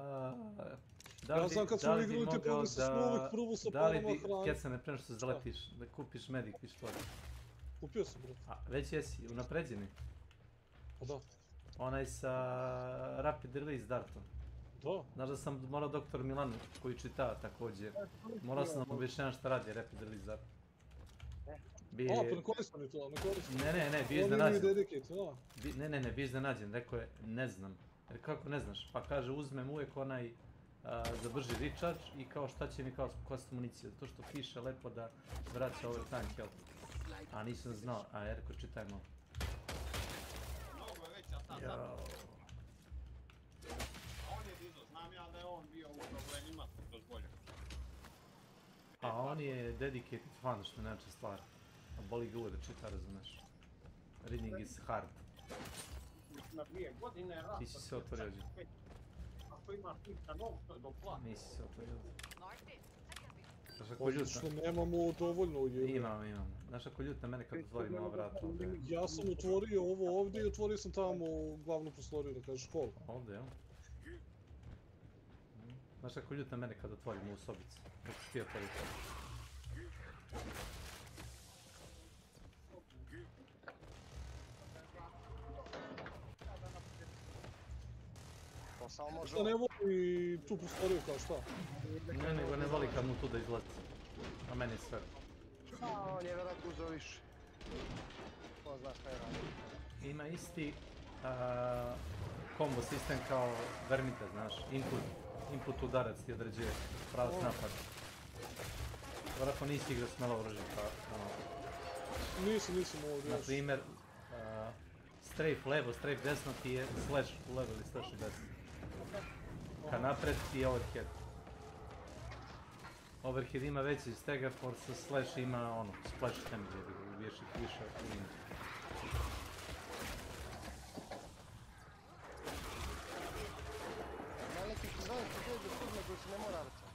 Ja znam kad smo igrali te prvi sa uvijek prvo sa parama hrane. Kecane, prema što se zaletiš, da kupiš medic pištolj. Kupio sam, bro. Već jesi, unapređeni. Pa da. Onaj sa rapid release dartom. Da. Znaš da sam morao doktor Milanu koji čita također. Morao sam nam objašnjavati šta radi rapid release dart. Pa ne koristam ni to, ne koristam. Ne, bio iznenađen. Ne, bio iznenađen, rekao je ne znam. Jer kako ne znaš? Pa kaže uzmem uvijek onaj za brži recharge i kao šta će mi kao kost municije. Zato što piše lepo da vraća overtime health. A nisam znao, ja rekao čitaj malo. A on je dedicated fan, što je najče stvar. A boli ga uvijek da čita, razumeš. Reading is hard. Ti si se otvorio ovdje. Nisi se otvorio ovdje. Znaš ako ljut što nemamo dovoljno je. Imam. Znaš ako ljut na mene kad otvorim ova vrata ovdje. Ja sam otvorio ovo ovdje i otvorio sam tamo glavnu prostoriju, da kažeš školu. Ovdje, jel? Znaš ako ljut na mene kad otvorim ovu sobicu. Dok si ti otvorio to. Šta ne voli tu prostoriju kao šta? Ne, nego ne voli kad mu tu da izleti. A meni je sve. On je vjerojatno uzeo više. Ko zna šta je radio. Ima isti combo sistem kao Vermite, znaš. Input udarac ti određuje pravac napad. Vjerojatno nisi igrao s malo oružje, pa ono... Nisam ovdje još. Naprimjer, strafe levo, strafe desno ti je slash u levo ili slash u desno. Ka napred ti je overhead. Overhead ima veći stagger force, slash ima ono, splash damage, jer ubiješ ih više u liniju. Neki ti zove što dođe firme koji se ne mora vrcati.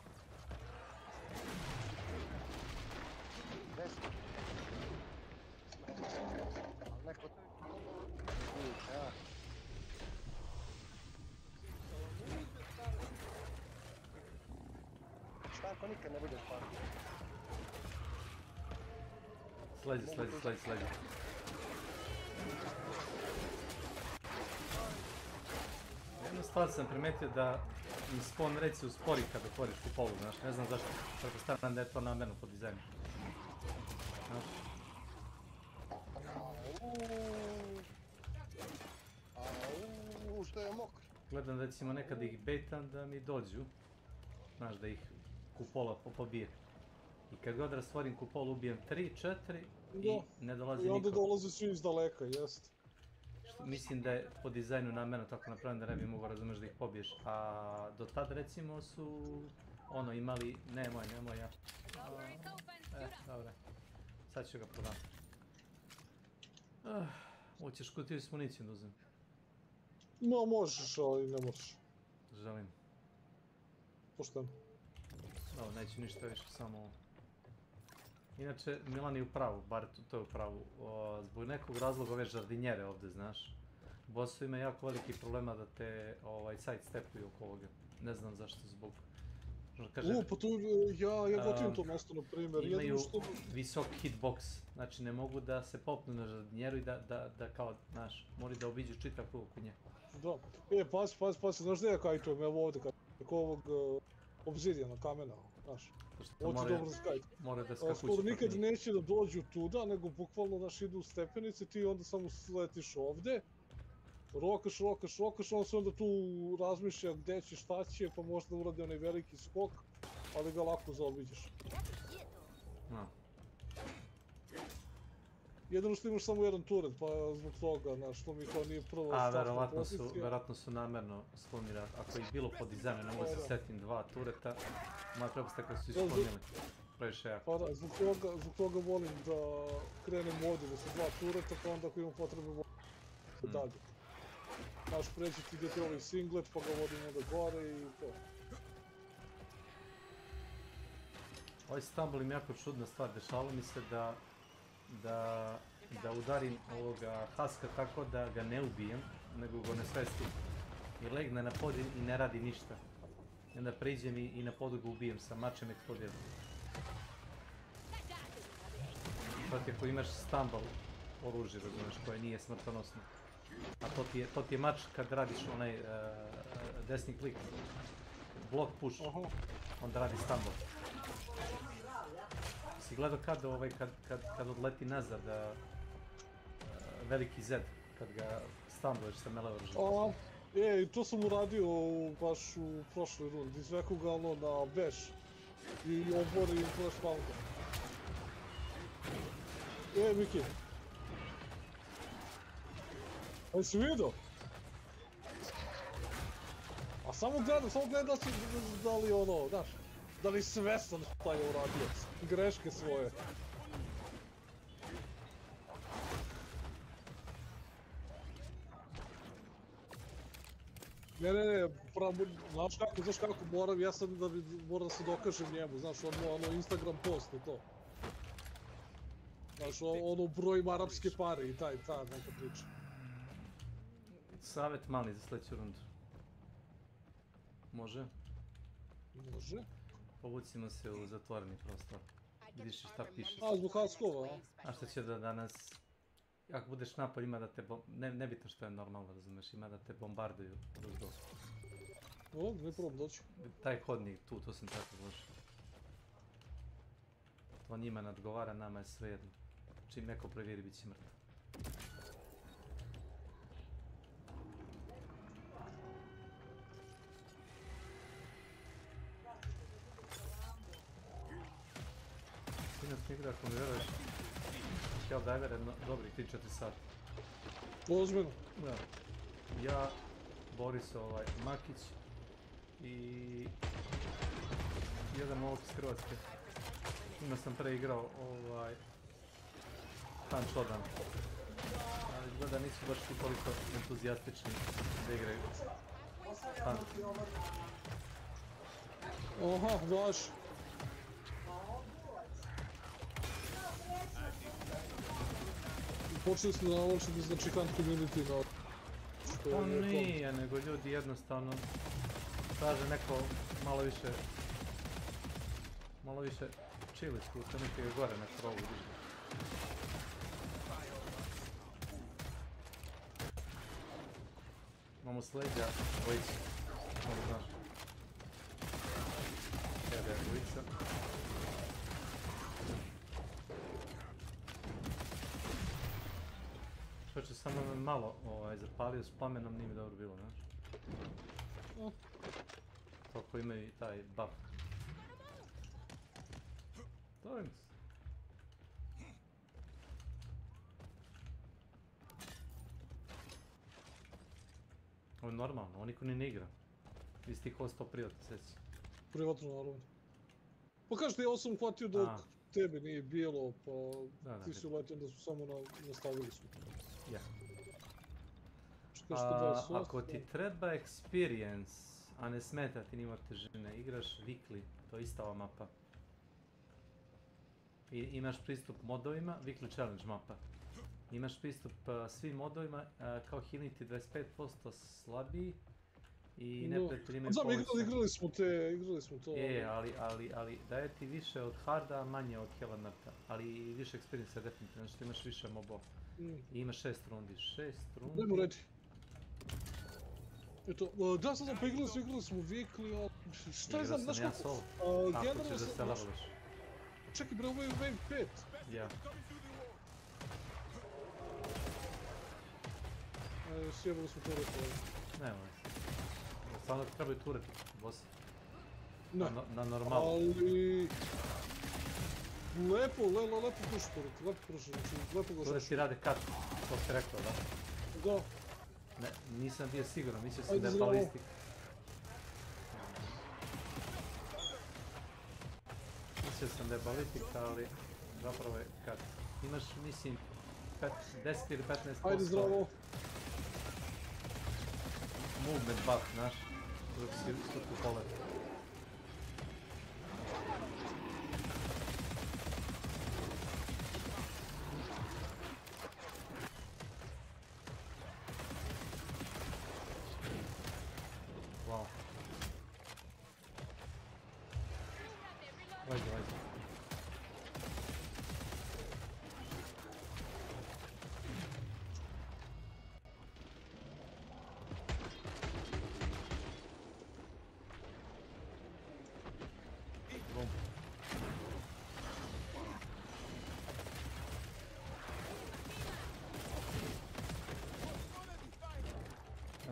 Desno. Ali neko to je... Ja. Šta ako nikad ne budeš pati? Slezi. Jednu stvar sam primetio da im spawn reci uspori kad otvoriš kupolu, znaš, ne znam zašto. Pretpostavljam da je to namjerno po dizajnu. Znaš? Gledam recimo nekad ih baitam da mi dođu. Znaš, da ih kupola pobije. I kad god rastvorim kupolu ubijem 3, 4 i ne dolazi niko. I onda dolaze svi iz daleka, jest. Mislim da je po dizajnu namjerno tako napravljeno da ne bi mogao, razumješ, da ih pobiješ. A do tad recimo su ono imali, nemoj ja. Dobro. Sad ću ga prodati. Hoćeš kutiju s municijom da uzem? No, možeš, ali ne možeš. Želim. Pošteno. Dobro, neću ništa više, samo ovo. Inače, Milan je u pravu, bar to je u pravu. Zbog nekog razloga ove žardinjere ovdje, znaš. Bossu ima jako velikih problema da te sidestepuju oko ovoga. Ne znam zašto, zbog... Pa to ja gotivim to mesto, na primjer. Imaju visok hitbox, znači ne mogu da se popnu na žardinjeru i da kao, znaš, moraju da obiđu čitav krug oko nje. Da. Pazi, znaš gdje ja kajtujem, evo ovdje kako ovog obzidijana, kamena, znaš. Ovo ti dobro skajt. Skoro nikad neće da dođu tuda, nego bukvalno, znaš, idu u stepenice, ti onda samo sletiš ovdje, rokaš, on se onda tu razmišlja gdje će, šta će, pa možda uradi onaj veliki skok, ali ga lako zaobiđeš. Jedino što imaš samo jedan turret, pa zbog toga, znaš, što mi to nije prva startna pozicija. Verovatno su namjerno sklonili, ako je bilo po dizajnu, ne mogu se setim 2 tureta, moja pretpostavka su isklonili. Previše jako. Pa da, zbog toga volim da krenem ovdje, da su 2 tureta, pa onda ako imam potrebe volim dalje. Znaš, preći ti gdje ti ovaj singlet, pa ga vodim onda gore i to. Ovaj stumble im jako čudna stvar, dešalo mi se da udarim ovoga Haska tako da ga ne ubijem, nego ga ne svestim. I legne na pod i ne radi ništa. I onda priđem i na podu ga ubijem sa mačem eksplodiram. Znači ako imaš stumble oružje, razumiješ, koje nije smrtonosno. A to ti je mač kad radiš onaj desni klik. Block push, onda radi stumble. Si gledao kad odleti nazad veliki Z, kad ga stumbluješ sa melee oružjem? To sam uradio baš u prošloj rundi, izveku ga ono na beš i obori i flash pounda. Miki. Ali si vidio? A samo gledam da li ono, znaš, da li svestan šta je uradio, greške svoje. Ne, znaš kako, moram ja sad moram da se dokažem njemu, znaš, ono Instagram post i to. Znaš, ono brojim arapske pare i ta neka priča. Savjet mali za sljedeću rundu. Može? Može. Povucimo se u zatvoreni prostor. Vidiš šta piše. Zbog haskova, a? A što će da nas... Ako budeš napad ima da te... Nebitno što je normalno, razumeš, ima da te bombarduju kroz dosta. Ne probam doći. Taj hodnik tu, to sam tako došao. To njima ne odgovara, nama je svejedno. Čim neko prevjeri, bit će mrtav. Sinac mi igra, ako mi vjeruješ, Helldiver je dobrih 3-4 sata. Ozbiljno? Da. Ja, Boris Makić i jedan ovog iz Hrvatske. Ima sam preigrao Han Shodan. Ali izgleda nisu baš tu toliko entuzijastični da igraju Han. Oha, daš. Počeli smo da naločiti znači Han community na... To nije, nego ljudi jednostavno traže neko malo više chill iskustva, nekaj gore na krovu vidiš. Imamo s leđa dvojicu, malo znaš. Kada je dvojica. Što će samo me malo zapalio s plamenom, nije mi dobro bilo, znaš. Toliko imaju taj buff. Thanks. Ovo je normalno, on niko ni ne igra. Vi ste ih ostao privatno sesiju. Privatno, naravno. Pa kažete, ja sam hvatio dok tebe nije bilo, pa ti si uletio da su samo nastavili smo. Ja. Yeah. Ako ti treba experience, a ne smeta ti nima težine, igraš weekly, to je ista ova mapa. I imaš pristup modovima, weekly challenge mapa. Imaš pristup svim modovima, kao healing ti 25% slabiji i neprijatelji imaju povećanje. Znam, igrali smo to. Ali daje ti više od harda, a manje od Hellanarta. Ali i više experience definitivno, znači imaš više mobova. I imaš 6 rundi. 6 rundi. Dajmo reći. Eto, da sam pa igrali smo weekly, ali šta je znam, znaš kako? Ako ćeš da se leveliš. Čekaj bre, ovo je wave 5. Ja. Sjebali smo turret ovdje. Nemoj se. Samo ti trebaju turret, boss. Ne. Na normalu. Ali... Lepo prošli turret, lepo prošli, lepo ga turret ti rade cut, to si rekao, da? Da. Ne, nisam bio siguran, mislio sam da je balistik. Mislio sam da je balistik, ali zapravo je cut. Imaš, mislim, 10 ili 15%. Ajde, zdravo. Movement buff, znaš, dok si u poletu. Wow. Ajde.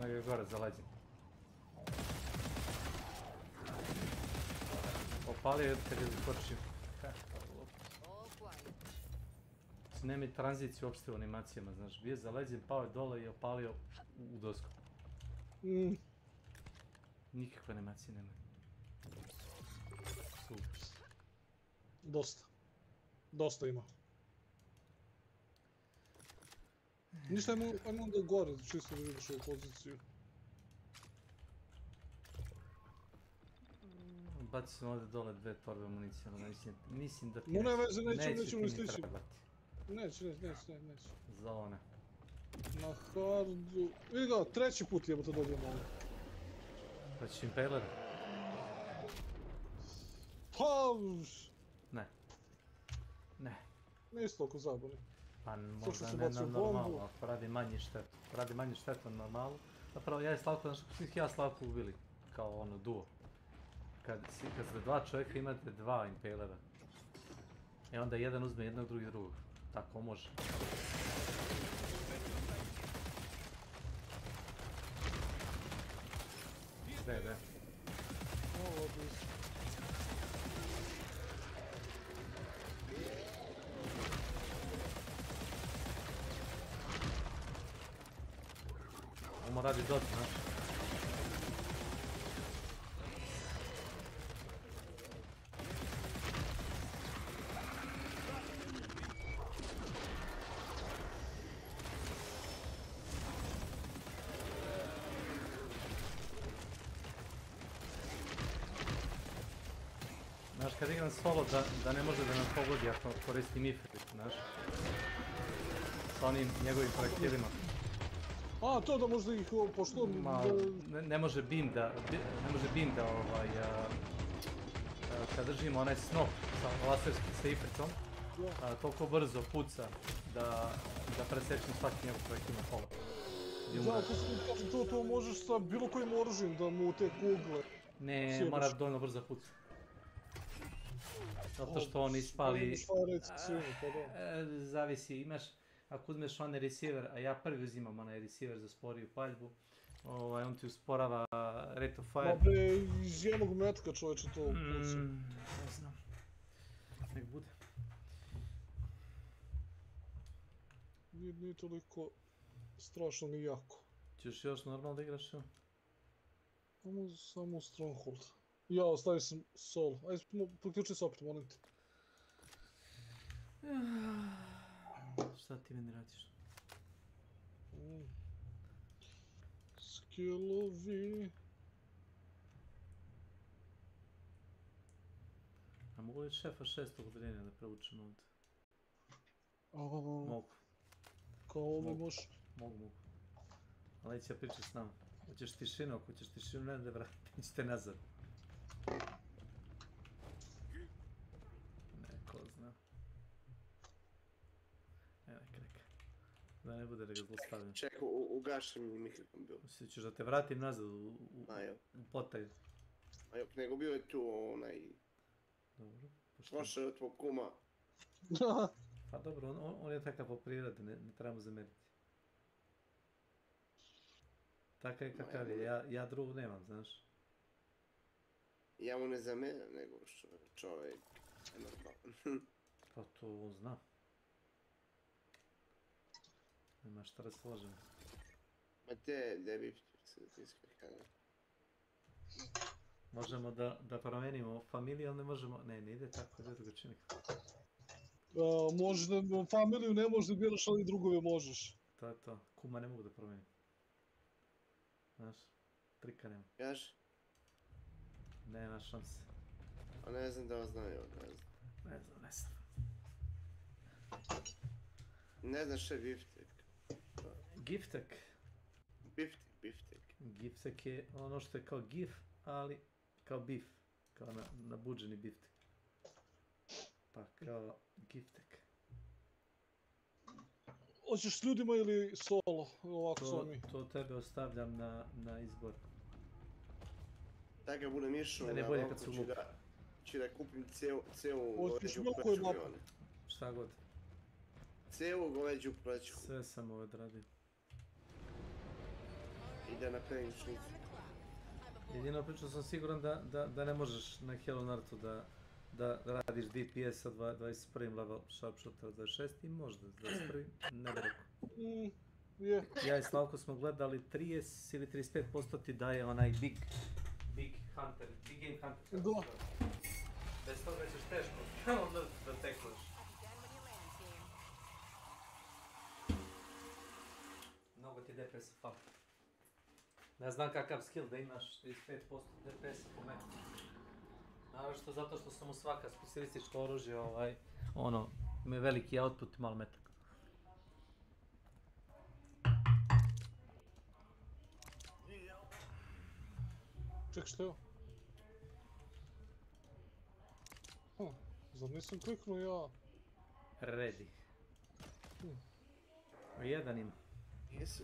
Nego je gore zaleđen. Opalio je kad je zakočio. Nema tranziciju uopšte u animacijama, znaš. Bio je zaleđen, pao je dole i opalio u dosku. Nikakve animacije nema. Super. Dosta ima. Ništa, ajmo onda gore, čisto da vidiš ovu poziciju. Baci sam ovdje dole 2 torbe municije, ali mislim da ti nećemo stići. Neće. Za one. Na hardu... Vidi ga, 3. put jebate dobijemo ovdje. Hoćeš impalera? Pa... Ne. Nisi toliko zabavni. Pa možda ne na normalu, ako radi manji štetu. Radi manji štetu na normalu. Zapravo ja i Slavko, znaš kako svih ja Slavko ubili? Kao ono, duo. Kad ste 2 čovjeka imate 2 impalera. I onda jedan uzme jednog, drugi drugog. Tako može. Gde? Ovo bi... Ovo radi dot, znaš. Znaš, kad igram solo da ne može da nam pogodi ako koristim ifrit, znaš. Sa onim njegovim projektilima. A, to da možda ih pošto... Ne može beam da kad držimo onaj snop sa laserskim safetom, toliko brzo puca da presečem svaki njegov projektil na pola. Da, to možeš sa bilo kojim oružjem da mu te kugle... Ne, mora dovoljno brzo puca. Zato što on ispali... Zavisi, imaš... Ako uzmeš onaj receiver, a ja prvi uzimam onaj receiver za sporiju paljbu, On ti usporava rate of Ma fire. bre, iz jednog metka čovječe to puca. Ne znam. Nek bude. Nije toliko strašno ni jako. Ćeš još normalno da igraš ili? Samo Stronghold. Ja, ostavio sam solo. Ajde, priključi se opet, molim te. Šta ti meni radiš? Skillovi... A mogu li šefa 6. odrenja da preučem ovdje? Mogu. Kao ovo može? Mogu. Ali neće ja pričati s nama. Hoćeš tišinu, ako hoćeš tišinu, ne da vratit ćete nazad. Neko zna. Neka. Da ne bude da ga zlostavim. Čekaj, ugašem mi mikrofon bio. Ćeš da te vratim nazad u potaj. A jok, nego bio je tu onaj... Dobro. Slušao od tvog kuma. Pa dobro, on je takav po prirodi, ne trebamo zameriti. Takav je kakav je, ja drugog nemam, znaš. Ja mu ne zameram, nego što čovjek je normalan. Pa to on zna. Nema šta da složimo. Ma te, bi se iskakane. Možemo da promenimo familiju, ali ne možemo... Ne ide tako, ide drugačije. Možda familiju ne možeš da biraš, ali drugove možeš. To je to. Kuma ne mogu da promenim. Znaš, trika nema. Jaš? Nema šanse. A ne znam da vas znaju, ne znam. Ne znaš što je biftek. Giftek? Biftek. Giftek je ono što je kao gif, ali kao bif. Kao nabuđeni biftek. Pa kao giftek. Hoćeš s ljudima ili solo? Ovako su mi. To tebe ostavljam na izbor. Da ga budem išao na volku, ću da kupim celu goveđu pračku. Šta god. Celu goveđu pračku. Sve sam ovo odradio. I da napravim šnicu. Jedino pričao sam siguran da ne možeš na Hello Nartu da radiš DPS-a 21. level sharpshooter 26 i možda 21. ne bi rekao. Ja i Slavko smo gledali 30 ili 35% ti daje onaj big hunter, big game hunter. Bez toga ćeš teško da tekleš. Mnogo ti DPS-a fali. Ne znam kakav skill da imaš 35% DPS-a po meni. Naravno zato što sam u svaka specijalistička oružje, ima veliki output i malo metak. Ček, što je ovo? Zar nisam kliknuo ja? Ready. Jedan ima. Jesu.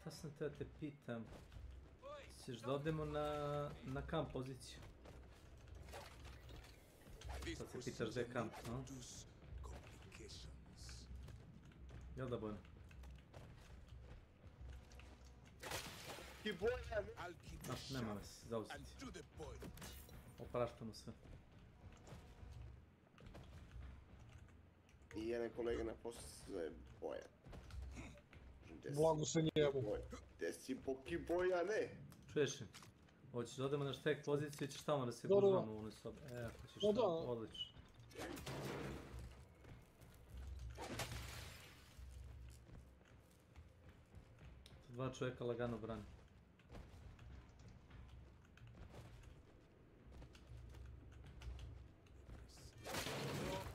Šta sam te da te pitam? Ćeš da odemo na kamp poziciju? Sad se pitaš gdje je kamp, no? Jel da Bojno? Nema vas, zauzeti. Opraštamo sve. I jedan kolega na poslu se zove Bojan. Blago se njemu. Gde si poki Bojane? Čuješ li? Hoćeš da odemo na štek poziciju i ćeš tamo da se gužvamo u onoj sobi. Ako ćeš tamo, odlično. Dva čovjeka lagano brani.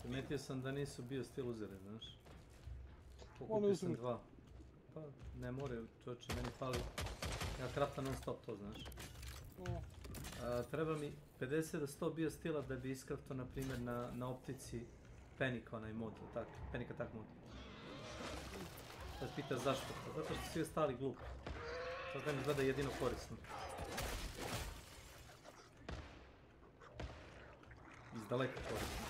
Primetio sam da nisu bio stiluzere, znaš. Pokupio sam dva. Pa ne moraju, čovječe, meni fali. Ja kraftam non stop to, znaš. Treba mi 50 do 100 bio stila da bi iskraftao, na primjer, na optici Panic, onaj mod, Panic Attack mod. Sad pitaš zašto? Zato što svi ostali glupi. Sad da mi gleda jedino korisno. Iz daleka korisno.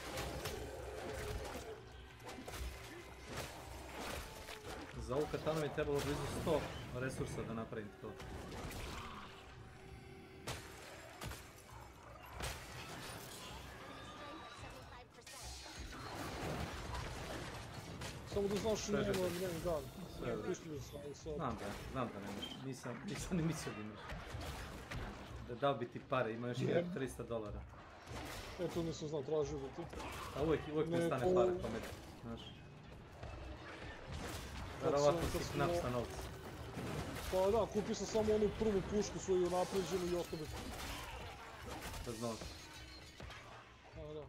Za ovu katanu mi je trebalo blizu 100 resursa da napravim to. Samo da znaš i nema njen dan. Sve u redu. Znam da nemaš. Nisam ni mislio da imaš. Da dao bi ti pare, ima još $1300. Eto nisam znao, tražio da ti. A uvijek mi stane pare pamet, znaš. Verovatno si knap sa novca. Pa da, kupio sam samo onu prvu pušku svoju unapređenu i ostalo. Bez novca. A da.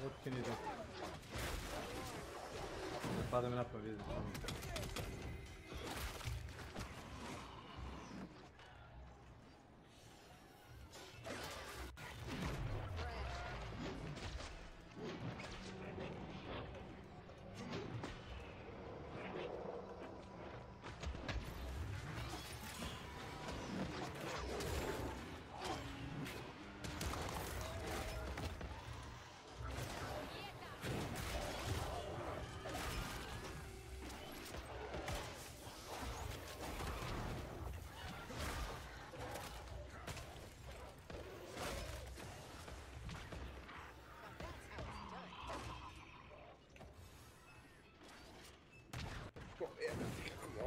What can you do? Ne pada mi napad, vidim.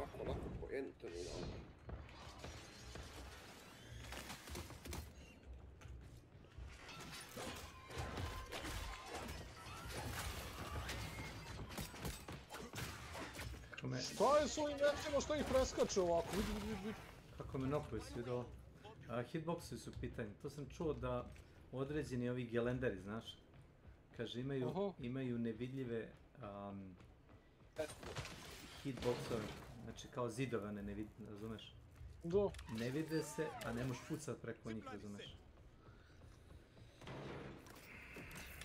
Ovako poento mi ono. Šta je s ovim mečima, šta ih preskače ovako, vidi. Kako me nokuje si vidio. Hitboxi su pitanje, to sam čuo da određeni ovi gelenderi, znaš. Kaže imaju nevidljive hitboxove, znači kao zidove one ne vidi, razumeš? Da. Ne vide se, a ne možeš pucat preko njih, razumeš?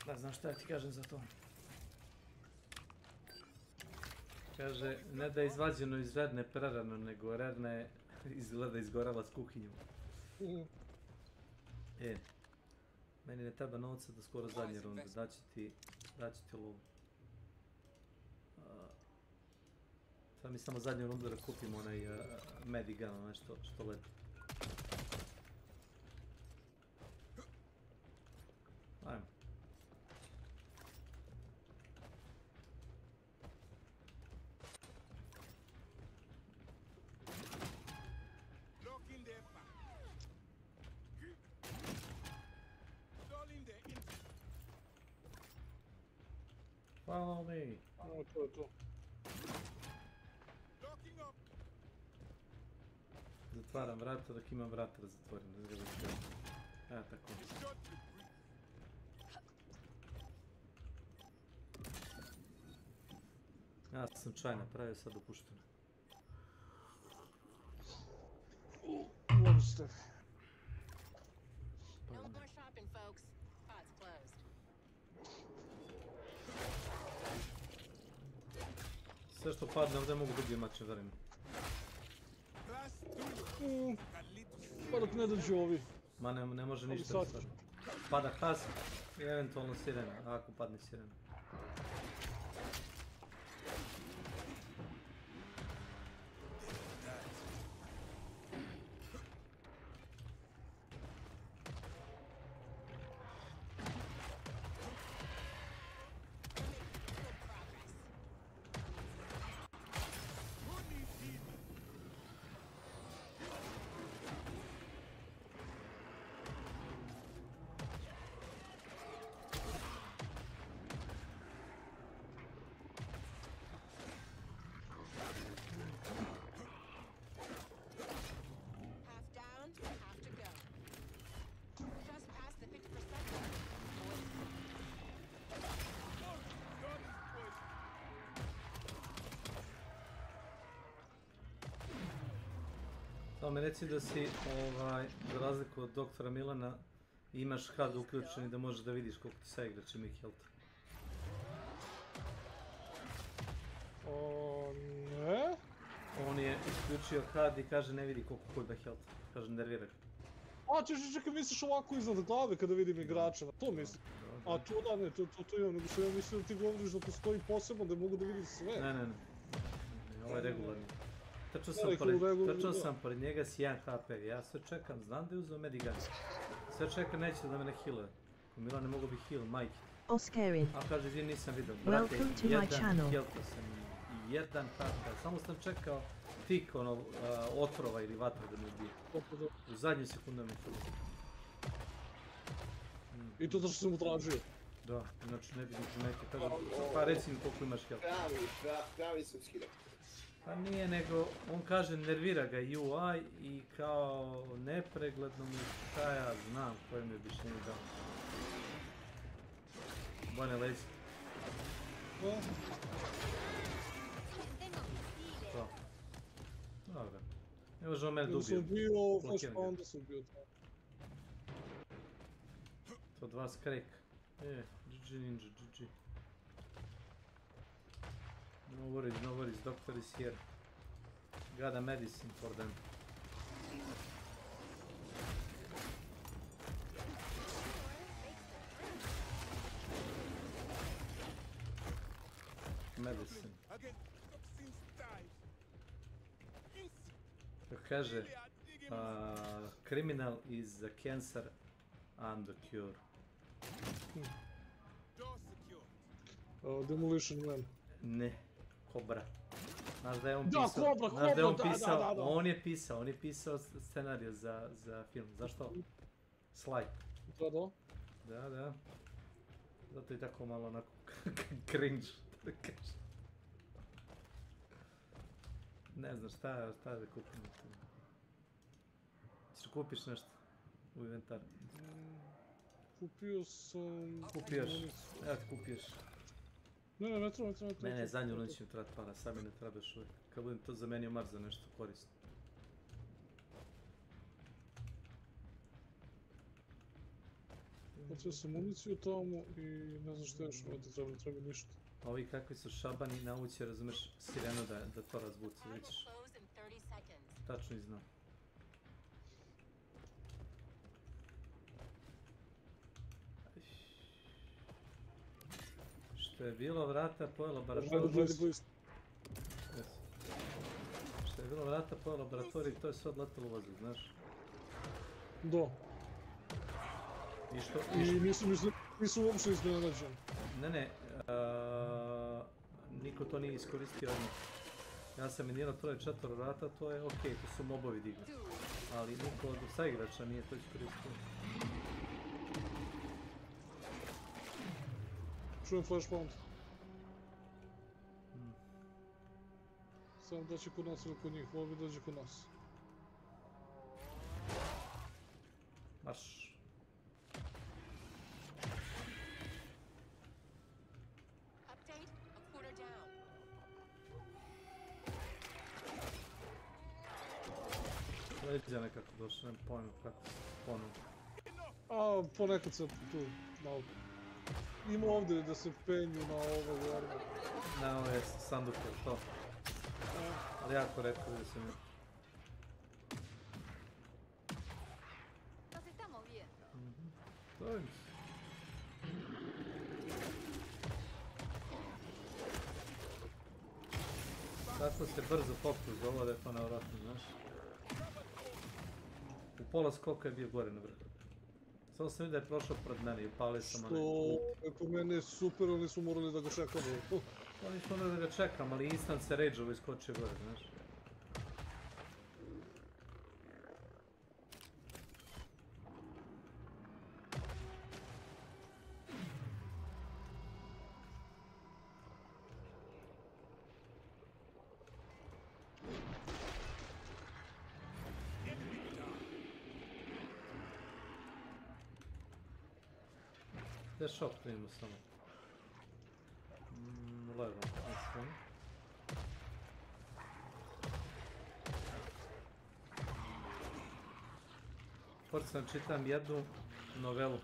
Da, znam šta ja ti kažem za to. Kaže, ne da je izvađeno iz Rerne prerano, nego Rerna je izgleda izgorala s kuhinjom. Meni ne treba novca do skoro zadnje runde, daći ti lovu. Sad mi samo zadnju rundu da kupimo onaj Medigun, onaj što leti. Ajmo. Follow me. To. Zatvaram vrata dok imam vrata da zatvorim. Evo tako. Ja sam čaj napravio, sad opušteno. Može ste. No more shopping, folks. Pod's closed. Sve što padne ovdje mogu drugi mače, verujem. Pa dok ne dođu ovi. Ma ne može ništa. Pada has i eventualno sirena, ako padne sirena. Samo mi reci da si, za razliku od doktora Milana, imaš HUD uključen i da možeš da vidiš koliko ti sa igrač ima health. Ne? On je isključio HUD i kaže ne vidi koliko ko ima health. Kaže nervira ga. A čekaj, misliš ovako iznad glave kada vidim igrača, to misliš? A to da, ne, to je ono, nego što ja mislim da ti govoriš da postoji posebno, da mogu da vidim sve. Ne, ovo je regularni. Trčao sam pored njega s 1 HP, ja sve čekam, znam da je uzeo Medigan. Sve čekam, neće da me ne healuje. Ko Mila ne mogu bi heal, majke. Oscarin. A kaže, izvini, nisam vidio. Brate, jedan healta sam i 1 HP, samo sam čekao tik otrova ili vatra da me ubije. U zadnju sekundu me healuje. I to što sam mu tražio. Da, inače ne bi ni primetio. Kaže, pa reci mi koliko imaš health. Pravi sudski rekord. Pa nije, nego on kaže nervira ga UI i kao nepregledno mi šta ja znam koje mi je objašnjenje dao. Bojne lezi. To. Dobro. Ne može on mene da ubije. Sam bio, first pounda sam bio tamo. To 2 skrek. GG ninja, GG. No worries, doctor is here. Got a medicine for them. Medicine. Kaže, criminal is the cancer and the cure. Demolition Man. Ne, Kobra. Znaš da je on pisao? Da, Kobra, znaš da je on da. On je pisao scenariju za film. Zašto? Sly. Da. Zato je tako malo onako cringe, da kažem. Ne znam šta da kupim. Ćeš kupiš nešto u inventaru? Kupio sam... Kupiješ, evo ti kupiješ. Ne treba. Mene zadnju noć mi treba para, sad mi ne trebaš uvijek. Kad budem to zamenio mar za nešto korisno. Otio sam municiju tamo i ne znam što još ovdje treba ništa. Ovi kakvi su šabani nauči, razumeš, sirenu da to razbuci, vidiš. Tačno i znam. Što je bilo vrata pojelo laboratoriju. Što je bilo vrata pojelo laboratoriju, to je sve odletelo u vazduh, znaš? Da. I nisu uopšte iznenađeni. Ne, niko to nije iskoristio odmah. Ja sam minirao 3-4 vrata, to je okej, to su mobovi digli. Ali niko od saigrača nije to iskoristio. Čujem flashpoint. Samo doći kod nas ili kod njih, ovo bi dođe kod nas. Marš. Leđa nekako došao, nemam pojma kako se ponovno. Ponekad sam tu, malo. Ima ovdje da se penju na ove gore. Na ove sanduke, to. Ali jako retko da se mi... Stojim se. Tako se brzo popio za ovo da je to nevratno, znaš. U pola skoka je bio gore na vrhu. Samo sam vidio da je prošao pred mene i upalio sam onaj... Što, po mene je super, oni su morali da ga čekamo. Oni su morali da ga čekam, ali instant se rage-ovo iskočio gore, znaš. Gdje shop tu imamo samo? Levo, mislim. Sam čitam jednu novelu,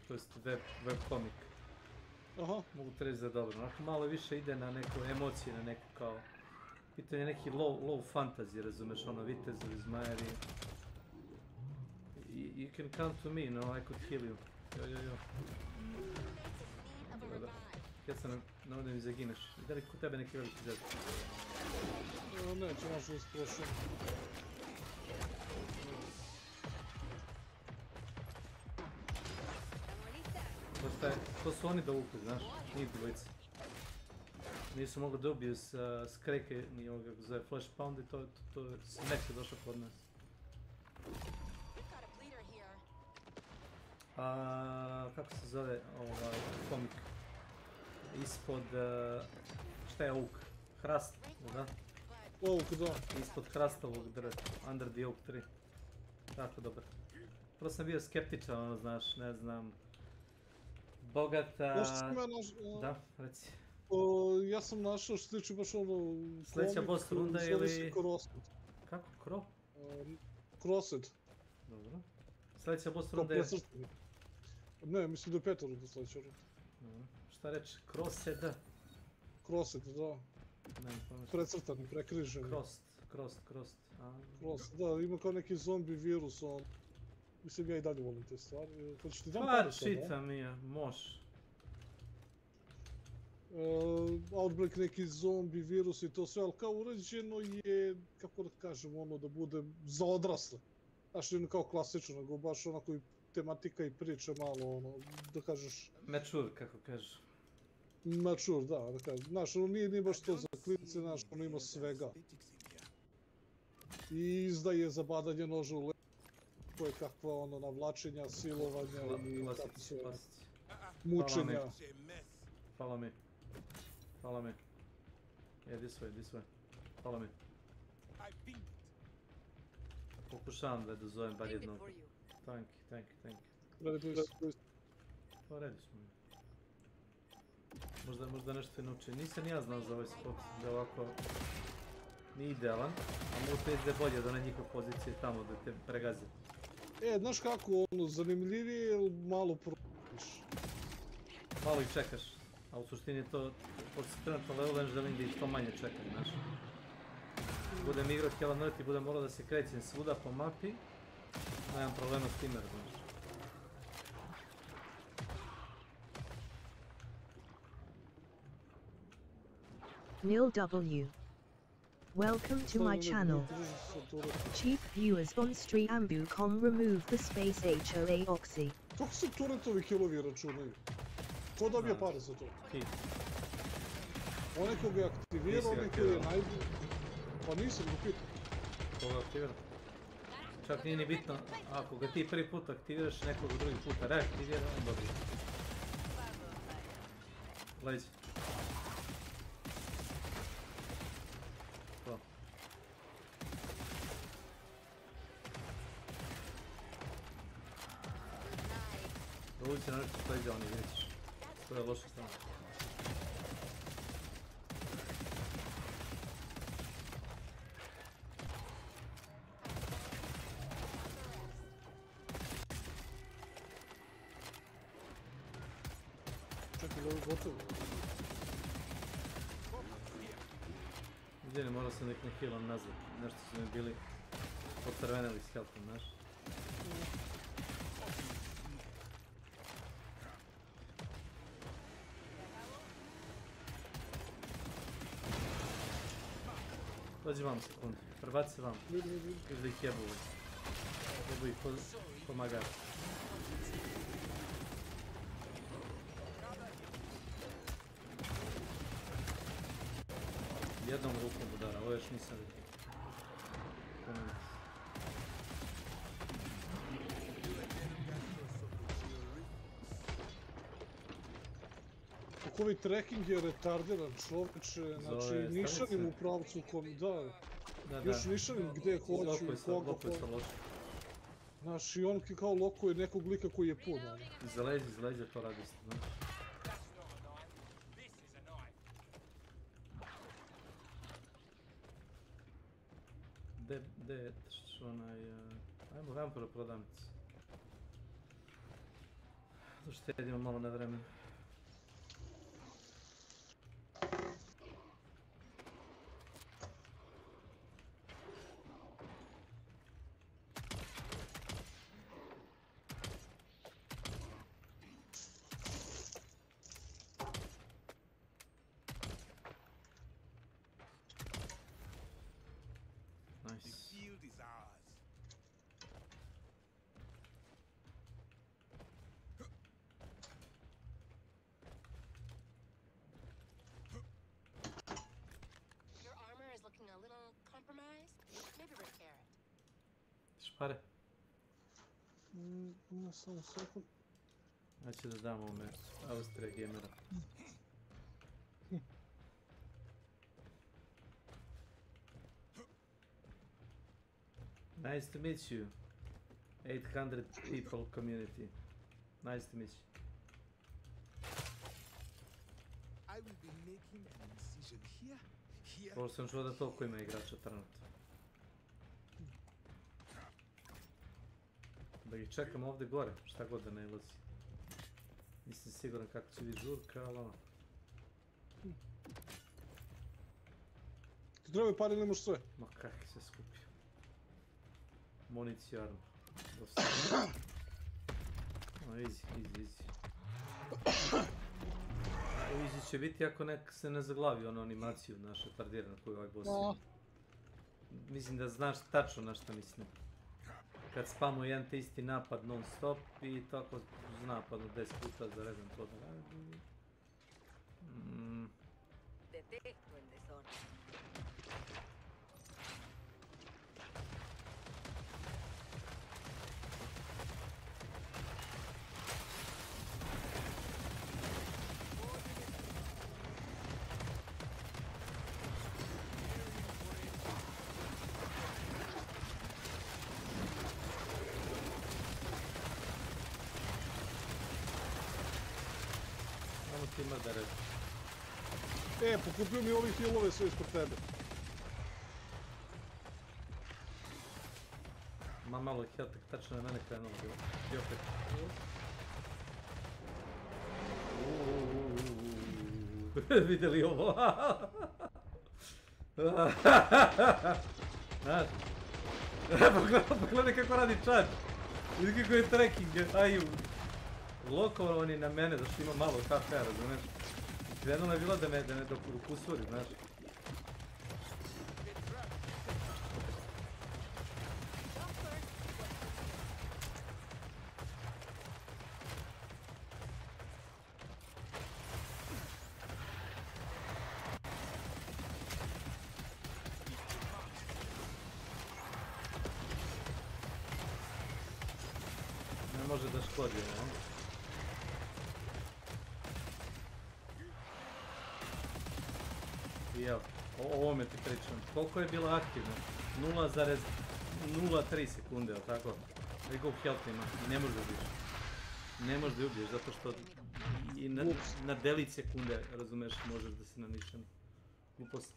to jest web komik. Aha. Mogu te reći da je dobro, onako malo više ide na neku emociju, na neku kao... Pitanje neki low fantasy, razumeš, ono vitezovi, zmajeri. You can come to me, no, I could heal you. Jo. Kad se ne mi zagineš. Da li kod tebe neki veliki zed? Neće, možda isprošao. To su oni dovukli, znaš, njih dvojice. Nisu mogli da ubiju s kreke, ni ovoga za flash pound i to smeće došlo kod nas. Kako se zove ovaj komik? Ispod, šta je oak? Hrast, da? Oak, da. Ispod hrastovog drveta, Under the Oak Tree. Tako dobar. Prvo sam bio skeptičan, ono, znaš, ne znam. Bogata... Da, reci. Ja sam našao što tiče baš ono... Sljedeća boss runda ili... Kako? Kro? Crossed. Dobro. Sljedeća boss runda je... Ne, mislim da je peta runda sljedeća runda. Dobro. Šta reći? Crossed? Crossed, da. Precrtani, prekriženi. Crossed. Crossed, da, ima kao neki zombi virus, on... Mislim, ja i dalje volim te stvari. Hoćeš ti dam pa, čitam ja, moš. Outbreak, neki zombi, virus i to sve, ali kao urađeno je, kako da kažem, ono da bude za odrasle. Znaš, ne kao klasično, nego baš onako i tematika i priča malo, ono, da kažeš... Mature, kako kažu. Mature, da kažem. Znaš, ono nije baš to za klinice, znaš, ono ima svega. I izdaje za badanje noža u koje kakva ono navlačenja, silovanja i kako se mučenja. Follow me. Yeah, this way. Follow me. Pokušavam da dozovem bar jednog. Thank you. Ready, please. Pa ready smo. Možda nešto i nauči. Nisam ja znao za ovaj spot, da ovako nije idealan, a mogu te izde bolje da na njihove pozicije tamo da te pregaze. Znaš kako, ono, zanimljivije ili malo probiš? Malo ih čekaš, a u suštini to, pošto se trenutno levelan, želim da ih što manje čekam, znaš. Budem igrao cijela noć i budem morao da se krećem svuda po mapi, nemam problema s time, znaš. Neil W. Welcome to my channel. Cheap viewers on streambu.com remove the space HOA oxy. Kako se turetovi kilovi računaju? Ko dobija pare za to? Ti. Onaj ko ga je aktivirao, onaj ko je najbolji... Pa nisam ga pitao. Ko ga aktivira? Čak nije ni bitno, ako ga ti prvi put aktiviraš, nekog drugi puta reaktivira, on dobije. Leđi. Uvijek se nešto sleđa, oni vidiš. To je loša strana. Čekaj, ovo je gotovo. Gdje ne morao sam nek ne healam nazad. Nešto su mi bili pocrvenili s healthom, znaš. Dođi vam sekundu, prebaci se vam. Ili da ih jebu. Jebu ih pomagati. Jednom rukom udara, ovo još nisam vidio. Kako ovaj tracking je retardiran, čovječe, znači nišanim u pravcu kom, da. Još nišanim gdje hoću i koga hoću. Znaš, i on kao lokuje nekog lika koji je pun. Iz leđa to radi isto, znaš. Gdje je onaj... Ajmo prvo prodavnicu. Uštedimo malo na vremenu. ours. Your armor is looking a little compromised. Maybe repair it. Špare. Ne, samo sekund. Znači da dam ovome Austrija gamera. Nice to meet you. 800 people community. Nice to meet you. I will be making an incision here. Ovo sam čuo da toliko ima igrača trenutno. Da ih čekam ovdje gore, šta god da ne ilazi. Nisam siguran kako će biti žurka, ali ono. Ti trebaju pare ili imaš sve? Ma kakvi se skupio. Municiju armor. Dosta. No, easy. Easy će biti ako nek se ne zaglavi onu animaciju naše tardira na koju ovaj boss ima. Mislim da znaš tačno na šta mislim. Kad spamuje jedan te isti napad non stop i tako napadnu 10 puta za redom to da radi. Detecto el desorden. Pokupio mi ovih healove sve ispod tebe. Ma malo ih ja tek tačno na mene krenulo bilo. I opet. Vidjeli ovo? Znaš? Pogledaj kako radi čar. Vidi kako je tracking. Aju. Lokovan je na mene zašto ima malo HP-a, razumiješ? Krenula je bila da me kusuri, znaš. Ne može da škodi, ne? Evo, o ovome ti pričam. Koliko je bila aktivna? 0,03 sekunde, ali tako? Koliko health ima? Ne možeš da ubiješ. Ne možeš da ubiješ, zato što i na delić sekunde, razumeš, možeš da si nanišan. Glupost.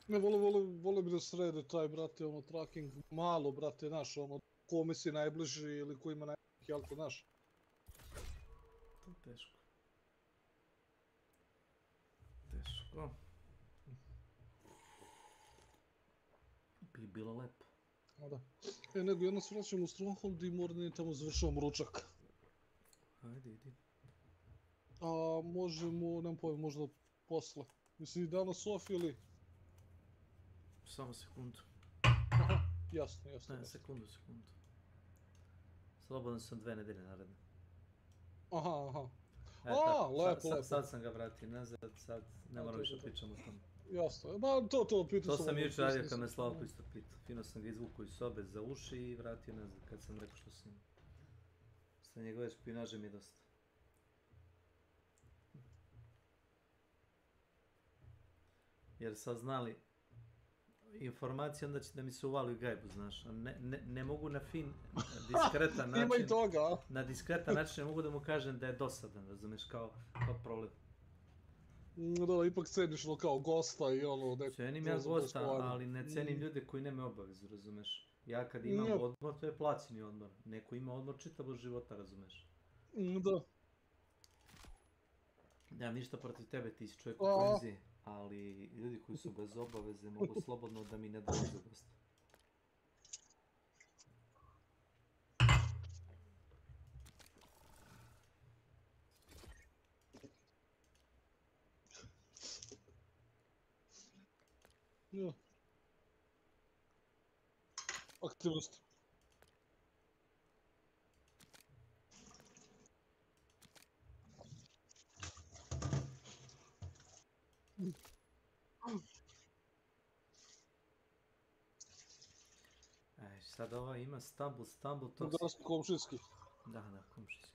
Ne, vole bi da srede taj, brate, ono, tracking malo, brate, naš, ono, kome si najbliži ili ko ima najbliži health, naš. To je teško. Teško. Bi bilo lepo. A da. Nego jedno se vraćam u Stronghold i moram da tamo završavam ručak. Ajde, idi. A možemo, nemam pojma, možda posle. Mislim, danas off ili... Samo sekundu. Jasno. Ne, sekundu. Slobodan sam 2 nedelje naredne. Aha. Lepo. Sad sam ga vratio nazad, sad ne moram više pričam o tom. Jasno, to pitao sam. To sam jučer radio kad me Slavko isto pitao. Fino sam ga izvukao iz sobe za uši i vratio nazad kad sam rekao što sam. Sa njegove špinaže mi je dosta. Jer saznali informacije, onda će da mi se uvali u gajbu, znaš. Ne mogu na fin, diskretan način... Ima i toga. Na diskretan način ne mogu da mu kažem da je dosadan, razumiješ, kao problem. Da, ipak ceniš ono kao gosta i ono... Cenim ja gosta, ali ne cenim ljude koji nemaju obavezu, razumiješ. Ja kad imam odmor, to je plaćeni odmor. Neko ima odmor čitavog života, razumiješ. Da. Nemam ništa protiv tebe, ti si čovjek u penziji. Ali ljudi koji su bez obaveze mogu slobodno da mi ne dolaze gosta. Ja. Aktivnost. Sad ova ima stumble, toxic. Drugarski, komšijski. Da, komšijski.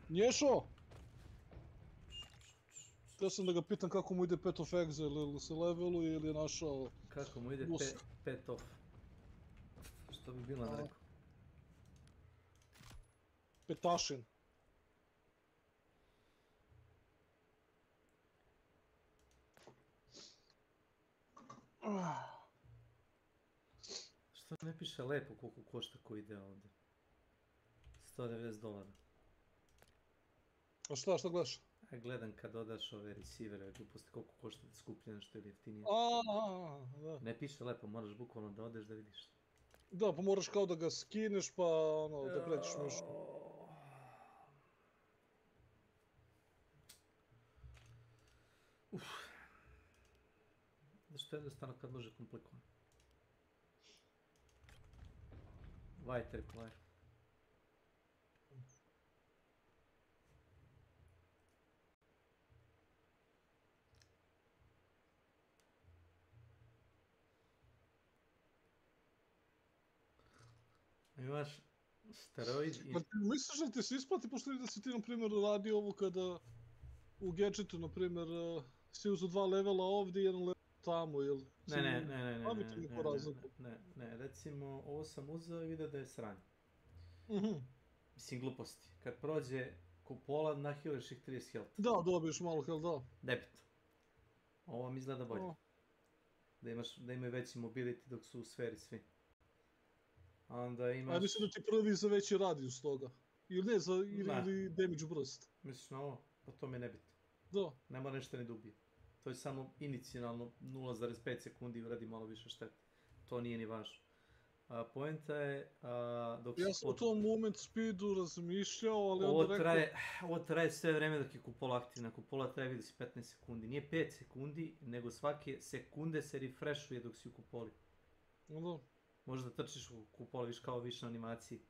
Nješo! Htio sam da ga pitam kako mu ide Pet of Exile, ili se leveluje ili je našao... Kako mu ide pet off? Što bi Bilan rekao? Petašin. Što ne piše lepo koliko košta ko ide ovdje? $190. A šta gledaš? Gledam kad dodaš ove receivere, gluposti koliko košta da skuplje nešto ili jeftinije. Da. Ne piše lepo, moraš bukvalno da odeš da vidiš. Da, pa moraš kao da ga skineš pa ono, da pređeš mišu. Zašto jednostavno kad može komplikovano? White require. Imaš steroid i... Misliš da ti se isplati, pošto da si ti, na primjer, radio ovo kada u gadgetu, na primjer, si uzu 2 levela ovdje i 1 level tamo, jel? Ne, recimo, ovo sam uzeo i vidio da je sranje. Mislim, gluposti. Kad prođe kupola, nahiliš ih 30 health. Da, dobiješ malo health, da. Debit. Ovo mi izgleda bolje. Da imaju veći mobility dok su u sferi svi. Onda imaš... A mislim da ti prvi za veći radius toga. Ili ne, ili damage burst. Misliš na ovo? Pa to mi je nebitno. Da. Ne mora nešto ne dubije. To je samo inicijalno 0,5 sekundi i uradi malo više štete. To nije ni važno. Poenta je... Ja sam u tom moment speedu razmišljao, ali onda rekao... Ovo traje sve vreme dok je kupola aktivna. Kupola traje vidi si 15 sekundi. Nije 5 sekundi, nego svake sekunde se refreshuje dok si u kupoli. Da. Možda trčiš u kupole, viš kao više na animaciji.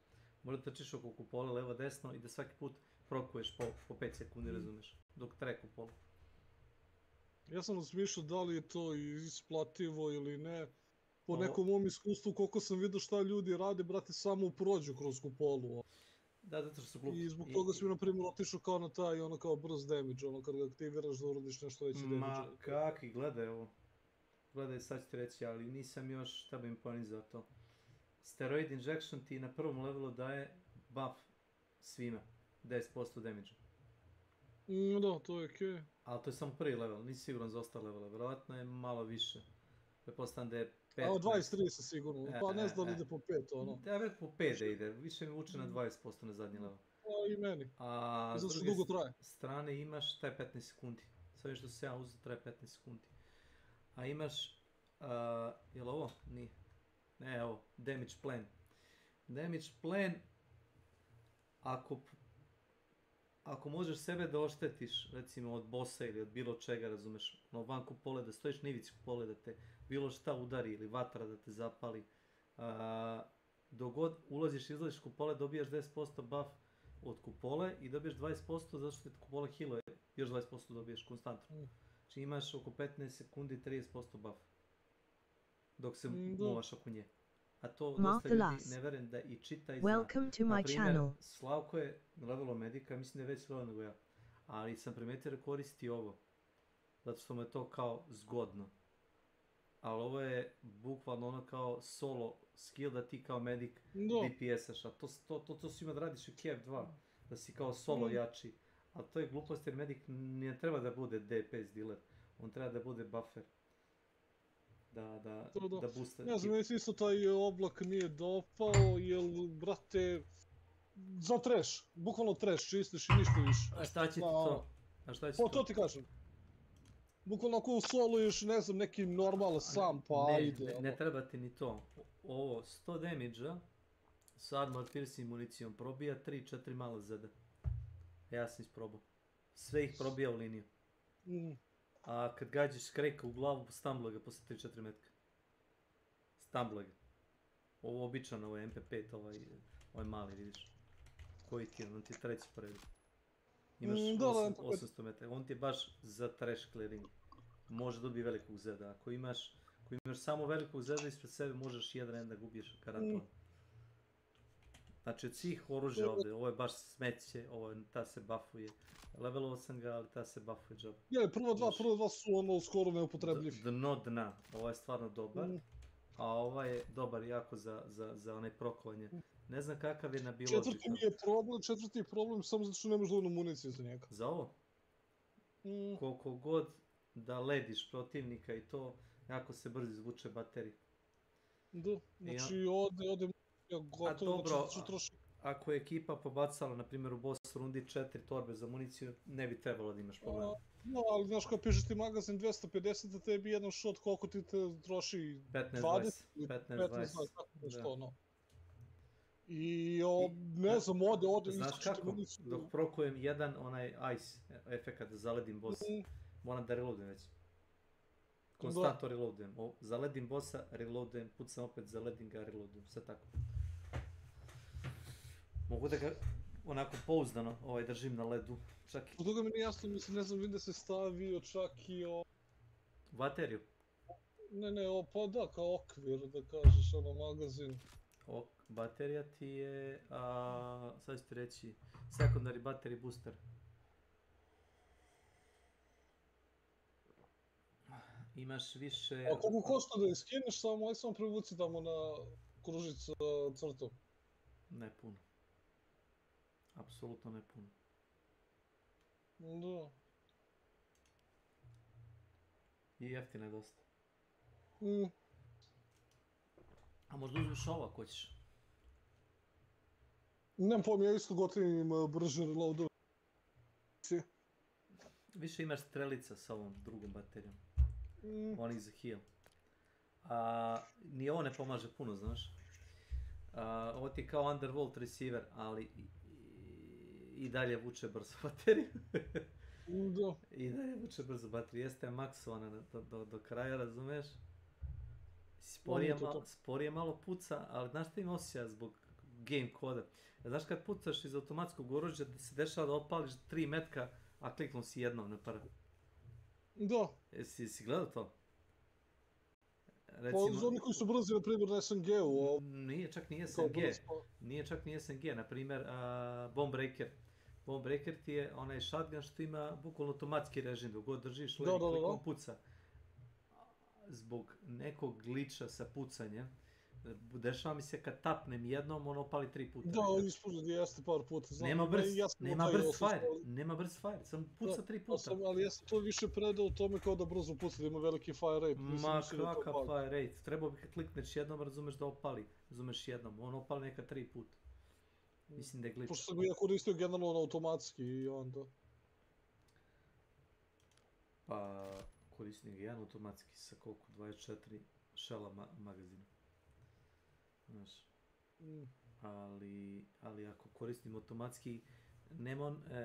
Možda trčiš oko kupole levo desno i da svaki put prokuješ po 5 sekundi, razumeš, dok traje kupola. Ja sam razmišljao da li je to isplativo ili ne. Po nekom mom iskustvu, koliko sam vidio šta ljudi rade, brate, samo prođu kroz kupolu. Da, zato što su glupi. I zbog toga si mi, na primjer, otišao kao na taj, ono kao brz damage, ono kad ga aktiviraš da uradiš nešto veći damage. Ma kaki, gledaj ovo. Gledaj, sad ću ti reći, ali nisam još, šta bi mi ponizao to. Steroid injection ti na prvom levelu daje buff svima, 10% damage. Da, to je okej. Ali to je samo prvi level, nisi siguran za ostale levele, vjerojatno je malo više. Pretpostavljam da je 15. A 23 se sigurno, pa ne znam da ide po 5, ono. Da, već po 5 da ide, više mi vuče na 20% na zadnji level. I meni. A s druge strane imaš taj 15 sekundi. Sve što se ja uzeo traje 15 sekundi. A imaš, jel ovo? Nije. Ne, evo, damage plan. Damage plan, ako možeš sebe da oštetiš, recimo od bossa ili od bilo čega, razumeš, no van kupole, da stojiš na ivici kupole, da te bilo šta udari ili vatra da te zapali, dok god ulaziš i izlaziš kupole, dobijaš 10% buff od kupole i dobiješ 20% zato što te kupole healuje, još 20% dobiješ konstantno. Znači imaš oko 15 sekundi 30% buff, dok se movaš oko nje. A to dosta ljudi ne verujem da i čita i zna. Naprimjer, Slavko je na levelu medika, mislim da je veći level nego ja. Ali sam primetio da koristi ovo. Zato što mu je to kao zgodno. Ali ovo je bukvalno ono kao solo skill da ti kao medic DPS-aš. A to si ima da radiš u KF2. Da si kao solo jači. Ali to je glupost jer medic ne treba da bude DPS dealer. On treba da bude buffer. Da boosta. Ne znam, mislim isto taj oblak nije dopao, jer, brate, za trash, bukvalno trash, čistiš i ništa više. A šta će ti to? To ti kažem. Bukvalno ako usoluješ, ne znam, neki normal sam, pa ajde. Ne treba ti ni to. Ovo, 100 damage-a sa armor piercing municijom probija 3-4 mala zada. Ja sam isprobao. Sve ih probija u liniju. A kad gađaš skreka u glavu, stamblo ga posle 3-4 metka. Stamblo ga. Ovo običan, ovo je MP5, ovaj mali, vidiš. Koji ti je, on ti je treći po redu. Imaš 800 metara, on ti je baš za trash clearing. Može dobiti velikog zeda. Ako imaš samo velikog zeda ispred sebe, možeš jedan end da gubiš garantovan. Znači od svih oružja ovdje, ovo je baš smeće, ta se buffuje. Levelovao sam ga, ali ta se buffuje džaba. Je, prvo dva su ono skoro neupotrebljivi. Dno dna, ovo je stvarno dobar. A ovaj je dobar jako za onaj prokovanje. Ne znam kakav je na biological. Četvrti je problem samo zato što nemaš dovoljno municije za njega. Za ovo? Koliko god da lediš protivnika i to, jako se brzo izvuče baterija. Da, znači ode gotovo, dobro, ako je ekipa pobacala, na primjer u boss rundi 4 torbe za municiju, ne bi trebalo da imaš problema. No, ali znaš kao pišeš ti magazin 250, a tebi jedan shot koliko ti te troši 15-20. 15-20, tako nešto, no. I ne znam, ode znaš kako, dok prokujem jedan onaj ice efekat da zaledim bossa, moram da reloadujem već. Konstantno reloadujem. Zaledim bossa, reloadujem, pucam opet, zaledim ga, reloadujem, sve tako. Mogu da ga onako pouzdano držim na ledu. Od toga mi nije jasno, mislim, ne znam, vidim da se stavio čak i bateriju? Ne, pa da, kao okvir, da kažeš, magazin. Baterija ti je, sad ću ti reći, secondary battery booster. Imaš više... A koliko košta da iskineš, samo privuci tamo na kružicu crtu? Ne puno. Apsolutno ne puno. Da. I jeftina je dosta. A možda uzmeš ovo ako hoćeš? Nemam pojma, ja isto gotivim brže reloadove. Više imaš strelica sa ovom drugom baterijom. Onih za heal. Ni ovo ne pomaže puno, znaš. Ovo ti je kao undervolt receiver, ali i dalje vuče brzo bateriju. I dalje vuče brzo bateriju. Jeste maksovana do kraja, razumeš? Sporije malo puca, ali znaš šta ima osjećaja zbog game koda? Znaš kad pucaš iz automatskog oružja da se dešava da opališ 3 metka, a kliknuo si jednom na prvi? Da. Jesi gledao to? Pa za oni koji su brzi, na primjer, na SNG-u. Nije čak ni SNG, na primjer Bomb Breaker. Bomb Breaker ti je onaj shotgun što ima bukvalno automatski režim, dok god držiš levi klikom puca. Zbog nekog glitcha sa pucanjem, dešava mi se kad tapnem jednom, on opali 3 puta. Da, ispred jeste par puta. Nema brz fire, sam puca 3 puta. Ali ja sam to više predao tome kao da brzo puca, da ima veliki fire rate. Ma kakav fire rate, trebao bi kad klikneš jednom, razumeš da opali, razumeš jednom, on opali neka 3 puta. Mislim da je glitch. Pošto sam ja koristio generalno automatski i onda... Pa... koristim ga jedan automatski sa koliko, 24 šela magazina. Znaš. Ali ako koristim automatski,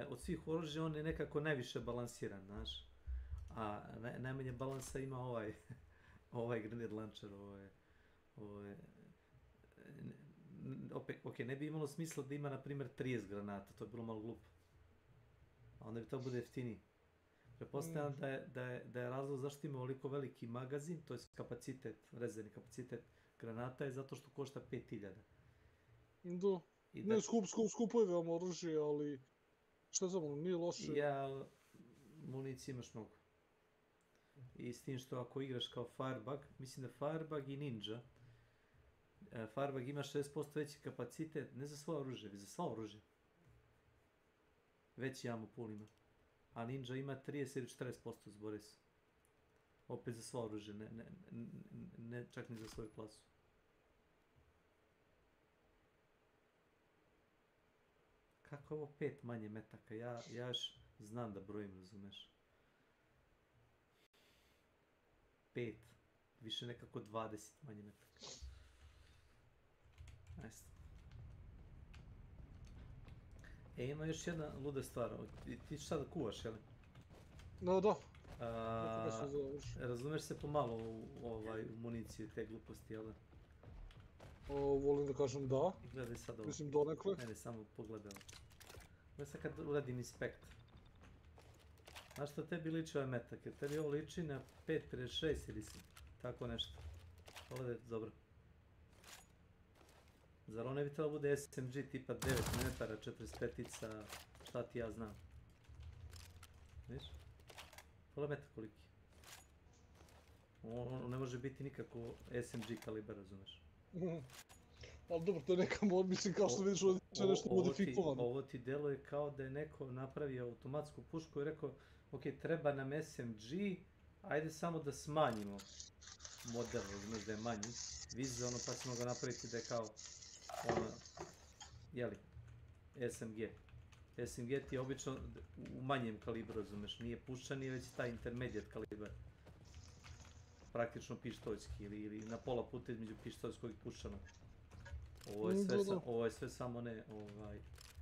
od svih oružja on je nekako najviše balansiran, znaš. A najmanje balansa ima ovaj grenade launcher, ok, ne bi imalo smisla da ima, na primjer, 30 granata, to je bilo malo glupo. A onda bi to bude jeftiniji. Prepostavljam da je razlog zašto ima ovoliko veliki magazin, to je kapacitet, rezervni kapacitet granata je zato što košta 5000. Da, ne skupo je veoma oružje, ali šta znam, nije loše. Ja, municije imaš mnogo. I s tim što ako igraš kao Firebug, mislim da Firebug i Ninja, Firebug ima 60% veći kapacitet, ne za svoje oružje, već za sva oružje. Veći ammo pool ima. A Ninja ima 30 ili 40% zbore se. Opet za sva oružje, ne čak ni za svoju klasu. Kako je ovo 5 manje metaka? Ja još znam da brojim, razumeš? 5. Više nekako 20 manje metaka. Ima još jedna luda stvar. Ti ćeš sad kuvaš, jel? No da. Razumeš se pomalo u municiju i te gluposti, jel da? Volim da kažem da. Gledaj sad ovo. Mislim donekle. Ne, samo pogledaj ovo. Gledaj sad kad uradim inspekt. Znaš što tebi liči ovaj metak? Jer tebi ovo liči na 5.56 ili tako nešto. Pogledaj, dobro. Zar ovo ne bi trebalo bude SMG tipa 9 mm, 45-ica, šta ti ja znam? Viš? Pogledaj metak koliki. Ono ne može biti nikako SMG kalibar, razumeš? Ali dobro, to je neka mod, mislim kao što vidiš ovdje sve nešto modifikovano. Ovo ti deluje kao da je neko napravio automatsku pušku i rekao ok, treba nam SMG, ajde samo da smanjimo model, razumeš da je manji, vizualno pa ćemo ga napraviti da je kao ono, jeli, SMG. SMG ti je obično u manjem kalibru, razumeš, nije puščani, već taj intermediate kalibar. Praktično pištoljski ili na pola puta između pištoljskog i puščanog. Ovo je sve samo ne,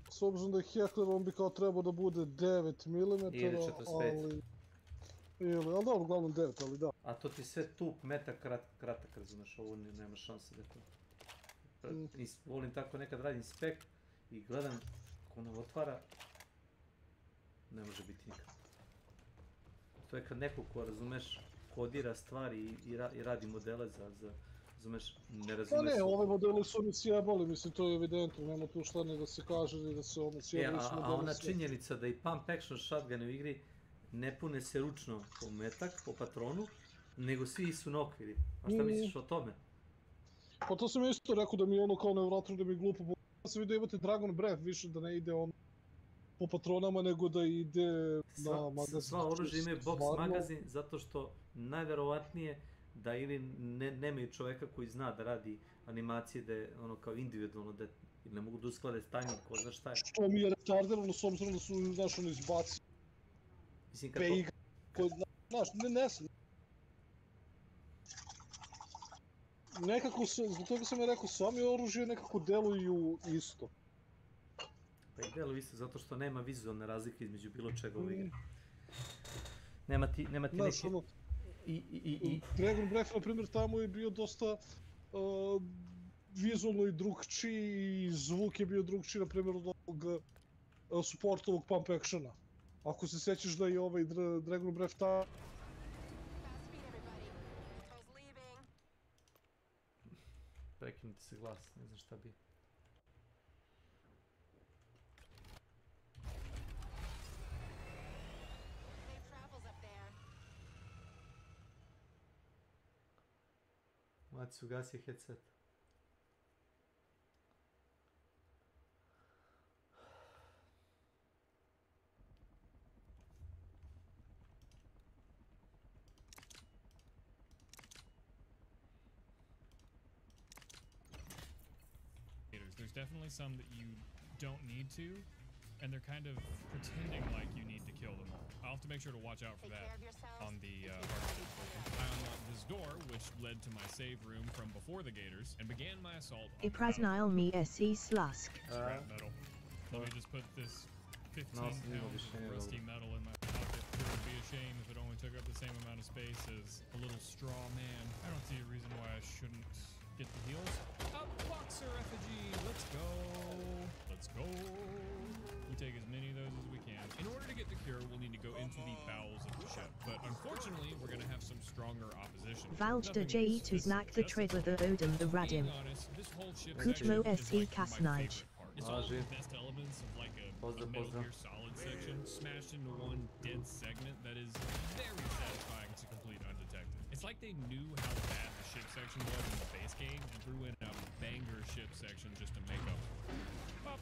S obzirom da je Heckler, on bi kao trebao da bude 9 mm, ili 45. Ali da, uglavnom 9, ali da. A to ti sve tup, metak, kratak, razumeš, ovo nema šanse da to... Volim tako nekad radim inspekt i gledam ko ono otvara, ne može biti nikako. To je kad neko ko, razumeš, kodira stvari i radi modele za razumeš, ne razumeš... Pa ne, ove modele su oni sjebali, mislim, to je evidentno, nema tu šta ne da se kaže, ni da se ono sjebali su modele. A ona činjenica da i pump action shotgun u igri ne pune se ručno po metak, po patronu, nego svi su na okviri. A šta misliš o tome? Pa to sam isto rekao da mi je ono kao nevratno da mi je glupo. Da se vidio imate Dragon Breath više da ne ide on po patronama nego da ide na magazin. Sva oružja imaju box magazin zato što najverovatnije da ili nemaju čoveka koji zna da radi animacije da je ono kao individualno da ne mogu da usklade stanje, ko zna šta je. Što mi je retardirano s obzirom da su, znaš, ono izbaci. Mislim kad to... Znaš, ne znam. Nekako, zbog toga sam ja rekao, sami oružje nekako deluju isto. Pa i deluju isto zato što nema vizualne razlike između bilo čega u igri. Nema ti neke... Dragon Breath, na primjer, tamo je bio dosta vizualno i drugčiji i zvuk je bio drugčiji, na primjer, od ovog supportovog pump actiona. Ako se sjećaš da je ovaj Dragon Breath ta... Prekinuti se glas, ne znam šta bi. Maci ugasi headset. There's definitely some that you don't need to, and they're kind of pretending like you need to kill them all. I'll have to make sure to watch out for that on the arcade version. I unlocked this door, which led to my save room from before the Gators, and began my assault on Ipraznile mi SE Slask. scrap metal. Let me just put this 15 pounds of rusty metal in my pocket. It would be a shame if it only took up the same amount of space as a little straw man. I don't see a reason why I shouldn't get the heals. A boxer effigy! Let's go! Let's go! We take as many of those as we can. In order to get the cure, we'll need to go into the bowels of the ship. But unfortunately, we're going to have some stronger opposition. Valda J to znak the Tridler the Odin the Radim. Kutmo SE Kasnij. It's all the best elements of like a Metal Gear Solid section smashed into one dense segment that is very satisfying to complete undetected. It's like they knew how bad the ship section was in the base game and threw in a banger ship section just to make up for it. Up.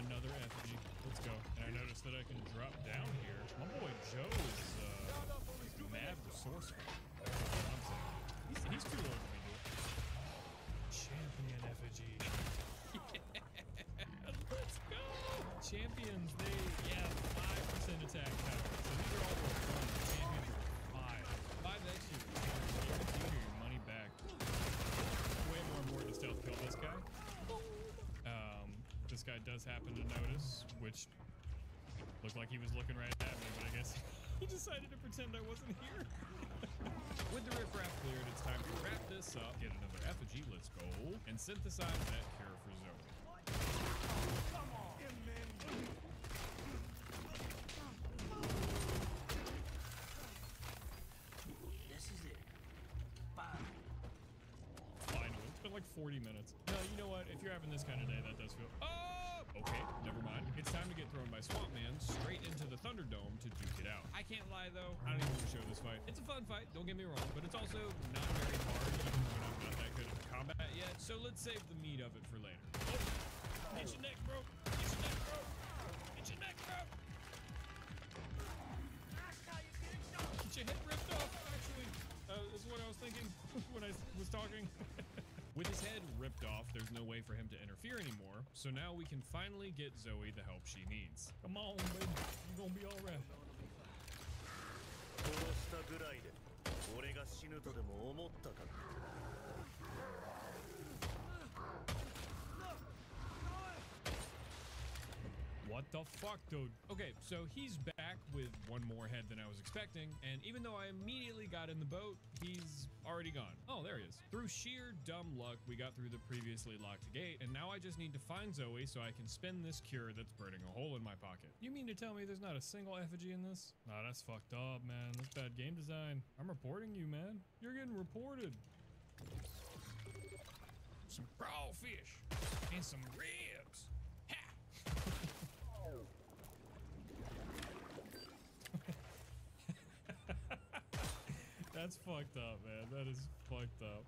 Another effigy. Let's go. And I noticed that I can drop down here. My boy Joe is mad resourceful. That's what I'm saying. He's too old to be doing it. Champion effigy. Let's go! Champions, they, 5% attack power. So these are all worth 1. Champions are 5. 5 extra. Guarantee your money back. Way more important to stealth kill this guy. This guy does happen to notice, which looked like he was looking right at me, but I guess he decided to pretend I wasn't here. With the riffraff cleared, it's time to wrap this up, get another effigy, let's go, and synthesize that cure for Zoe. Come on! This is it. Bye. Finally, it's been like 40 minutes. No, you know what? If you're having this kind of day, that does feel... Oh! Okay, never mind. It's time to get thrown by Swamp Man straight into the Thunderdome to duke it out. I can't lie, though. I don't even want to show this fight. It's a fun fight, don't get me wrong, but it's also not very hard, even when I'm not that good at combat yet. So let's save the meat of it for later. Oh! Get your neck broke! Get your neck broke! Get your neck broke! Get your head ripped off, actually. Is what I was thinking when I was talking. With his head ripped off, there's no way for him to interfere anymore, so now we can finally get Zoe the help she needs. Come on, baby. You're gonna be alright. What the fuck, dude? Okay, so he's back with one more head than I was expecting, and even though I immediately got in the boat, he's already gone. Oh, there he is. Through sheer dumb luck, we got through the previously locked gate, and now I just need to find Zoe so I can spin this cure that's burning a hole in my pocket. You mean to tell me there's not a single effigy in this? Nah, that's fucked up, man. That's bad game design. I'm reporting you, man. You're getting reported. Some crawfish and some ribs. Ha! That's fucked up, man. That is fucked up.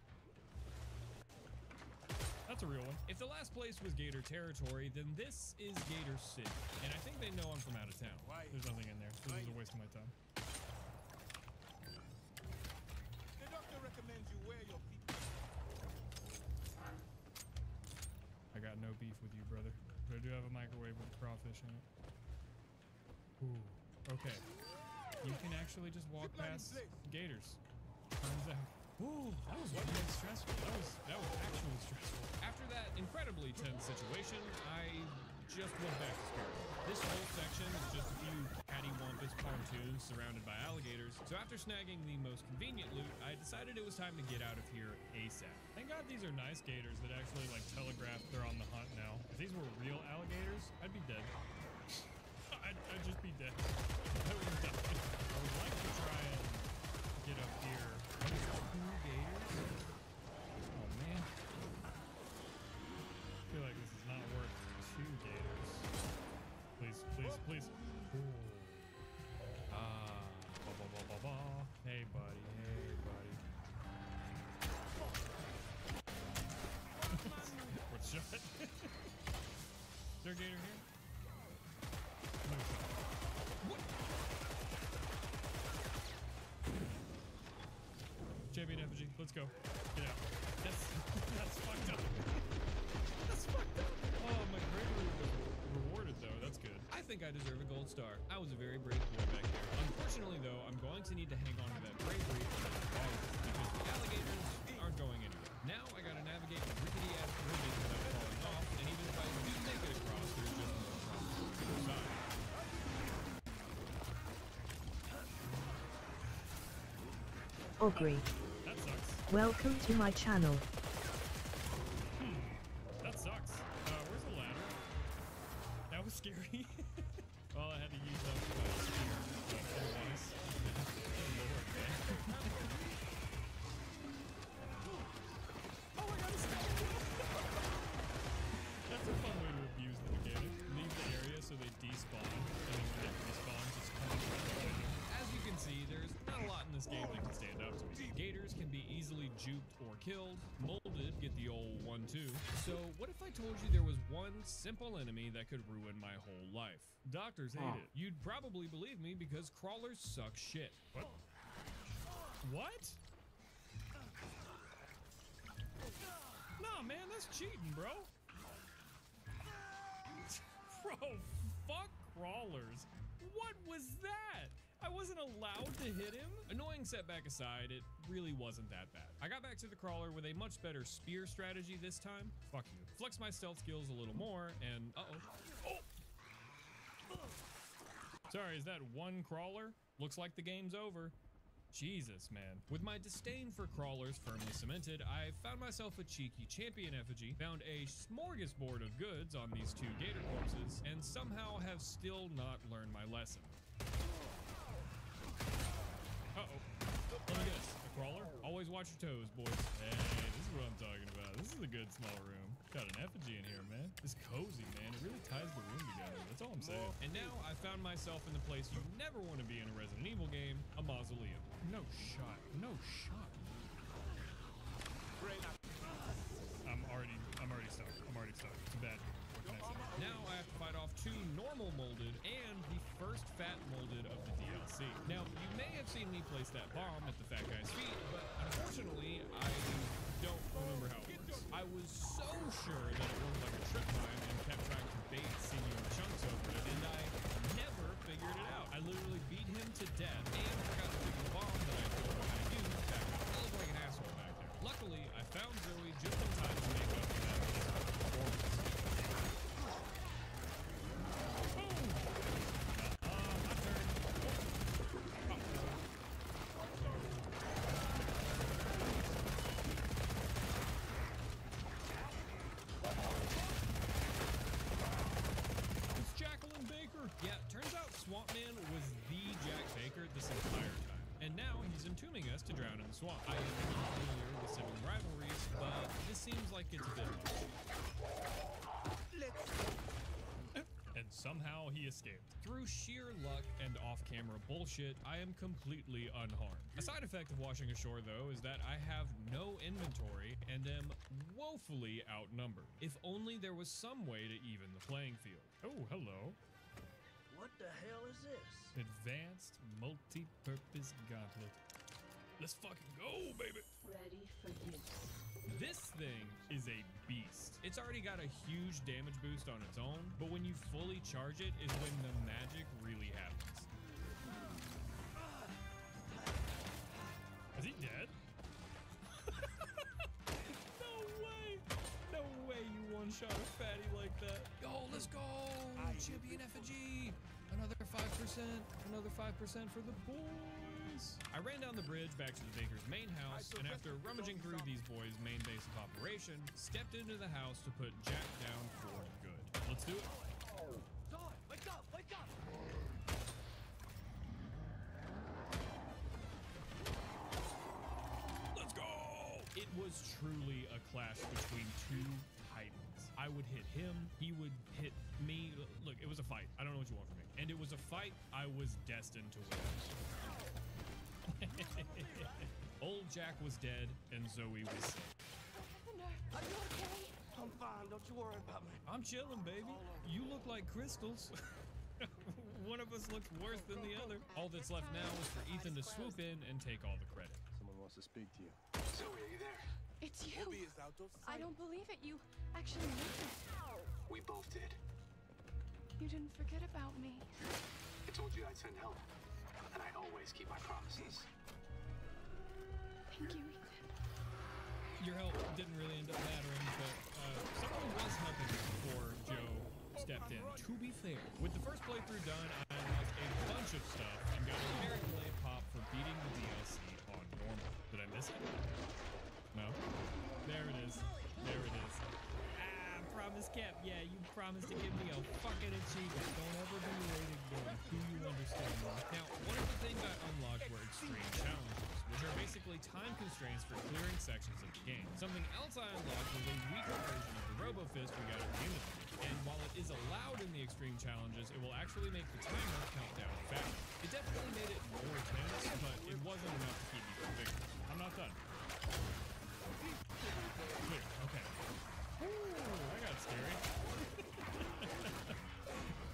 That's a real one. If the last place was Gator territory, then this is Gator City. And I think they know I'm from out of town. There's nothing in there. This is a waste of my time. The doctor recommends you wear your feet. I got no beef with you, brother. But I do have a microwave with crawfish in it. Ooh. Okay. You can actually just walk past gators. Turns out. Ooh, that was really stressful. That was actually stressful. After that incredibly tense situation, I just went back to square one. This whole section is just a few cattywampus pontoons surrounded by alligators. So after snagging the most convenient loot, I decided it was time to get out of here ASAP. Thank God these are nice gators that actually like telegraph they're on the hunt now. If these were real alligators, I'd be dead. I'd just be dead. I would die. I would like to try and get up here. What is it, 2 gators? Oh man. I feel like this is not worth 2 gators. Please, please, please. Ooh. Ah. Ba, ba, ba, ba, ba. Hey buddy, hey buddy. What shot? Is there a gator here? No shot. What? Champion effigy, let's go. Get out. That's fucked up. That's fucked up. Oh, my bravery was rewarded though. That's good. I think I deserve a gold star. I was a very brave boy back there. Unfortunately though, I'm going to need to hang on to that bravery because the alligators aren't going anywhere. Now I gotta navigate the rickety ass bridges without falling off, and even if I do make it across, there's just no problem on the other side. Augury. That sucks. Welcome to my channel. That sucks. Where's the ladder? That was scary. Well, I had to use up spear. Otherwise. Lord, man. Oh my god, it's That's a fun way to abuse the mechanic. Leave the area so they despawn, and then when they respawn, just come right behind you. As you can see, there's not a lot in this game that can stand up to me. Gators can be easily juked or killed. Molded get the old 1-2. So what if I told you there was one simple enemy that could ruin my whole life? Doctors hate it. You'd probably believe me because crawlers suck shit. What? What? Nah, man, that's cheating, bro. Bro, fuck crawlers. What was that? I wasn't allowed to hit him. Annoying setback aside, it really wasn't that bad. I got back to the crawler with a much better spear strategy this time. Fuck you. Flex my stealth skills a little more and oh. Sorry, is that one crawler? Looks like the game's over. Jesus, man. With my disdain for crawlers firmly cemented, I found myself a cheeky champion effigy, found a smorgasbord of goods on these 2 gator corpses, and somehow have still not learned my lesson. Uh-oh. Let me guess. A crawler? Always watch your toes, boys. Hey, this is what I'm talking about. This is a good small room. Got an effigy in here, man. It's cozy, man. It really ties the room together. That's all I'm saying. And now I found myself in the place you never want to be in a Resident Evil game, a mausoleum. No shot. No shot. Great. I'm already stuck. It's bad. What can I say? Now I have to fight off 2 normal molded and the first fat molded of the DLC. Now, you may have seen me place that bomb at the fat guy's feet, but unfortunately, I don't remember how it works. I was so sure that it worked like a trip mine and kept trying to bait senior chunks over it, and I never figured it out. I literally beat him to death and forgot to pick the bomb that I told him how to use back up. I look like an asshole back there. Luckily, I found Zoe just in time to make up for that performance. Yeah, turns out Swamp Man was the Jack Baker this entire time. And now he's entombing us to drown in the swamp. I am unfamiliar with sibling rivalries, but this seems like it's a bit much. And somehow he escaped. Through sheer luck and off-camera bullshit, I am completely unharmed. A side effect of washing ashore, though, is that I have no inventory and am woefully outnumbered. If only there was some way to even the playing field. Oh, hello. What the hell is this? Advanced multi-purpose gauntlet. Let's fucking go, baby. Ready for use. This thing is a beast. It's already got a huge damage boost on its own, but when you fully charge it is when the magic really happens. Is he dead? No way! No way you one-shot a fatty like that. Yo, let's go! Champion effigy! Another 5%, another 5% for the boys. I ran down the bridge back to the Baker's main house, and after rummaging through these boys' main base of operation, stepped into the house to put Jack down for good. Let's do it. Zoe, wake up! Wake up! Let's go! It was truly a clash between 2 titans. I would hit him, he would hit me. Look, it was a fight. I don't know what you want from me. And it was a fight I was destined to win. Old Jack was dead and Zoe was sick. Are you okay? I'm fine. Don't you worry about me. I'm chilling, baby. You look like crystals. One of us looks worse than the other. All that's left now is for Ethan to swoop in and take all the credit. Someone wants to speak to you. Zoe, are you there? It's you. I don't believe it. You actually made it. We both did. You didn't forget about me. I told you I'd send help, and I always keep my promises. Thank you, Ethan. Your help didn't really end up mattering, but someone was helping before Joe stepped in. To be fair, with the first playthrough done, I unlocked a bunch of stuff and got a very late pop for beating the DLC on normal. Did I miss it? No? There it is. There it is. Ah, promise kept. Yeah, you promised to give me a fucking achievement. Don't ever be late again. Do you understand me? Now, one of the things I unlocked were extreme challenges, which are basically time constraints for clearing sections of the game. Something else I unlocked was a weaker version of the Robo-Fist we got at the end of the game. And while it is allowed in the extreme challenges, it will actually make the timer count down faster. It definitely made it more tense, but it wasn't enough to keep me from victory. I'm not done. Clear. Okay. Ooh, that got scary.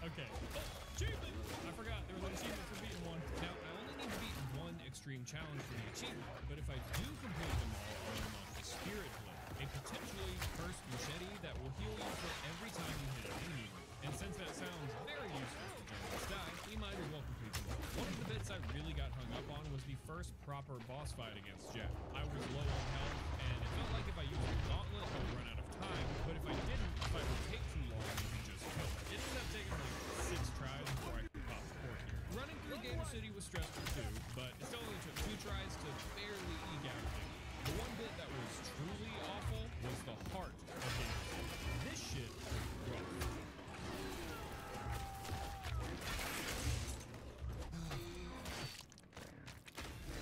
Okay. Oh, achievement! I forgot there was an achievement for beating one. Now, I only need to beat one extreme challenge for the achievement, but if I do complete them all, I'll unlock the Spirit Blade, a potentially cursed machete that will heal you for every time you hit an enemy. And since that sounds very useful for Jonas die, we might as well complete them all. One of the bits I I really got hung up on was the first proper boss fight against Jack. I was low on health, and it felt like if I used the gauntlet, I would run out of time, but if I didn't, the fight would take too long and you could just kill it. It ended up taking like 6 tries before I could pop the cork here. Running through Gator City was stressful too, but it still only took 2 tries to barely eke out of it. The one bit that was truly awful was the heart of Gator City. This shit was rough.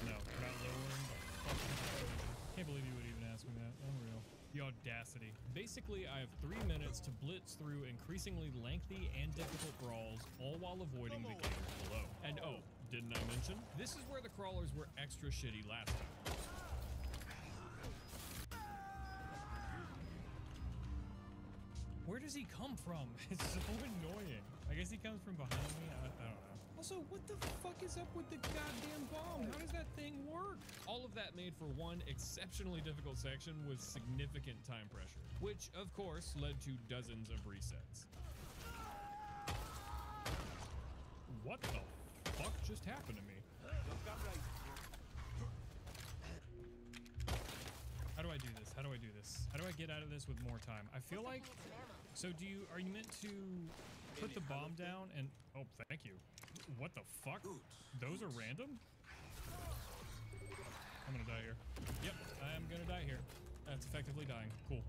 No, not lowering the fucking resolution. Can't believe you would even ask me that. Unreal. The audacity. Basically, I have 3 minutes to blitz through increasingly lengthy and difficult brawls, all while avoiding the gators below. And oh, didn't I mention? This is where the crawlers were extra shitty last time. Where does he come from? It's so annoying. I guess he comes from behind me. I don't know. Also, what the fuck is up with the goddamn bomb? How does that thing work? All of that made for one exceptionally difficult section with significant time pressure, which of course led to dozens of resets. What the fuck just happened to me? How do I do this? How do I do this? How do I get out of this with more time? I feel like... So are you meant to put the bomb down and... Oh, thank you. What the fuck? Those are random? I'm gonna die here. Yep, I am gonna die here. That's effectively dying. Cool.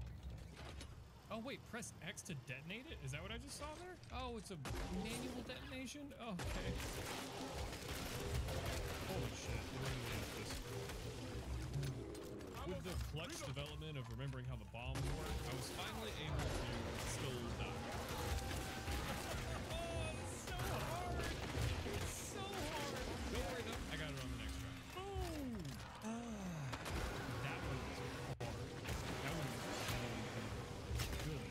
Oh wait, press X to detonate it? Is that what I just saw there? Oh, it's a manual detonation? Okay. Holy shit. With the clutch development of remembering how the bombs work, I was finally able to still die. Oh, it's so hard! It's so hard! Don't worry though, I got it on the next try. Boom! That one was hard. That one was good.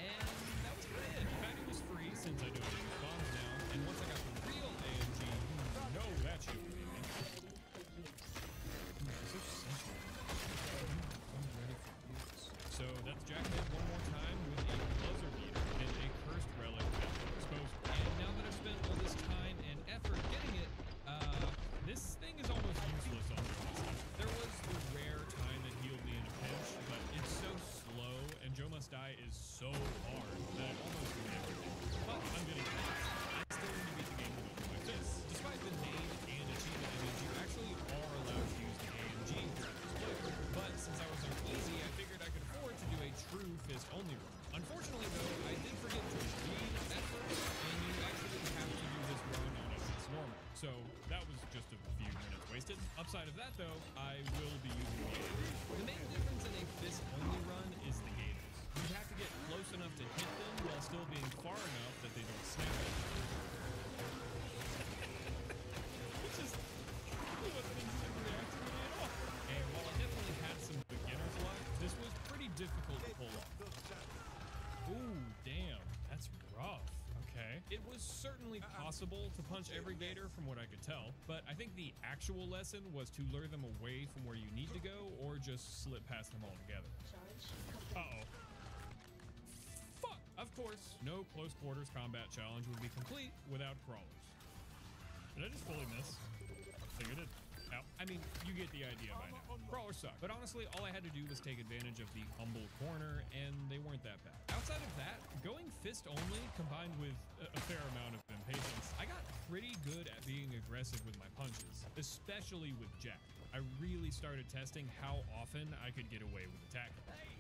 And that was about it. Batting was free since I donated the bombs now, and once I got the real AMG, you know that shit would be me. So sensual. I'm ready for this. So that's Jackman one more time with a buzzer beater and a cursed relic exposed. And now that I've spent all this time and effort getting it, this thing is almost useless on Joe Must Die. There was the rare time that healed me in a pinch, but it's so slow and Joe Must Die is so hard that it almost never did. But I'm getting close. I still need to beat the game with my fists. Despite the name and achievement image, you actually are allowed to use the AMG throughout this playthrough. But since I was on easy, I figured I could afford to do a true fist-only run. Unfortunately, though, I did forget to read at first, and you actually have to do this run on a fist normal. So that was just a few minutes wasted. Upside of that, though, I will be using the gators. The main difference in a fist-only run is the gators. You have to get close enough to hit them while still being far enough that they don't snap at you. Which is wasn't instant reaction to me at all. And while I definitely had some beginner's luck, this was pretty difficult to pull off. Ooh, damn, that's rough. Okay. It was certainly possible to punch every gator from what I could tell, but I think the actual lesson was to lure them away from where you need to go or just slip past them altogether. Uh-oh. Fuck! Of course, no close quarters combat challenge would be complete without crawlers. Did I just fully miss? I think I did. Ow. I mean, you get the idea by now. Crawlers suck, but honestly, all I had to do was take advantage of the humble corner, and they weren't that bad. Outside of that, going fist only, combined with a fair amount of impatience, I got pretty good at being aggressive with my punches, especially with Jack. I really started testing how often I could get away with attacking. Hey,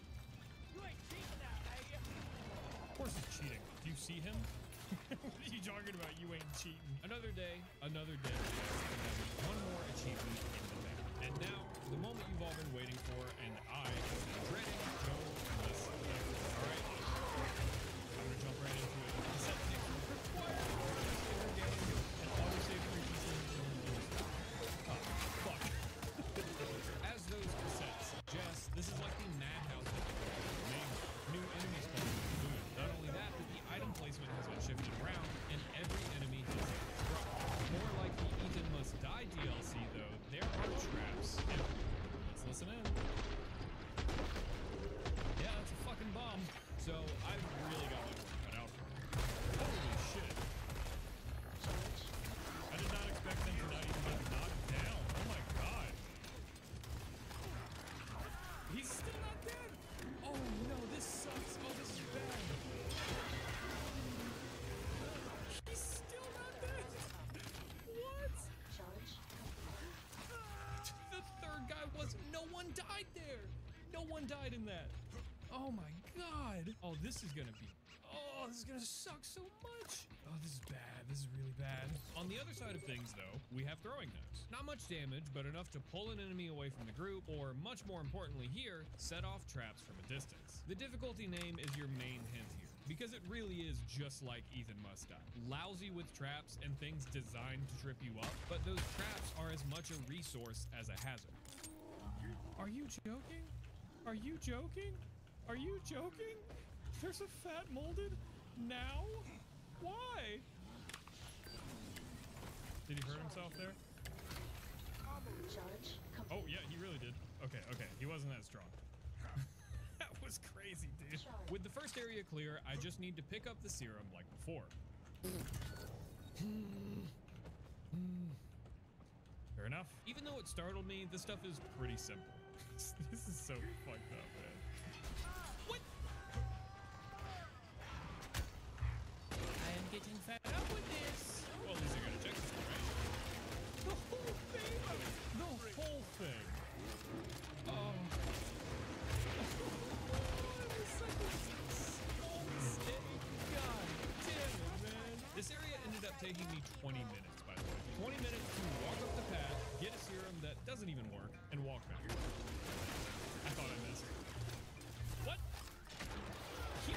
you ain't cheating now, are you? Of course he's cheating. Do you see him? What are you talking about? You ain't cheating. Another day, another day. One more achievement in the bag. And now, the moment you've all been waiting for, and I have been dreading, Joe Must Die. Alright? I'm gonna jump right into it. The set takes required for game and autosave frequency. Oh, fuck. As those cassettes suggest, this is like the madhouse of the game. New enemy spawns included. Not only that, but the item placement has been shifted around, and every enemy has a drop. More like the Ethan Must Die DLC, though, there are traps everywhere. Let's listen in. died in that. Oh my god. Oh, this is gonna be... Oh, this is gonna suck so much. Oh, this is bad. This is really bad. On the other side of things, though, we have throwing knives. Not much damage, but enough to pull an enemy away from the group, or much more importantly here, set off traps from a distance. The difficulty name is your main hint here, because it really is just like Ethan Must Die. Lousy with traps and things designed to trip you up, but those traps are as much a resource as a hazard. Are you joking? Are you joking? Are you joking? There's a fat molded now? Why? Did he hurt himself there? Oh yeah, he really did. Okay, he wasn't that strong. That was crazy, dude. With the first area clear, I just need to pick up the serum like before. Fair enough. Even though it startled me, this stuff is pretty simple. This is so fucked up, man. What? I am getting fed up with this. Well, at least I got a check this one, right? The whole thing! The whole thing! Oh. The second small mistake. God damn it, man. This area ended up taking me 20 minutes, by the way. 20 minutes to walk up the path, get a serum that doesn't even work, and walk back. I thought I missed. What? He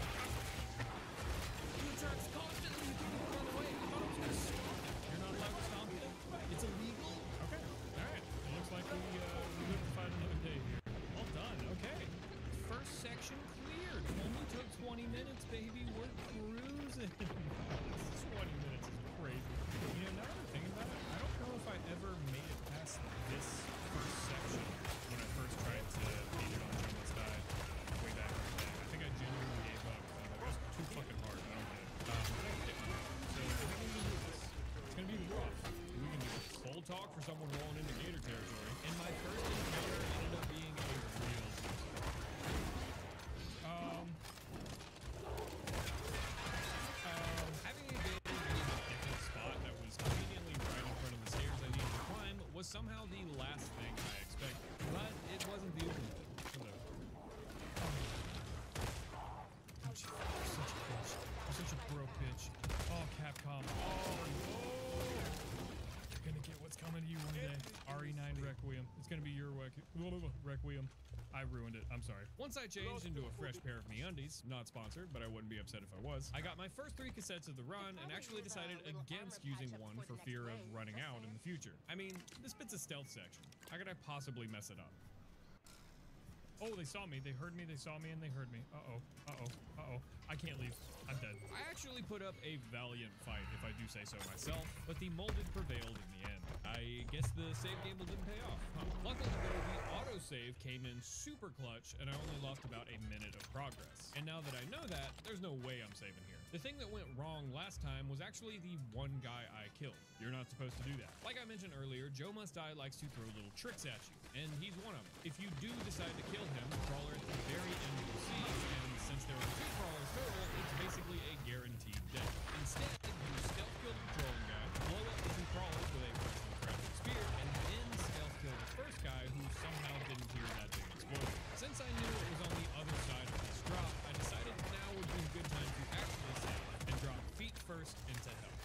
attacks constantly. You can't even run away. I thought I was gonna stomp him. You're not allowed to stomp him? It's illegal? Okay. Alright. It looks like we live to fight another day here. Well done. Okay. First section cleared. Only took 20 minutes, baby. We're cruising. 20 minutes is crazy. You know, now that I'm thinking about it, I don't know if I ever made it past this first section when I first tried to beat it on Joe Must Die way back in the day. I think I genuinely gave up. It was too fucking hard. I don't get it. So I think we can do this. It's gonna be rough. We can do this. Bold talk for someone rolling into Gator territory. And my first encounter ended up being a real having a Gator in a different spot that was conveniently right in front of the stairs I needed to climb was somehow the last thing I expected. But it wasn't the only thing. Whatever. Oh, you're such a bitch. You're such a broke bitch. Oh, Capcom. Oh, no. You're gonna get what's coming to you one day. RE9 Requiem. It's gonna be your Requiem. I ruined it. I'm sorry. Once I changed into a fresh pair of MeUndies, not sponsored, but I wouldn't be upset if I was, I got my first 3 cassettes of the run and actually decided against using one for fear of running out in the future. I mean, this bit's a stealth section. How could I possibly mess it up? Oh, they saw me. They heard me. They saw me and they heard me. Uh-oh. Uh-oh. Uh-oh. I can't leave. I'm dead. I actually put up a valiant fight, if I do say so myself, but the molded prevailed in the end. I guess the save gamble didn't pay off. Luckily, though, the autosave came in super clutch, and I only lost about a minute of progress. And now that I know that, there's no way I'm saving here. The thing that went wrong last time was actually the one guy I killed. You're not supposed to do that. Like I mentioned earlier, Joe Must Die likes to throw little tricks at you, and he's one of them. If you do decide to kill him, the crawler at the very end will see, and since there are 2 crawlers total, it's basically a guaranteed death. Instead, you stealth kill the patrolling guy, blow up the 2 crawlers with a pressing crafted spear, and then stealth kill the first guy who somehow didn't hear that big explosion. Since I knew it was on the other side of this drop, I decided now would be a good time to actually save and drop feet first into hell.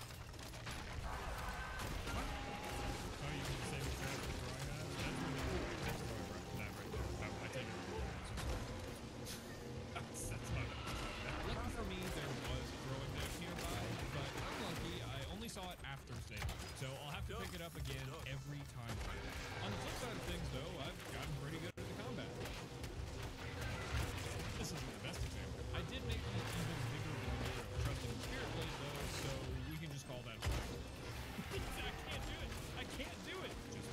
What? Oh, you can save it for the drawing guy? That's really cool. That's the drawing right there. I take it. That's not lucky for me, there was a throwing knife nearby, but unlucky, I only saw it after saving. So I'll have to pick it up again every time. On the flip side of things, though, I've gotten pretty good at the combat. This isn't the best example. I did make an even bigger blunder of trusting the Spirit Blade, though, so we can just call that a fact. I can't do it! I can't do it! Just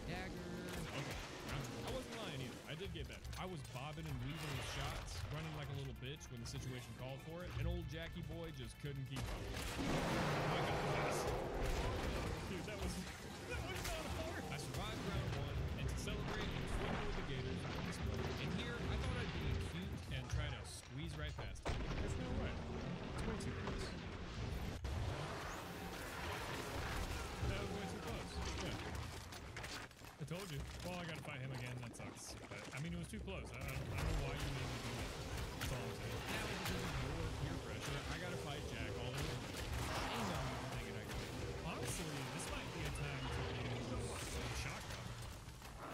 dagger. Okay. I wasn't lying either. I did get better. I was bobbing and weaving with shots, running like a little bitch when the situation called for it, and old Jackie boy just couldn't keep up. I got this. Dude, that was not hard. I survived round 1, and to celebrate, I swung with the Gators at this point. And here, I thought I'd be cute and try to squeeze right past it. There's no way. It's way too close. That was way too close. Yeah. I told told you. Well, I gotta fight him again. That sucks. But, I mean, it was too close. I don't know why you made me do that. That's all I'm saying. Now, because of your peer pressure, I gotta fight Jack all over. Shame on me for thinking I could. Honestly, this might be a time to use a shotgun.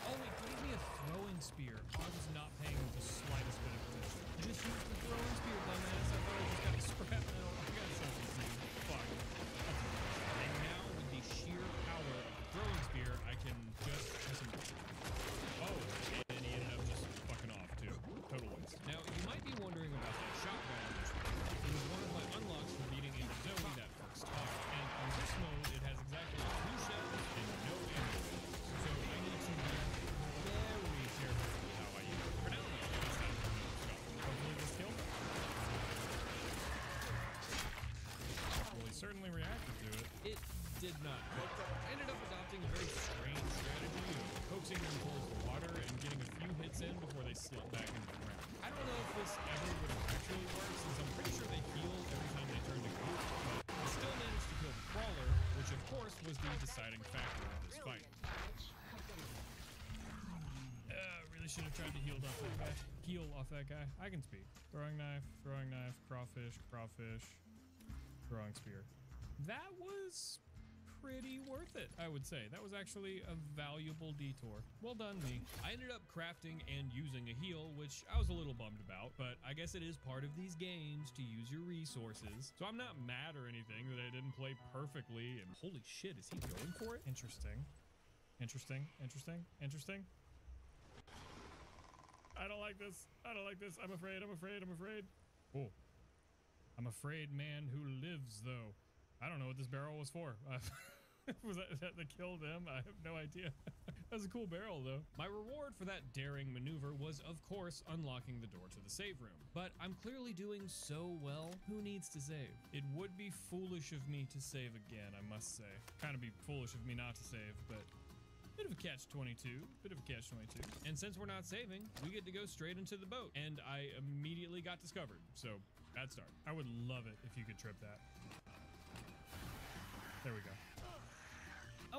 Oh, it gave me a throwing spear. I was not paying the slightest bit of attention. Just use the throwing spear, dumbass. I thought I just got a scrap metal. I got so confused. Fuck. And now, with the sheer power of the throwing spear, I can just press him. Oh, and he ended up just fucking off, too. Total waste. Now, you might be wondering about that shotgun. It was one of my unlocks for beating into Zoe that first time. And on this mode, it has exactly 2 shells and no ammo. So I need to be very careful with how I use it. For now, though, it's time for another skull. Hopefully this kills him. Well, he certainly reacted to it. It did not. I ended up adopting a very strange strategy of coaxing them towards the water and getting a few hits in before they slip back into the ground. I don't know if this ever would have actually worked, since I'm pretty sure they heal every time they turn to goop, but I still managed to kill the crawler, which of course was the deciding factor of this fight. Really should have tried to heal off that guy. I can speak. Throwing knife, crawfish, throwing spear. That was pretty worth it, I would say. That was actually a valuable detour. Well done, me. I ended up crafting and using a heal, which I was a little bummed about, but I guess it is part of these games to use your resources. So I'm not mad or anything that I didn't play perfectly. And holy shit, is he going for it? Interesting. I don't like this. I'm afraid. Oh. I'm afraid man who lives, though. I don't know what this barrel was for. Was that to kill them? I have no idea. That was a cool barrel, though. My reward for that daring maneuver was, of course, unlocking the door to the save room. But I'm clearly doing so well, who needs to save? It would be foolish of me to save again, I must say. Kind of be foolish of me not to save, but bit of a catch-22. And since we're not saving, we get to go straight into the boat. And I immediately got discovered, so bad start. I would love it if you could trip that. There we go.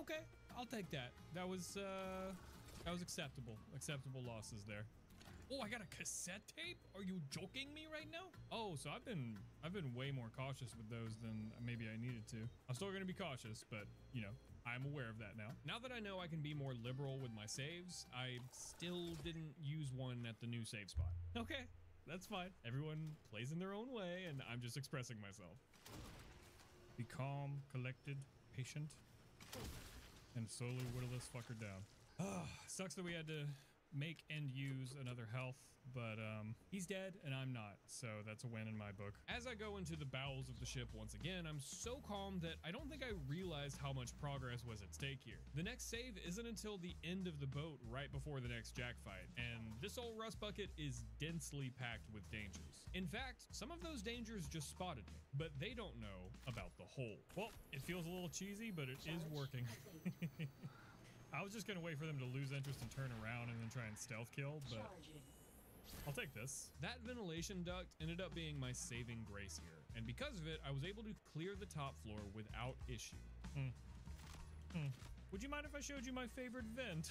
Okay, I'll take that. That was acceptable. Acceptable losses there. Oh, I got a cassette tape? Are you joking me right now? Oh, so I've been way more cautious with those than maybe I needed to. I'm still gonna be cautious, but you know, I'm aware of that now. Now that I know I can be more liberal with my saves, I still didn't use one at the new save spot. Okay, that's fine. Everyone plays in their own way, and I'm just expressing myself. Be calm, collected, patient, and slowly whittle this fucker down. Sucks that we had to make and use another health, but he's dead and I'm not, so that's a win in my book. As I go into the bowels of the ship once again, I'm so calm that I don't think I realized how much progress was at stake here. The next save isn't until the end of the boat, right before the next Jack fight, and this old rust bucket is densely packed with dangers. In fact, some of those dangers just spotted me, but they don't know about the hole. Well, it feels a little cheesy, but it is working. I was just gonna wait for them to lose interest and turn around and then try and stealth kill, but I'll take this. That ventilation duct ended up being my saving grace here, and because of it, I was able to clear the top floor without issue. Would you mind if I showed you my favorite vent?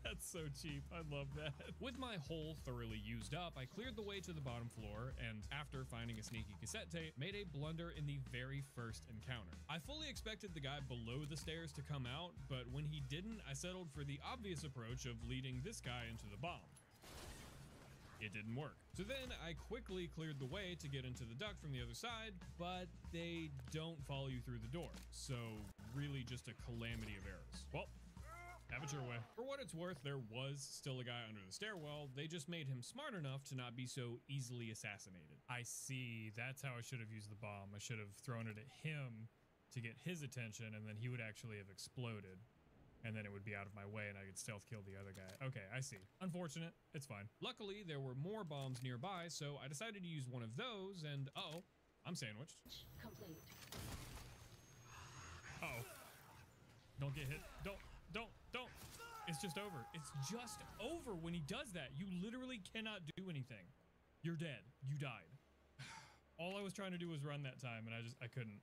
That's so cheap. I love that. With my hole thoroughly used up, I cleared the way to the bottom floor, and after finding a sneaky cassette tape, made a blunder in the very first encounter. I fully expected the guy below the stairs to come out, but when he didn't, I settled for the obvious approach of leading this guy into the bomb. It didn't work. So then I quickly cleared the way to get into the duct from the other side, but they don't follow you through the door. So really just a calamity of errors. Well, have it your way. For what it's worth, there was still a guy under the stairwell. They just made him smart enough to not be so easily assassinated. I see. That's how I should have used the bomb. I should have thrown it at him to get his attention, and then he would actually have exploded. And then it would be out of my way and I could stealth kill the other guy. Okay, I see. Unfortunate. It's fine. Luckily, there were more bombs nearby, so I decided to use one of those, and uh-oh, I'm sandwiched. Complete. Uh-oh. Don't get hit. Don't. It's just over. It's just over when he does that. You literally cannot do anything. You're dead. You died. All I was trying to do was run that time, and I couldn't.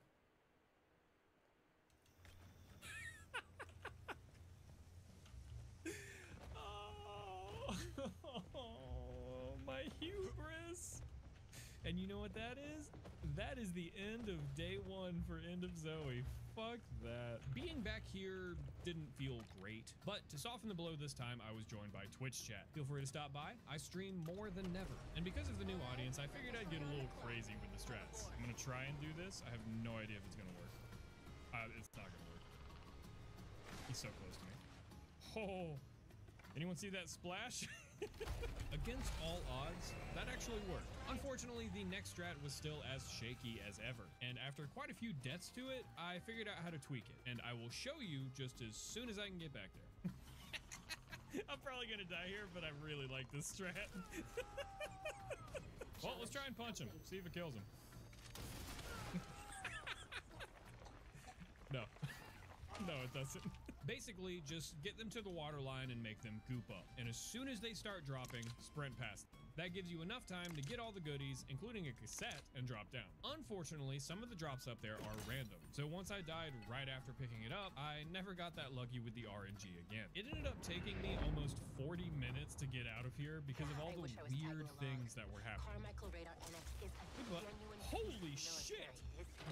And you know what that is? That is the end of day 1 for End of Zoe. Fuck that. Being back here didn't feel great, but to soften the blow this time, I was joined by Twitch chat. Feel free to stop by. I stream more than never. And because of the new audience, I figured I'd get a little crazy with the strats. I'm gonna try and do this. I have no idea if it's gonna work. It's not gonna work. He's so close to me. Oh, anyone see that splash? Against all odds, that actually worked. Unfortunately, the next strat was still as shaky as ever, and after quite a few deaths to it, I figured out how to tweak it, and I will show you just as soon as I can get back there. I'm probably gonna die here, but I really like this strat. Well, let's try and punch him, see if it kills him. No. No, it doesn't. Basically, just get them to the water line and make them goop up. And as soon as they start dropping, sprint past them. That gives you enough time to get all the goodies, including a cassette, and drop down. Unfortunately, some of the drops up there are random. So once I died right after picking it up, I never got that lucky with the RNG again. It ended up taking me almost 40 minutes to get out of here because of all the weird things that were happening. Holy shit!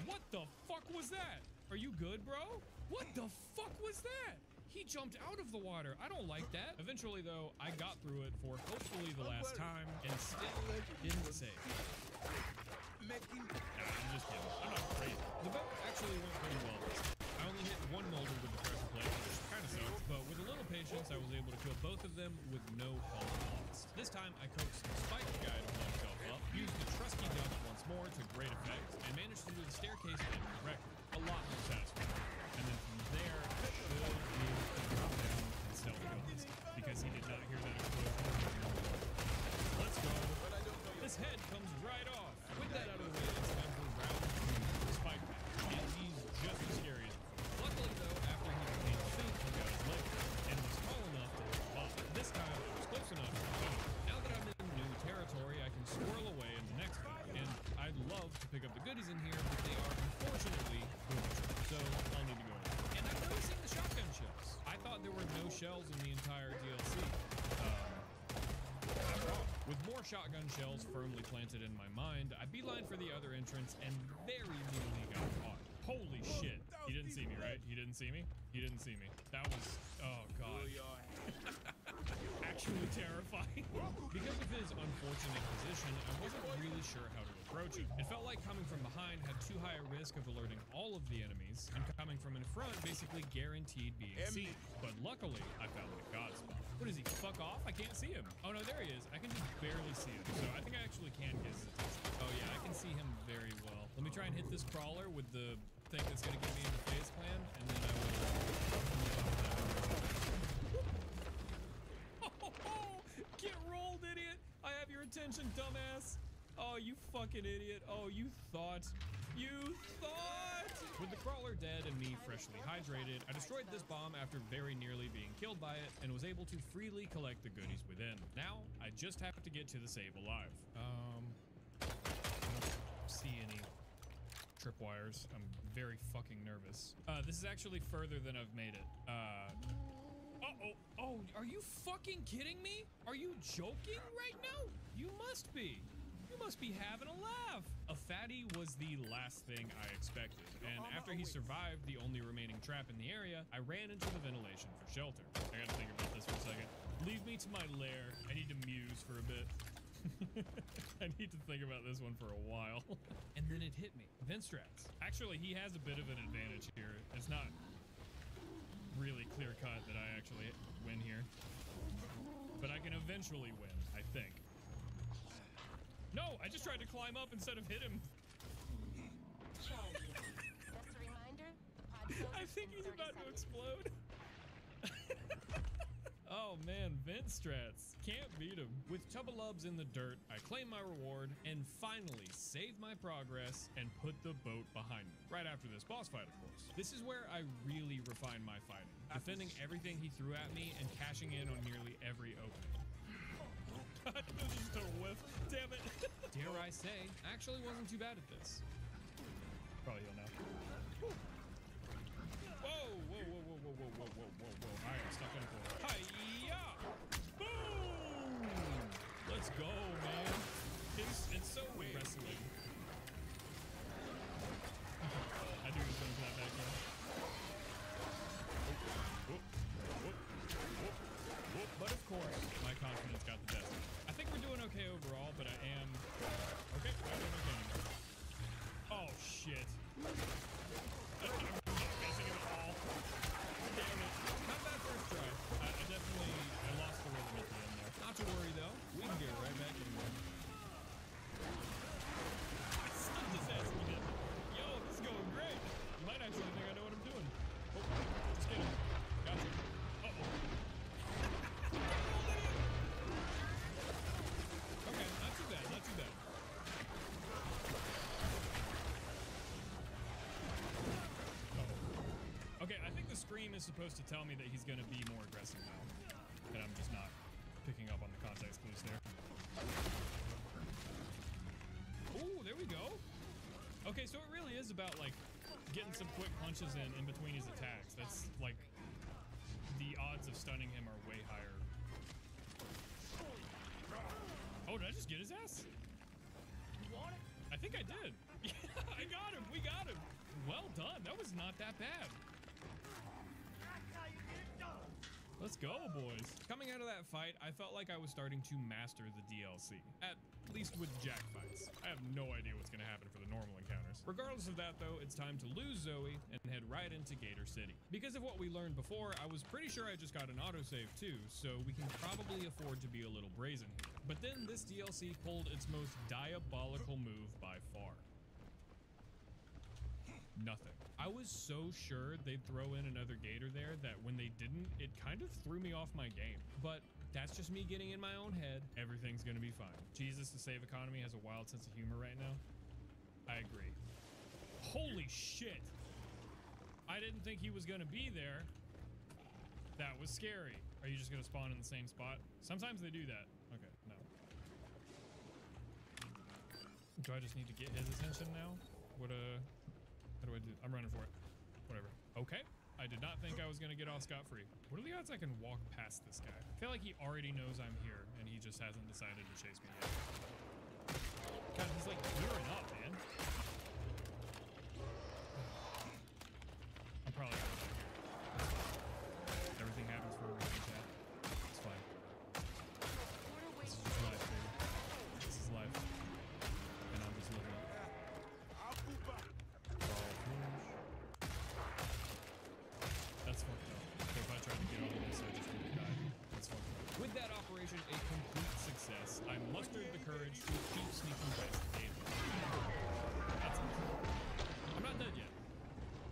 What the fuck was that? Are you good, bro? What the fuck was that? He jumped out of the water. I don't like that. Eventually, though, I got through it for hopefully the last time and still didn't save. Nah, I'm just kidding. I'm not crazy. The boat actually went pretty well this time. I only hit one molder with the pressure plate, which kind of sucks, but with a little patience, I was able to kill both of them with no health lost. This time, I coaxed the spike guy to blow himself up, used the trusty duck once more to great effect, and managed to do the staircase correctly. A lot more satisfying. And then from there, I should be able to drop down and self-kill this time, because he did not hear that explosion. Let's go. This head comes right off. With that out of the way, it's time for round 2, the spike match. And he's just as scary as before. Luckily, though, after he became faint, he got his leg and was tall enough to lift off. This time, I was close enough to kill him. Now that I'm in new territory, I can swirl away in the next fight. And I'd love to pick up the goodies in here, but they are unfortunately so I'll need to go over. And I'm noticing the shotgun shells. I thought there were no shells in the entire DLC. I'm wrong. With more shotgun shells firmly planted in my mind, I beeline for the other entrance and very nearly got caught. Holy shit. He didn't see me, right? He didn't see me? He didn't see me. That was, oh god. Actually terrifying. Because of his unfortunate position, I wasn't really sure how to approach him. It felt like coming from behind had too high a risk of alerting all of the enemies, and coming from in front basically guaranteed being seen. But luckily, I found the god spot. What is he, fuck off? I can't see him. Oh no, there he is. I can just barely see him. So I think I actually can get his attention. Oh yeah, I can see him very well. Let me try and hit this crawler with the thing that's gonna get me into phase clan, and then I will get rolled, idiot! I have your attention, dumbass! Oh, you fucking idiot. Oh, you thought. You thought! With the crawler dead and me freshly hydrated, I destroyed this bomb after very nearly being killed by it and was able to freely collect the goodies within. Now, I just have to get to the save alive. I don't see any tripwires. I'm very fucking nervous. This is actually further than I've made it. Oh, are you fucking kidding me? Are you joking right now? You must be. You must be having a laugh. A fatty was the last thing I expected, and after he survived the only remaining trap in the area, I ran into the ventilation for shelter. I gotta think about this for a second. Leave me to my lair. I need to muse for a bit. I need to think about this one for a while. And then it hit me. Vinstrats. Actually, he has a bit of an advantage here. It's not really clear cut that I actually win here, but I can eventually win, I think. No, I just tried to climb up instead of hit him. I think he's about to explode. Oh man, vent strats. Can't beat him. With Tubbalubs in the dirt, I claim my reward and finally save my progress and put the boat behind me. Right after this boss fight, of course. This is where I really refine my fighting, defending everything he threw at me and cashing in on nearly every opening. God, this is just a whiff. Damn it. Dare I say, I actually wasn't too bad at this. Probably he'll know. Whoa, whoa, whoa, whoa, whoa, whoa, whoa, whoa, whoa, whoa. I am stuck in a corner. Hi-ya! Boom! Let's go, man. It's so wrestling shit. I'm not missing it at all. Damn it. Not bad first try. I definitely lost the rhythm at the end there. Not to worry though. We can get right back in there. I stunned his ass again. Yo, this is going great. You might actually think I know what I'm doing. Oh, just kidding. Gotcha. Uh-oh. Okay, not too bad, not too bad. Uh-oh. Okay, I think the scream is supposed to tell me that he's going to be more aggressive now. And I'm just not picking up on the context clues there. Oh, there we go. Okay, so it really is about, like, getting some quick punches in between his attacks. That's, like, the odds of stunning him are way higher. Oh, did I just get his ass? You want it? I think I did. Yeah, I got him. We got him. Well done. That was not that bad. Let's go, boys. Coming out of that fight, I felt like I was starting to master the DLC. At least with Jack fights. I have no idea what's going to happen for the normal encounters. Regardless of that, though, it's time to lose Zoe and head right into Gator City. Because of what we learned before, I was pretty sure I just got an autosave too, so we can probably afford to be a little brazen here. But then this DLC pulled its most diabolical move by far. Nothing. I was so sure they'd throw in another gator there that when they didn't, it kind of threw me off my game. But that's just me getting in my own head. Everything's gonna be fine. Jesus, the save economy has a wild sense of humor right now. I agree. Holy shit! I didn't think he was gonna be there. That was scary. Are you just gonna spawn in the same spot? Sometimes they do that. Okay, no. Do I just need to get his attention now? What how do I do? I'm running for it. Whatever. Okay. I did not think I was going to get off scot-free. What are the odds I can walk past this guy? I feel like he already knows I'm here, and he just hasn't decided to chase me yet. God, he's like gearing up, man. I'm probably going to here. Everything happens for a reason, chat. It's fine. This is just life, baby. This is life. And I'm just living it. That's fucked up. So if I tried to get on this, I just would have died. That's fucked up. With that operation a complete success, I mustered the courage to keep sneaking past the gator. That's it. I'm not done yet.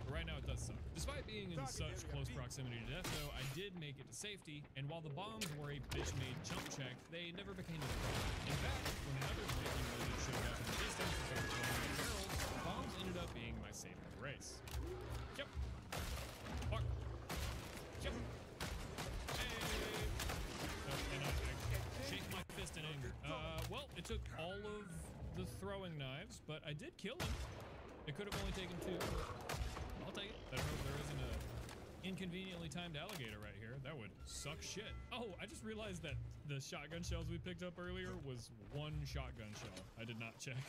But right now it does suck. Despite being in such close proximity to death, though, I did make it to safety, and while the bombs were a bitch-made chump check, they never became a problem. In fact, when another breaking loaded showed up in the distance and started blowing up barrels, the bombs ended up being my saving grace. Yep. Fuck. Yep. Hey. And I shake my fist in anger. Well, it took all of the throwing knives, but I did kill him. It could have only taken 2, but I'll take it. I hope there isn't a inconveniently timed alligator right here. That would suck shit. Oh, I just realized that the shotgun shells we picked up earlier was 1 shotgun shell. I did not check.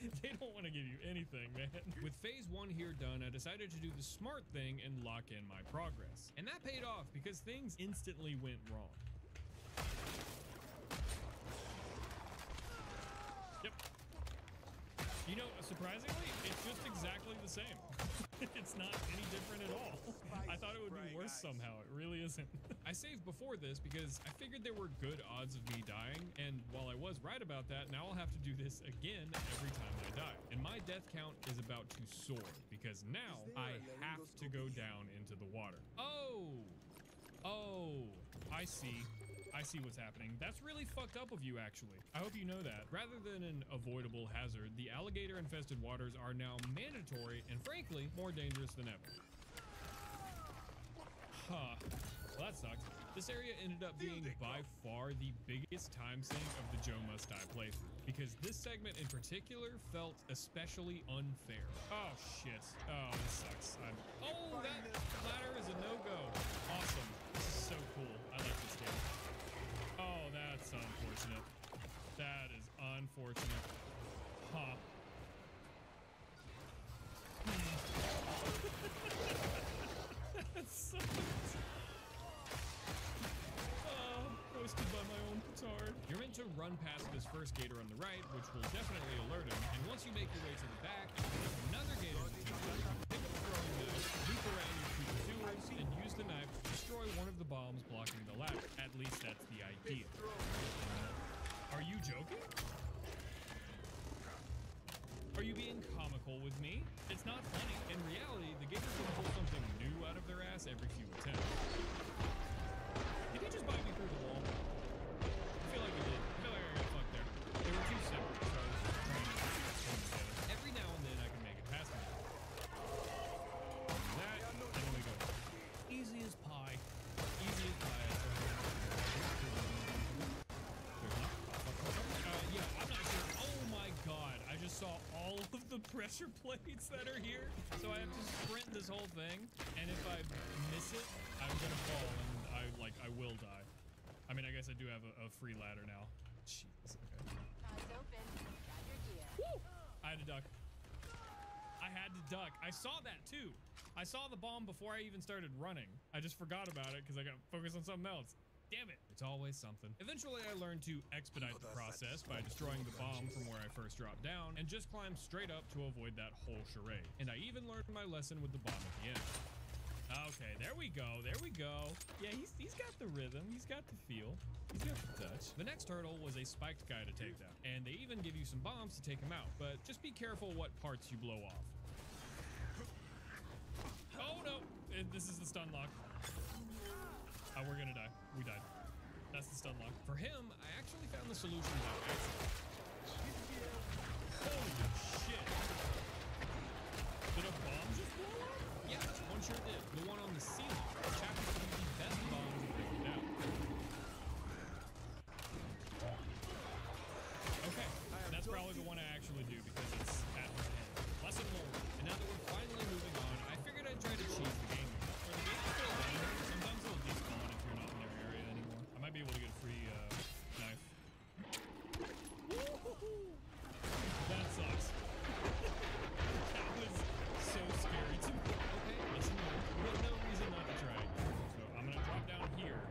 They don't want to give you anything, man. With phase 1 here done, I decided to do the smart thing and lock in my progress. And that paid off because things instantly went wrong. Yep. You know, surprisingly, it's just exactly the same. It's not any different at all. I thought it would be worse somehow. It really isn't. I saved before this because I figured there were good odds of me dying, and while I was right about that, now I'll have to do this again every time I die. And my death count is about to soar because now I have to go down into the water. Oh, I see. I see what's happening. That's really fucked up of you, actually. I hope you know that. Rather than an avoidable hazard, the alligator-infested waters are now mandatory and, frankly, more dangerous than ever. Huh. Well, that sucks. This area ended up being by far the biggest time sink of the Joe Must Die playthrough, because this segment in particular felt especially unfair. Oh, shit. Oh, this sucks. Oh, that ladder is a no-go. Awesome. This is so cool. I like this game. Oh, that's unfortunate. That is unfortunate. Huh. That sucks. Roasted by my own petard. You're meant to run past this first gator on the right, which will definitely alert him, and once you make your way to the back, there's idea. Are you joking? Are you being comical with me? It's not funny. In reality, the gators will pull something new out of their ass every few attempts. Did he just bite me through the wall? I feel like he did. I feel like I got fucked there. They were too separate, so I was just trying to put them together. Every now and then I can make it past me. That, and then we go. Easy as pie. Easy as pie. Yeah, I'm not sure. Oh my god, I just saw all of the pressure plates that are here. So I have to sprint this whole thing, and if I miss it, I'm gonna fall, and I will die. I mean, I guess I do have a free ladder now. Jeez, okay. Eyes open. Got your gear. Woo! I had to duck. I had to duck. I saw that too. I saw the bomb before I even started running. I just forgot about it because I got focused on something else. Damn it. It's always something. Eventually, I learned to expedite the process by destroying the bomb from where I first dropped down and just climb straight up to avoid that whole charade. And I even learned my lesson with the bomb at the end. Okay, there we go. There we go. Yeah, he's got the rhythm. He's got the feel. He's got the touch. The next hurdle was a spiked guy to take down. And they even give you some bombs to take him out. But just be careful what parts you blow off. Oh, no. This is the stun lock. Oh, we're gonna die. We died. That's the stun lock. For him, I actually found the solution by accident. Holy shit. Did a bomb just blow up? Yeah, one sure did. The one on the ceiling. Which happens to be the best bomb to break it down. Okay, that's probably the one I actually do because it's at my head. Lesson learned. And now that we're finally moving on, I figured I'd try to cheese the game. For the game's still down, sometimes it'll despawn if you're not in their area anymore. I might be able to get a free knife. That sucks. That was so scary to me. Okay, lesson learned. But no reason not to try it. So I'm gonna drop down here.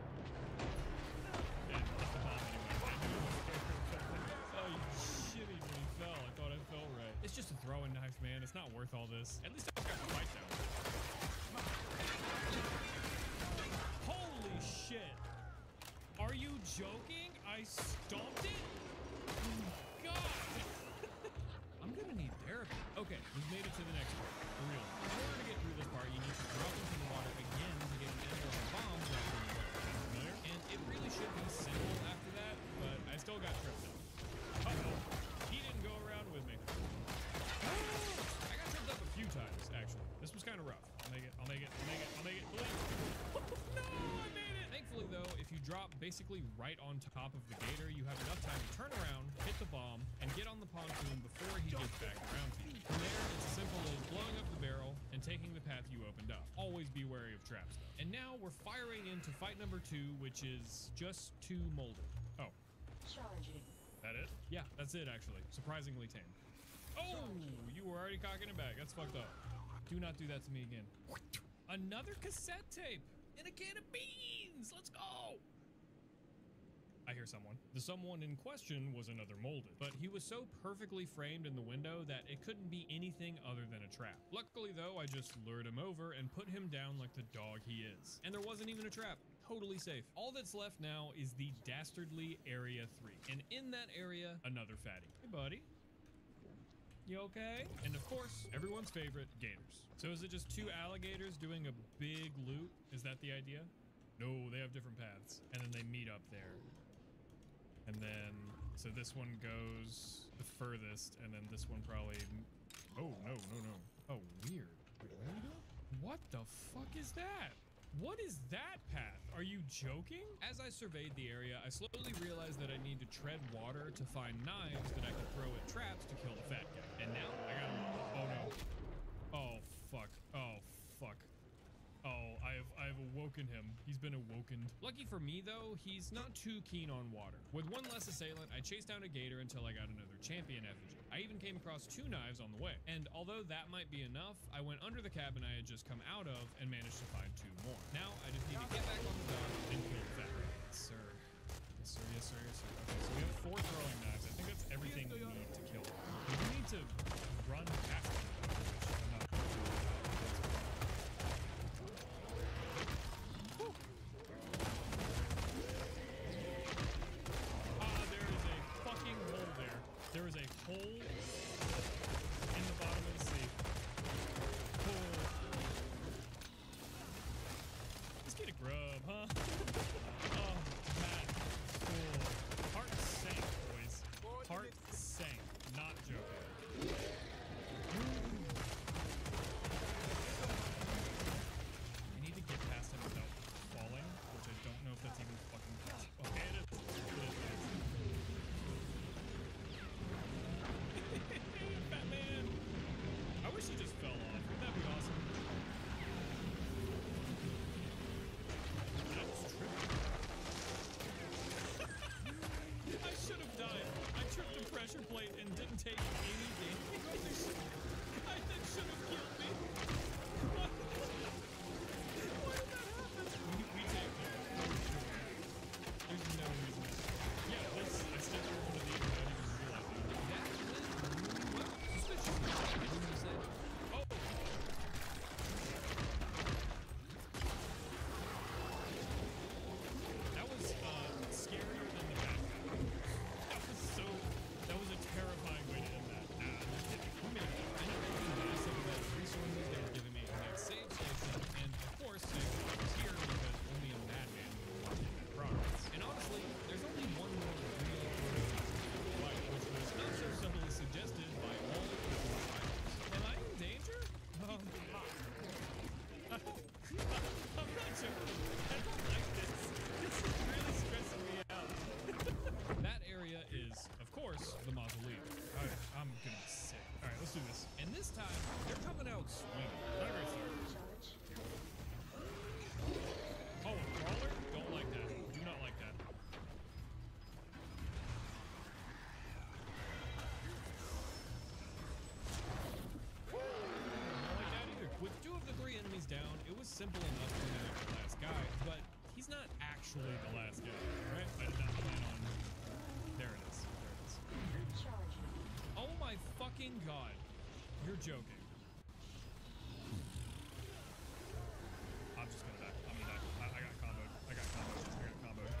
And hit the bomb anyway. I knew it was scary. Oh, you shitty when he fell. I thought I fell right. It's just a throwing knife, man. It's not worth all this. At least I've got the fight down. Holy shit. Are you joking? I stomped it? Oh god. I'm gonna need therapy. Okay, we've made it to the next part. For real. In order to get through this part, you need to drop into the water again to get an angle of bomb dropped in the water. Sound familiar? And it really should be simple after that, but I still got tripped up. Uh-oh. He didn't go around with me. I got tripped up a few times, actually. This was kind of rough. I'll make it. Please. No, I made it. Thankfully, though, if you drop basically right on top of the gator, you have enough time to turn around, hit the bomb, and get on the pontoon before he gets back around to you. From there, it's as simple as blowing up the barrel and taking the path you opened up. Always be wary of traps, though. And now we're firing into fight number 2, which is just 2 molded. Oh. Charging. That it? Yeah, that's it, actually. Surprisingly tame. Oh, you were already cocking it back. That's fucked up. Do not do that to me again. Another cassette tape and a can of beans. Let's go. I hear someone. The someone in question was another molded, but he was so perfectly framed in the window that it couldn't be anything other than a trap. Luckily, though, I just lured him over and put him down like the dog he is. And there wasn't even a trap. Totally safe. All that's left now is the dastardly Area 3. And in that area, another fatty. Hey, buddy. You okay? And of course, everyone's favorite, gators. So is it just 2 alligators doing a big loop? Is that the idea? No, they have different paths. And then they meet up there. And then, so this one goes the furthest, and then this one probably... Oh, no. Oh, weird. Wait, where are we going? What the fuck is that? What is that path? Are you joking? As I surveyed the area, I slowly realized that I need to tread water to find knives that I could throw at traps to kill the fat guy. And now I got him. Oh no. Oh fuck. Oh fuck. Oh, I have awoken him. He's been awoken. Lucky for me though, he's not too keen on water. With one less assailant, I chased down a gator until I got another champion effigy. I even came across 2 knives on the way. And although that might be enough, I went under the cabin I had just come out of and managed to find 2 more. Now I just need to get back on the dock and kill the fat guy. Yes, sir. Yes, sir. Okay, so we have 4 throwing knives. I think that's everything we need to kill him. We need to run past him, which I'm not. down, it was simple enough to be like the last guy, but he's not actually the last guy, right? I did not plan on... There it is. There it is. Oh my fucking god. You're joking. I'm just gonna die. I'm gonna die. I got comboed. I got comboed.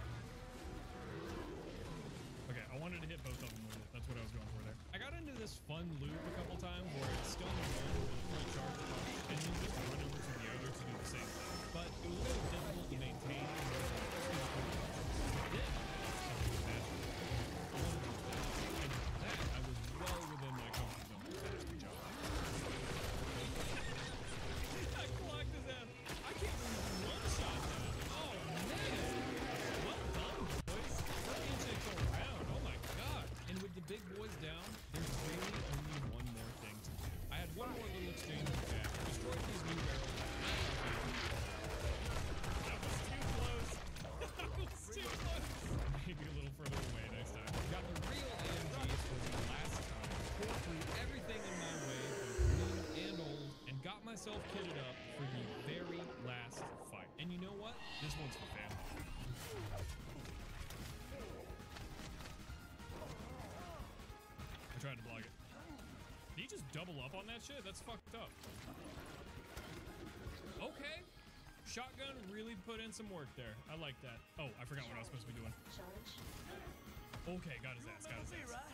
Okay, I wanted to hit both of them with it. That's what I was going for there. I got into this fun loop a couple times where it's still in the run with a full charge push, and then just run over to the other to do the same thing. But it was really difficult to maintain. I was well within my comfort zone. I clocked his ass. I can't believe one shot down. Oh man. Well done, boys. Handshakes all around. Oh my god. And with the big boys down, there's really only one more thing to do. I had one more little exchange with Jack. Destroyed these new barrels. That was too close. That was too close. Maybe a little further away next time. Got the real AMGs for the last time. Poured through everything in my way, both new and old, and got myself kitted up for the very last fight. And you know what? This one's for family. I tried to block it. Did he just double up on that shit? That's fucked up. Okay. Shotgun really put in some work there. I like that. Oh, I forgot what I was supposed to be doing. Okay, got his ass, got his ass. Right?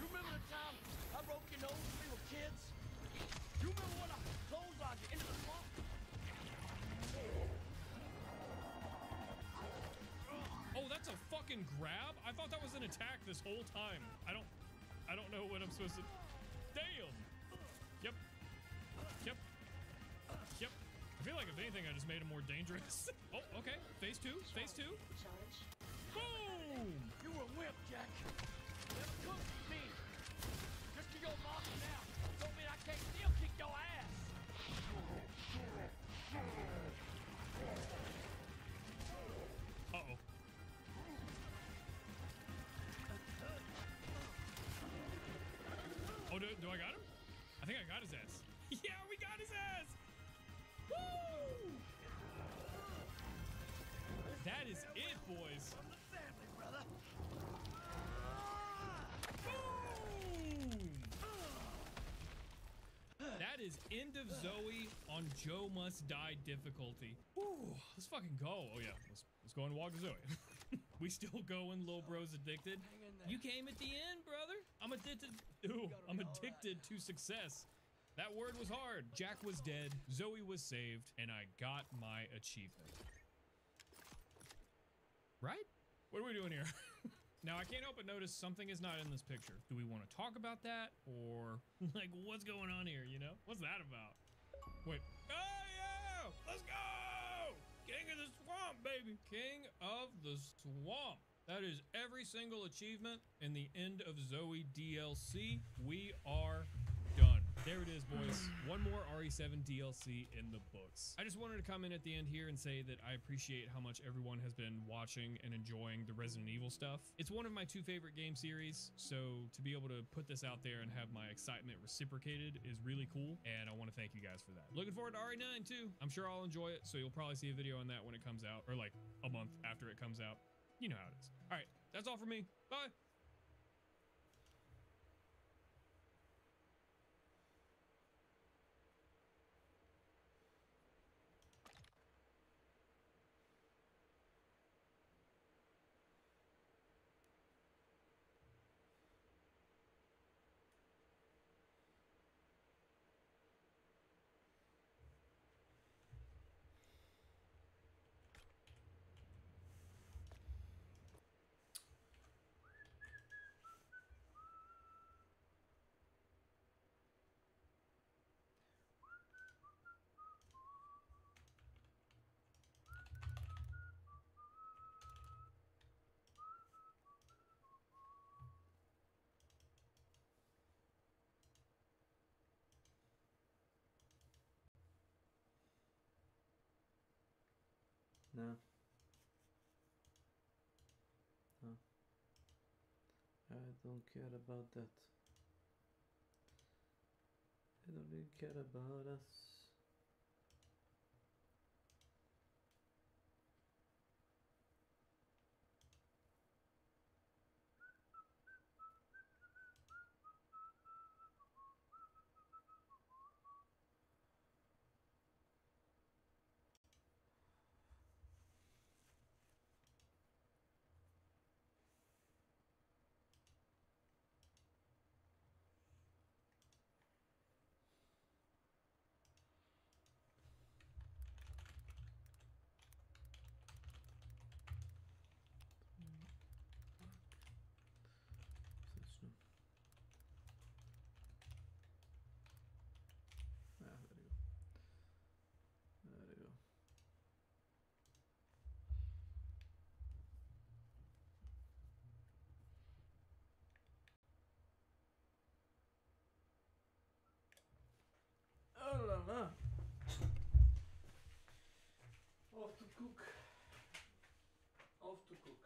You remember the time I broke your nose when we were kids? You remember when I clotheslined you into the swamp? Oh, that's a fucking grab? I thought that was an attack this whole time. I don't know what I'm supposed to... Damn! Yep. Yep. Yep. I feel like if anything, I just made him more dangerous. Oh, okay. Phase 2. Phase 2. Boom! You were a whip, Jack. Never cooked me. Just to go knocking out. Don't mean I can't still kick your ass. Uh-oh. Oh, do I got him? I think I got his ass. Yeah, we got his ass! Woo! That is it, boys. From the family, brother. Boom! That is end of Zoe on Joe Must Die difficulty. Woo, let's fucking go. Oh yeah, let's go and walk Zoe. We still going, Lil Bro's addicted. You came at the end, brother. I'm addicted. Ooh, I'm addicted to success. That word was hard. Jack was dead, Zoe was saved, and I got my achievement. Right? What are we doing here? Now, I can't help but notice something is not in this picture. Do we want to talk about that? Or, like, what's going on here, you know? What's that about? Wait. Oh, yeah! Let's go! King of the Swamp, baby! King of the Swamp. That is every single achievement in the End of Zoe DLC. We are done. There it is, boys. One more RE7 DLC in the books. I just wanted to come in at the end here and say that I appreciate how much everyone has been watching and enjoying the Resident Evil stuff. It's one of my 2 favorite game series, so to be able to put this out there and have my excitement reciprocated is really cool, and I want to thank you guys for that. Looking forward to RE9 too. I'm sure I'll enjoy it, so you'll probably see a video on that when it comes out, or like a month after it comes out. You know how it is. All right, that's all for me. Bye. No. No. I don't care about that. I don't really care about us. Voilà. Off to cook. Off to cook.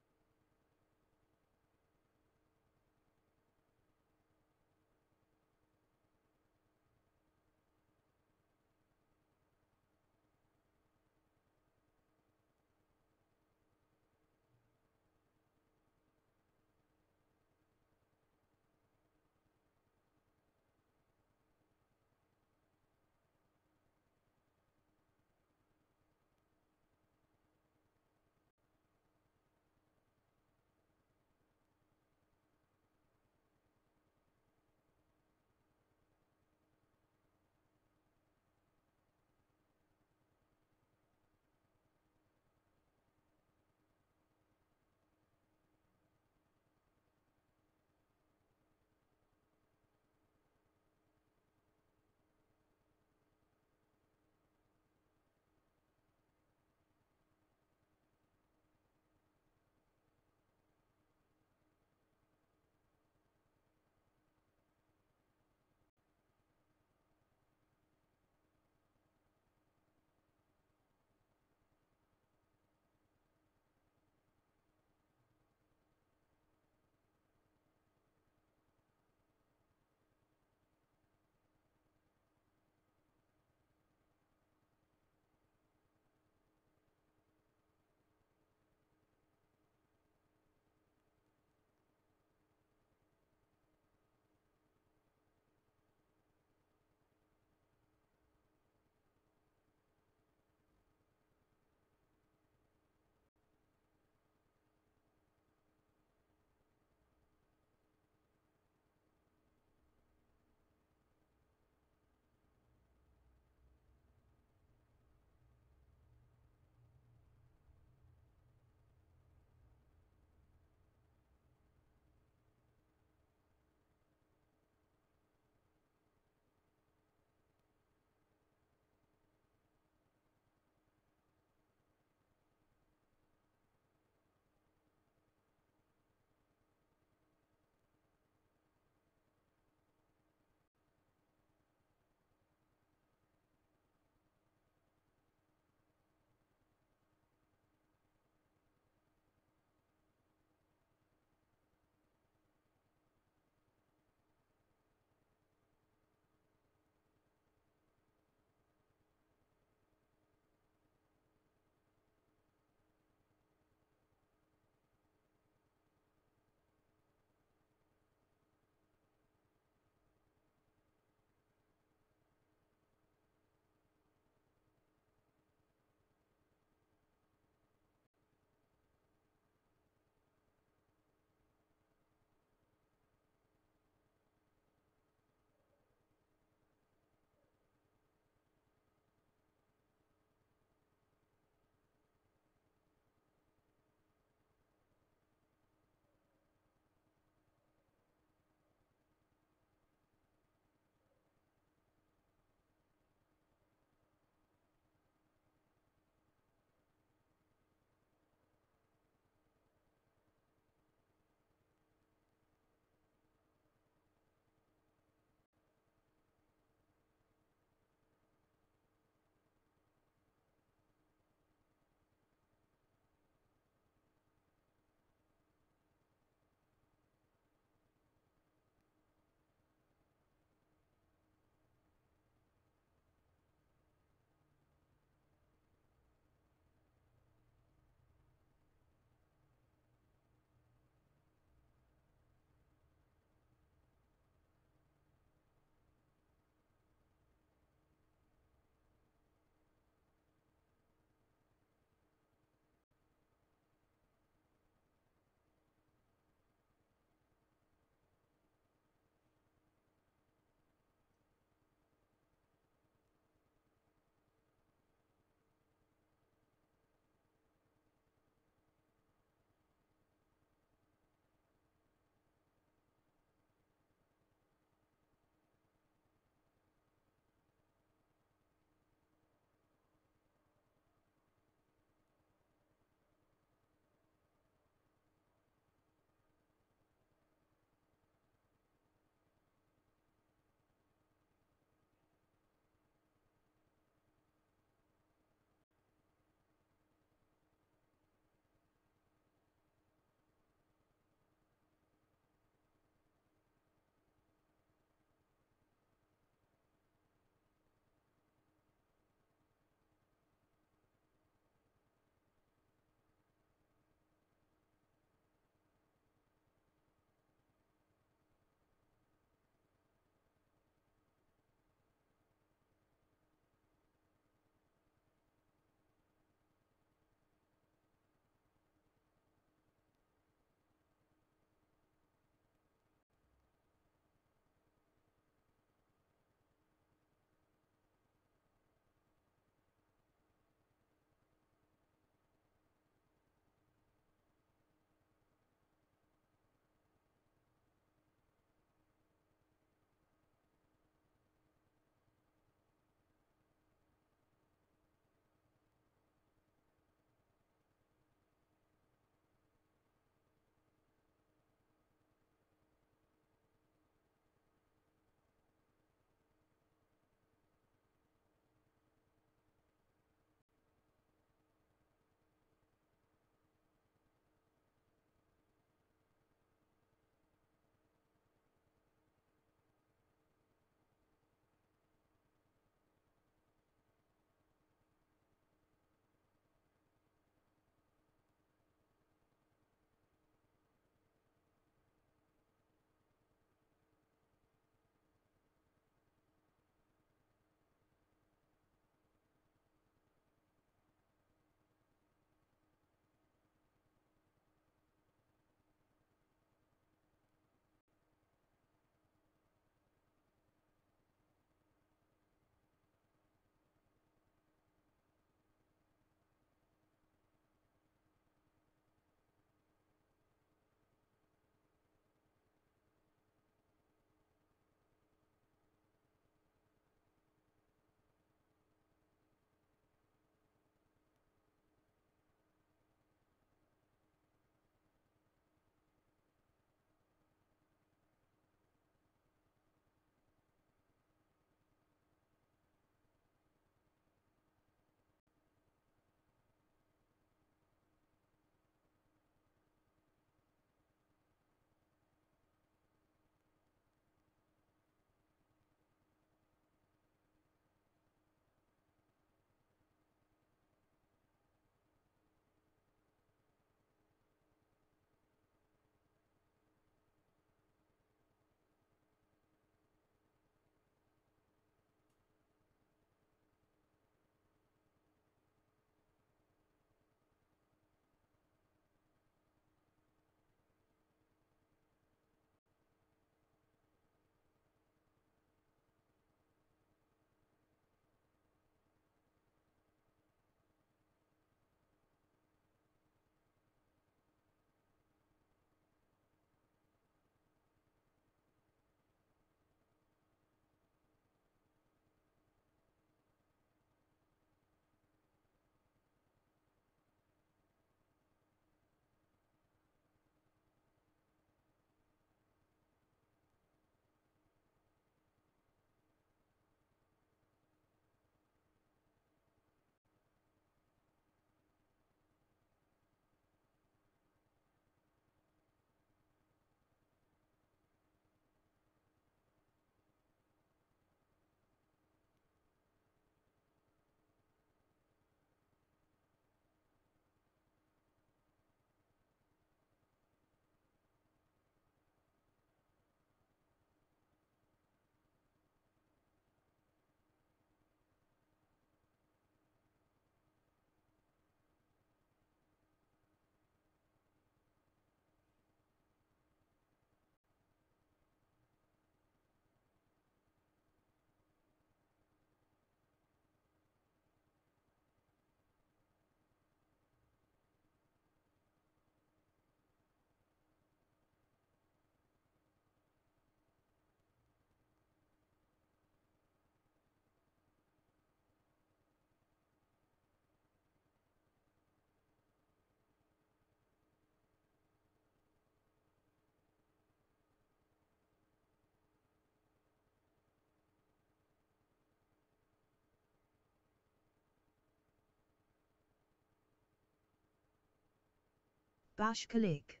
Vashkalik.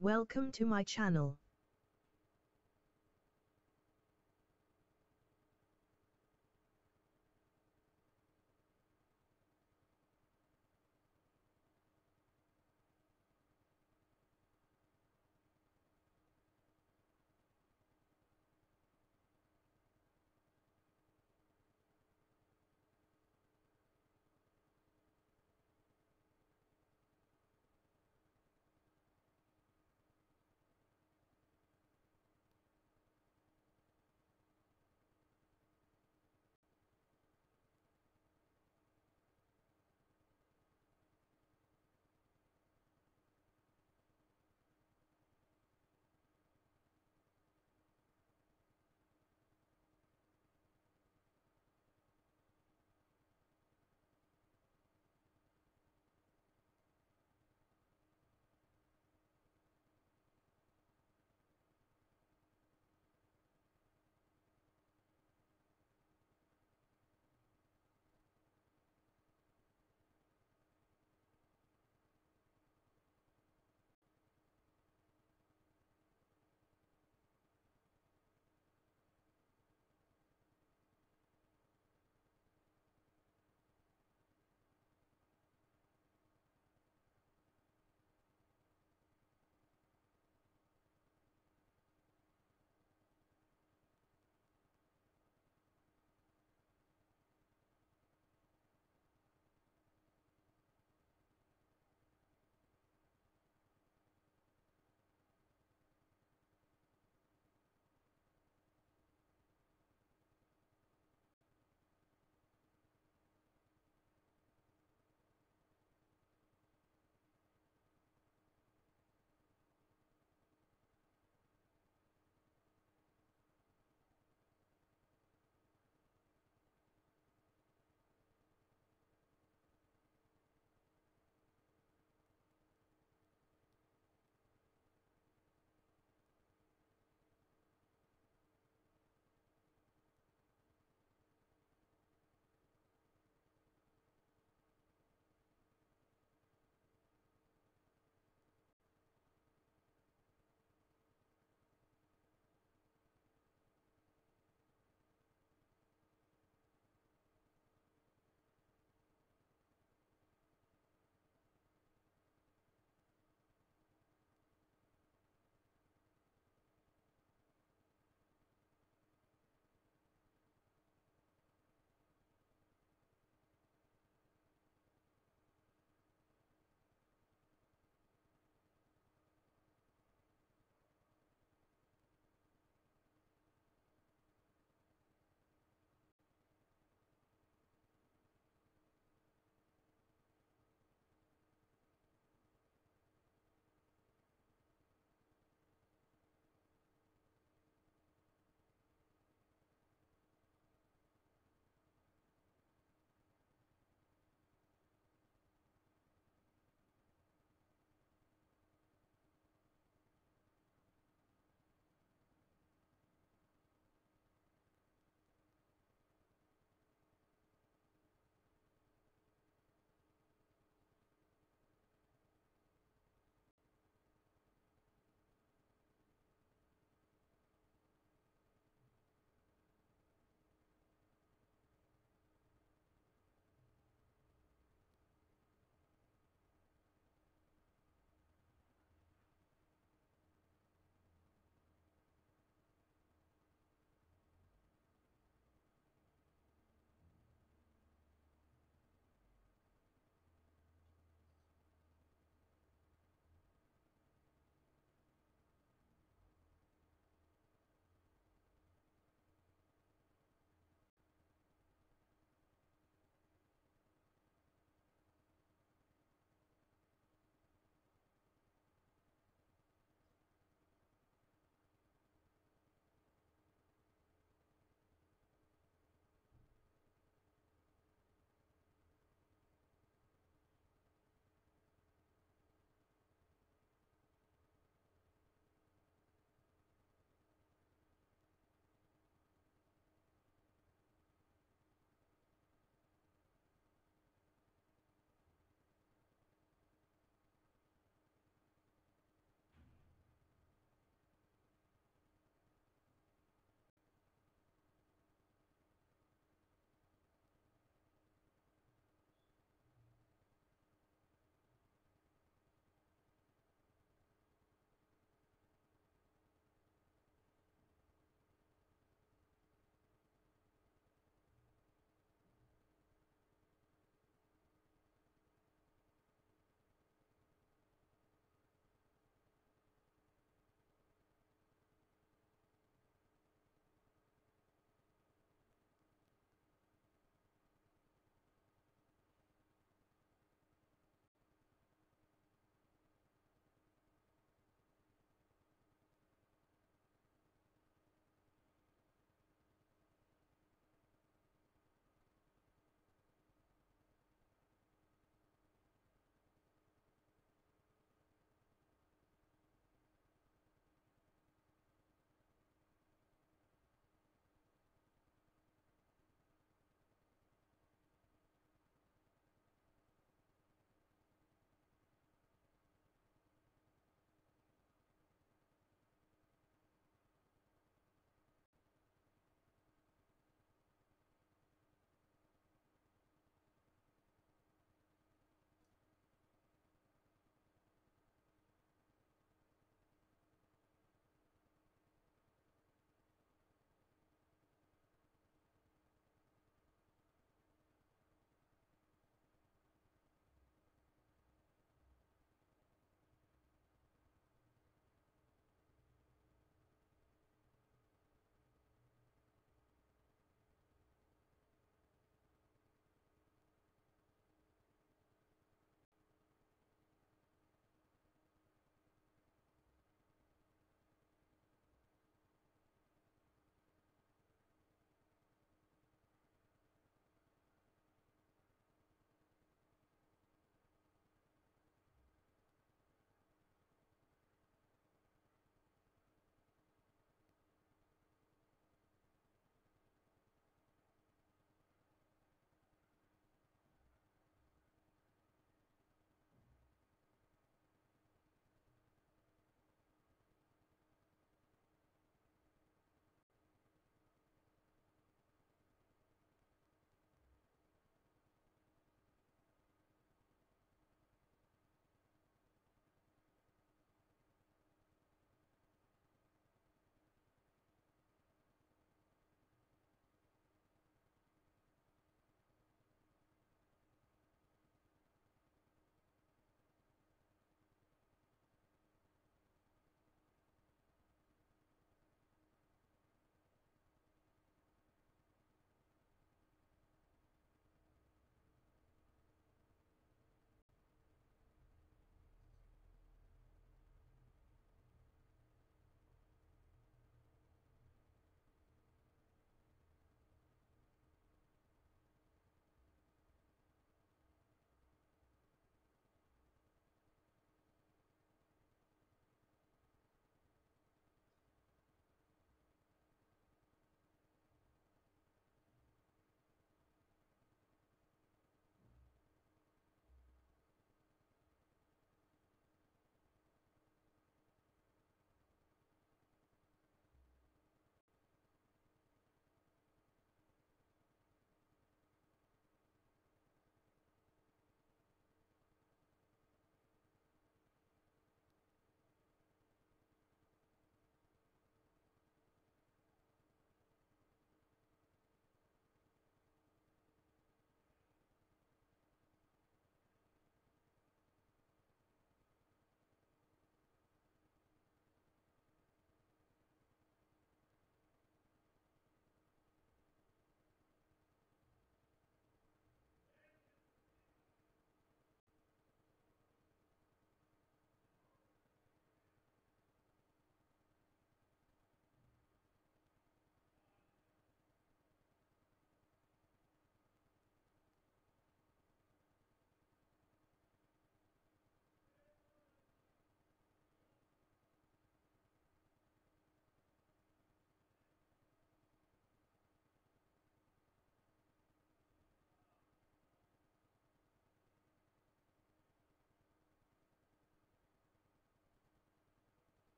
Welcome to my channel.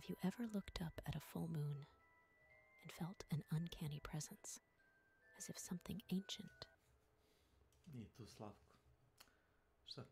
Have you ever looked up at a full moon and felt an uncanny presence, as if something ancient? Nije tu Slavko. Šta te?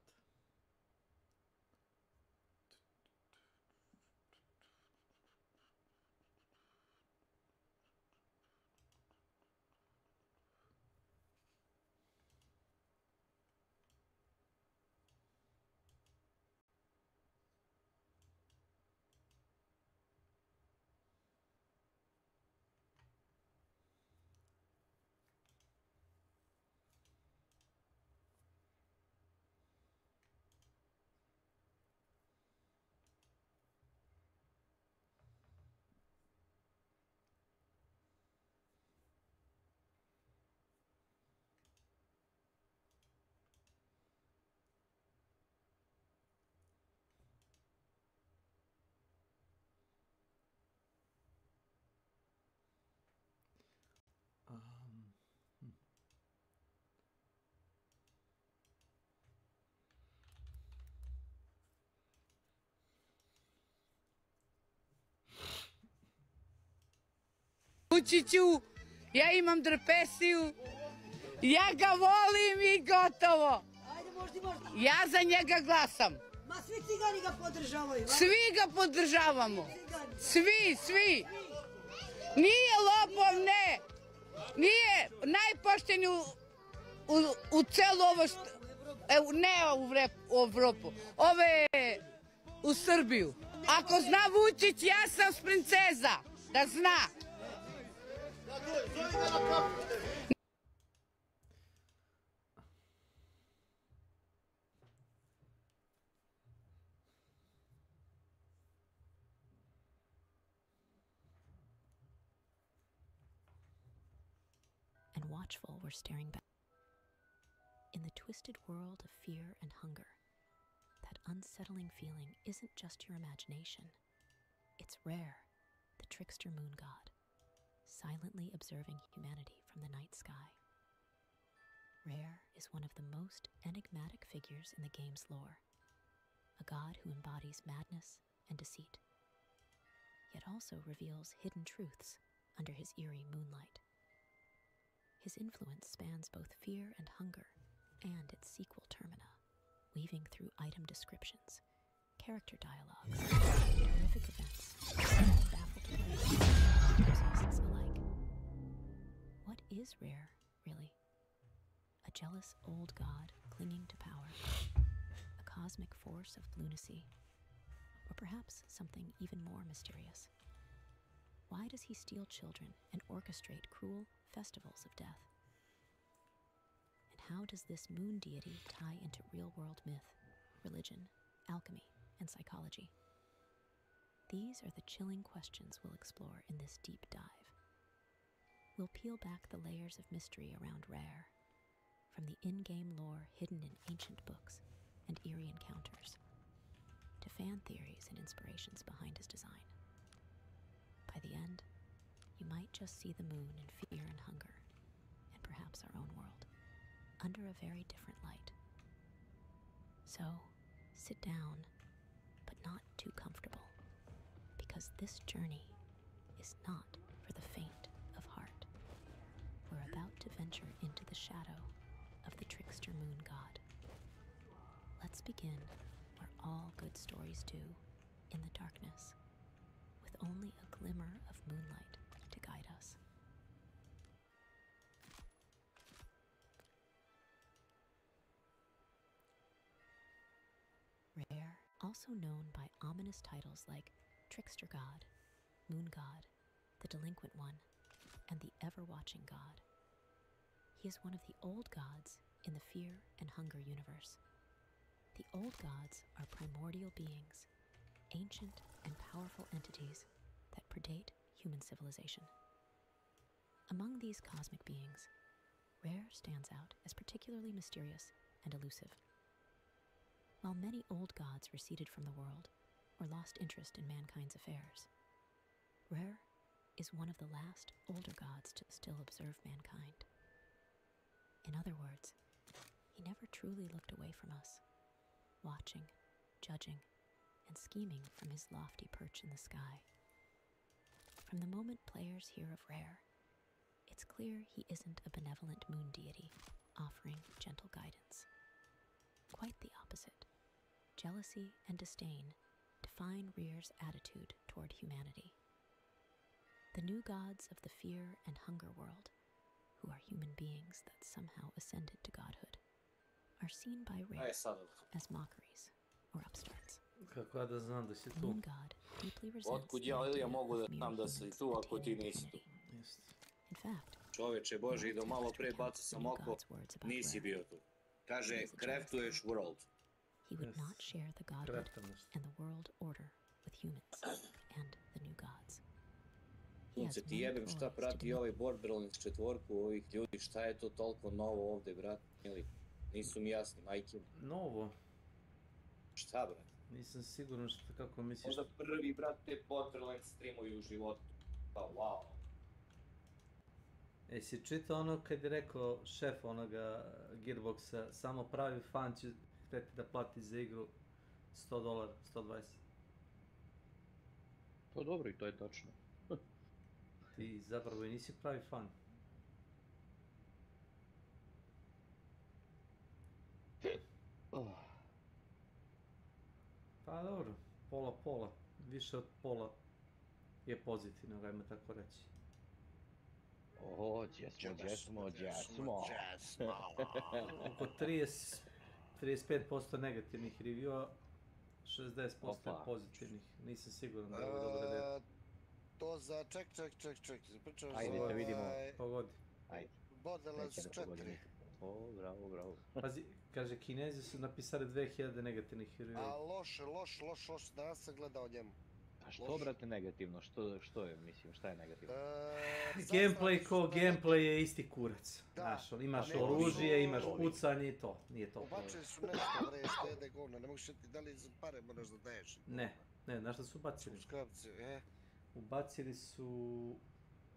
Vučiću, ja imam drpesiju, ja ga volim i gotovo. Ja za njega glasam. Ma svi cigani ga podržavaju. Svi ga podržavamo. Svi. Nije lopov, ne. Nije najpošteniji u celu ovo što... Ne u Evropu. Ove u Srbiju. Ako zna Vučić, ja sam princeza. Da zna. And watchful were staring back. In the twisted world of fear and hunger, that unsettling feeling isn't just your imagination. It's Rare, the trickster moon god, silently observing humanity from the night sky. Rare is one of the most enigmatic figures in the game's lore, a god who embodies madness and deceit, yet also reveals hidden truths under his eerie moonlight. His influence spans both fear and hunger, and its sequel termina, weaving through item descriptions, character dialogues, horrific events, and baffled players and enthusiasts alike. What is Rare, really? A jealous old god clinging to power, a cosmic force of lunacy, or perhaps something even more mysterious? Why does he steal children and orchestrate cruel festivals of death? And how does this moon deity tie into real-world myth, religion, alchemy, and psychology? These are the chilling questions we'll explore in this deep dive. We'll peel back the layers of mystery around Rare, from the in-game lore hidden in ancient books and eerie encounters, to fan theories and inspirations behind his design. By the end, you might just see the moon in fear and hunger, and perhaps our own world, under a very different light. So, sit down, but not too comfortable, because this journey is not for the faint of heart. We're about to venture into the shadow of the trickster moon god. Let's begin where all good stories do, in the darkness, with only a glimmer of moonlight to guide us. Rare, also known by ominous titles like Trickster God, Moon God, the Delinquent One, and the Ever-Watching God. He is one of the old gods in the Fear and Hunger universe. The old gods are primordial beings, ancient and powerful entities that predate human civilization. Among these cosmic beings, Rare stands out as particularly mysterious and elusive. While many old gods receded from the world or lost interest in mankind's affairs, Rare is one of the last older gods to still observe mankind. In other words, he never truly looked away from us, watching, judging, and scheming from his lofty perch in the sky. From the moment players hear of Rare, it's clear he isn't a benevolent moon deity offering gentle guidance. Quite the opposite. Jealousy and disdain define Rear's attitude toward humanity. The new gods of the fear and hunger world, who are human beings that somehow ascended to godhood, are seen by Rare as mockeries or upstarts. Kako ja da znam da si tu? Moon god deeply resents Otkud the ja idea mogu da of mere znam da si humans tu ako ti attaining nisi tu? divinity. In fact, Čovječe Boži, do malo pre bacio sam oko, nisi bio tu. Kaže, craftuješ world. he would not share the godhood and the world order with humans and the new gods. Sunce ti jebem šta prati ovaj Borderlands 4 ovih ljudi, šta je to toliko novo ovde, brat? Nisu mi jasni, majke. Novo? Šta, brat? Nisam siguran kako misliš. Možda prvi, brate, Borderlands streamovi u životu. Pa, wow. Si čitao ono kad je rekao šef onoga Gearboxa, samo pravi fan će hteti da plati za igru $100, 120. Pa dobro, i to je tačno. Ti zapravo i nisi pravi fan. Pa dobro, pola. Više od pola je pozitivno, ajmo tako reći. O, džesmo. Oko 35% negativnih reviewa, 60% pozitivnih. Nisam siguran da je ovo dobro deo. To za ček. Ajde da vidimo. Pogodi. Ajde. Borderlands 4. O, bravo. Pazi, kaže, Kinezi su napisali 2000 negativnih reviewa. A loš, danas sam gledao njemu. A što, brate, negativno? Što je, mislim, šta je negativno? Gameplay je isti kurac. Znaš, imaš oružje, imaš pucanje i to. Nije to. Ubacili su nešto, bre, što jede govno, ne mogu šeti da li za pare moraš da daješ. Ne, znaš šta su ubacili? Ubacili su...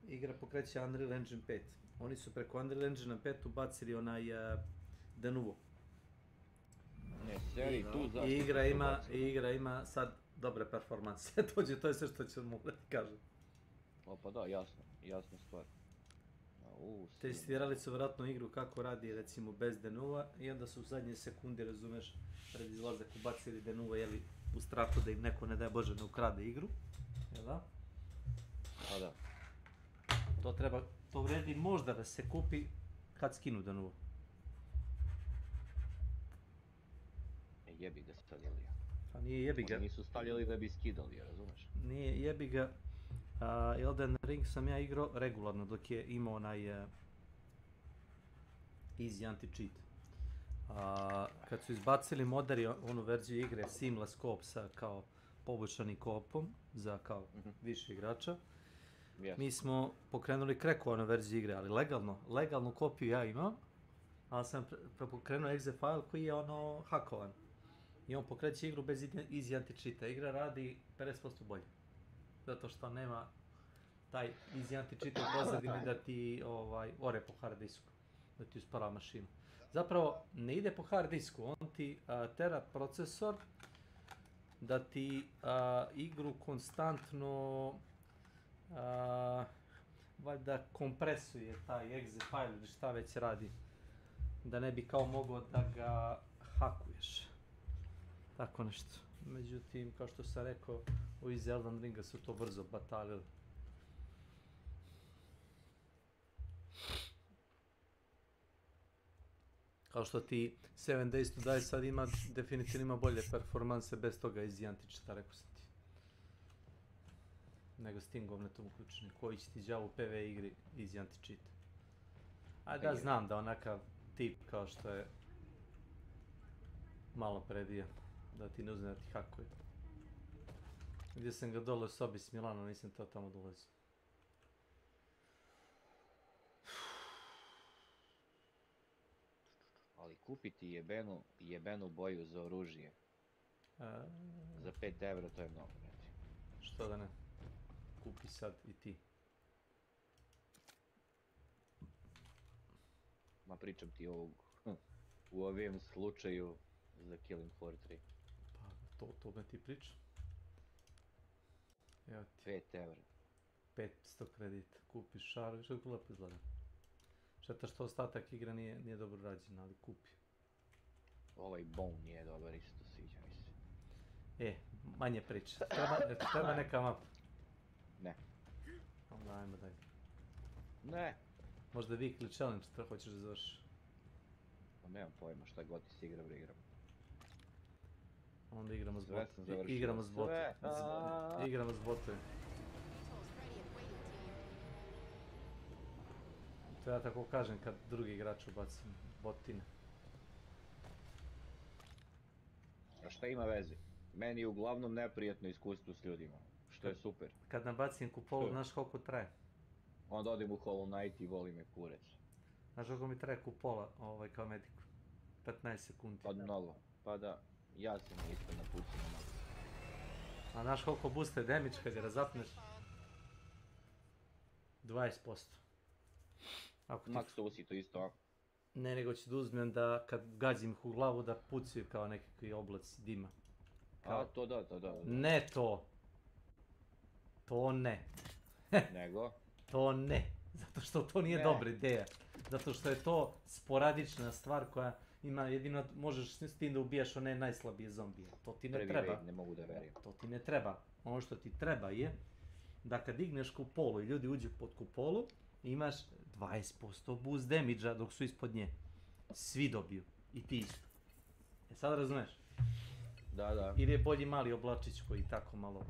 Igra pokreće Unreal Engine 5. Oni su preko Unreal Engine 5 ubacili onaj Denuvo. I igra ima sad dobre performanse. To je sve što ću mu kažem. O pa da, jasna stvar. Testirali su vjerojatno igru kako radi recimo bez Denuva i onda su u zadnje sekundi, razumeš, pred izlazak ubacili Denuvo, jeli, u strahu da im neko, ne daj Bože, ne ukrade igru. Jel da? Pa da. To vredi možda da se kupi kad skinu Denuvo. Jebi ga stavljali. Pa nije jebi ga. Oni nisu stavljali da bi skidali, razumeš? Nije jebi ga. Elden Ring sam ja igrao regularno dok je imao onaj easy anti-cheat. Kad su izbacili moderi onu verziju igre Seamless Coop sa kao poboljšanim koopom za kao više igrača, mi smo pokrenuli krekovanu verziju igre, ali legalnu kopiju ja imam, ali sam pokrenuo exe file koji je ono hakovan. I on pokreće igru bez easy anti-cheata. Igra radi 50% bolje. Zato što nema taj easy anti-cheat u pozadini da ti ore po hard disku. Da ti uspara mašinu. Zapravo ne ide po hard disku, on ti tera procesor da ti igru konstantno valjda kompresuje taj exe file ili šta već radi. Da ne bi kao mogao da ga hakuješ. Tako nešto. Međutim, kao što sam rekao, u iz Elden Ringa su to brzo batalili. Kao što ti 7 Days to Die sad ima, definitivno ima bolje performanse bez toga iz Jantičeta, rekao sam ti. Nego s tim govnetom uključenim, koji će ti đavo u PV igri iz Jantičeta. A da znam da onakav tip kao što je malo predijan, da ti ne uzme da ti hakuje. Gdje sam ga dole u sobi s Milanom, nisam to tamo dolazio. Ali kupiti jebenu boju za oružje. Za 5 evra to je mnogo, reći. Što da ne? Kupi sad i ti. Ma pričam ti ovog, u ovom slučaju za Killing Floor 3. Pa, To me ti priča. Evo ti. 5 evra. 500 kredita. Kupiš šar, što je lepo izgleda. Šteta što ostatak igre nije dobro rađen, ali kupi. Ovaj bone nije dobar isto, sviđa mi se. Manje priče. Treba neka mapa? Ne. Onda ajmo dalje. Ne. Možda weekly challenge hoćeš da završiš. Pa nemam pojma šta god ti si igram. Onda igramo s botovima. Sve sam završio. Igramo s botovima. To ja tako kažem kad drugi igrač ubacim botine. A šta ima veze? Meni je uglavnom neprijatno iskustvo s ljudima, što je super. Kad nabacim kupolu, znaš koliko traje? Onda odim u Hollow Knight i voli me kurec. Znaš koliko mi traje kupola kao mediku? 15 sekundi. Pa mnogo, pa da. Ja sam isto napucao na max. A znaš koliko booste damage kad je razapneš? 20%. Max usi to isto, a? Ne, nego ću da uzmem da kad gazim ih u glavu da pucaju kao nekakvi oblaci dima. A, to da. Ne to. To ne. Nego? To ne. Zato što to nije dobra ideja. Zato što je to sporadična stvar koja ima, jedino možeš s tim da ubijaš one najslabije zombije. To ti ne treba. Ne mogu da verujem. To ti ne treba. Ono što ti treba je da kad digneš kupolu i ljudi uđu pod kupolu, imaš 20% boost damage-a dok su ispod nje. Svi dobiju. I ti isto. Sad razumeš? Da. Ili je bolji mali oblačić koji tako malo...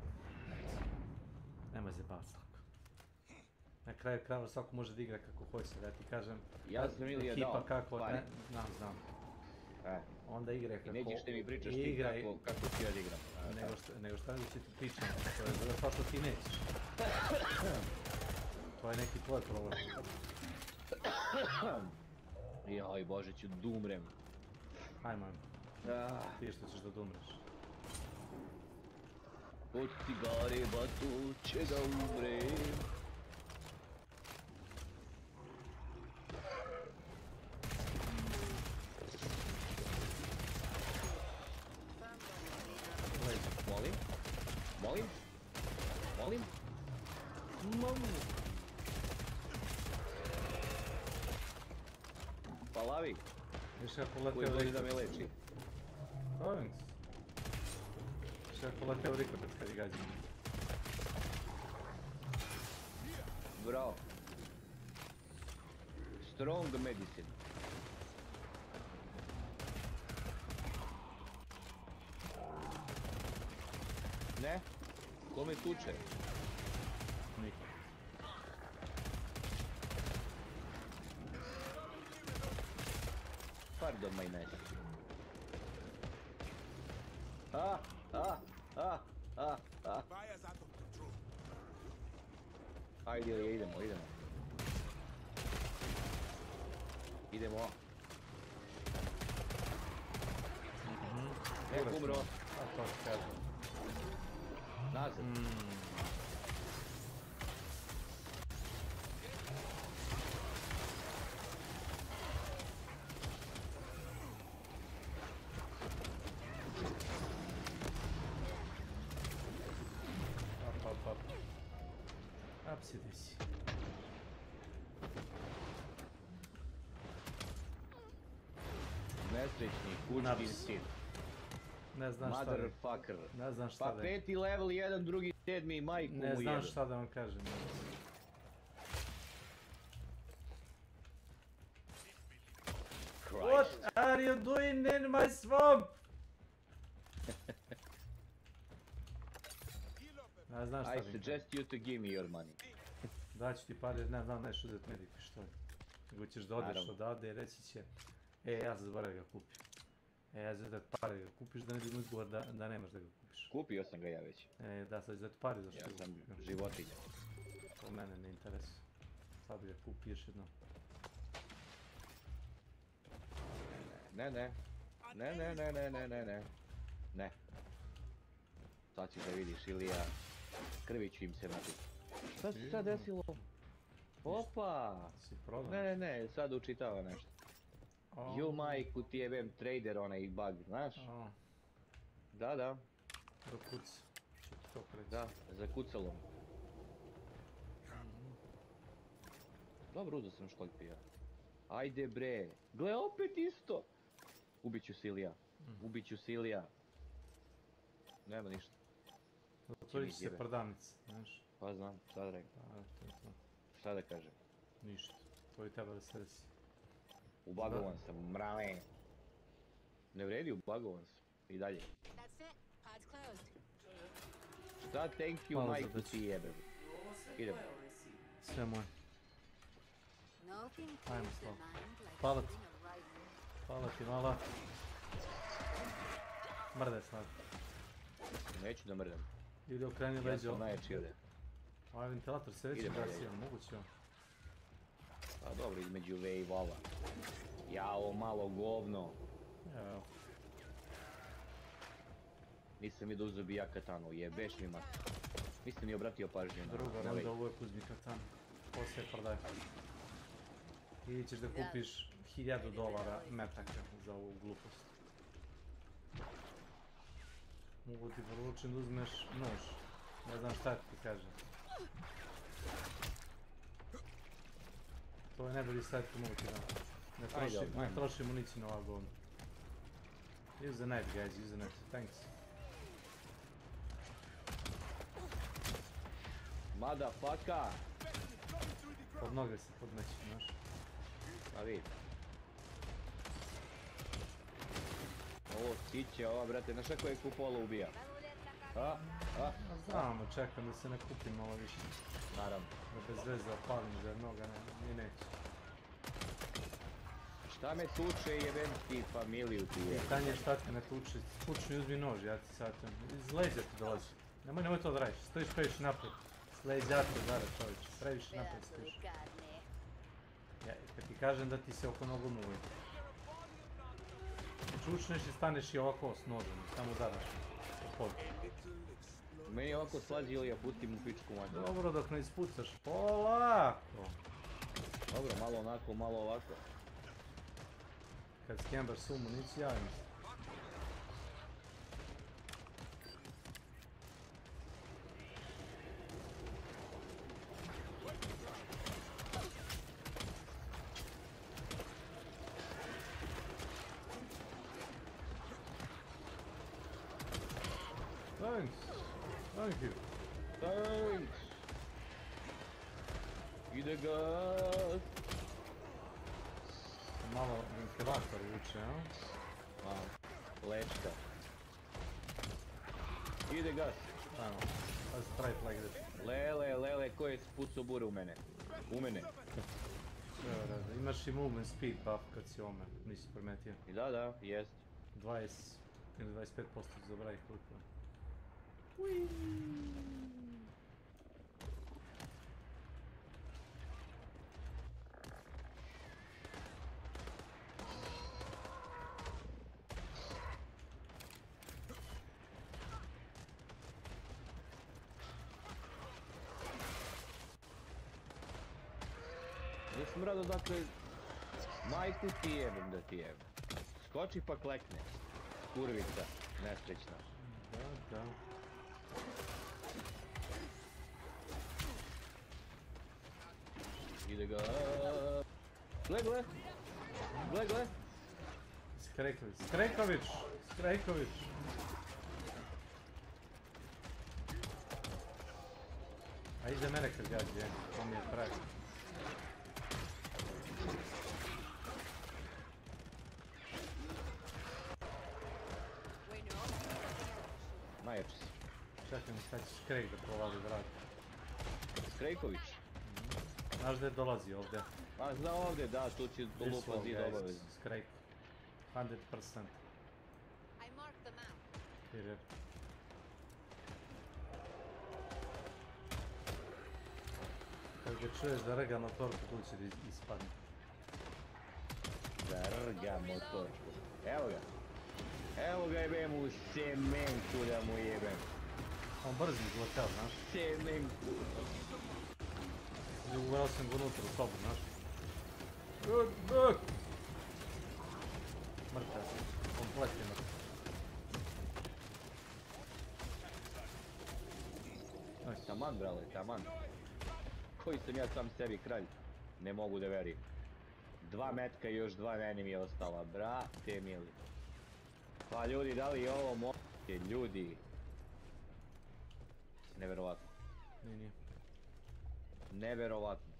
Nemoj se baviti tako. Na kraju krajeva svako može da igra kako hoće, da ti kažem. Ja sam ili je dao pare. Znam. Onda igre kako... I nećeš ti mi pričaš ti kako ti ja igram. Nego šta da ću ti pričam, to je zato što ti nećeš. To je neki tvoj problem. Jaj Bože, ću da umrem. Ajmo. Ti što ćeš da umreš. Od cigare batu će da umrem. Molim? Palavi. Viš kako leteo Koji voli da me leči. Ovim se. Viš kako leteo rikotet kad je gađen. Bravo. Strong medicine. Ne? Ko me tuče? Niko. Pardon, my man. Ajde, idemo. Nek umro. To ti kažem. Nazad. Apsidi si. Nesrećni, kučki sin. Ne znam šta da... Motherfucker. Ne znam šta pa da... peti level, jedan, drugi, sedmi, majku mu Ne jedan. znam šta da vam kažem. What are you doing in my swamp? Ne znam šta da I vam kažem. suggest you to give me your money. Daću ti pare, ne znam nešto uzeti mediku, što je. Nego ćeš da odeš odavde i reći će, ja sam zaboravio ga kupim. Ja ću da pare da ga kupiš, da ne bi izgovor da nemaš da ga kupiš. Kupio sam ga ja već. Da, sad ću da ti pare zašto. Ja sam životinja. To mene ne interesuje. Sad ga kupi još jednom. Ne. Sad ćeš da vidiš, Ilija. Krvi ću im se napiti. Šta se sad desilo? Opa! Ne, sad učitava nešto. Jo majku ti jebem trader onaj bug, znaš? Da. Do kuc. To kreći. Da, zakucalo. Dobro, uzeo sam školjpi ja. Ajde bre. Gle, opet isto. Ubiću Silija. Ubiću Silija. Nema ništa. Otvorit će se prodavnica, znaš. Pa znam, šta da rekao. To je to. Šta da kažem? Ništa. To je treba da se desi. Ubagovan sam, mrave. Ne vredi, ubagovan sam. I dalje. Šta thank you, majku ti jebem. Idemo. Sve moje. Ajmo, hvala ti. Hvala ti, mala. Mrdaj snad. Neću da mrdam. Ili okreni leđa. Ja sam najjači ovdje. Ovaj ventilator se već gasio, moguće on. Pa dobro, između V i Vala. Ja, ovo malo govno. Evo. Nisam vidio uzo bi ja katanu, jebeš mi mat. Nisam ni obratio pažnju na... Druga runda, uvijek uzmi katanu. Poslije prodaj. I ćeš da kupiš $1000 metaka za ovu glupost. Mogu ti poručiti da uzmeš nož. Ne znam šta ti kažem. To je najbolji sajt koji mogu ti dam. Ne troši municiju na ova govna. Use the knife guys, use the knife. Thanks. Motherfucker! Pod noge se podmeći, znaš. A vidi. Ovo siće, ova brate, znaš kako je kupola ubija? Znamo, čekam da se ne kupim malo više. Naravno. Da bez veze opalim za noga, ni neće. Šta me tuče, jebem ti familiju ti je. Pitanje šta te ne tuče, kućni uzmi nož, ja ti sad iz leđa ti dolazi. Nemoj to da radiš, stojiš previše naprijed. S leđa te udara čovječ, previše naprijed stojiš. Ja, kad ti kažem da ti se oko nogu muvi. Čučneš i staneš i ovako s nožem, samo udaraš. Meni ovako slađi ili ja putim u pičku mađu. Dobro, dok ne ispucaš, polako. Dobro, malo onako, malo ovako. Kad skembaš svu municiju, javim se. Thanks. Thank you. Thanks. Ide gas. Malo ventilator uče, a? Lečka. Ide gas. Ajmo, let's try it like this. Lele, ko je spucao bure u mene? U mene. Sve u redu, imaš i movement speed buff kad si ome, nisi primetio. I da, jest. 20 ili 25% zabravi koliko je. Nisam rado, dakle, majku ti jebem da ti jebem. Skoči pa klekne. Kurvica, nesrećna. Da. Ide ga. Gle. Skrejković. A iza mene kad gađe, to mi je pravi. Najjači si. Čekaj mi sad će Skrejk da provali vrat. Skrejković? Znaš gdje dolazi ovdje? Pa zna ovdje, da, tu će lupa zid obavezno. Skrejk. 100%. Here. Kad ga čuješ da rga motorku, tu će da ispadne. Da rga motorku. Evo ga jebem u semenku da mu jebem. On brzi izlaka, znaš? Semenku. Uveo sam ga unutra u sobu, znaš? Mrtav sam, kompletni mrtav. Taman, brale, taman. Koji sam ja sam sebi kralj? Ne mogu da verim. 2 metka i još 2 enemy je ostala, brate mili. Pa ljudi, da li je ovo moguće, ljudi? Neverovatno. Nije. Neverovatno.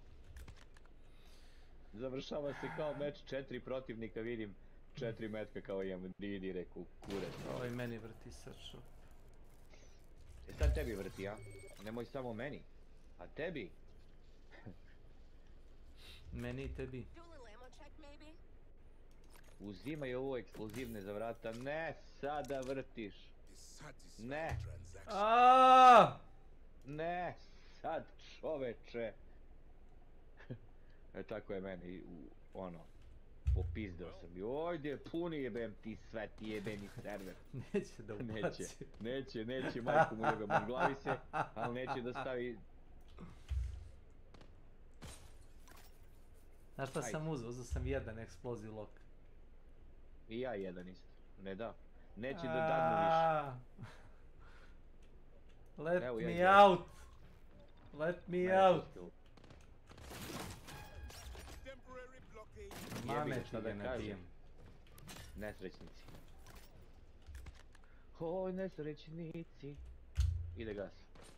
Završava se kao meč, 4 protivnika, vidim 4 metka kao imam, idi reku, kurac. Ovo i meni vrti srču. Sad tebi vrti, a? Nemoj samo meni. A tebi? Meni i tebi. Uzimaj ovo eksplozivne za vrata. Ne, sada vrtiš. Ne. Ne, sad čoveče. Tako je meni, ono, popizdeo sam. Ojde, puni jebem ti sve, ti jebeni server. Neće da ubaci. Neće, majku mu jebem, on glavi se, ali neće da stavi... Znaš šta sam uzeo sam jedan explosive lock. I ja jedan isto, ne da. Neće da dadnu više. Let me out! Let me out! Mame ti ga nabijem. Nesrećnici. Oj, nesrećnici. Ide gas.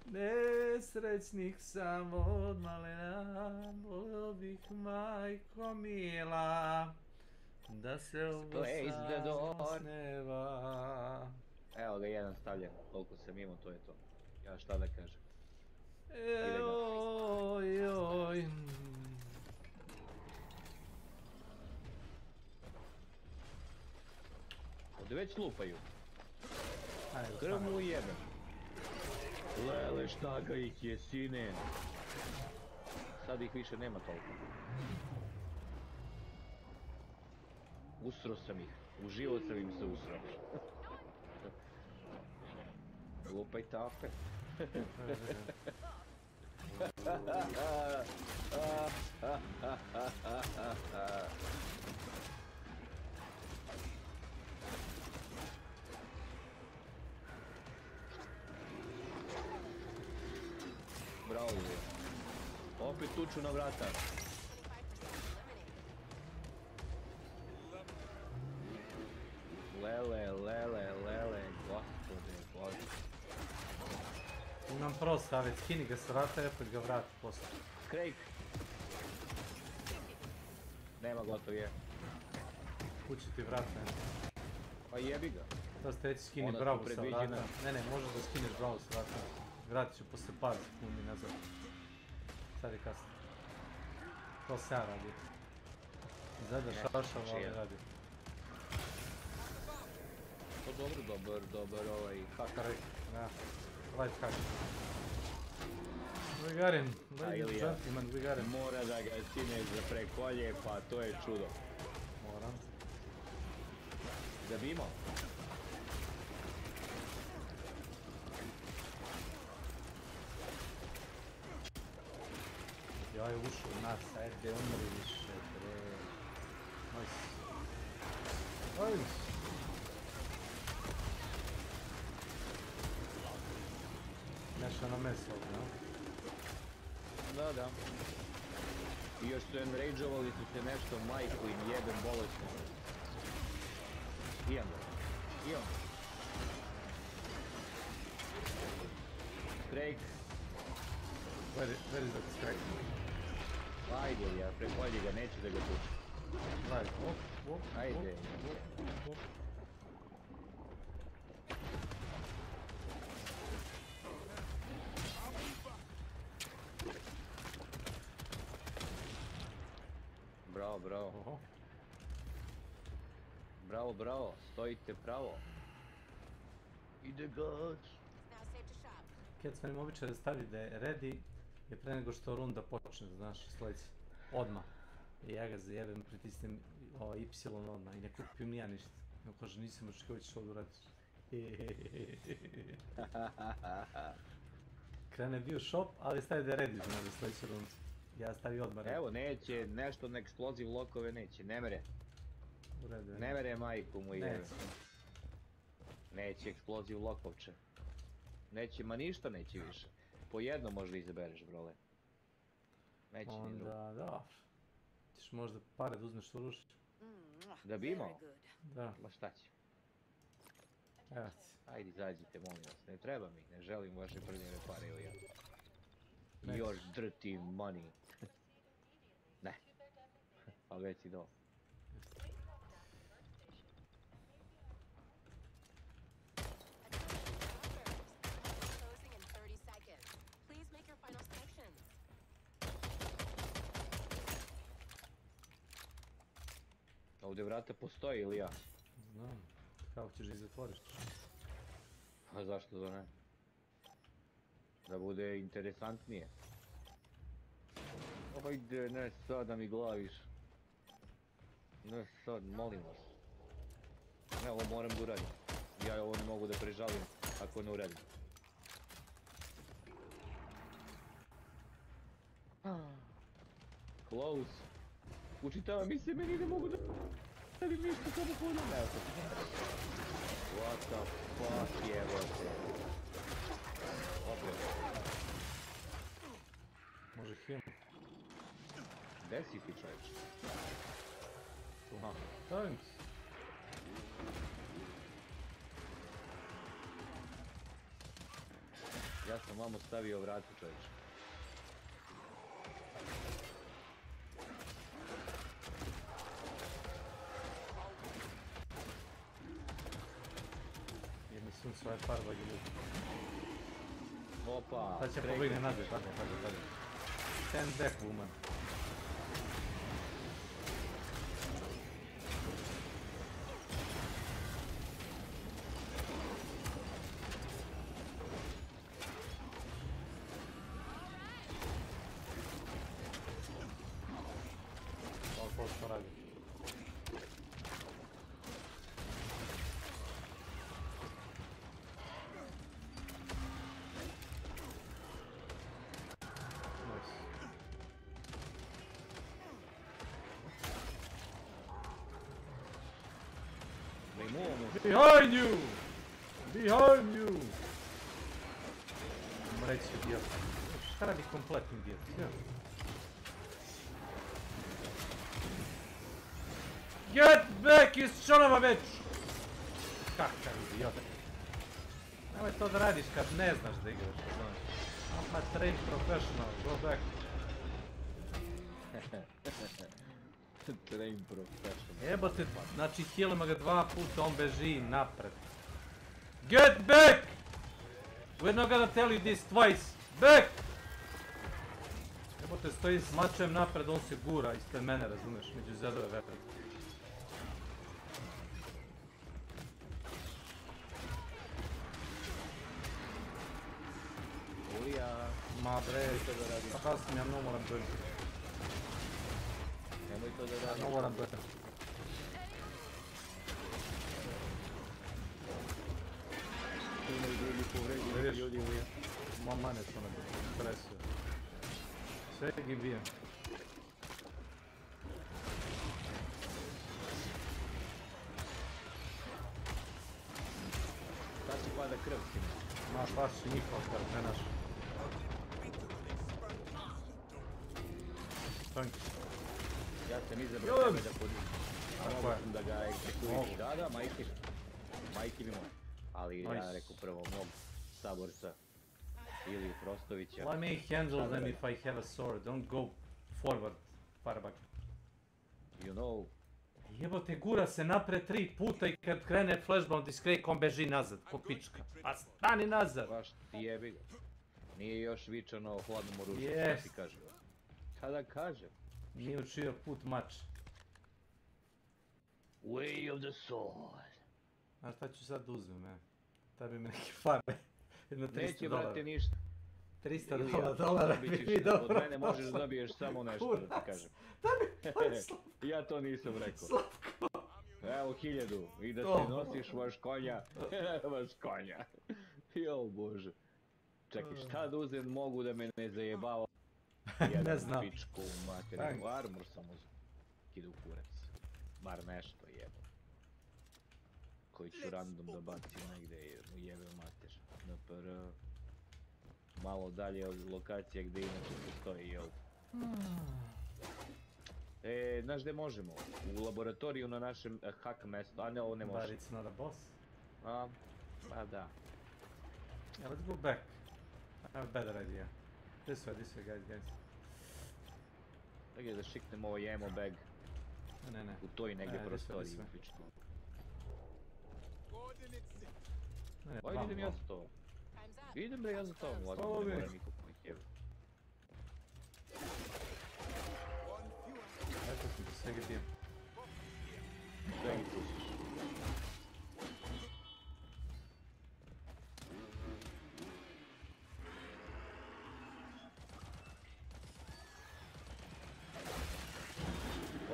Nesrećnik sam od malena, volio bih majko mila, da se ovo samo sneva. Evo ga jedan stavljen, koliko sam imao, to je to. Ja šta da kažem. Oj. Ovdje već lupaju. Krv mu jebe. Lele, šta ga ih je, sine. Sad ih više nema toliko. Usro sam ih. Uživo sam im se usrao. Lupaj tape. Bravo je. Opet tuču na vrata. Lele, gospode. Imam Frost stavit, skini ga s vrata i opet ga vrati posle. Craig. Nema, gotov je. Kući ti vrata. Pa jebi ga. To ste reći skini Bravo sa vrata. Ne, možeš da skineš Bravo sa vrata. Vratit ću posle par sekundi nazad. Sad je kasno. To se ja radi. Zada šašava, ali radi. To dobar ovaj hack. Ja, light hack. We got him, ladies and gentlemen, we got him. Mora da ga skineš za prekolje, pa to je čudo. Moram. Da bi imao? Ja je ušao u nas, ajde umri više, bre. Nice. Nešto na meso ovdje, no? Da. I još su enrageovali su se nešto, majku im jebem bolesno. Imam ga. Craig. Where is that Craig? Ajde, ja prekolji ga, neću da ga tučem. Ajde. Bravo, stojite pravo. Ide gas. Kjec meni običaj da stavi da je ready je pre nego što runda počne, znaš, sljedeći. Odmah. I ja ga zajebem, pritisnem Y odmah i ne kupim nija ništa. No kaže, nisam očekivao ćeš ovdje uradiš. Krene bio shop, ali stavi da je ready, znaš, za sljedeću rundu. Ja stavi odmah ready. Evo, neće, nešto na eksploziv lokove neće, ne mere. Ne mere majku mu jebe. Neće eksploziv lokovče. Neće, ma ništa neće više. po jedno možda izabereš, brole. Neće ni drugo. Onda, da. Ćeš možda pare da uzmeš oružje. Da bi imao? Da. Ma šta će? Evo ti. Ajde, izađite, molim vas. Ne treba mi, ne želim vaše prljave pare ili ja. Neće. Your dirty money. Ne. Ali već si do. Closing in 30 seconds. Please make your final selections. Ovdje vrata postoji ili ja? Znam. Kako ćeš ih zatvoriš? A zašto da ne? Da bude interesantnije. Ajde, ne sad da mi glaviš. Ne sad, molim vas. Ne, ovo moram da uradim. Ja ovo ne mogu da prežalim ako ne uradim. Close. Učitava mi se, meni ne mogu da radim ništa samo hodam. Evo to. What the fuck je, brate. Opet. Može him. Gde si ti, čovječ? Aha. Thanks. Ja sam vamo stavio vratu, čovječ. Jedni sun svoje farba ljudi. Opa. Sad će pobegne nazad, pazi. Stand back, woman. Ovo radi. Behind you! Behind you! Mreći idiot. Šta radi kompletni idiot? Get back, you son of a bitch! Kakav idiot. Nemoj to da radiš kad ne znaš da igraš, znaš. I'm a trained professional, go back. Train professional. Jebote, znači healima ga 2 puta, on beži napred. Get back! We're not gonna tell you this twice. Back! Jebote, stoji s mačem napred, on se gura ispred mene, razumeš, među zedove vetre. Ulija. Ma bre, pa kasnim, ja ne moram dojeti. Nemoj to da radiš. Ja ne moram dojeti. Ima i drugi povredili ljudi Ulija. Ma mane što me presuje. Sve gi bijem. Sad si pada krv s njima. Ma baš si njihova krv, ne naša. Tanki. Ja sam izabrao tebe da podijem. Mogu sam da ga eksekuiš. Da, majke mi moje. Ali ja rekao prvo mog saborca ili Frostovića. Let me handle them if I have a sword, don't go forward, fireback. You know. Jebote, gura se napred 3 puta i kad krene flashbomb discreek, on beži nazad, ko pička. A stani nazad! Baš ti jebi ga. Nije još vičano o hladnom oružju, Yes. šta ti kaže? Kada kaže? Nije učio put mač. Way of the sword. A šta ću sad uzmem, Tebi mi neke pare. Jedno $300. Neće, brate, ništa. $300 bi mi dobro. Od mene možeš da dobiješ samo nešto, da ti kažem. Ja to nisam rekao. Slatko. Evo 1000 i da ti nosiš vaš konja. Vaš konja. Jo bože. Čekaj, šta da uzem, mogu da me ne zajebava. Ne znam. Pičku u materiju. Armor sam uzem. Kida u kurac. Bar nešto jebam. Koji ću random da bacim negde jer mu jebe mater. NPR. malo dalje od lokacije gdje inače postoji ovdje. Znaš gdje možemo? U laboratoriju na našem hack mjestu, a ne, ovo ne može. But it's not a boss. Pa da. Yeah, let's go back. I have a better idea. This way, guys. Tako da šiknemo ovaj ammo bag. Ne. U toj negdje prostoriji uključno. Ajde idem ja za to. Idem da ja za to. Lagano ne mora nikog mojih jebe. Eto sam ti svega tim. Svegi pusiš.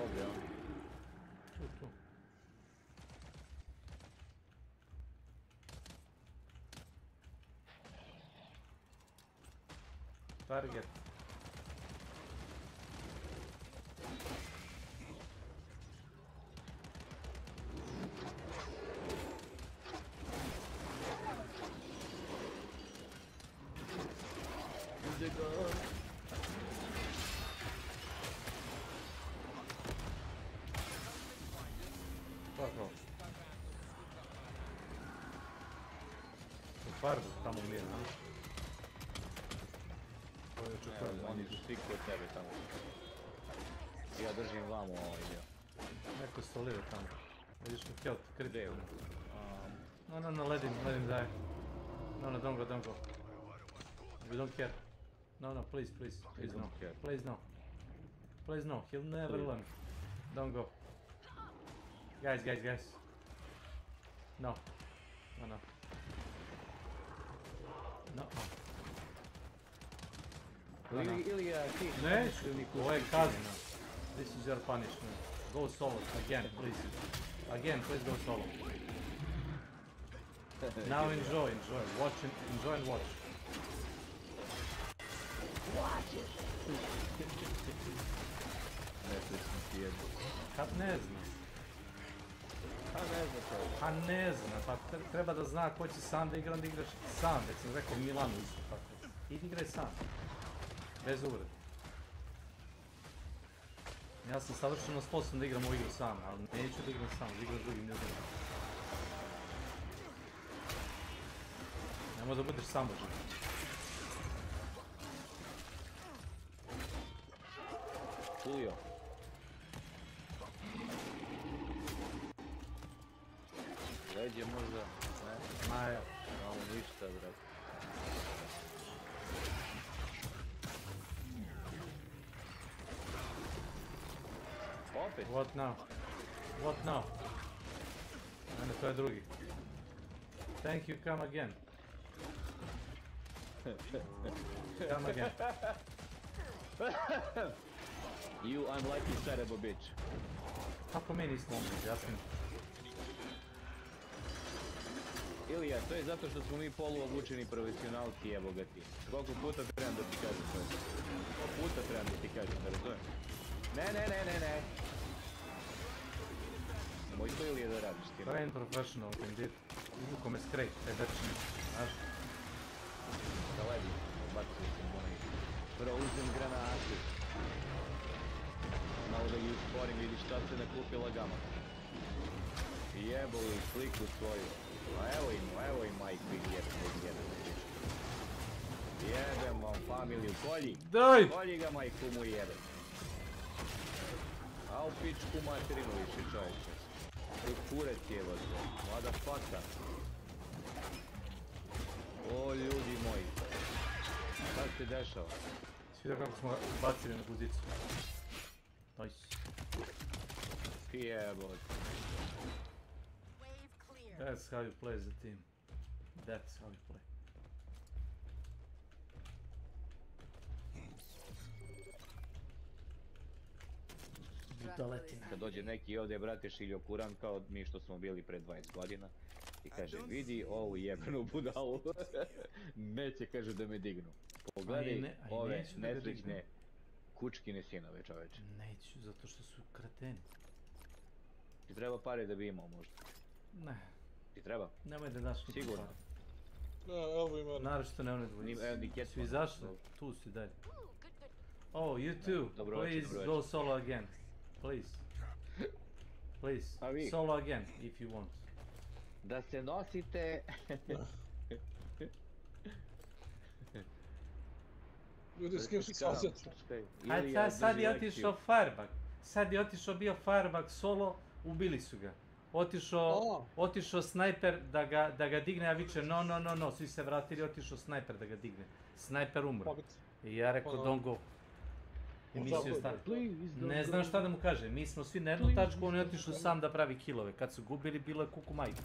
Ovdje on. Tu. Target. Kako? Farbu tamo umije, a? Oni su svi kod tebe tamo. Ja držim vamo ovaj dio. Neko stolire tamo. Vidiš mi kelt, kriti. No, let him die. No, don't go. We don't care. No, please no. Please no, he'll never learn. Don't go. Guys. No. Ne, ovo je kazna. This is your punishment. Go solo, again, please go solo. Now enjoy, enjoy and watch. Nesrećni ti jedno. Kad ne zna. Ne zna, pa treba da zna ko će sam da igra, onda igraš sam, već sam rekao Milanu isto tako. Idi igraj sam. Bez uvrede. Ja sam savršeno sposoban da igram ovu igru sam, ali neću da igram sam, da igram s drugim ljudima. Nemoj da budeš samožen. Julio. Leđe možda, ne? Maja. Malo ništa, brat. Opet? What now? Ne, to je drugi. Thank you, come again. Come again. You unlucky son of a bitch. Kako mi nismo objasnili? Ilija, to je zato što smo mi poluobučeni profesionalci, evo ga ti. Koliko puta trebam da ti kažem to? Koliko puta trebam da ti kažem, da razumiješ? Ne. Moj to Ilija da radiš ti. Train professional, indeed. Izvuko me skrejt, te večni, znaš? Da ledim, obacuju sam onaj. Frozen granatu. Malo da ih usporim, vidiš šta se nakupila gama. Jebo li sliku svoju. Evo im majku i jedan. Jebem vam familiju, kolji! Daj! Kolji ga majku mu jebem. A u pičku materinu više čovječe. Kurac je vas, motherfucker. O ljudi moji. Šta se dešava? Svidio kako smo bacili na guzicu. Nice. Jebot. That's how you play as a team. That's how you play. Budaletina. Kad dođe neki ovdje, brate, šiljo kuran kao mi što smo bili pre 20 godina i kaže, vidi ovu jebenu budalu. Neće, kaže, da me dignu. Pogledaj ove nesrećne kučkine sinove, čoveče. Neću, zato što su kreteni. Ti treba pare da bi imao možda? Ne. Ti treba? Nemoj da daš mi sigurno. Evo i mene. Naravno ne one dvojice. Evo ni Cat. Svi izašli? Tu si dalje. Oh, you too. Please go solo again. Please. Please. Solo again, if you want. Da se nosite... Ljudi, s kim se svađate? A sad je otišao Firebug. Sad je otišao bio Firebug solo, ubili su ga. Otišao snajper da ga digne, a viče no, svi se vratili, otišao snajper da ga digne. Snajper umro. I ja rekao don't go. I mislio staviti. Ne znam šta da mu kaže, mi smo svi na jednu tačku, on je otišao sam da pravi killove. Kad su gubili, bilo je kuku majka.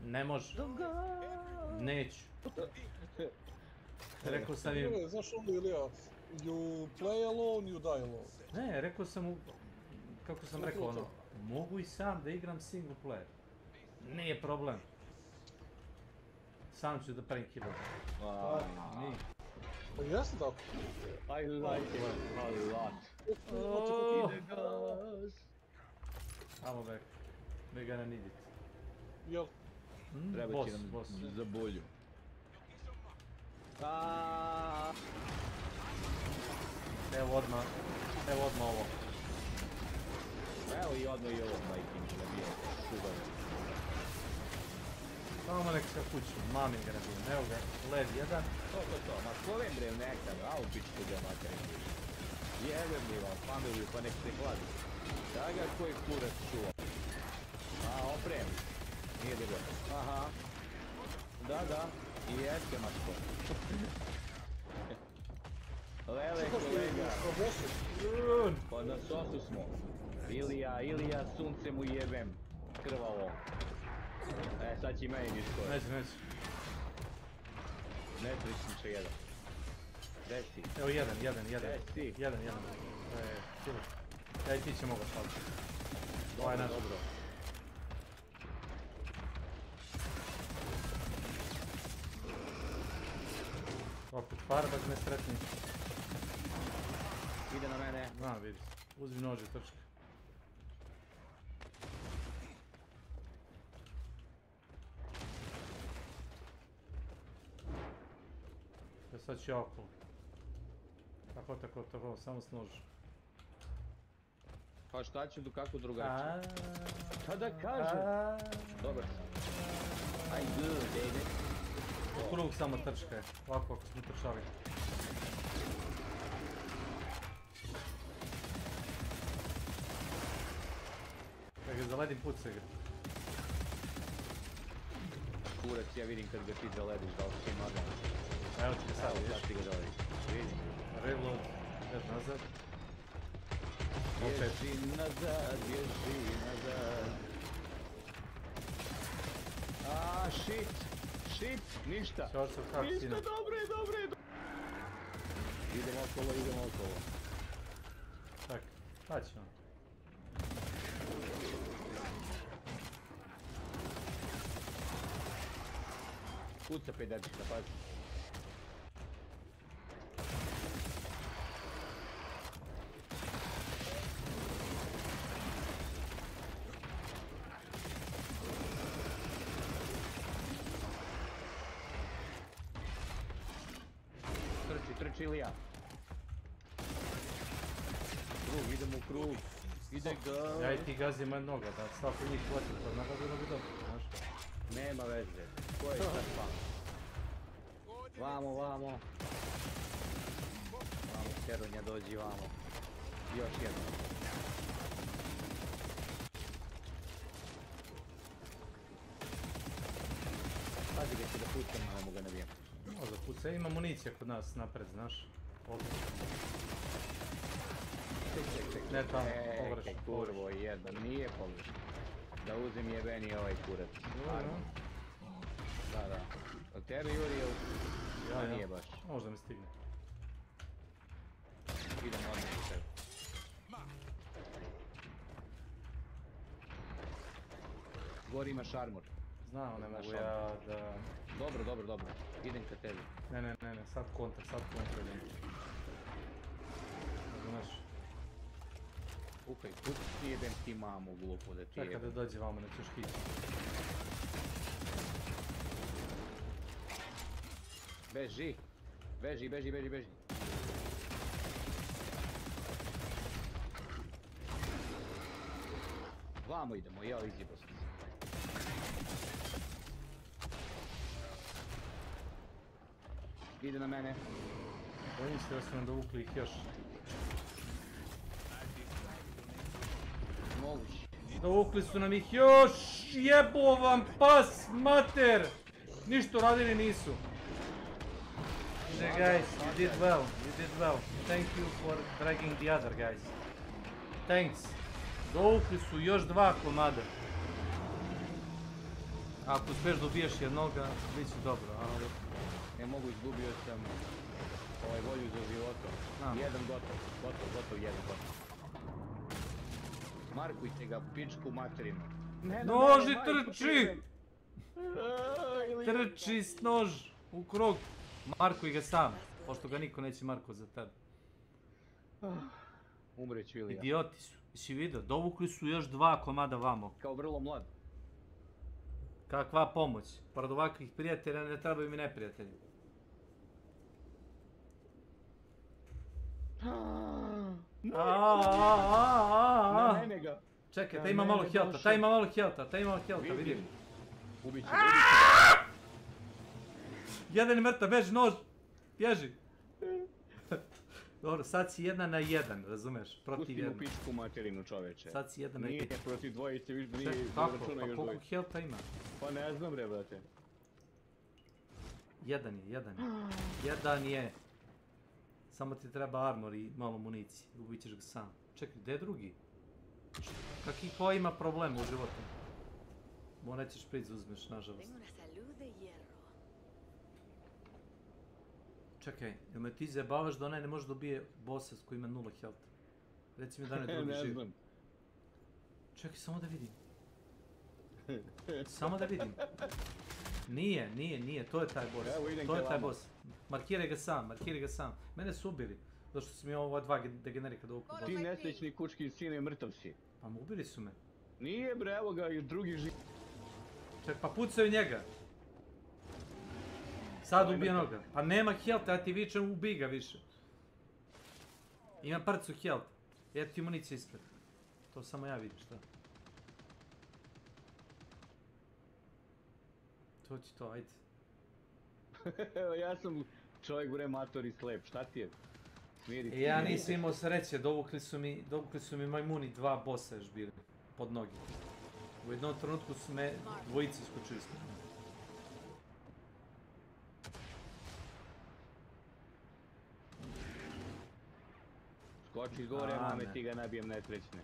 Ne može. Neću. Rekao sam im... Znaš ono Ilija, you play alone, you die alone. Ne, rekao sam mu, kako sam rekao ono, mogu i sam da igram single player. Nije problem. Sam ću da pravim killove. Nije. Pa jeste tako. I like it a lot. Amo back. We're gonna need it. Jel? Treba će nam za bolju. Evo odmah ovo. Evo i odmah i ovo, majke mi nabije. Super. Samo nek se kuću, mami ga nabijem. Evo ga, led jedan. To, ma kojem bre nekad, au pičku ga materim. Jebem li vam familiju pa nek se hladi. Da ga koji kurac čuva. Oprem. Nije dobro. Aha. Da. I jeste mačko. Lele kolega. Pa na sosu smo. Ilija, sunce mu jebem. Krvavo. Sad će i meni diskoj. Neće. Netričniče jedan. Desi. Evo jedan. Desi. Jedan. Ja i ti ćemo ga staviti. Dobro. Opet Firebug nesretni. Ide na mene. Vidi. Uzmi nože, trčka. Sad ću okolo. Tako, samo s nožem. Pa šta ću kako drugačije? Šta da kažem? Dobar sam. Aj good, baby. U krug samo trčka, ovako ako smo trčali. Da ga zaledim, pucaj ga. Kurac, ja vidim kad ga ti zalediš, da li si magan. Evo ti ga sad, vidiš? Sad ti ga doliš. Vidim. Reload, još nazad. Bježi nazad. Shit, ništa. Ništa, dobro je. Idemo okolo. Tak, pa ćemo. Puca pedačica, pazi. Trči Ilija. Idemo u krug. Ide ga. Ja i ti gazim jednoga, da svako njih hvati, to znaka bilo bi dobro, znaš. Nema veze. Ko je sad spam? Vamo. Vamo, Keronja, dođi vamo. Još jedno. Pazi ga će da pucam, ne mogu ga nabijem. Možda puca, ima municija kod nas napred, znaš. Ovdje. Ček. Ne tamo, pogrešno. Kurvo jedna, nije pogrešno. Da uzem jebeni ovaj kurac. Da. Od tebe Juri je... Ja, nije baš. Možda mi stigne. Idem odmah u tebe. Gori imaš armor. Znao, ne mogu ja da... Dobro. Idem ka tebi. Ne, sad kontra idem. Znaš. Ukaj, puti jebem ti mamu glupo da ti jebem. Čekaj da dođe vamo, nećeš hići. Beži. Beži. Vamo idemo, ja izjebao sam se. Ide na mene. Bojim se da su nam dovukli ih još. Moguće. Dovukli su nam ih još! Jebo vam pas, mater! Ništa radili nisu. Guys, you did well. Thank you for dragging the other guys. Thanks. Dovukli su još 2 komada. Ako uspješ da ubiješ jednoga, bit će dobro, ali... Ne mogu, izgubio sam volju za životom. Jedan gotov, jedan gotov. Markujte ga, pičku materinu. Noži trči! Trči s nož u krug. Markuj ga sam, pošto ga niko neće marko za tebe. Umreću ili ja. Idioti su. Jesi vidio? Dovukli su još 2 komada vamo. Kao vrlo mlad. Kakva pomoć? Pored ovakvih prijatelja ne trebaju mi neprijatelji. Na mene ga. Čekaj, taj ima malo helta, vidim. Ubit ću. Jedan je mrtav, beži, nož! Bježi! Dobro, sad si 1 na 1, razumeš? Protiv jednog. jednog. Pusti mu pičku materinu, čoveče. Sad si 1 na 1. Nije protiv dvojice, viš da nije Kako? računa Pa još koliko dvojice. helta ima? Pa ne znam bre, brate. Jedan je. Samo ti treba armor i malo municije. Ubit ćeš ga sam. Čekaj, gdje je drugi? Kaki ko ima problema u životu? Mo nećeš prić uzmeš, nažalost. Čekaj, jel me ti zajebavaš da onaj ne može da ubije bossa koji ima 0 health? Reci mi da ne drugi živ. Ne znam. Čekaj, samo da vidim. Samo da vidim. Nije, to je taj boss. To je taj boss. Markiraj ga sam. Mene su ubili. Zašto su mi ova 2 degenerika da ukupili. Ti nesrećni kučki sine, mrtav si. Pa ubili su me. Nije bre, evo ga, još drugi živ. Ček, pa pucaju njega. Sad ubije noga. Pa nema health, ja ti vičem ubij ga više. Ima prcu health. Eto ti municija ispred. To samo ja vidim, šta? To ti to, ajde. Ja sam čovjek bre mator i slep, šta ti je? Smiri. Ja nisam imao sreće, dovukli su mi majmuni 2 bossa još bili pod noge. U jednom trenutku su me dvojice iskočili s mene. Skoči gore, mame, ti ga nabijem nesrećne.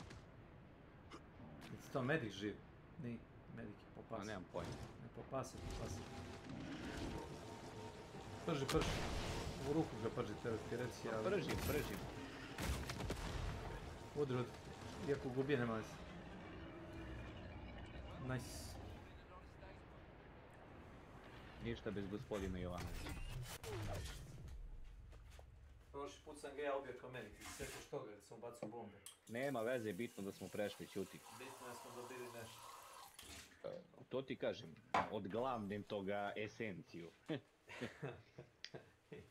Jesi to medik živ? Nije, medik je popasa. Pa nemam pojma. Ne popasa. Prži. U ruku ga prži, treba ti reći, ali... Pržim. Udri. Iako gubi, nema se. Nice. Ništa bez gospodina Jovanovića. Prošli put sam ga ja ubio kao medik, ti se sjetiš toga da sam bacio bombe. Nema veze, bitno da smo prešli, ćuti. Bitno da smo dobili nešto. To ti kažem, odglavnim toga esenciju.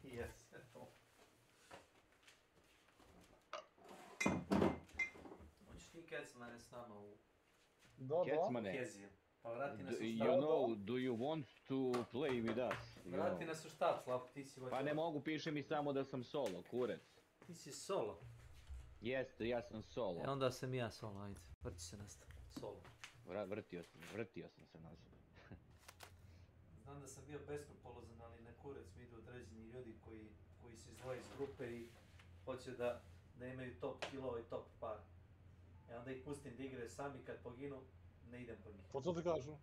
Yes, eto. Hoćeš ti Kecmane s nama u... Kecmane? Kezije. Pa vrati nas u štac. You know, do you want to play with us? Vrati nas u štac, Lap, ti si... Pa ne mogu, piše mi samo da sam solo, kurec. Ti si solo? Jeste, ja sam solo. Onda sam i ja solo, ajde. Vrti se nastav. Solo. Vrtio sam se nazad. Znam da sam bio beskrupulozan, ali na kurac mi idu određeni ljudi koji se izdvoje iz grupe i hoće da imaju top killova i top par. Onda ih pustim da igraju sami, kad poginu, ne idem po njih. Pa to ti kažu?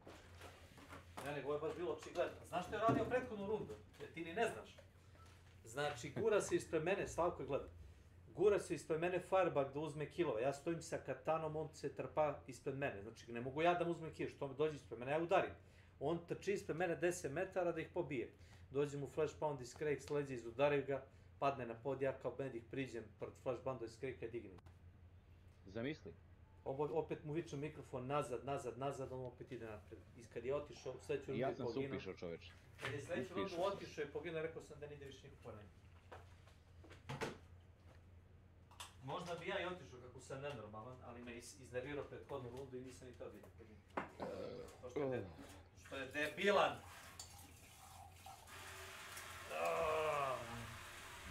Ne, nego ovo je baš bilo očigledno. Znaš što je radio prethodnu rundu? Jer ti ni ne znaš. Znači, gura se ispred mene, Slavko je gleda. Gura se ispred mene Firebug da uzme killove. Ja stojim sa katanom, on se trpa ispred mene. Znači, ne mogu ja da mu uzmem kill, što dođe ispred mene, ja udarim. On trči ispred mene 10 metara da ih pobije. Dođe mu flash pound iz Craig s leđa, izudaraju ga, padne na pod, ja kao medic priđem pred flash poundom iz Craiga i dignem. Zamisli. Opet mu viču mikrofon nazad, on opet ide napred. I kad je otišao, sledeću rundu je poginuo. Ja sam se upišao, čoveč. Kad je sledeću rundu otišao i poginuo, rekao sam da ne ide više niko po njemu. Možda bi ja i otišao kako sam nenormalan, ali me iznervirao prethodnu rundu i nisam ni to vidio. Što je debilan!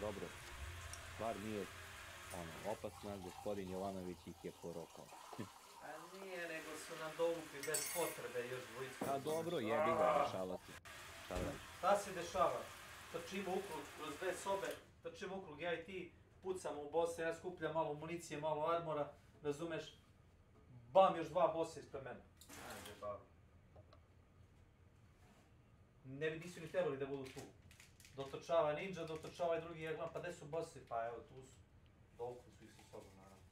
Dobro. Stvar nije opasna, gospodin Jovanović ih je porokao. A nije, nego su nam dovukli bez potrebe još dvojica. A dobro, jebi ga, dešava se. Šta se dešava? Trčimo ukrug kroz dve sobe, trčimo ukrug, ja i ti, pucamo u bossa, ja skupljam malo municije, malo armora, razumeš? Bam, još dva bossa ispred mene. Ajde, bam. Ne bi nisu ni trebali da budu tu. Dotrčava ninja, dotrčava i drugi, ja gledam, pa gde su bossi? Pa evo, tu su. Dovukli su ih sa sobom, naravno.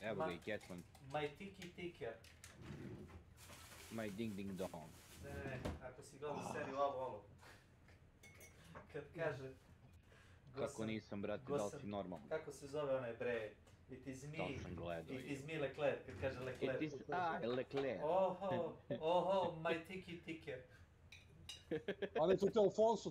Evo ga i Catman. My tiki tiker. My ding ding dong. Ne, ako si gledao seriju Alo. Kad kaže... Kako nisam, brate, da li si normalno? Kako se zove onaj bre? It is me. To sam gledao. It is me Leclerc, kad kaže Leclerc. It is I, Leclerc. Oho, my tiki tiker. Ali to je Alfonso,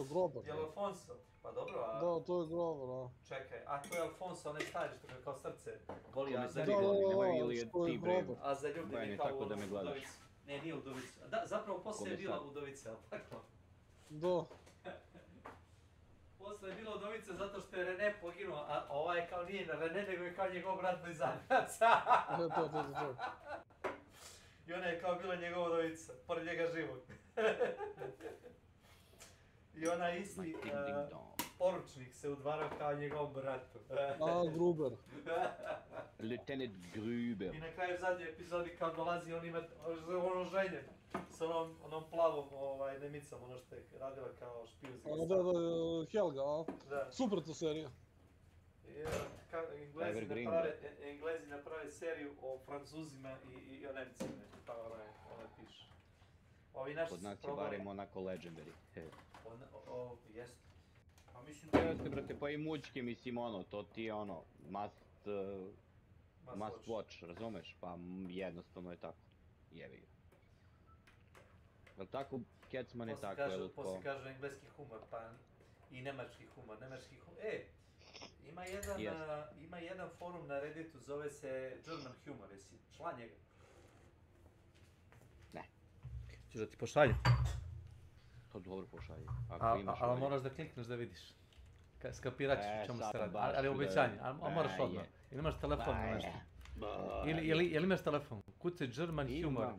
grobar. Je li Alfonso? Pa dobro, a... Da, to je grobar, a... Čekaj, a to je Alfonso, onaj stari što ga kao srce boli, a za grobar. A za ljubljenje kao u Udovicu. Ne, nije Udovicu. Da, zapravo posle je bila Udovica, ali tako? Da. Posle je bila Udovica zato što je René poginuo, a ovaj kao nije na René, nego je kao njegov brat blizanac. To. I ona je kao bila njegova Udovica, pored njega živog. I ona isti poručnik se udvarao kao njegovom bratu. Gruber. Lieutenant Gruber. I na kraju zadnje epizodi kao dolazi on ima ono ženje s onom plavom nemicom, ono što je radila kao špijunska. Da, Helga, a? Super to serija. Englezi naprave seriju o Francuzima i o Nemcima, tako ona piše. Kod nas je barem onako legendary. Jeste. Pa mislim da... Jeste, brate, pa i mučke, mislim, to ti je must watch, razumeš? Pa jednostavno je tako. Jevi ga. Jel' tako, Kecman je tako, jel' ko? Poslije kažu engleski humor, pa i nemački humor. Ima jedan forum na Redditu, zove se German Humor, jesi član njega? Ne. Češ da ti pošaljem? To dobro pošalje. Ali moraš da klikneš da vidiš. Skapirat ću čemu se radi, ali obećanje, ali moraš odmah. Ili imaš telefon ili nešto? Ili imaš telefon? Kucaj German Humor.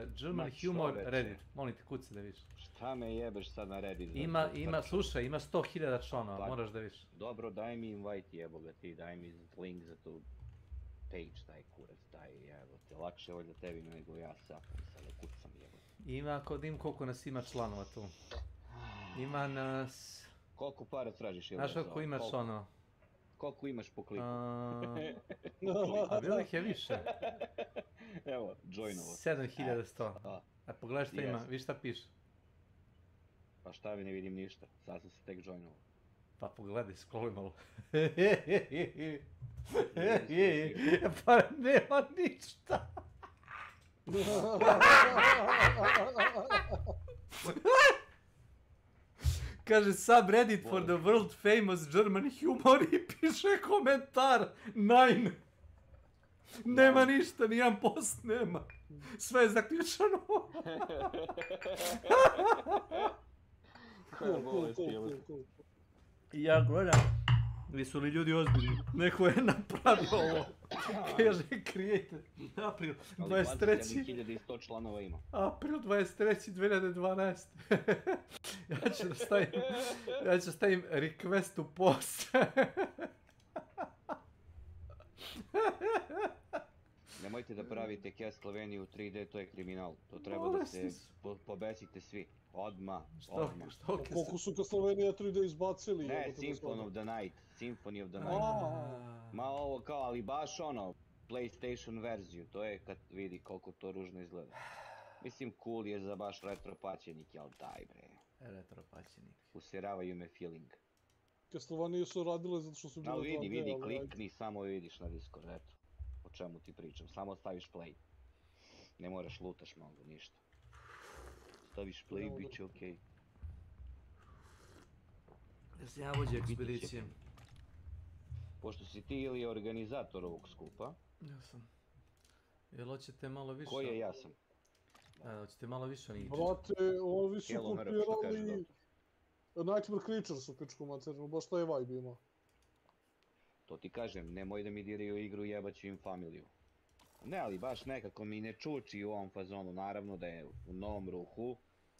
German Humor Reddit. Molim te, kucaj da vidiš. Šta me jebeš sad na Reddit? Slušaj, ima 100.000 članova, moraš da vidiš. Dobro, daj mi invite, jebo ga ti, daj mi link za tu page, taj kurac, daj, jebo te. Lakše je ovdje tebi nego ja sam sada kucam, jebo. Ima, koliko nas ima članova tu? Ima nas... Koliko para tražiš, jel? Znaš koliko imaš ono? Koliko imaš po kliku? A bilo ih je više. Evo, joinovo. 7100. A pogledaj šta ima, viš šta piše? Pa šta vi, ne vidim ništa, sad sam se tek joinovo. Pa pogledaj, scrolluj malo. Pa nema ništa. Kaže subreddit for the world famous German humor i piše komentar 9. Nema ništa, nijedan post nema. Sve je zaključano. Cool. Ja gledam, jesu li ljudi ozbiljni? Neko je napravio ovo. Kaže creator. April 23. 1100 članova ima. April 23. 2012. Ja ću stavim request u post. Nemojte da pravite Cast Sloveniju u 3D, to je kriminal. To treba da se pobesite svi. Odmah. Koliko su Cast Slovenija 3D izbacili? Ne, Symphony of the Night. Ma ovo kao, ali baš ono, PlayStation verziju. To je kad vidi koliko to ružno izgleda. Mislim, cool je za baš retro paćenike, ali daj bre. Retro paćenik. Useravaju me feeling. Castlevania su radile zato što su bile 2D, vidi, ali ajde. klikni, samo vidiš na Discord, eto. O čemu ti pričam, samo staviš play. Ne moraš lutaš mnogo, ništa. Staviš play, bit će okej. Jesam ja vođe ekspedicije. Pošto si ti ili organizator ovog skupa. Ja sam. Jel hoćete malo više? Ko je ja sam? Hoćete malo više niče. Brate, ovi su kopirali Nightmare Creatures u pičku materinu, baš taj vibe ima. To ti kažem, nemoj da mi diraju igru, jebaću im familiju. Ne, ali baš nekako mi ne čuči u ovom fazonu, naravno da je u novom ruhu.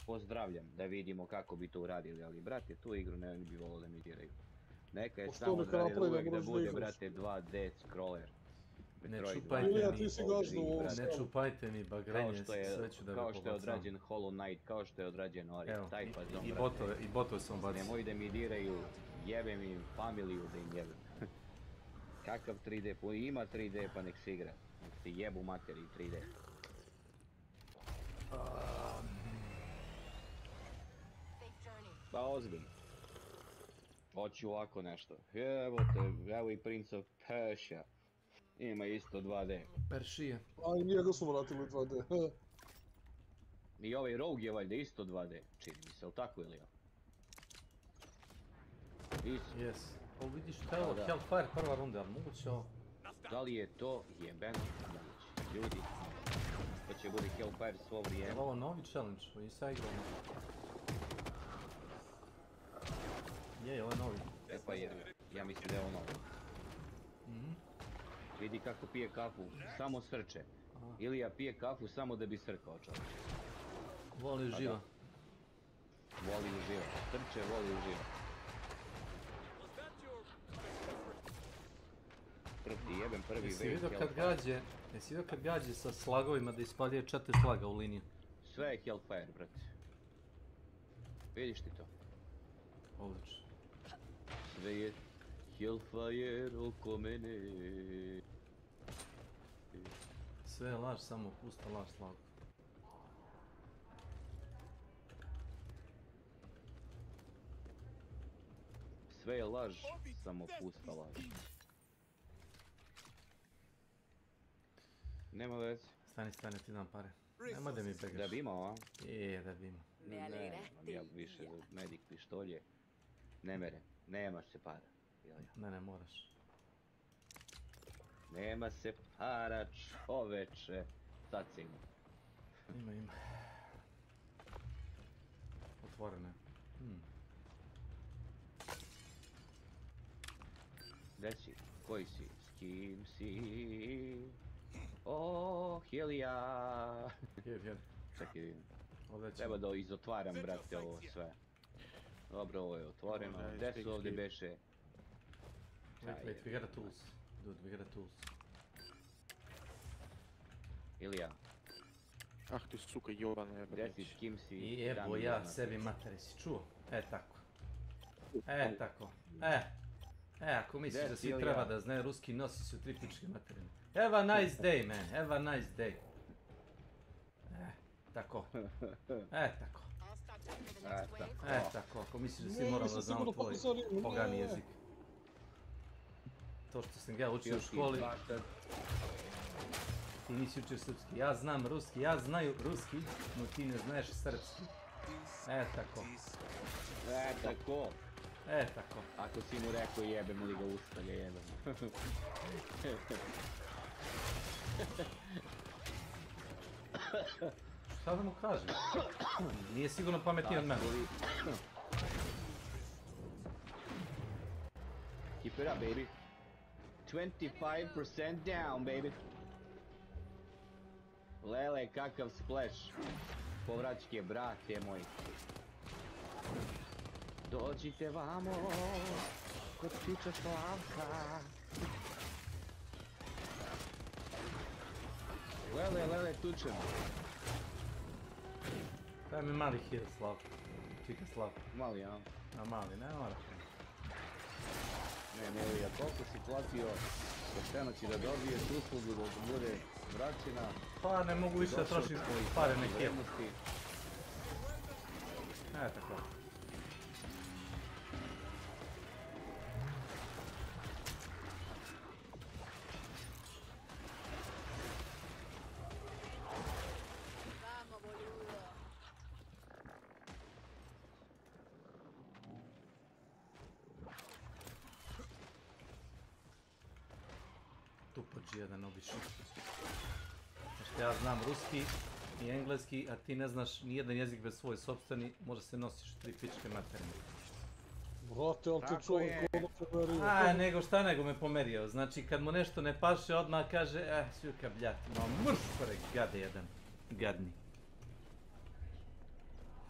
Pozdravljam, da vidimo kako bi to uradili, ali brate, tu igru ne bi volio da mi diraju. Neka je samo odradili uvek da bude, brate, 2D scroller. Ne čupajte mi bagrenje, sve ću da ga pobacam. Kao što je odrađen Hollow Knight, kao što je odrađen Ori, taj fazon, I botove sam bacio. Nemoj da mi diraju, jebem im familiju da im jebem. Kakav 3D, ima 3D pa nek se igra. Nek se jebu materi 3D. Pa ozbiljno. Hoću ovako nešto. Evo te, evo i Prince of Persia. Ima isto 2D. Peršije. A i njega su vratili 2D. I ovaj Rogue je valjda isto 2D. Čini mi se, ali tako ili ja? Isto. Jes. Ovo vidiš šta je ovo, Hellfire prva runda, ali moguće ovo? Da li je to jebeno? Ljudi. To će bude Hellfire svo vrijeme. Ovo novi challenge, koji sa igrao. Je, ovo je novi. E pa je, ja mislim da je ovo novi. Vidi kako pije kafu, samo srče. Ilija pije kafu samo da bi srkao čovječ. Voli uživa. Voli uživa. Srče, voli uživa. Prvi jebem prvi Jesi vidio kad gađe sa slagovima da ispaljuje 4 slaga u liniju? Sve je Hellfire, brate. Vidiš ti to? Odlično. Sve je Hellfire oko mene. Sve je laž, samo pusta laž slagu. Sve je laž, samo pusta laž. Nema veze. Stani, ti dam pare. Nema da mi begaš. Da bi imao, a? Da bi imao. Ne, ja više medik pištolje. Ne mere, nemaš se para. Ne, moraš. Nema se para, čoveče. Sad se ima. Ima. Otvorene. Gdje si? Koji si? S kim si? O, Helija! Čekaj vidim. Treba da izotvaram, brate, ovo sve. Dobro, ovo je otvoreno. Gdje su ovdje beše? Wait, we got a tools. Dude, we got a tools. Ilija. Ah ti suka jobana jebana. Gdje si, s kim si? I evo ja sebi materi, si čuo? Tako. Tako. Ako misliš da svi treba da znaju ruski, nosi su 3 pičke materine. Have a nice day, man. Have a nice day. Tako. Tako. Tako. Ako misliš da svi moramo da znamo tvoj pogani jezik. To što sam ja učio u školi. Ti nisi učio srpski. Ja znam ruski, ja znaju ruski, no ti ne znaš srpski. Tako. Tako. Tako. Ako si mu rekao jebemo li ga ustalje, jebemo. Šta da mu kažem? Nije sigurno pametniji od mene. Keep it up, baby. 25% down, baby. Lele, kakav splash. Povraćke, brate moj. Dođite vamo, kod piča Slavka. Lele, tučem. Daj mi mali heal, Slav. Čika Slav. Mali, a? Mali, ne mora. Ne, ja koliko si platio, pošteno će da dobiješ uslugu da bude vraćena. Pa ne mogu više da trošim pare na heal. Tako. jedan obično. Znači ja znam ruski i engleski, a ti ne znaš nijedan jezik bez svoj sopstveni, možda se nosiš 3 pičke materine. Brate, ali te čovjek ono pomerio. Nego šta nego me pomerio. Znači kad mu nešto ne paše odmah kaže suka bljati, ma mrš pre gade jedan. Gadni.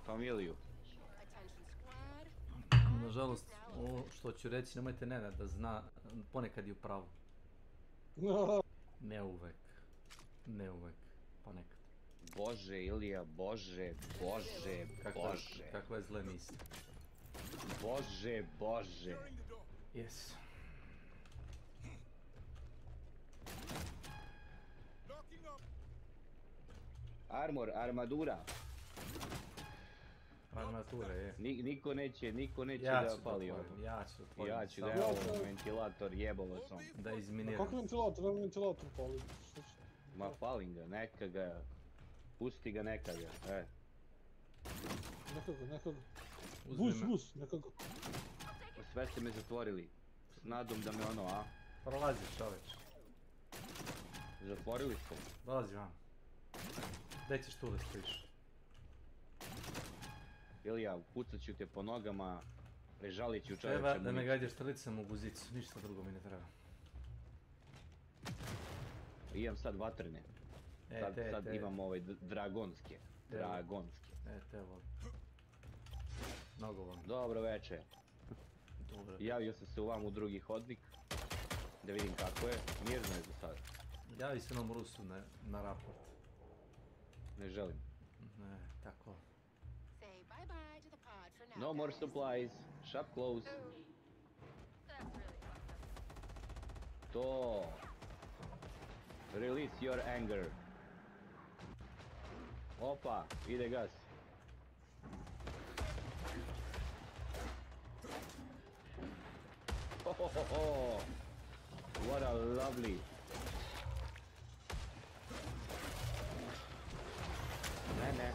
Familiju. Nažalost, ovo što ću reći, nemojte Nenad da zna, ponekad je u pravu. Ne uvek. Ne uvek. Ponekad. Bože, Ilija, Bože. Kakva je zle misli. Bože. Yes. Armadura. Armatura je. Niko neće da pali ovo. Ja ću otvorim. Ja ću da je ovo ventilator jebovo sam. Da izminiram. Kako ventilator pali? Ma palim ga, neka ga. Pusti ga, neka ga. Neka ga. Bus, neka ga. Sve ste me zatvorili. S nadom da me ono, a? Prolaziš, čoveč. Zatvorili ste? Dolazi vam. Gdje ćeš tu da stojiš? Ilija, pucat ću te po nogama, prežalit ću čovječe. Treba da me gađaš strelicama u guzicu, ništa drugo mi ne treba. Imam sad vatrene. Sad imam ovaj dragonske. Te volim. Mnogo volim. Dobro večer. Javio sam se u drugi hodnik. Da vidim kako je. Mirno je za sada. Javi se nam Rusu na raport. Ne želim. Ne, tako. No more supplies. Shop closed. To. Release your anger. Opa, ide gas. Oh, what a lovely. Ne.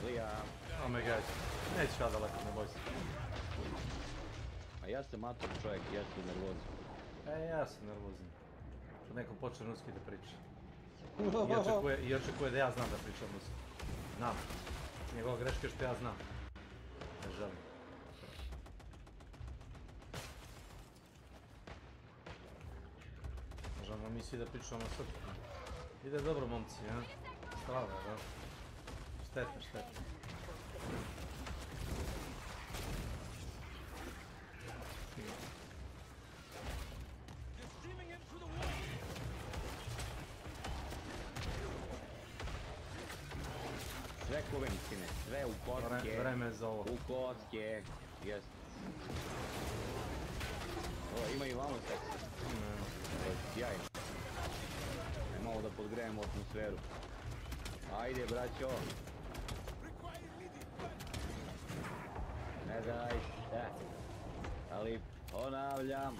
Lija. Oh my god. Neću ja daleko, ne boj se. A ja sam mator čovjek, ja sam nervozan. Ja sam nervozan. Kad nekom počne ruski da priča. I očekuje da ja znam da pričam ruski. Znam. Njegova greška je što ja znam. Ne želim. Možemo mi svi da pričamo srpski. Ide dobro, momci, ja? Strava, da? Šteta. Sve kuvencine, sve u kocke. Vreme za ovo. U kocke, jest. O, ima i vamo seksa. Sjajno. Malo da podgrejemo atmosferu. Ajde, braćo. Ne daj se. Ali ponavljam.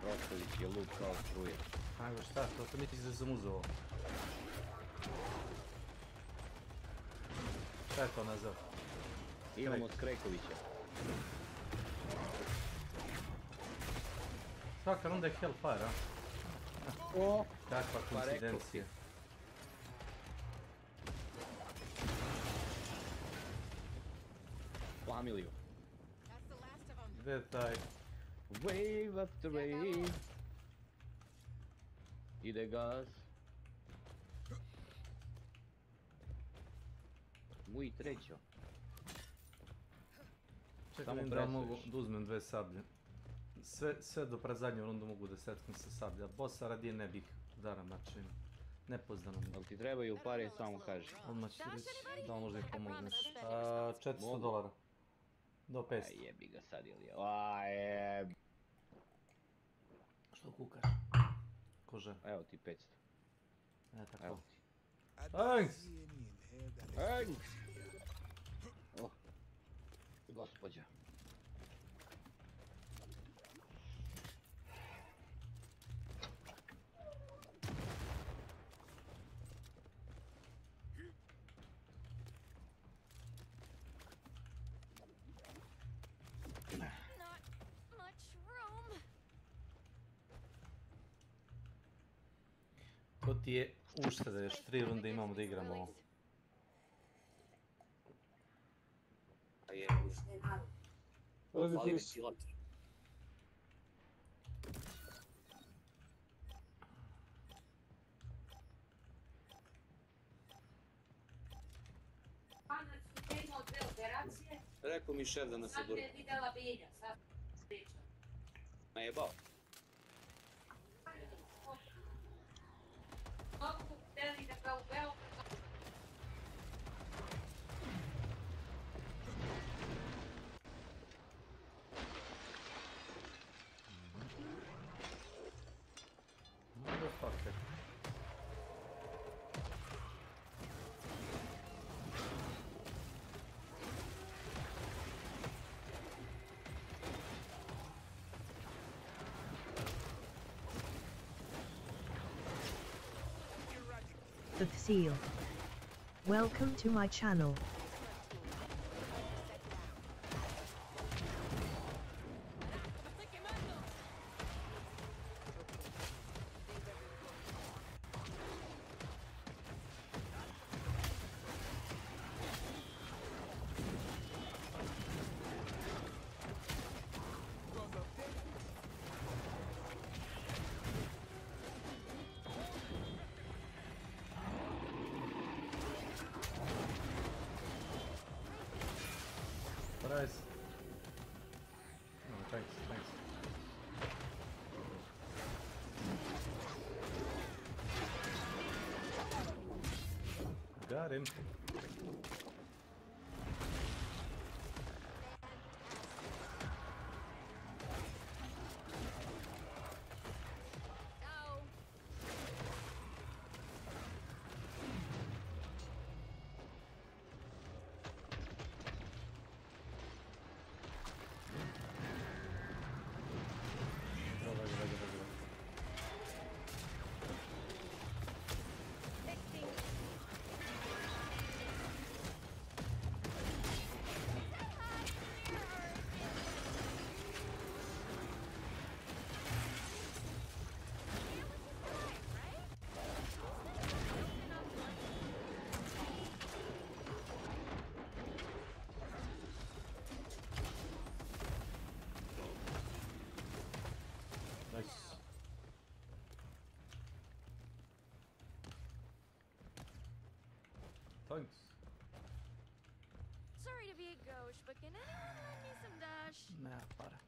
Rostolić je luk kao struje. Ajmo šta, to sam misliš da sam uzeo. Šta je to nazad? Imamo Skrekovića. Svaka runda je Hellfire, a? O! Kakva koincidencija. Familiju. Gdje je taj? Wave after wave. Ide gas. Muy trećo. Čekaj da mogu da uzmem 2 sablje. Sve do pred zadnju rundu mogu da setkam sa sablja. Bossa radije ne bih udaram način. Nepoznano mi. Ali ti trebaju pare, samo kaži. Odmah ću reći da li možda ih pomogneš. $400. Do 500. Aj jebi ga sad ili je. Što kukaš? Kože? Evo ti 500. Tako. Evo ti. Thanks! Thanks! Oh. Gospodja. ti je ušteda, još 3 runde imamo da igramo ovo. A je, Radi fali please. ventilator. Rekao mi šef da nas odurba. Najebao. The Seal. Welcome to my channel. Nice. Oh, thanks. Got him. Thanks. Sorry to be a gauche, but can anyone lend me some dash? Nah, para.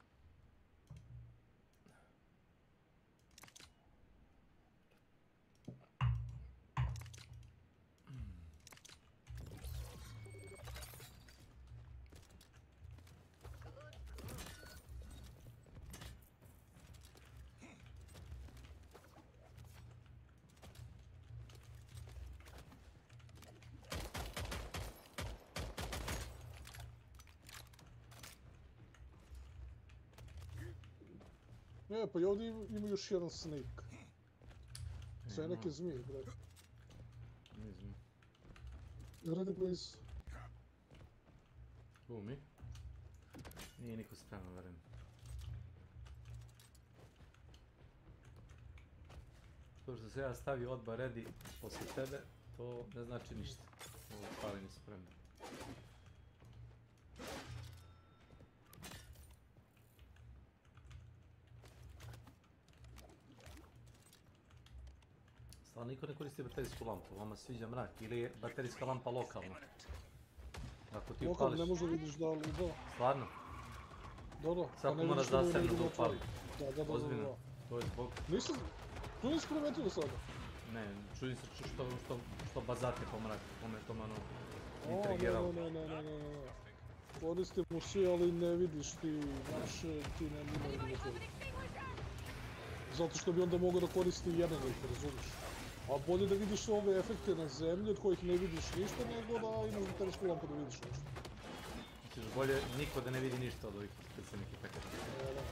Ne, pa i ovdje ima još jedan snake. Sve neke zmije, bre. Ne znam. Ready, please. Who, mi? Nije niko spreman, verujem. To što se ja stavio odba ready posle tebe, to ne znači ništa. Ovo pali nisu spremni. Stvarno niko ne koristi baterijsku lampu, vama sviđa mrak, ili je baterijska lampa lokalna? Ako ti upališ... Lokalno ne možda vidiš da li da. Stvarno? Da. Sad ako moraš zasebno da upali. Da. Ozbiljno, to je zbog... Nisam, to nisi primetio do sada? Ne, čudim se što bazate po mraku, kome je to malo intrigiralo. Ne. Koristimo svi, ali ne vidiš ti, znaš, ti ne vidiš. Zato što bi onda mogao da koristi jedan ih, razumiješ. A bolje da vidiš ove efekte na zemlji od kojih ne vidiš ništa, nego da imaš baterijsku lampu da vidiš nešto. Misliš, bolje niko da ne vidi ništa od ovih specijalnih efekata. Da.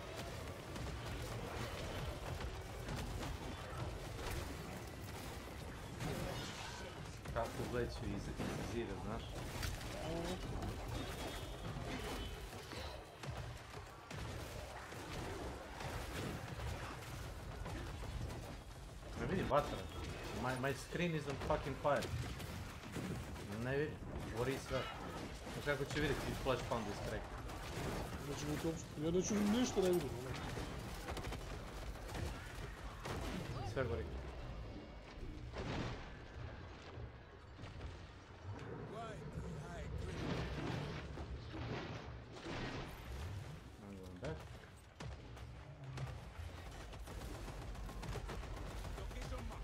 Kako uzleću iz zida, znaš? Ne vidim vatra, My screen is on fucking fire. Ne vidim, gori sve. Kako će vidjeti flash pound iz kreka? Neću vidjeti uopšte, ja neću ništa ne vidim. Sve gori.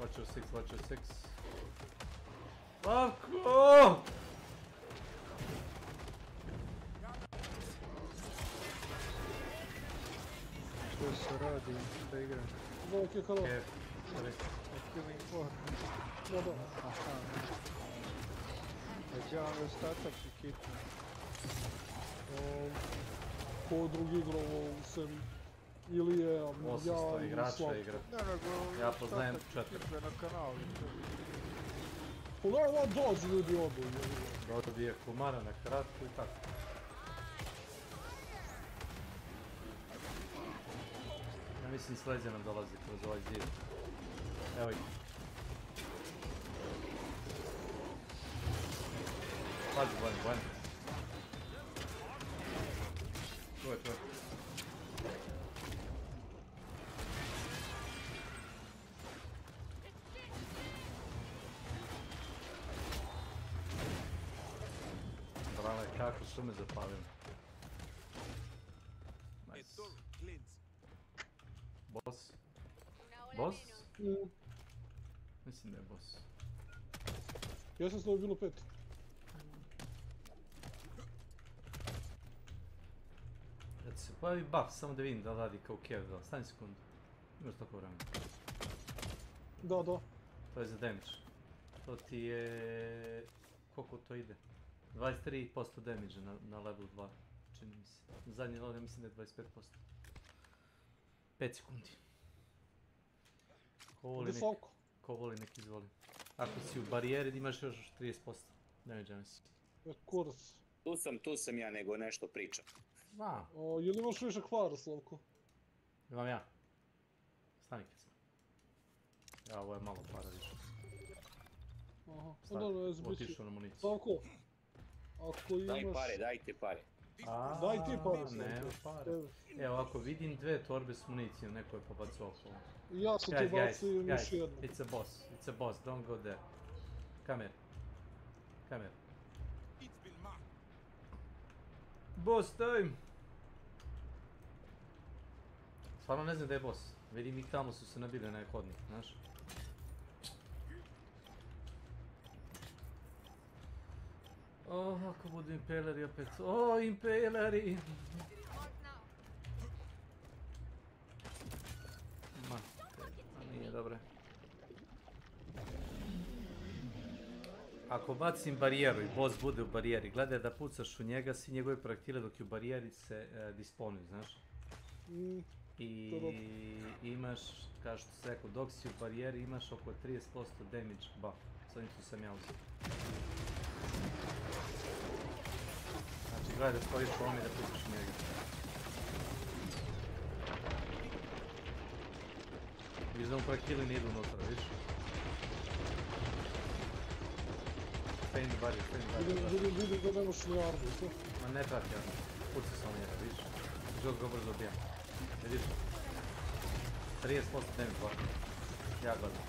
Watch your six, watch your six. Kako? Što se radi, šta igra? Volk je halo. Killing floor. Da. Aha. Gdje vam je ostatak ekipa? Ko drugi igrao sem Ilije, ja i 800 igrača igra. Ja poznajem 4. Ekipe na kanalu. Pogledaj, dođu ljudi odu. Dobije Kumara na kratku i tako. Ja mislim Slezija nam dolazi kroz ovaj zid. Evo ih. Pazi, Bojan. Čuvaj. Brale, kako su me zapalili. Nice. Boss? Boss? Mislim da je boss. Ja sam s tobom bilo 5. Kad se pojavi buff, samo da vidim da radi kao Kev, da, stani sekundu. Imaš tako vremena. Da. To je za damage. To ti je... Koliko to ide? 23% damage na level 2, čini mi se. Na zadnji level mislim da je 25%. 5 sekundi. Ko voli nek izvoli. Ako si u barijeri imaš još 30% damage, mislim. Kurac. Tu sam ja, nego nešto pričam. Je li imaš više kvara, Slavko? Imam ja. Stani kad sam. Ja, ovo je malo para više. Aha, onda ne zbići. Otišao na municiju. Slavko, ako imaš... Dajte pare. Daj ti pare. Nema pare. Evo, ako vidim 2 torbe s municijom, neko je pobacao okolo. Ja sam tu bacio još jednu. It's a boss, don't go there. Come here. Boss time! Stvarno ne znam da je boss. Vidim ih tamo su se nabili na hodnik, znaš? Ako budu impaleri opet. Impaleri! Nije dobro. Ako bacim barijeru i boss bude u barijeri, gledaj da pucaš u njega, svi njegove projektile dok je u barijeri se disponuju, znaš? I imaš, kao što se rekao, dok si u barijeri imaš oko 30% damage buff. S ovim tu sam ja uzeo. Znači gledaj da stojiš u ovom i da pucaš u njega. Viš da mu projektili ne idu unutra, viš? Stay in the barrier. Vidim da nemaš ni armu, to? Ma ne prati armu, puci samo njega, viš? Žog ga brzo ubijam. Vidiš? 30% damage buff. Ja gledam.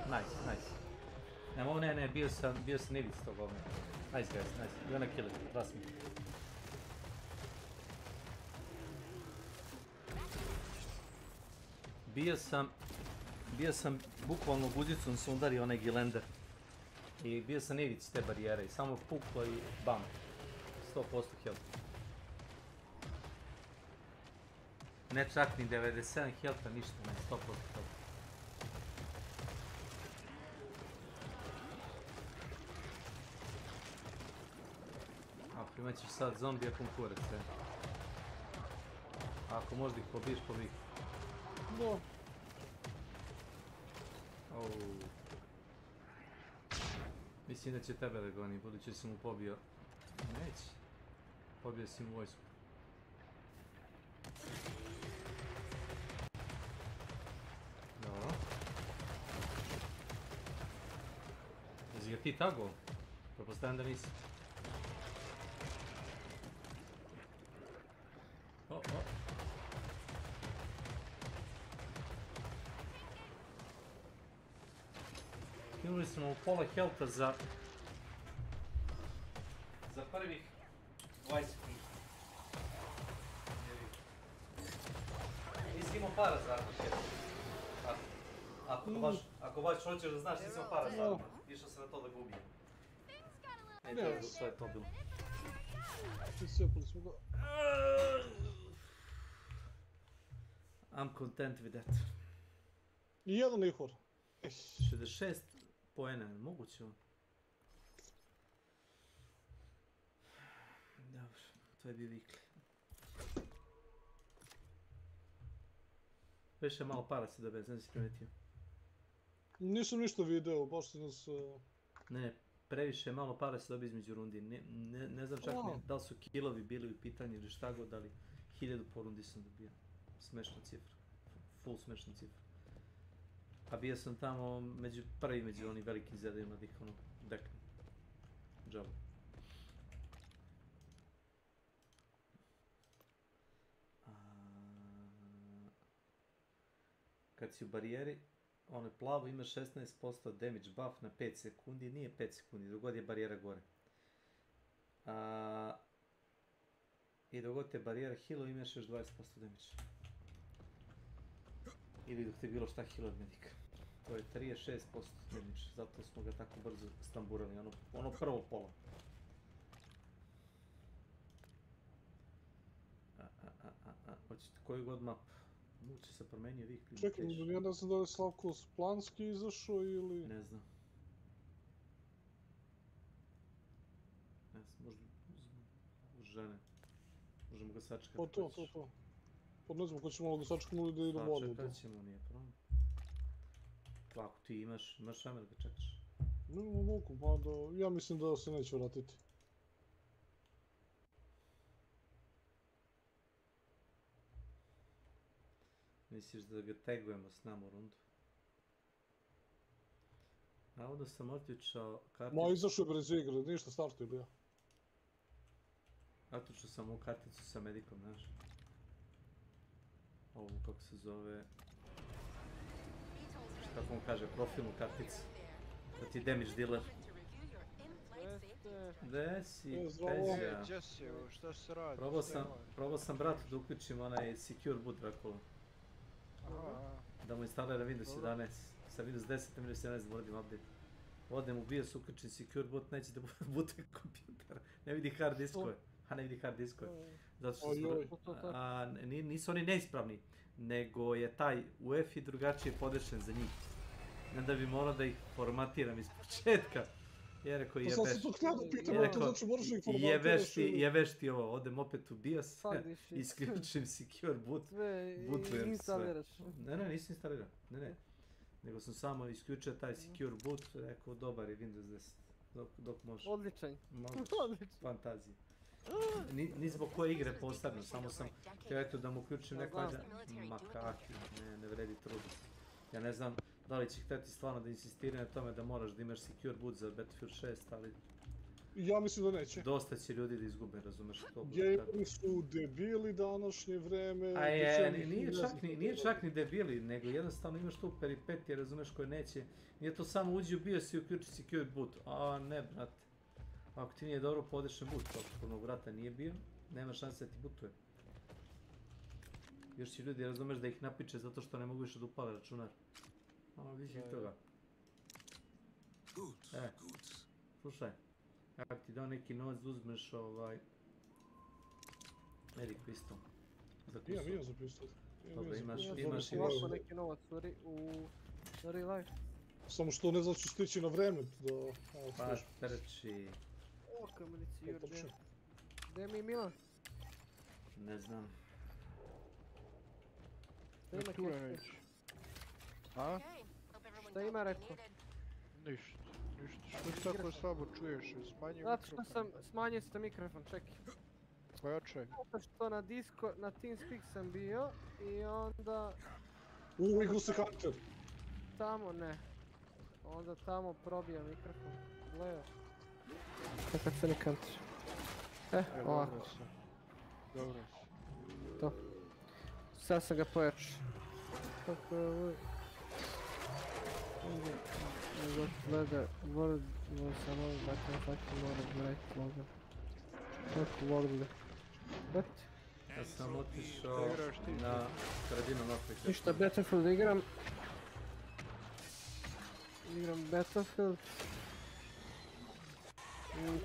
Nice. Ne, bio sam ivic tog ovdje. Nice guys, nice. You're gonna kill it, trust me. Bio sam bukvalno guzicom sam udario onaj gilender. I bio sam ivic te barijere i samo puklo i bam. 100% health. Ne čak ni 97 healtha, ništa, ne, 100% health. Imat ćeš sad zombija konkurac, ako možda ih pobiješ, pobij. Da. Mislim da će tebe da goni, budući si mu pobio. Neće. Pobio si mu vojsku. ti tago? Pretpostavljam da nisi. O. Skinuli smo u pola helta za prvih 20 sekundi. Nisi imao para za armor. Ako baš hoćeš da znaš, nisi imao para za armor. Išao sam na to da ga ubijem. To je to bilo. Iscepali smo ga. I'm content with that. I jedan ihor. 66 poena, moguće ovo. Dobro, to je bio vikli. Već je malo para se dobe, znam da si primetio. Nisam ništa video, baš sam nas... Ne, previše malo para se dobe između rundi. Ne znam čak ni da li su killovi bili u pitanju ili šta god, ali 1000 po rundi sam dobio. Smešna cifra. Full smešna cifra. A bio sam tamo prvi među onim velikim zedajima da ih ono deknem. Džabu. Kad si u barijeri, ono plavo ima 16% damage buff na 5 sekundi, nije 5 sekundi, dok god je barijera gore. I dok god te barijera healo imaš još 20% damage. Ili dok te bilo šta heal od medika. To je 36% damage, zato smo ga tako brzo stamburali, ono prvo pola. Hoćete koju god map? Moguće se promenio vik. Čekaj, ja ne znam da li je Slavko Splanski izašao ili... Ne znam. Ne znam, možda žene. Možemo ga sačekati. Pa to. Pa ne znam, ko će malo ga sačekamo ili da ide vodu. Sačekat ćemo, nije problem. Ako ti imaš vremena da ga čekaš. Ne mogu, pa da... Ja mislim da se neće vratiti. Misliš da ga tagujemo s nama u rundu? Navodno sam otključao karticu... Ma, izašao je brez igre, ništa startuje ili ja. Otključao sam ovu karticu sa medikom, znaš. Ovu, kako se zove... Kako mu kaže, profilnu karticu. Da ti je damage dealer. Gde si, pezija? Šta se radi? Probao sam bratu da uključim onaj secure boot Dracula. Da mu instalira Windows 11. Sa Windows 10 i Windows 11 da uradim update. Odem u BIOS, uključim secure boot, neće da bootuje kompjuter. Ne vidi hard diskove. Ne vidi hard diskove. Zato što nisu oni neispravni, nego je taj UEFI drugačije podešen za njih. I onda bi morao da ih formatiram iz početka. Je rekao jebeš ti ovo, odem opet u BIOS, isključim secure boot, bootujem sve. Ne, nisam instalirao, ne. Nego sam samo isključio taj secure boot, rekao dobar je Windows 10, dok možeš. Odličan. Fantazija. Ni zbog koje igre posebno, samo sam htio eto da mu uključim neko ajde, makaki, ne vredi truditi. Ja ne znam da li će htjeti stvarno da insistira na tome da moraš da imaš secure boot za Battlefield 6, ali... Ja mislim da neće. Dosta će ljudi da izgube, razumeš to? Gameri su debili današnje vreme... Nije čak ni debili, nego jednostavno imaš tu peripetije, razumeš, koje neće... Nije to samo uđi u BIOS i uključi secure boot. A ne, brate. Ako ti nije dobro podešen boot, ako onog vrata nije bio, nema šanse da ti bootuje. Još će ljudi, razumeš, da ih napiče zato što ne mogu više da upale računar. Više toga. Slušaj, ako ti dao neki novac da uzmeš Medic pistol. Imam za pistol. Dobro, imaš i više. Neki novac u real life. Samo što ne znači stići na vreme da... Pa trči. O, kamenici Jurđe. Gdje mi je Milan? Ne znam. Tu je već. A? Šta ima rekao? Ništa. Što tako slabo čuješ? Smanji mikrofon. Zato što sam smanjio ste mikrofon, čekaj. Pojačaj. Zato što na TeamSpeak sam bio i onda... Igru se Hunter. Tamo ne. Onda tamo probija mikrofon. player. Kakav se ne kantiš. Ovako. Dobro si. To. Sad sam ga pojačao. Kako je ovo? Gleda, word was among button fucking word right logo. Kako word? What? Ja sam otišao na sredinu naprijed. Ništa, Battlefield igram. Igram Battlefield.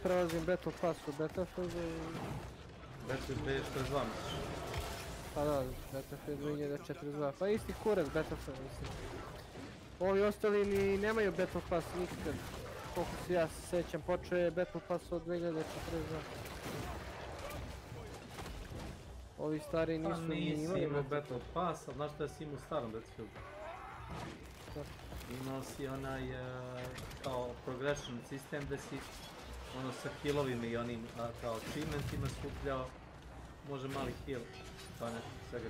Prelazim Battle Pass u Battlefieldu. Battlefield 2042 misliš? Pa da, Battlefield 2042. Pa isti kurac Battlefield mislim. Ovi ostali ni nemaju Battle Pass nikad. Koliko se ja sećam, počeo je Battle Pass od 2042. Ovi stari nisu ni imali. Nisi imao Battle Pass, ali znaš šta si imao u starom Battlefieldu? Imao si onaj kao progression sistem gdje si ono sa killovima i onim kao achievementima skupljao može mali heal, pa ne, svega.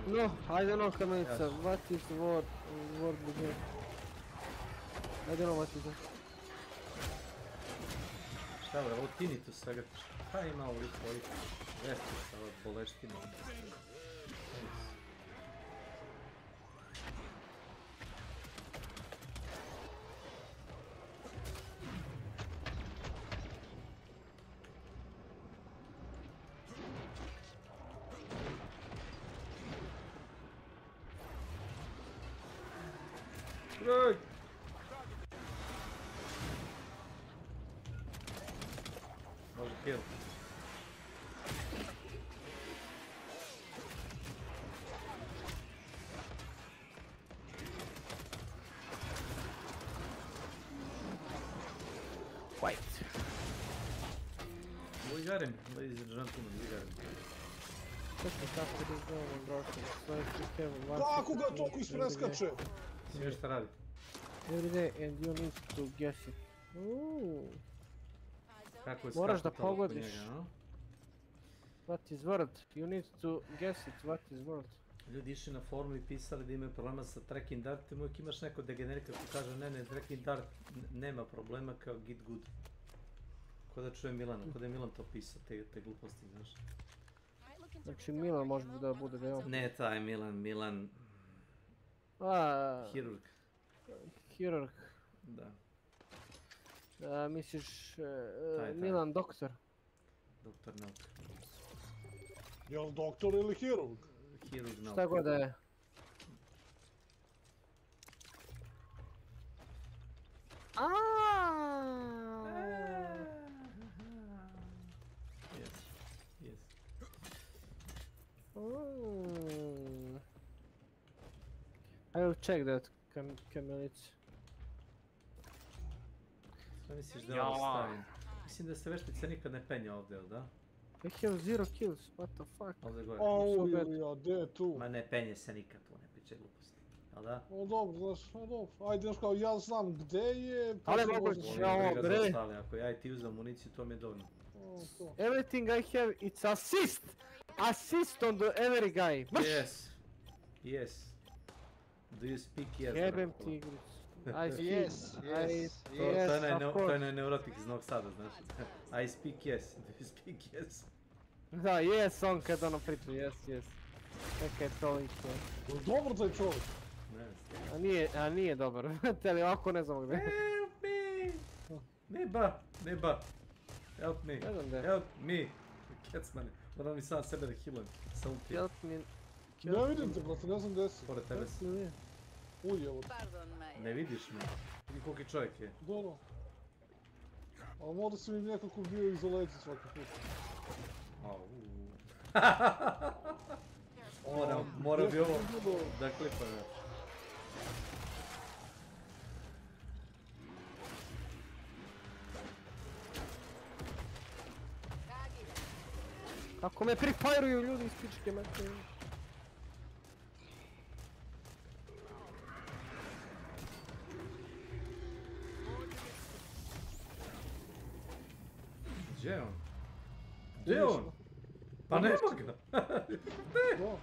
No, I don't know Kamenica, what is word begin? I don't know what is that. Šta bre, ovo tinnitus svega, šta ima ovoliko ovih veštica, boleština? Right. Može kill. Fight. We got him, ladies and gentlemen, we got him. Kako da zovemo, brošen, svoje prikevo, Kako ga toliko ispreskače? Sve šta radi? Every day and you need to guess it. Kako je moraš da skakutalo oko pogodiš. njega, no? What is word? You need to guess it, what is word? Ljudi išli na forum i pisali da imaju problema sa tracking dartom, uvijek imaš neko degenerika ko kaže ne, tracking dart nema problema kao git good. Ko da čuje Milana, ko da je Milan to pisao, te gluposti, znaš. Znači Milan može da bude da je on. Ne taj Milan... Hirurg. Hirurg. Da. Misliš Taj. Milan doktor? Doktor nauka. Je li doktor ili hirurg? Hirurg nauka. Šta god da je. Yes. I will check that, Kamelic. Šta misliš da ovo stavim? Mislim da se veštica nikad ne penja ovdje, jel da? I have 0 kills, what the fuck? Ovdje gore. Ja, gdje je tu? Ma ne penje se nikad tu, ne priče gluposti. Jel da? O dobro, znaš, dobro. Ajde, znaš kao, ja znam gdje je... Ali moguće, ovo bre. Ako ja i ti uzam municiju, to mi je dovoljno. Everything I have, it's assist! Assist on the every guy! Yes. Do you speak yes? Jebem ti igricu. Yes, To je neurotik iz Novog Sada, znaš. I speak yes, do you speak yes? Da, yes on kad ono priča, yes. Čekaj, to isto. Dobro taj čovjek. A nije dobar, ali ovako ne znam gdje. Help me! Neba! Help me! Kecmane, moram mi sam sebe da healujem. Help me. Ne vidim te, brate, ne znam gdje si. Pored tebe si. Evo. Ne vidiš me. Vidi koliki čovjek je. Dobro. Ali možda si mi nekako bio izolaciji svaki put. Mora bi ovo da klipam. Kako me prefajruju ljudi iz pičke mete. Gdje je on? Pa nema ga! Ne!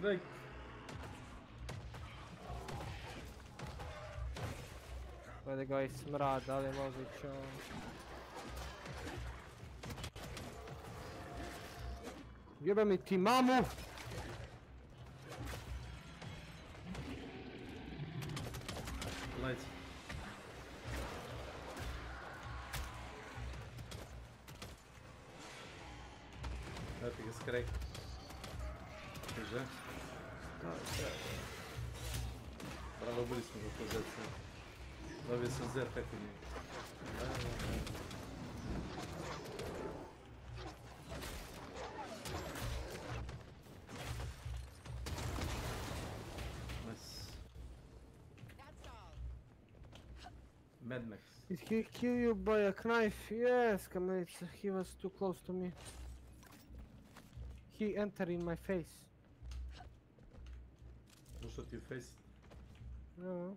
Strike. Glede ga i smrad, da li može ići on. Jebe mi ti mamu! Lights. Eto ga skrek. Može? Da. Bravo, ubili smo ga po Z. Dobio sam Z preko njega. Mad Max. Did he kill you by a knife? Yes, Kamelica, he was too close to me. He entered in my face. Ušao ti u face? No.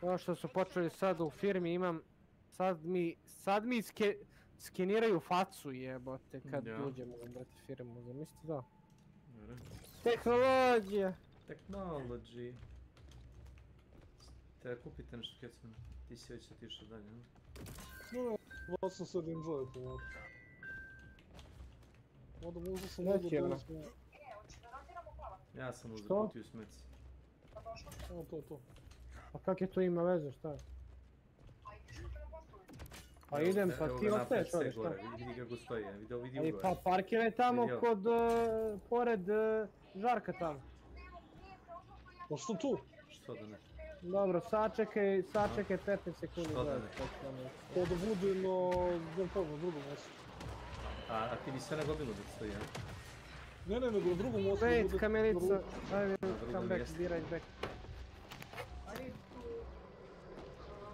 Kao što su počeli sad u firmi imam, sad mi skeniraju facu jebote kad uđemo u brate firmu, zamislite da. Tehnologija! Technology. Treba kupiti nešto kecmana, ti si već otišao dalje, ne? No, ja sam sad enjoy pomalo. Onda možda sam mogu da smo... Ja sam uzeo kutiju smeci. To. Pa kak je to ima veze, šta? Pa idem, pa ti ostaješ ovdje, šta? Vidi kako stoji, vidi Ali ugore. pa parkiraj tamo kod, pored Žarka tamo. Pa što tu? Što da ne? Dobro, sačekaj 15 sekundi. Što da ne? To da bude na drugom mjestu. A ti bi sve na gomilu da stoji, a? Ne, nego na drugom mjestu. Wait, Kamelica, ajde, come back, be right back.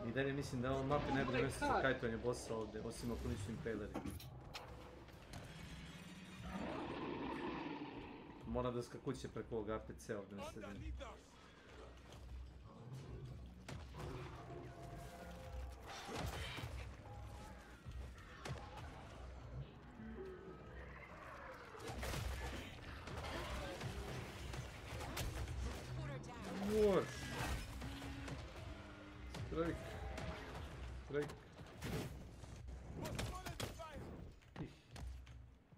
I dalje mislim da je ovo mapi najbolje mjesto za kajtovanje bossa ovdje, osim ako nisu impaleri. Moram da skakuće preko ovog APC ovdje na sredini. War! Strike!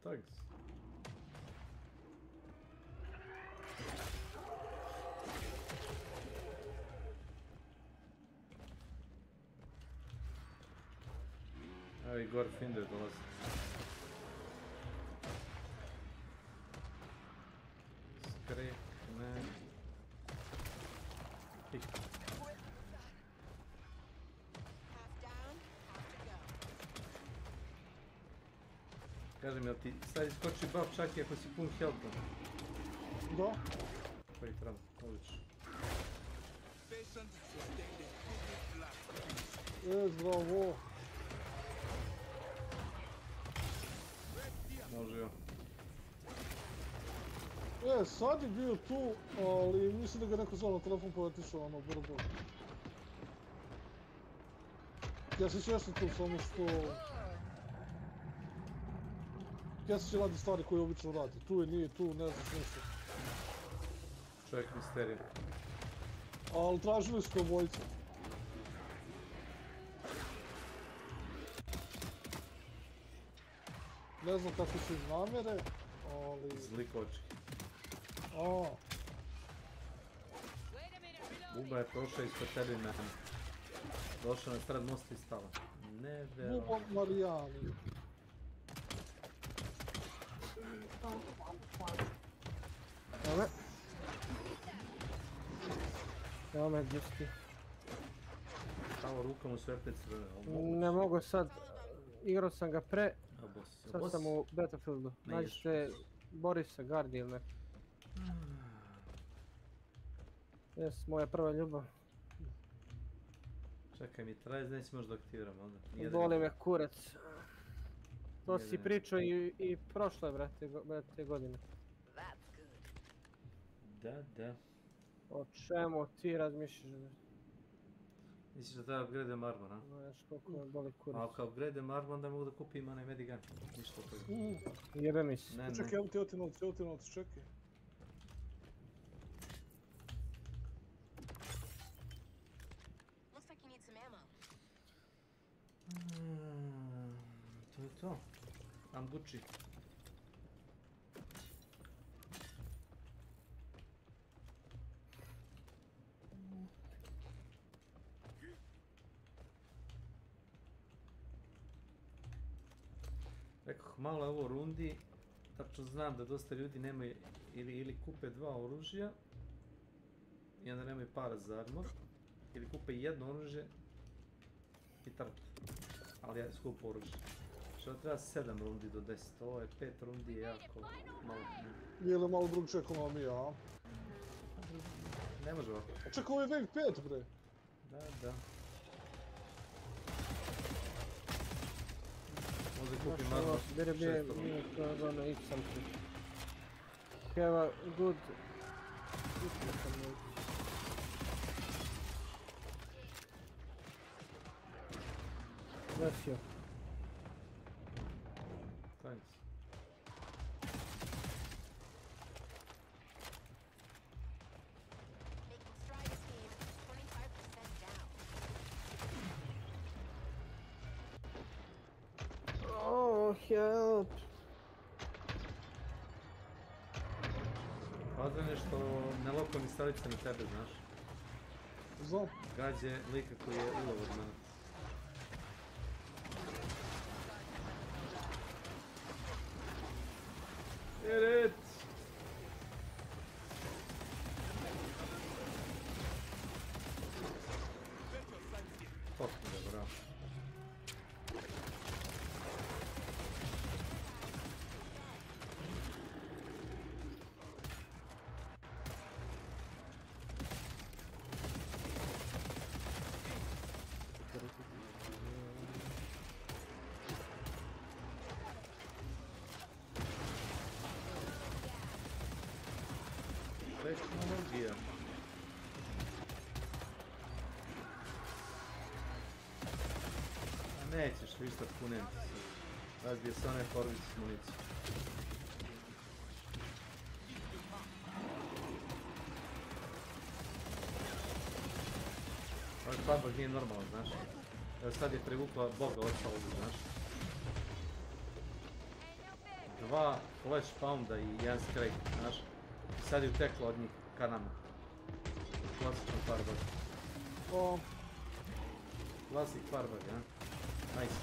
Thanks. Evo i gore Finder dolazi. Skrek, ne. Kažem, jel ti sad iskoči buff čak i ako si pun health-a? Da. Pa i treba, odlično. Zdravo. Može jo. Sad je bio tu, ali mislim da ga neko zvao na telefon pa je otišao ono brdo. Ja se svjesno tu samo što... Ja se radi stvari koje obično radi. Tu je, nije tu, ne znaš ništa. Čovjek misterija. Ali tražili su obojice. Ne znam kako su iz namjere, ali... Zlikočki. Buba je prošao ispod tebe meni. Došao na sred mosta i stala. Nevjerojatno. Buba Marijani. Evo me, gdje si ti? Samo rukom u sve pet crvene. Ne mogu sad, igrao sam ga pre, sad sam u Battlefieldu. Nađite Borisa, Guardi ili neko. Jes, moja prva ljubav. Čekaj mi, traje neće možda aktiviram onda. Boli me kurac. To si pričao i prošle, brate, godine. Da. O čemu ti razmišljaš? Misliš da treba upgradeam armor, a? Znaš koliko me boli kurac. A ako upgradeam armor, onda mogu da kupim onaj medigun. Ništa od toga. Jebe mi se. Ne. Čekaj, evo ti novci, čekaj. Looks like you need some ammo. To je to. I'm Gucci. Rekoh, malo je ovo rundi, tačno znam da dosta ljudi nemaju ili kupe dva oružja i onda nemaju para za armor, ili kupe jedno oružje i trt, ali je skupo oružje. Što treba 7 rundi do 10, ovo je 5 rundi jako malo. Je li malo drugčija ekonomija, a? Ne može ovako. A čekaj, ovo je Wave 5, bre. Da. Možda kupim armor 6 rundi. Have a good... Bless you. Thanks. Making strides, team. 25% down. Oh, help! Važno je što nelokovni stavit se na tebe, znaš. Znam. Gađe lika koji je ulovor na... Get it! Potpuno je, bravo. Tehnologija. A nećeš ništa punem ti se. Razbije se onaj porvić s municijom. Ovaj padbag nije normalan, znaš. Evo sad je privukla boga ostalog, znaš. 2 flash pounda i 1 scrape, znaš. Sad je uteklo od njih ka nama. Klasičan farbag. O. Klasik farbag, a? Nice.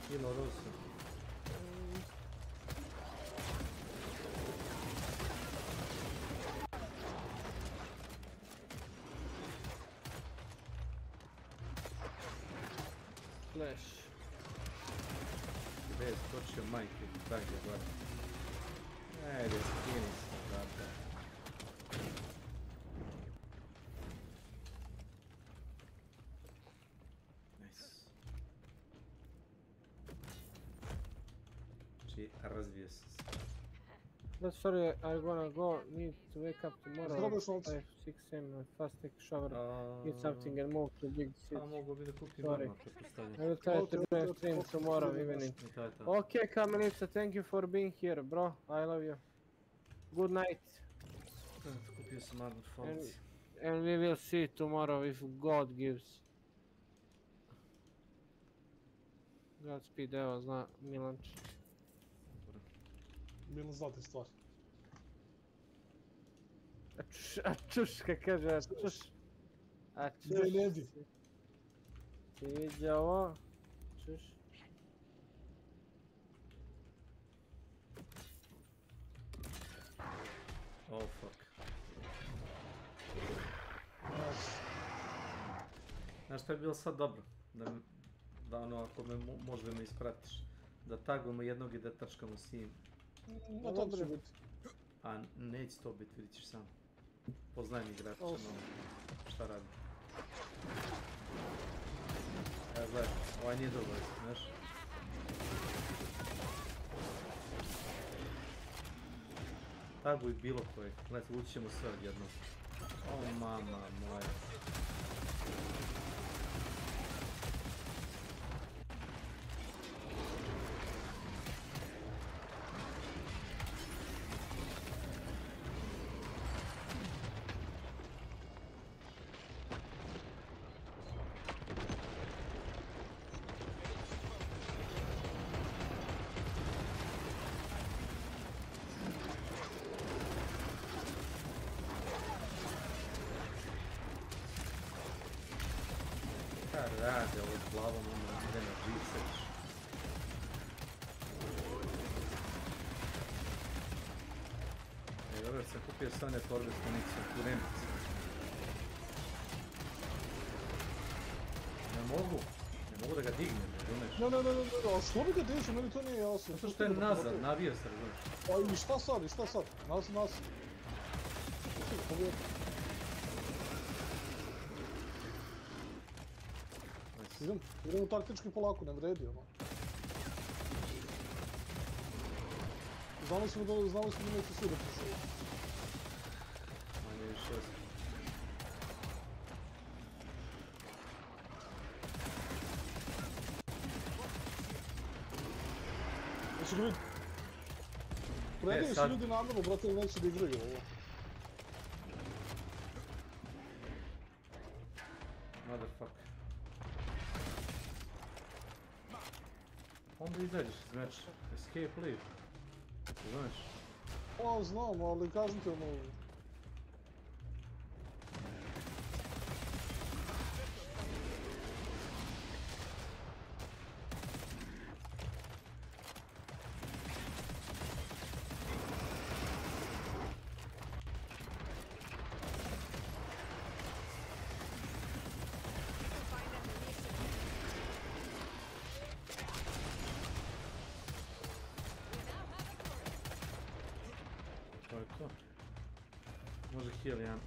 Kilo rosa. Flash. Gdje je skočio majke, tak je gore. Ajde, skini se, brate. Nice. Znači, razvio se. But sorry, I gonna go. Need to wake up tomorrow. Zdravio 5, 6 a.m. Fast take a shower, eat something and move to big city. A mogu bi da kupim Sorry. armor, pretpostavljam. I will try to join stream tomorrow evening. Okay, Kamenica, thank you for being here, bro. I love you. Good night. Kupio sam armor fonci. And we will see tomorrow if God gives. Godspeed, evo zna Milanč. Milan zna te stvari. A čuš, kad kaže a čuš. A čuš. Gdje ne di? Ti vidi ovo. Čuš. Oh fuck. Znaš što je bilo sad dobro? Da ono, ako me možda me ispratiš. Da tagujemo jednog i da trčkamo s njim. No to će biti. A neće to biti, vidit ćeš sam. Poznajem igrača, no šta radi. Ja, gledaj, ovaj nije dobar, znaš. Tako i bilo koje. Gledajte, ući ćemo sve odjednom. O, mama moja. Rade ovo s glavom, ono ide na žice. Dobro, sam kupio sve one torbe s municijom, tu nema se. Ne mogu da ga dignem, razumeš? Ne, a što bi ga dižu, meni to nije jasno. Zato što je nazad, navio se, razumeš? Pa i šta sad, Nas. Idemo taktički polako, ne vredi ono. Znali smo da neće svi da prišli. Manje više jasno. Neće ga vidjeti. Predili su ljudi namjerno, brate, ili neće da igraju ovo. Motherfucker. Onda izađeš iz meča. Escape leave. Znaš? Pa znam, ali kažem ti ono... To je to. Može heal jedan.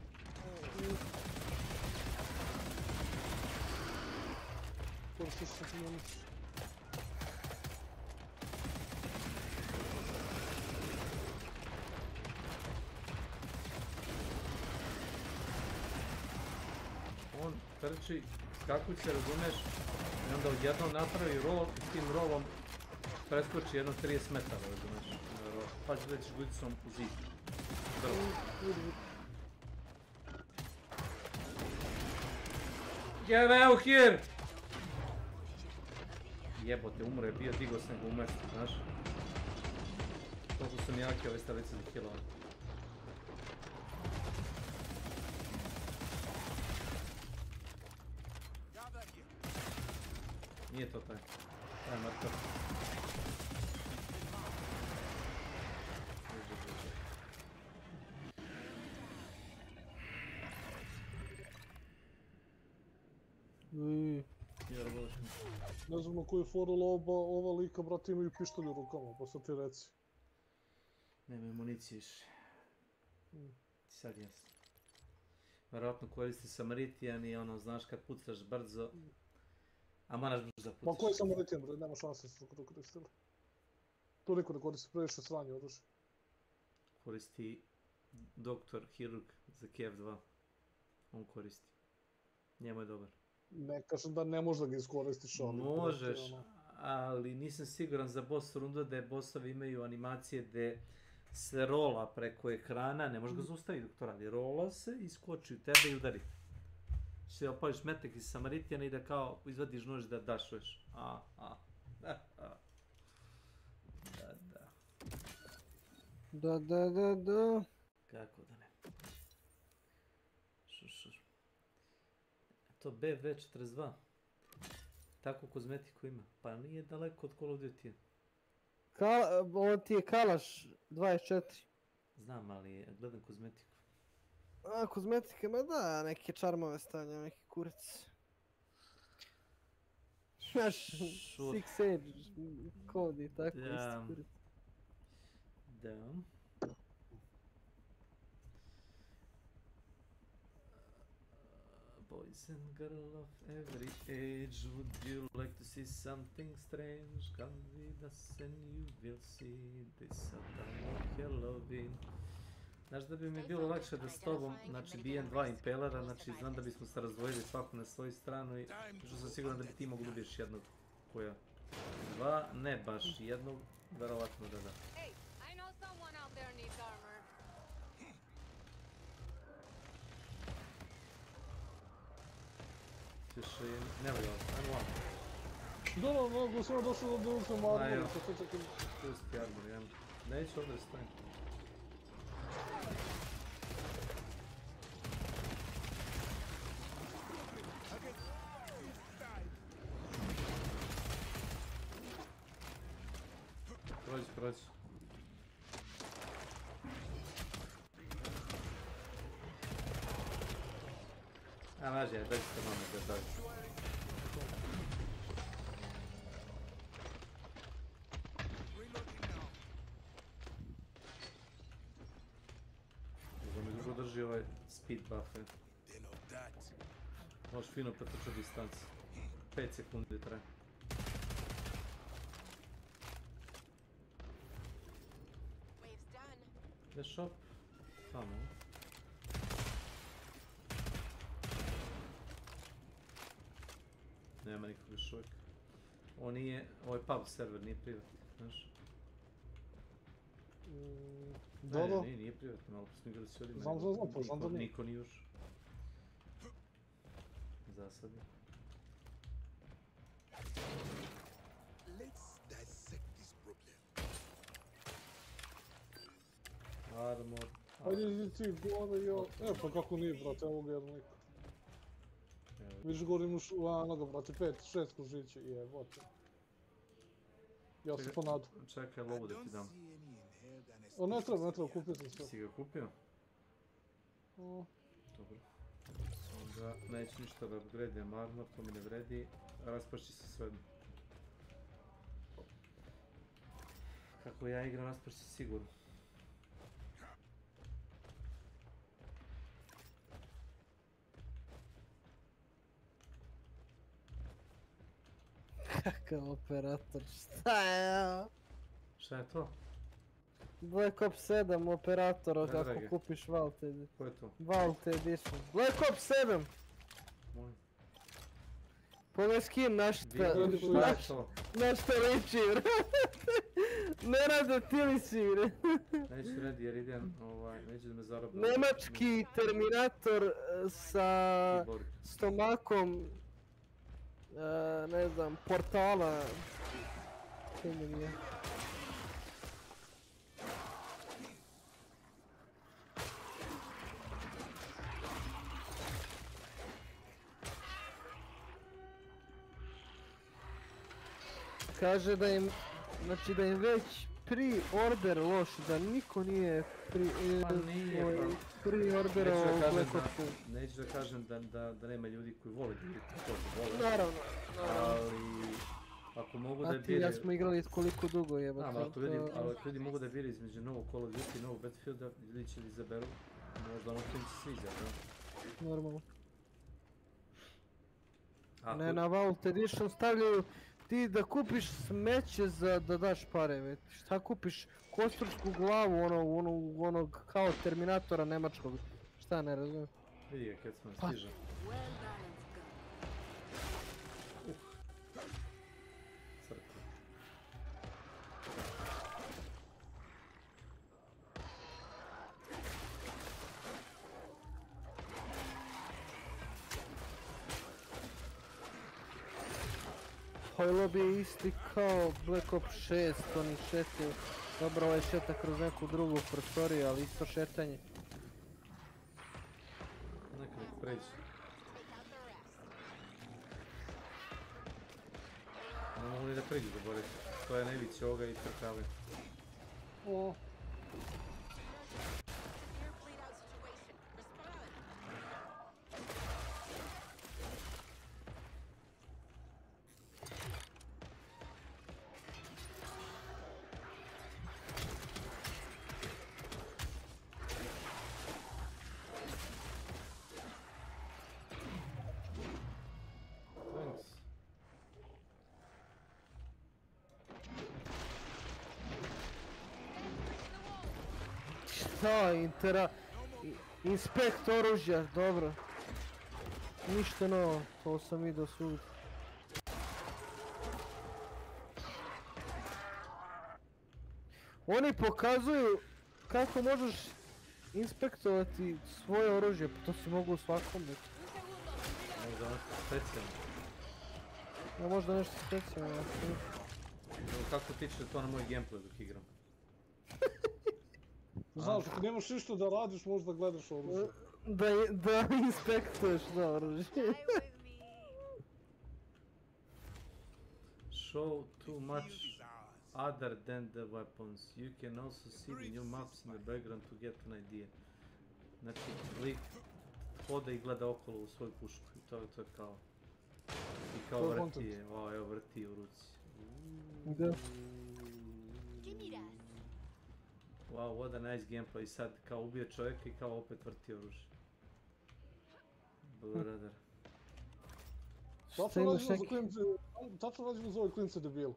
Koristiš se munici. On trči, skakuće, razumeš, i onda odjednom napravi roll i s tim rollom preskoči jedno 30 metara, razumeš. Pa ću reći glicom u zid. Get out here! Jebote, umro je bio, digao sam ga u mjestu, znaš. Koliko sam jaki ove stalice za kilova. Nije to taj. Taj je mrtav. Ne znam na koju foru ova lika, brate, imaju pištolj u rukama, pa sad ti reci. Nemaju municije više. Sad jasno. Vjerojatno koristi Samaritijan i ono, znaš kad pucaš brzo, a moraš brzo pucaš. Ma koji Samaritijan, bre, nema šanse su to koristili. To niko ne koristi, previše sranje oružje. Koristi doktor, hirurg za KF2. On koristi. Njemu je dobar. Ne kažem da ne možeš da ga iskoristiš, ali... Možeš, ali nisam siguran za boss rundu da bossovi imaju animacije gdje se rola preko ekrana, ne možeš ga zaustaviti dok to radi. Rola se, iskoči u tebe i udari. Se opališ metak iz Samaritijana i da kao izvadiš nož da dašuješ. Da. Kako da ne. To BV42. Takvu kozmetiku ima. Pa nije daleko od Call of Duty. Ovo ti je Kalaš 24. Znam, ali gledam kozmetiku. Kozmetika, ma da, neke čarmove stavlja, neki kurac. Znaš, Six Age kod i tako, isti kurac. Da. Boys. Boys and girls of every age, would you like to see something strange? Come with us and you will see this satanic Halloween. Znaš da bi mi bilo lakše da s tobom, znači bijem dva impelera, znači znam da bismo se razdvojili svako na svoju stranu i što sam siguran da bi ti mogu da ubiješ jednog koja. Dva, ne baš jednog, verovatno da da. Hey, I know someone out there needs armor. Tiše, ne valja, ajmo vam. Da, mogu sam došao da uzmem armor, što to čekam. Pusti armor, jedan. Neću ovdje stavim. Prođi. A važi, dođi se mame da dođi. Možda mi dugo drži ovaj speed buff, je. Možeš fino pretrčati distanci. 5 sekundi traje. The shop? Tamo. Nema nikog još uvijek. Ovo nije, ovo je pub server, nije privatni, znaš? Da. Nije privatni, malo smo igrali s ljudima. Znam da nije. Niko nije još. Za sad je. Armor. Ajde ti gore, jo. Pa kako nije, brate, evo ga jedan lik. Vidiš govorim už u onoga, brate, 5-6 kružića, jebote. Ja sam ponadu. Čekaj, lovu da ti dam. Ne treba, kupio sam sve. Si ga kupio? Dobro. Onda neću ništa da upgradem armor, to mi ne vredi. Raspašći se sve. Kako ja igram, raspašći se sigurno. Kakav operator, šta je? Šta je to? Black Ops 7 operatora kako kupiš Vault Edition. Ko je to? Vault Edition. Black Ops 7! Moj. Pogledaj skin na šta liči, ne rade ti li si, bre. Neću redi jer idem, neću da me zarobam. Nemački Terminator sa stomakom, ne znam, portala. Čemu je? Kaže da im, znači da im već pre-order loš, da niko nije pre-orderao Black Opsu. Neću da kažem da nema ljudi koji vole ljudi to vole. Naravno. Ali ako mogu da biraju... A ti ja smo igrali koliko dugo jebate. Ali ako ljudi mogu da biraju između novog Call of Duty i novog Battlefielda, ljudi će li izaberu, možda ono što im se sviđa, da? Normalno. Ne, na Vault Edition stavljaju ti da kupiš smeće za da daš pare, već. Šta kupiš? Kostručku glavu, onog kao Terminatora nemačkog. Šta, ne razumijem? Vidi ga kad smo stižem. Crkva. Hojlo bi isti kao Black Ops 6, oni šetaju. Dobro, ovaj šeta kroz neku drugu prostoriju, ali isto šetanje. Nekada pređi. Ne mogu ni da pređu do Borisa. To je najvići ovoga i trkave. Šta, inspekt oružja, dobro. Ništa novo, to sam vidio svugdje. Oni pokazuju kako možeš inspektovati svoje oružje, pa to se mogu u svakom biti. Možda nešto specijalno. Ja, možda nešto specijalno. Kako tiče to na moj gameplay dok igram? Znaš, ako nemaš ništa da radiš, možda gledaš oružje. Da inspektuješ na oružje. Show too much other than the weapons. You can also see the new maps in the background to get an idea. Znači, lik hoda i gleda okolo u svoju pušku i to je kao... I kao vrti je, evo vrti je u ruci. Da. Wow, what a nice gameplay. I sad kao ubije čovjeka i kao opet vrti oružje. Brother. Tačno rađeno za ove klince debil.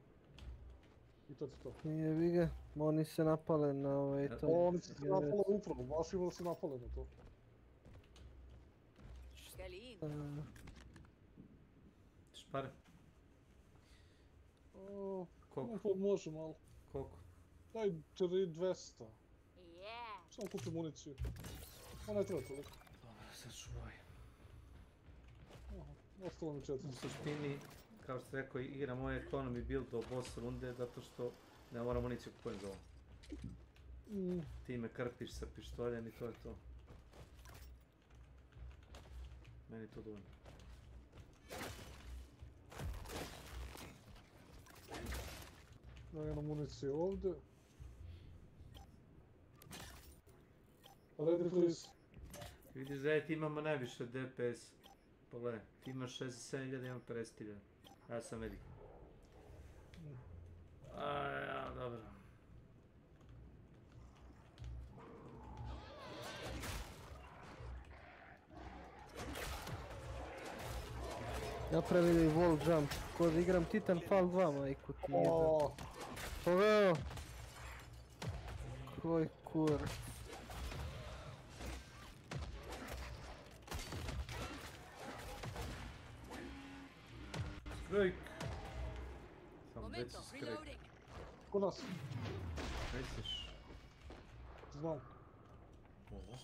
I to ti to. Jebi ga, oni se napale na ovaj to. Oni se napale upravo, baš ima da se napale na to. Špare? Koliko? Može malo. Koliko? Daj 200. Samo kupim municiju. A ne treba toliko. Dobro, sad ću ovaj. Ostalo mi 400. U suštini, kao što rekao, igram ovaj economy build do boss runde, zato što ne moram municiju kupujem za ovo. Ti me krpiš sa pištoljem i to je to. Meni to dovoljno. Daj jednu municiju ovdje. Ready please. Vidiš da ti imamo najviše DPS. Pogledaj, ti imaš 67.000, imam 50.000. Ja sam velik. Ja, dobro. Napravili wall jump, ko da igram Titanfall 2, majku ti jebe. Pogledaj. Koji kur. Skrejk. Sam već si skrejk. Kod nas. Misliš? Znam. Ovo.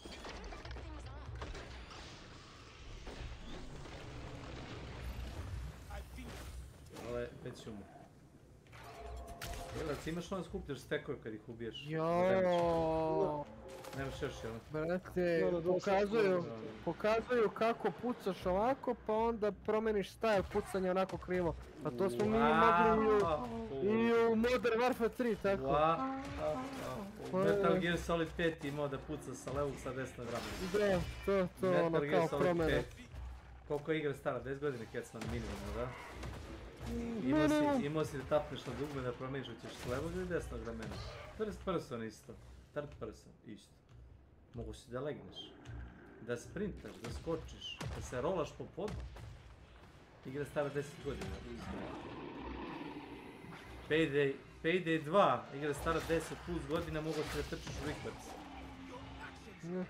Ale već umro. Jelac, imaš ono skupljaš stekove kad ih ubiješ? Joooo. Nemaš još jel? Brate, pokazuju kako pucaš ovako, pa onda promeniš style pucanja onako krivo. A to smo mi mogli i u Modern Warfare 3, tako. Metal Gear Solid 5 imao da puca sa levu sa desnog ramena. Da, to ono kao promjena. Koliko je igra stara? 10 godina kad sam minimum, da? Imao si da tapneš na dugme da promeniš, hoćeš s levog ili desnog ramena. First person isto. Third person isto. Mogu si da legneš, da sprintaš, da skočiš, da se rolaš po podu. Igra stara 10 godina. Payday 2, igra stara 10 plus godina, mogu si da trčiš u rikverc.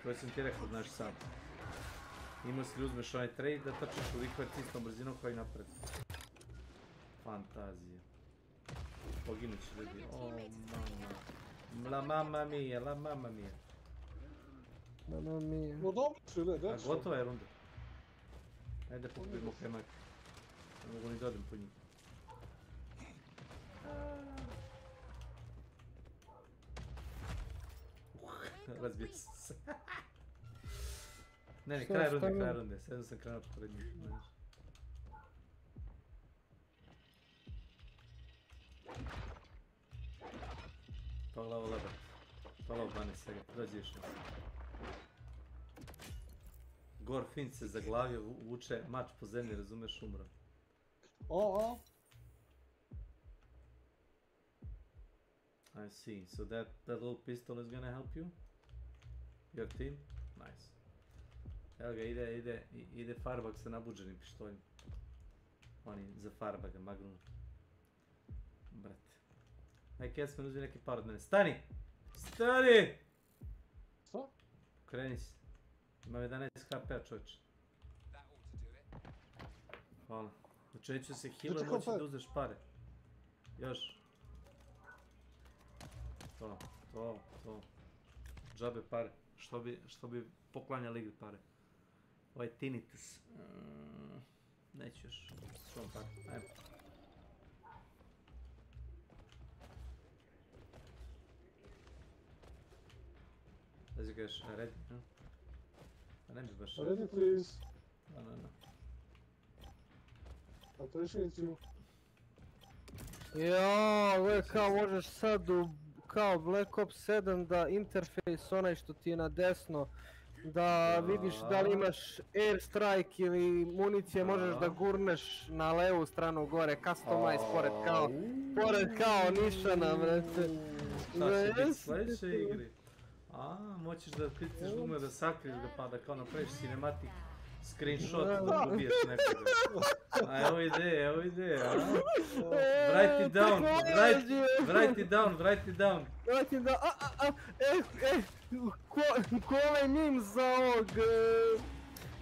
To sam ti rekao, znaš sam. Imao si da uzmeš onaj trade da trčiš u rikverc istom brzinom kao i napred. Fantazija. Poginut će ljudi. O, mama. La mama mia, la mama mia. Mama mia. No dobro su ili, deć. A gotova je runda. Ajde pokupimo kremak. Ne mogu ni dodem po njih. Razbije se. Ne, kraj runde. Sedem sam krenuo pored njih. Hvala ovo lebar. Hvala ovo 12 sega, dođi još. Gorfin se zaglavio, vuče mač po zemlji, razumeš, umro. I see, so that little pistol is gonna help you? Your team? Nice. Evo ga, ide Farbak sa nabuđenim pištoljem. Oni za Farbaga, Magnum. Brate. Aj, Kecman uzmi neki par od mene. Stani! Stani! Šta? Kreni se. Imam 11 HP-a čovječe. Hvala. Znači neću se healujem, moći da uzeš pare. Još. To. Džabe pare. Što bi poklanjali igri pare. Ovaj tinnitus. Neću još. Što vam pare. Ajmo. Let's go, ready, no? Ne bi baš... Ready, please. No. Appreciate you. Jao, ovo je kao možeš sad kao Black Ops 7 da interface onaj što ti je na desno, da vidiš da li imaš airstrike ili municije, možeš da gurneš na levu stranu gore, customize pored kao nišana, brate. Šta će biti sljedeće igri? Moćeš da kritiš glume, da sakriješ ga pa da kao napraviš cinematic screenshot da ubiješ nekoga. Evo ideje, Write it down, write it down. Ko ovaj meme za ovog,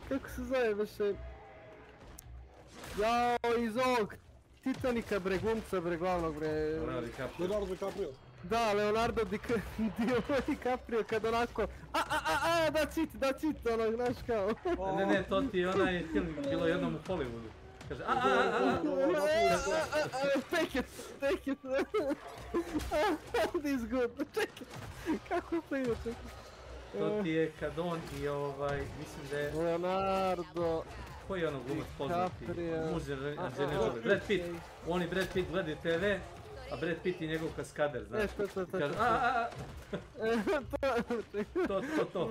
kako se zove veše? Jao, iz ovog Titanika bre, glumca bre, glavnog bre. Leonardo DiCaprio. Da, Leonardo DiCaprio kad onako that's it, ono, znaš kao. Ne, to ti onaj film bilo jednom u Hollywoodu. Kaže take it. This is good, čekaj. Kako plinu, čekaj. To ti je kad on i mislim da je... Leonardo... Koji je ono glumac poznati? Mužer Angelina. Brad Pitt. On i Brad Pitt gledaju TV, a Brad Pitt je njegov kaskader, znaš. Kaže To.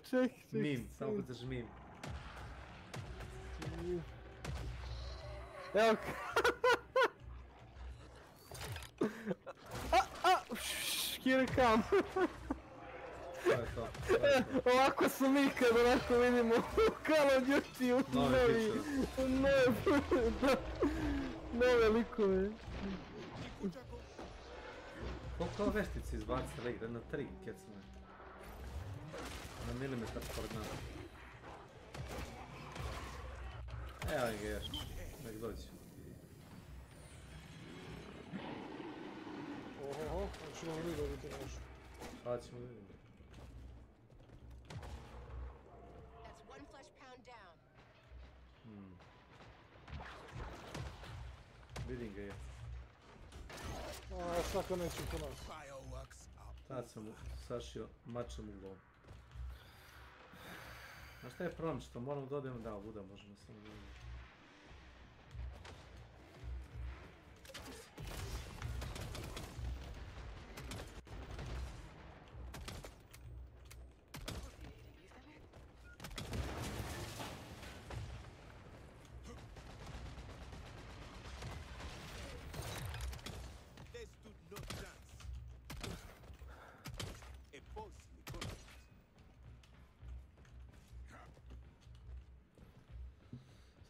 Čekaj. Mim, samo kucaš mim. Evo here I come. Ovako su mi kad onako vidimo Call of Duty nove likove. Koliko veštice izbacila igra? Na 3 kecne. Na milimetar pored nas. Evo ga još, nek dođe. Oho, ćemo li dobiti nešto? Pa ćemo vidjeti. Vidim ga je. Svaka neće po nas. Tad sam mu sašio mačem u glavu. Znaš šta je problem što moram da odem da ovuda možemo samo da vidimo.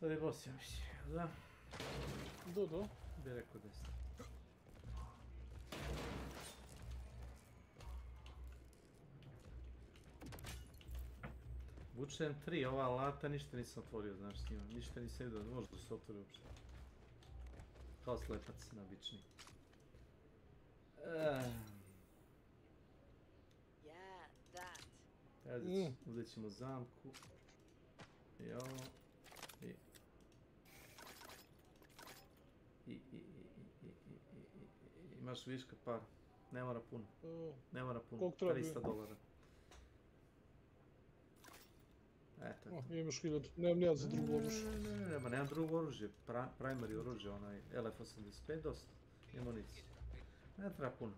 Sad je boss, ja mislim, da? Da. Bi rekao 10. Vučem 3, ova alata ništa nisam otvorio, znaš s njima. Ništa nisam vidio, možda se otvori uopšte. Kao slepac, nabični. Uzet ćemo zamku. I ovo. Imaš viška par, ne mora puno. $300. Eto. Imaš 1000, nemam nijad za drugo oružje. Nemam drugo oružje, primary oružje, onaj LF85 dosta, i municiju. Ne treba puno.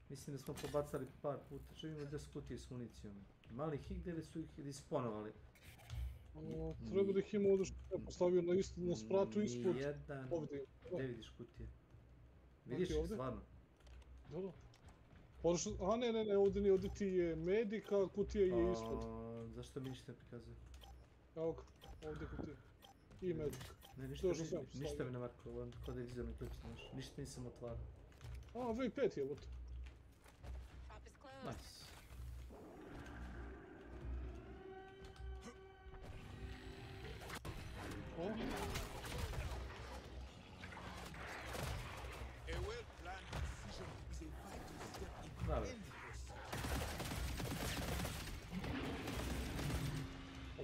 Mislim da smo pobacali par puta, čovjek ima 10 kutije s municijom. Mali hik gdje su ih disponovali. Treba da ih ima ovdje što je postavio na spratu ispod. Ovdje. Gdje vidiš kutije? Vidiš ih stvarno? Da. A ne, ovdje nije, ovdje ti je medik, a kutija je ispod. Zašto mi ništa ne prikazuje? Evo ga, ovdje kutija. I medik. Ne, ništa mi ne marko, kod je vizorni klip, znaš. Ništa nisam otvarao. V5 je, bote. Nice.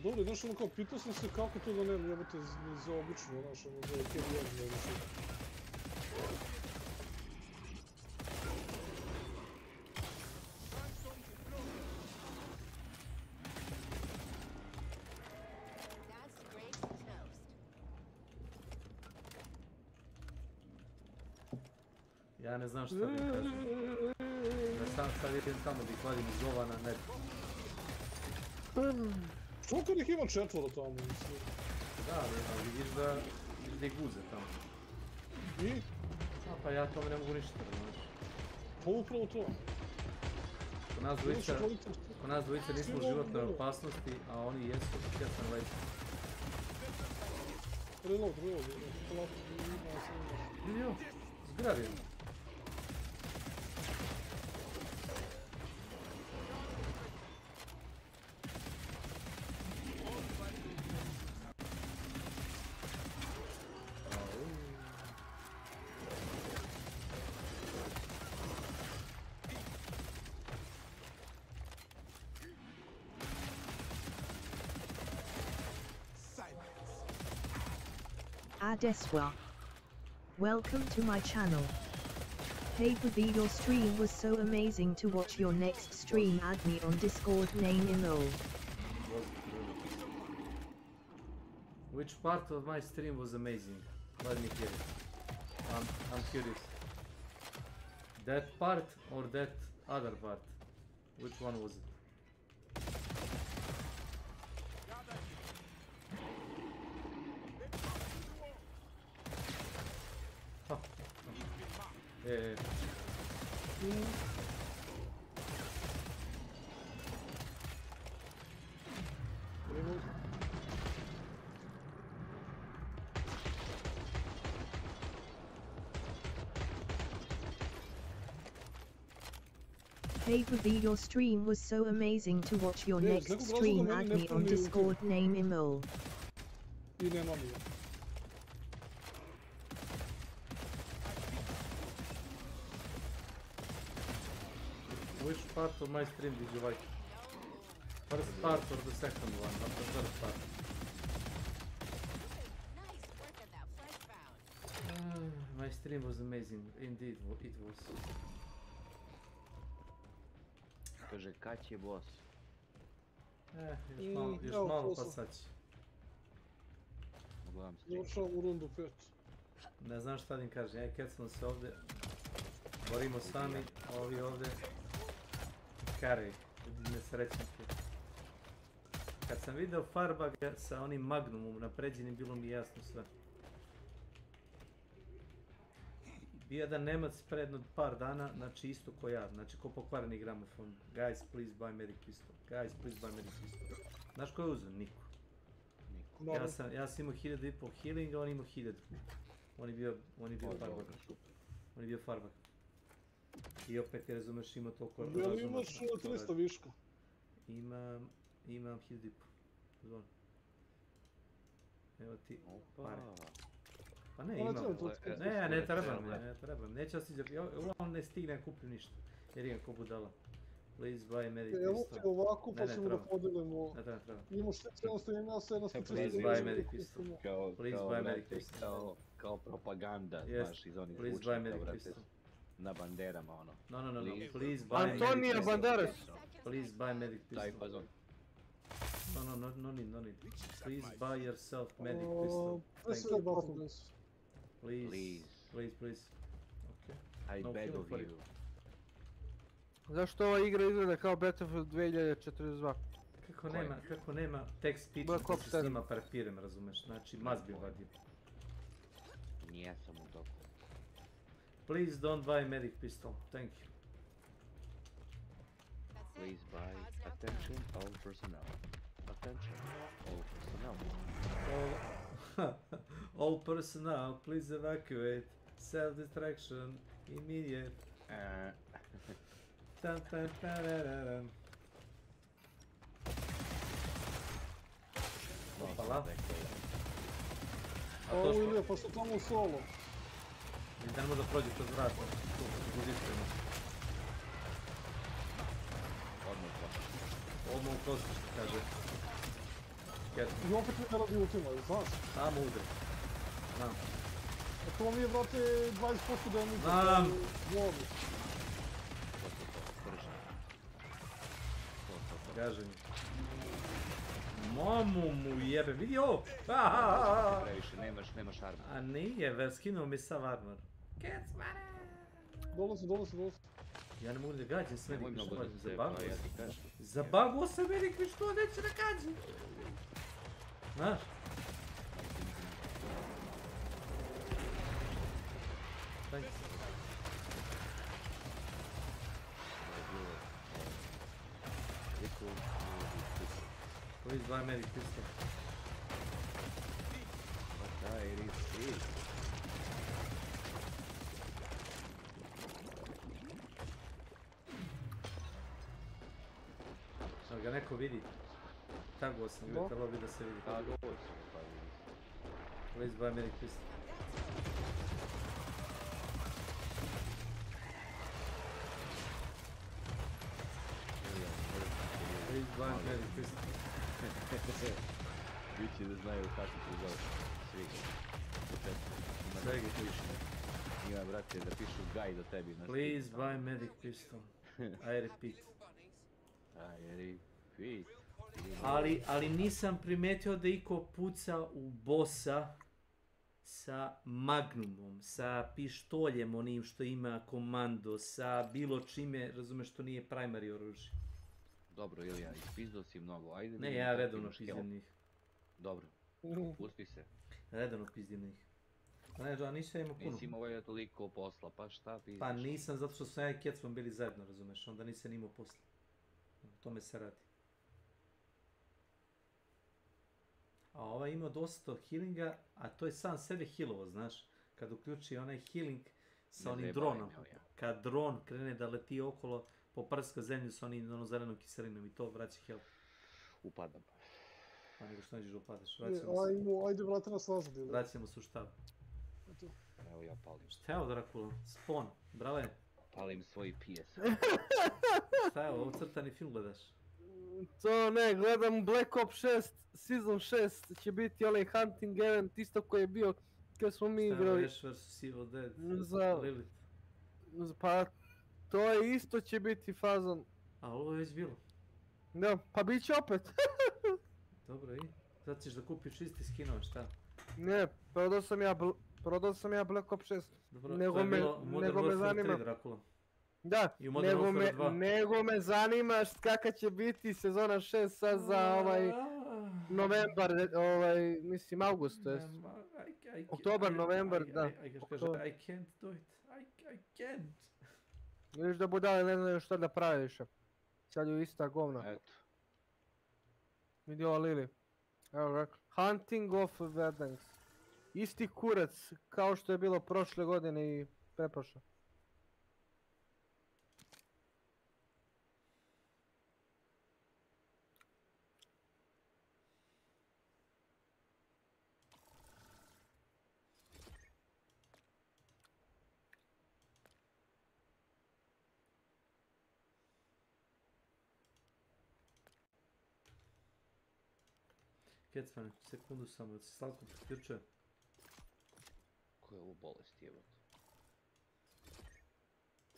Dobro, znaš ono kao, pitao sam se kako to da nema jebate za obično, znaš ono, za carry on, ili što. Ja ne znam šta bih kažem. Ja sad idem tamo da ih vadim iz govana, ne. Što kad ih ima 4 tamo, mislim? Da, vidiš da ih guze tamo. I? A pa ja tome ne mogu ništa, znaš. Pa upravo to. Ko nas dvojica nismo u životnoj opasnosti, a oni jesu, ja sam leći. Reload. Vidio, zgradio. Adeswa. Welcome to my channel. Pay-per-view, your stream was so amazing to watch your next stream. Add me on Discord, name Emil. Which part of my stream was amazing? Let me hear it. I'm curious. That part or that other part? Which one was it? Pay-per-view, your stream was so amazing to watch your next stream. Add me on Discord, name Emil. I nema mi. Which part of my stream did you like? First part or the second one? Not the first part. My stream was amazing. Indeed, it was. Kaže, kad je boss? Još malo pa sad će. Završavam u rundu 5. Ne znam šta da im kažem, ja kecam se ovdje. Borimo sami, ovi ovdje. Karej, nesrećnike. Kad sam video Farbaga sa onim Magnumom napređenim, bilo mi jasno sve. Bio jedan Nemac predno par dana, znači isto ko ja, znači ko pokvareni gramofon. Guys, please buy medic pistol. Guys, please buy medic pistol. Znaš ko je uzeo? Niko. Ja sam imao 1500 healinga, on imao 1000. On je bio Farbag. On je bio Farbag. I opet, razumeš, imao toliko... Ja li imaš 300 viška? Imam 1500. Zvon. Evo ti pare. Pa ne, imam. Ne trebam. Neću ja si... Uglavnom ne stignem kupim ništa. Jer imam ko budala. Please buy medic pistol. Evo ti ovako pa ćemo da podelimo. Ne treba. Imaš 700 ima 700. Please buy medic pistol. Please buy medic pistol. Kao propaganda, znaš, iz onih zvučnika, brate. Na banderama, ono. No, please buy medic pistol. Antonija Banderas! Please buy medic pistol. Daj fazon. No need. Please buy yourself medic pistol. Please. Okay. I beg of you. Zašto ova igra izgleda kao Battlefield 2042? Kako nema text speech da se s njima prepirem, razumeš? Znači, must be vadio. Nijesam u toku. Please don't buy medic pistol, thank you. Please buy attention all personnel. Attention all personnel. All personnel, please evacuate. Self-destruction, immediate. Opala. Ovo Ilija, pa što tamo u solo? Ne može da prođe kroz vrata. Odmah u kosu, što kaže. I opet ne radi ultima, znaš? Samo udri. Znam. A to mi je, brate, 20% damage. Znam. Vodi. Kaže mi. Mamu mu jebe, vidi ovo! Previše, nemaš armor. A nije, skinuo mi sav armor. Kecmane! Dolazi. Ja ne mogu da gađam s Medic Nemoj mnogo da se, zabaguo pa ja sam. ti kažem. Zabaguo sam Medic što neće da gađam. Znaš? Please buy Medic pistol. Da, it is. Jel ga neko vidi? Taguo sam ga, trebalo bi da se vidi. Taguo sam, pa vidi. Please buy Medic pistol. Please buy Medic pistol. Biće da znaju kako se zove. Svi. Svega piše. Ima, brate, da pišu gaj do tebi. Please buy Medic pistol. I repeat. Ali nisam primetio da iko puca u bossa sa magnumom, sa pištoljem onim što ima komando, sa bilo čime, razumeš, što nije primary oružje. Dobro, Ilija, ispizdao si mnogo, ajde... Ne, ja redovno pizdim njih. Dobro, pusti se. Redovno pizdim njih. Ne, nisam imao puno. Nisi imao toliko posla, pa šta pizdiš? Pa nisam, zato što sam ja i Kecman bili zajedno, razumeš, onda nisam imao posla. O tome se radi. A ovaj imao dosta healinga, a to je sam sebe healovo, znaš. Kad uključi onaj healing sa onim dronom. Kad dron krene da leti okolo, poprska zemlju sa onim zelenom kiselinom i to vraća health. Upadam. Pa nego što neđeš da upadaš. Ajde, vrati nas nazad. Vraćamo se u štab. Evo ja palim. Šta je ovo, Drakula? Spawn, brale. Palim svoj PS. Šta je ovo, crtani film gledaš? To ne, gledam Black Ops 6, Season 6 će biti onaj hunting event isto koji je bio kad smo mi igrali. Šta je vs Evil Dead? Lilith. Pa to je isto će biti fazon. A ovo je već bilo. Da, pa bit će opet. Dobro i? Sad ćeš da kupiš isti skinove, šta? Ne, prodao sam ja Black Ops 6. Dobro, to je bilo Modern Warfare 3, Drakula. Da, nego me zanima kakva će biti sezona 6 sad za novembar, mislim august, to jest. Oktobar, novembar, da. I can't do it, I can't. Vidiš da budale ne znaju što da pravi više. Sad je ista govna. Eto. Vidi ova Lili. Evo ga. Hunting of Verdansk. Isti kurac kao što je bilo prošle godine i preprošle. Kecman, sekundu samo, da se Slavko priključuje. Koja je ovo bolest jebate?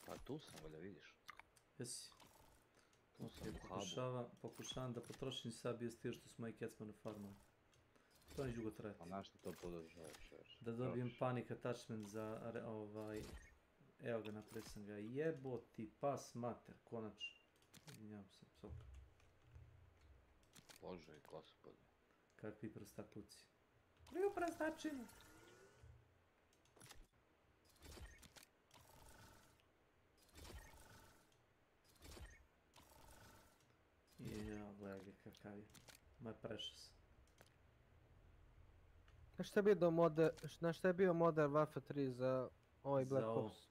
Pa tu sam, valjda vidiš. Jesi. Tu sam u hubu. Pokušavam da potrošim sad bio stil što smo i Kecmanu farmali. To neće dugo trajati. Pa na što to podržavaš? Da dobijem panic attachment za evo ga, napravio sam ga. Jeboti pas mater, konačno. Izvinjavam se, psoka. Bože i gospode. Kakvi prostakuci. Vi upraznačili. Ja, gledaj ga kakav je. My precious. Na šta je bio Modern Warfare 3 za ovaj Black Ops?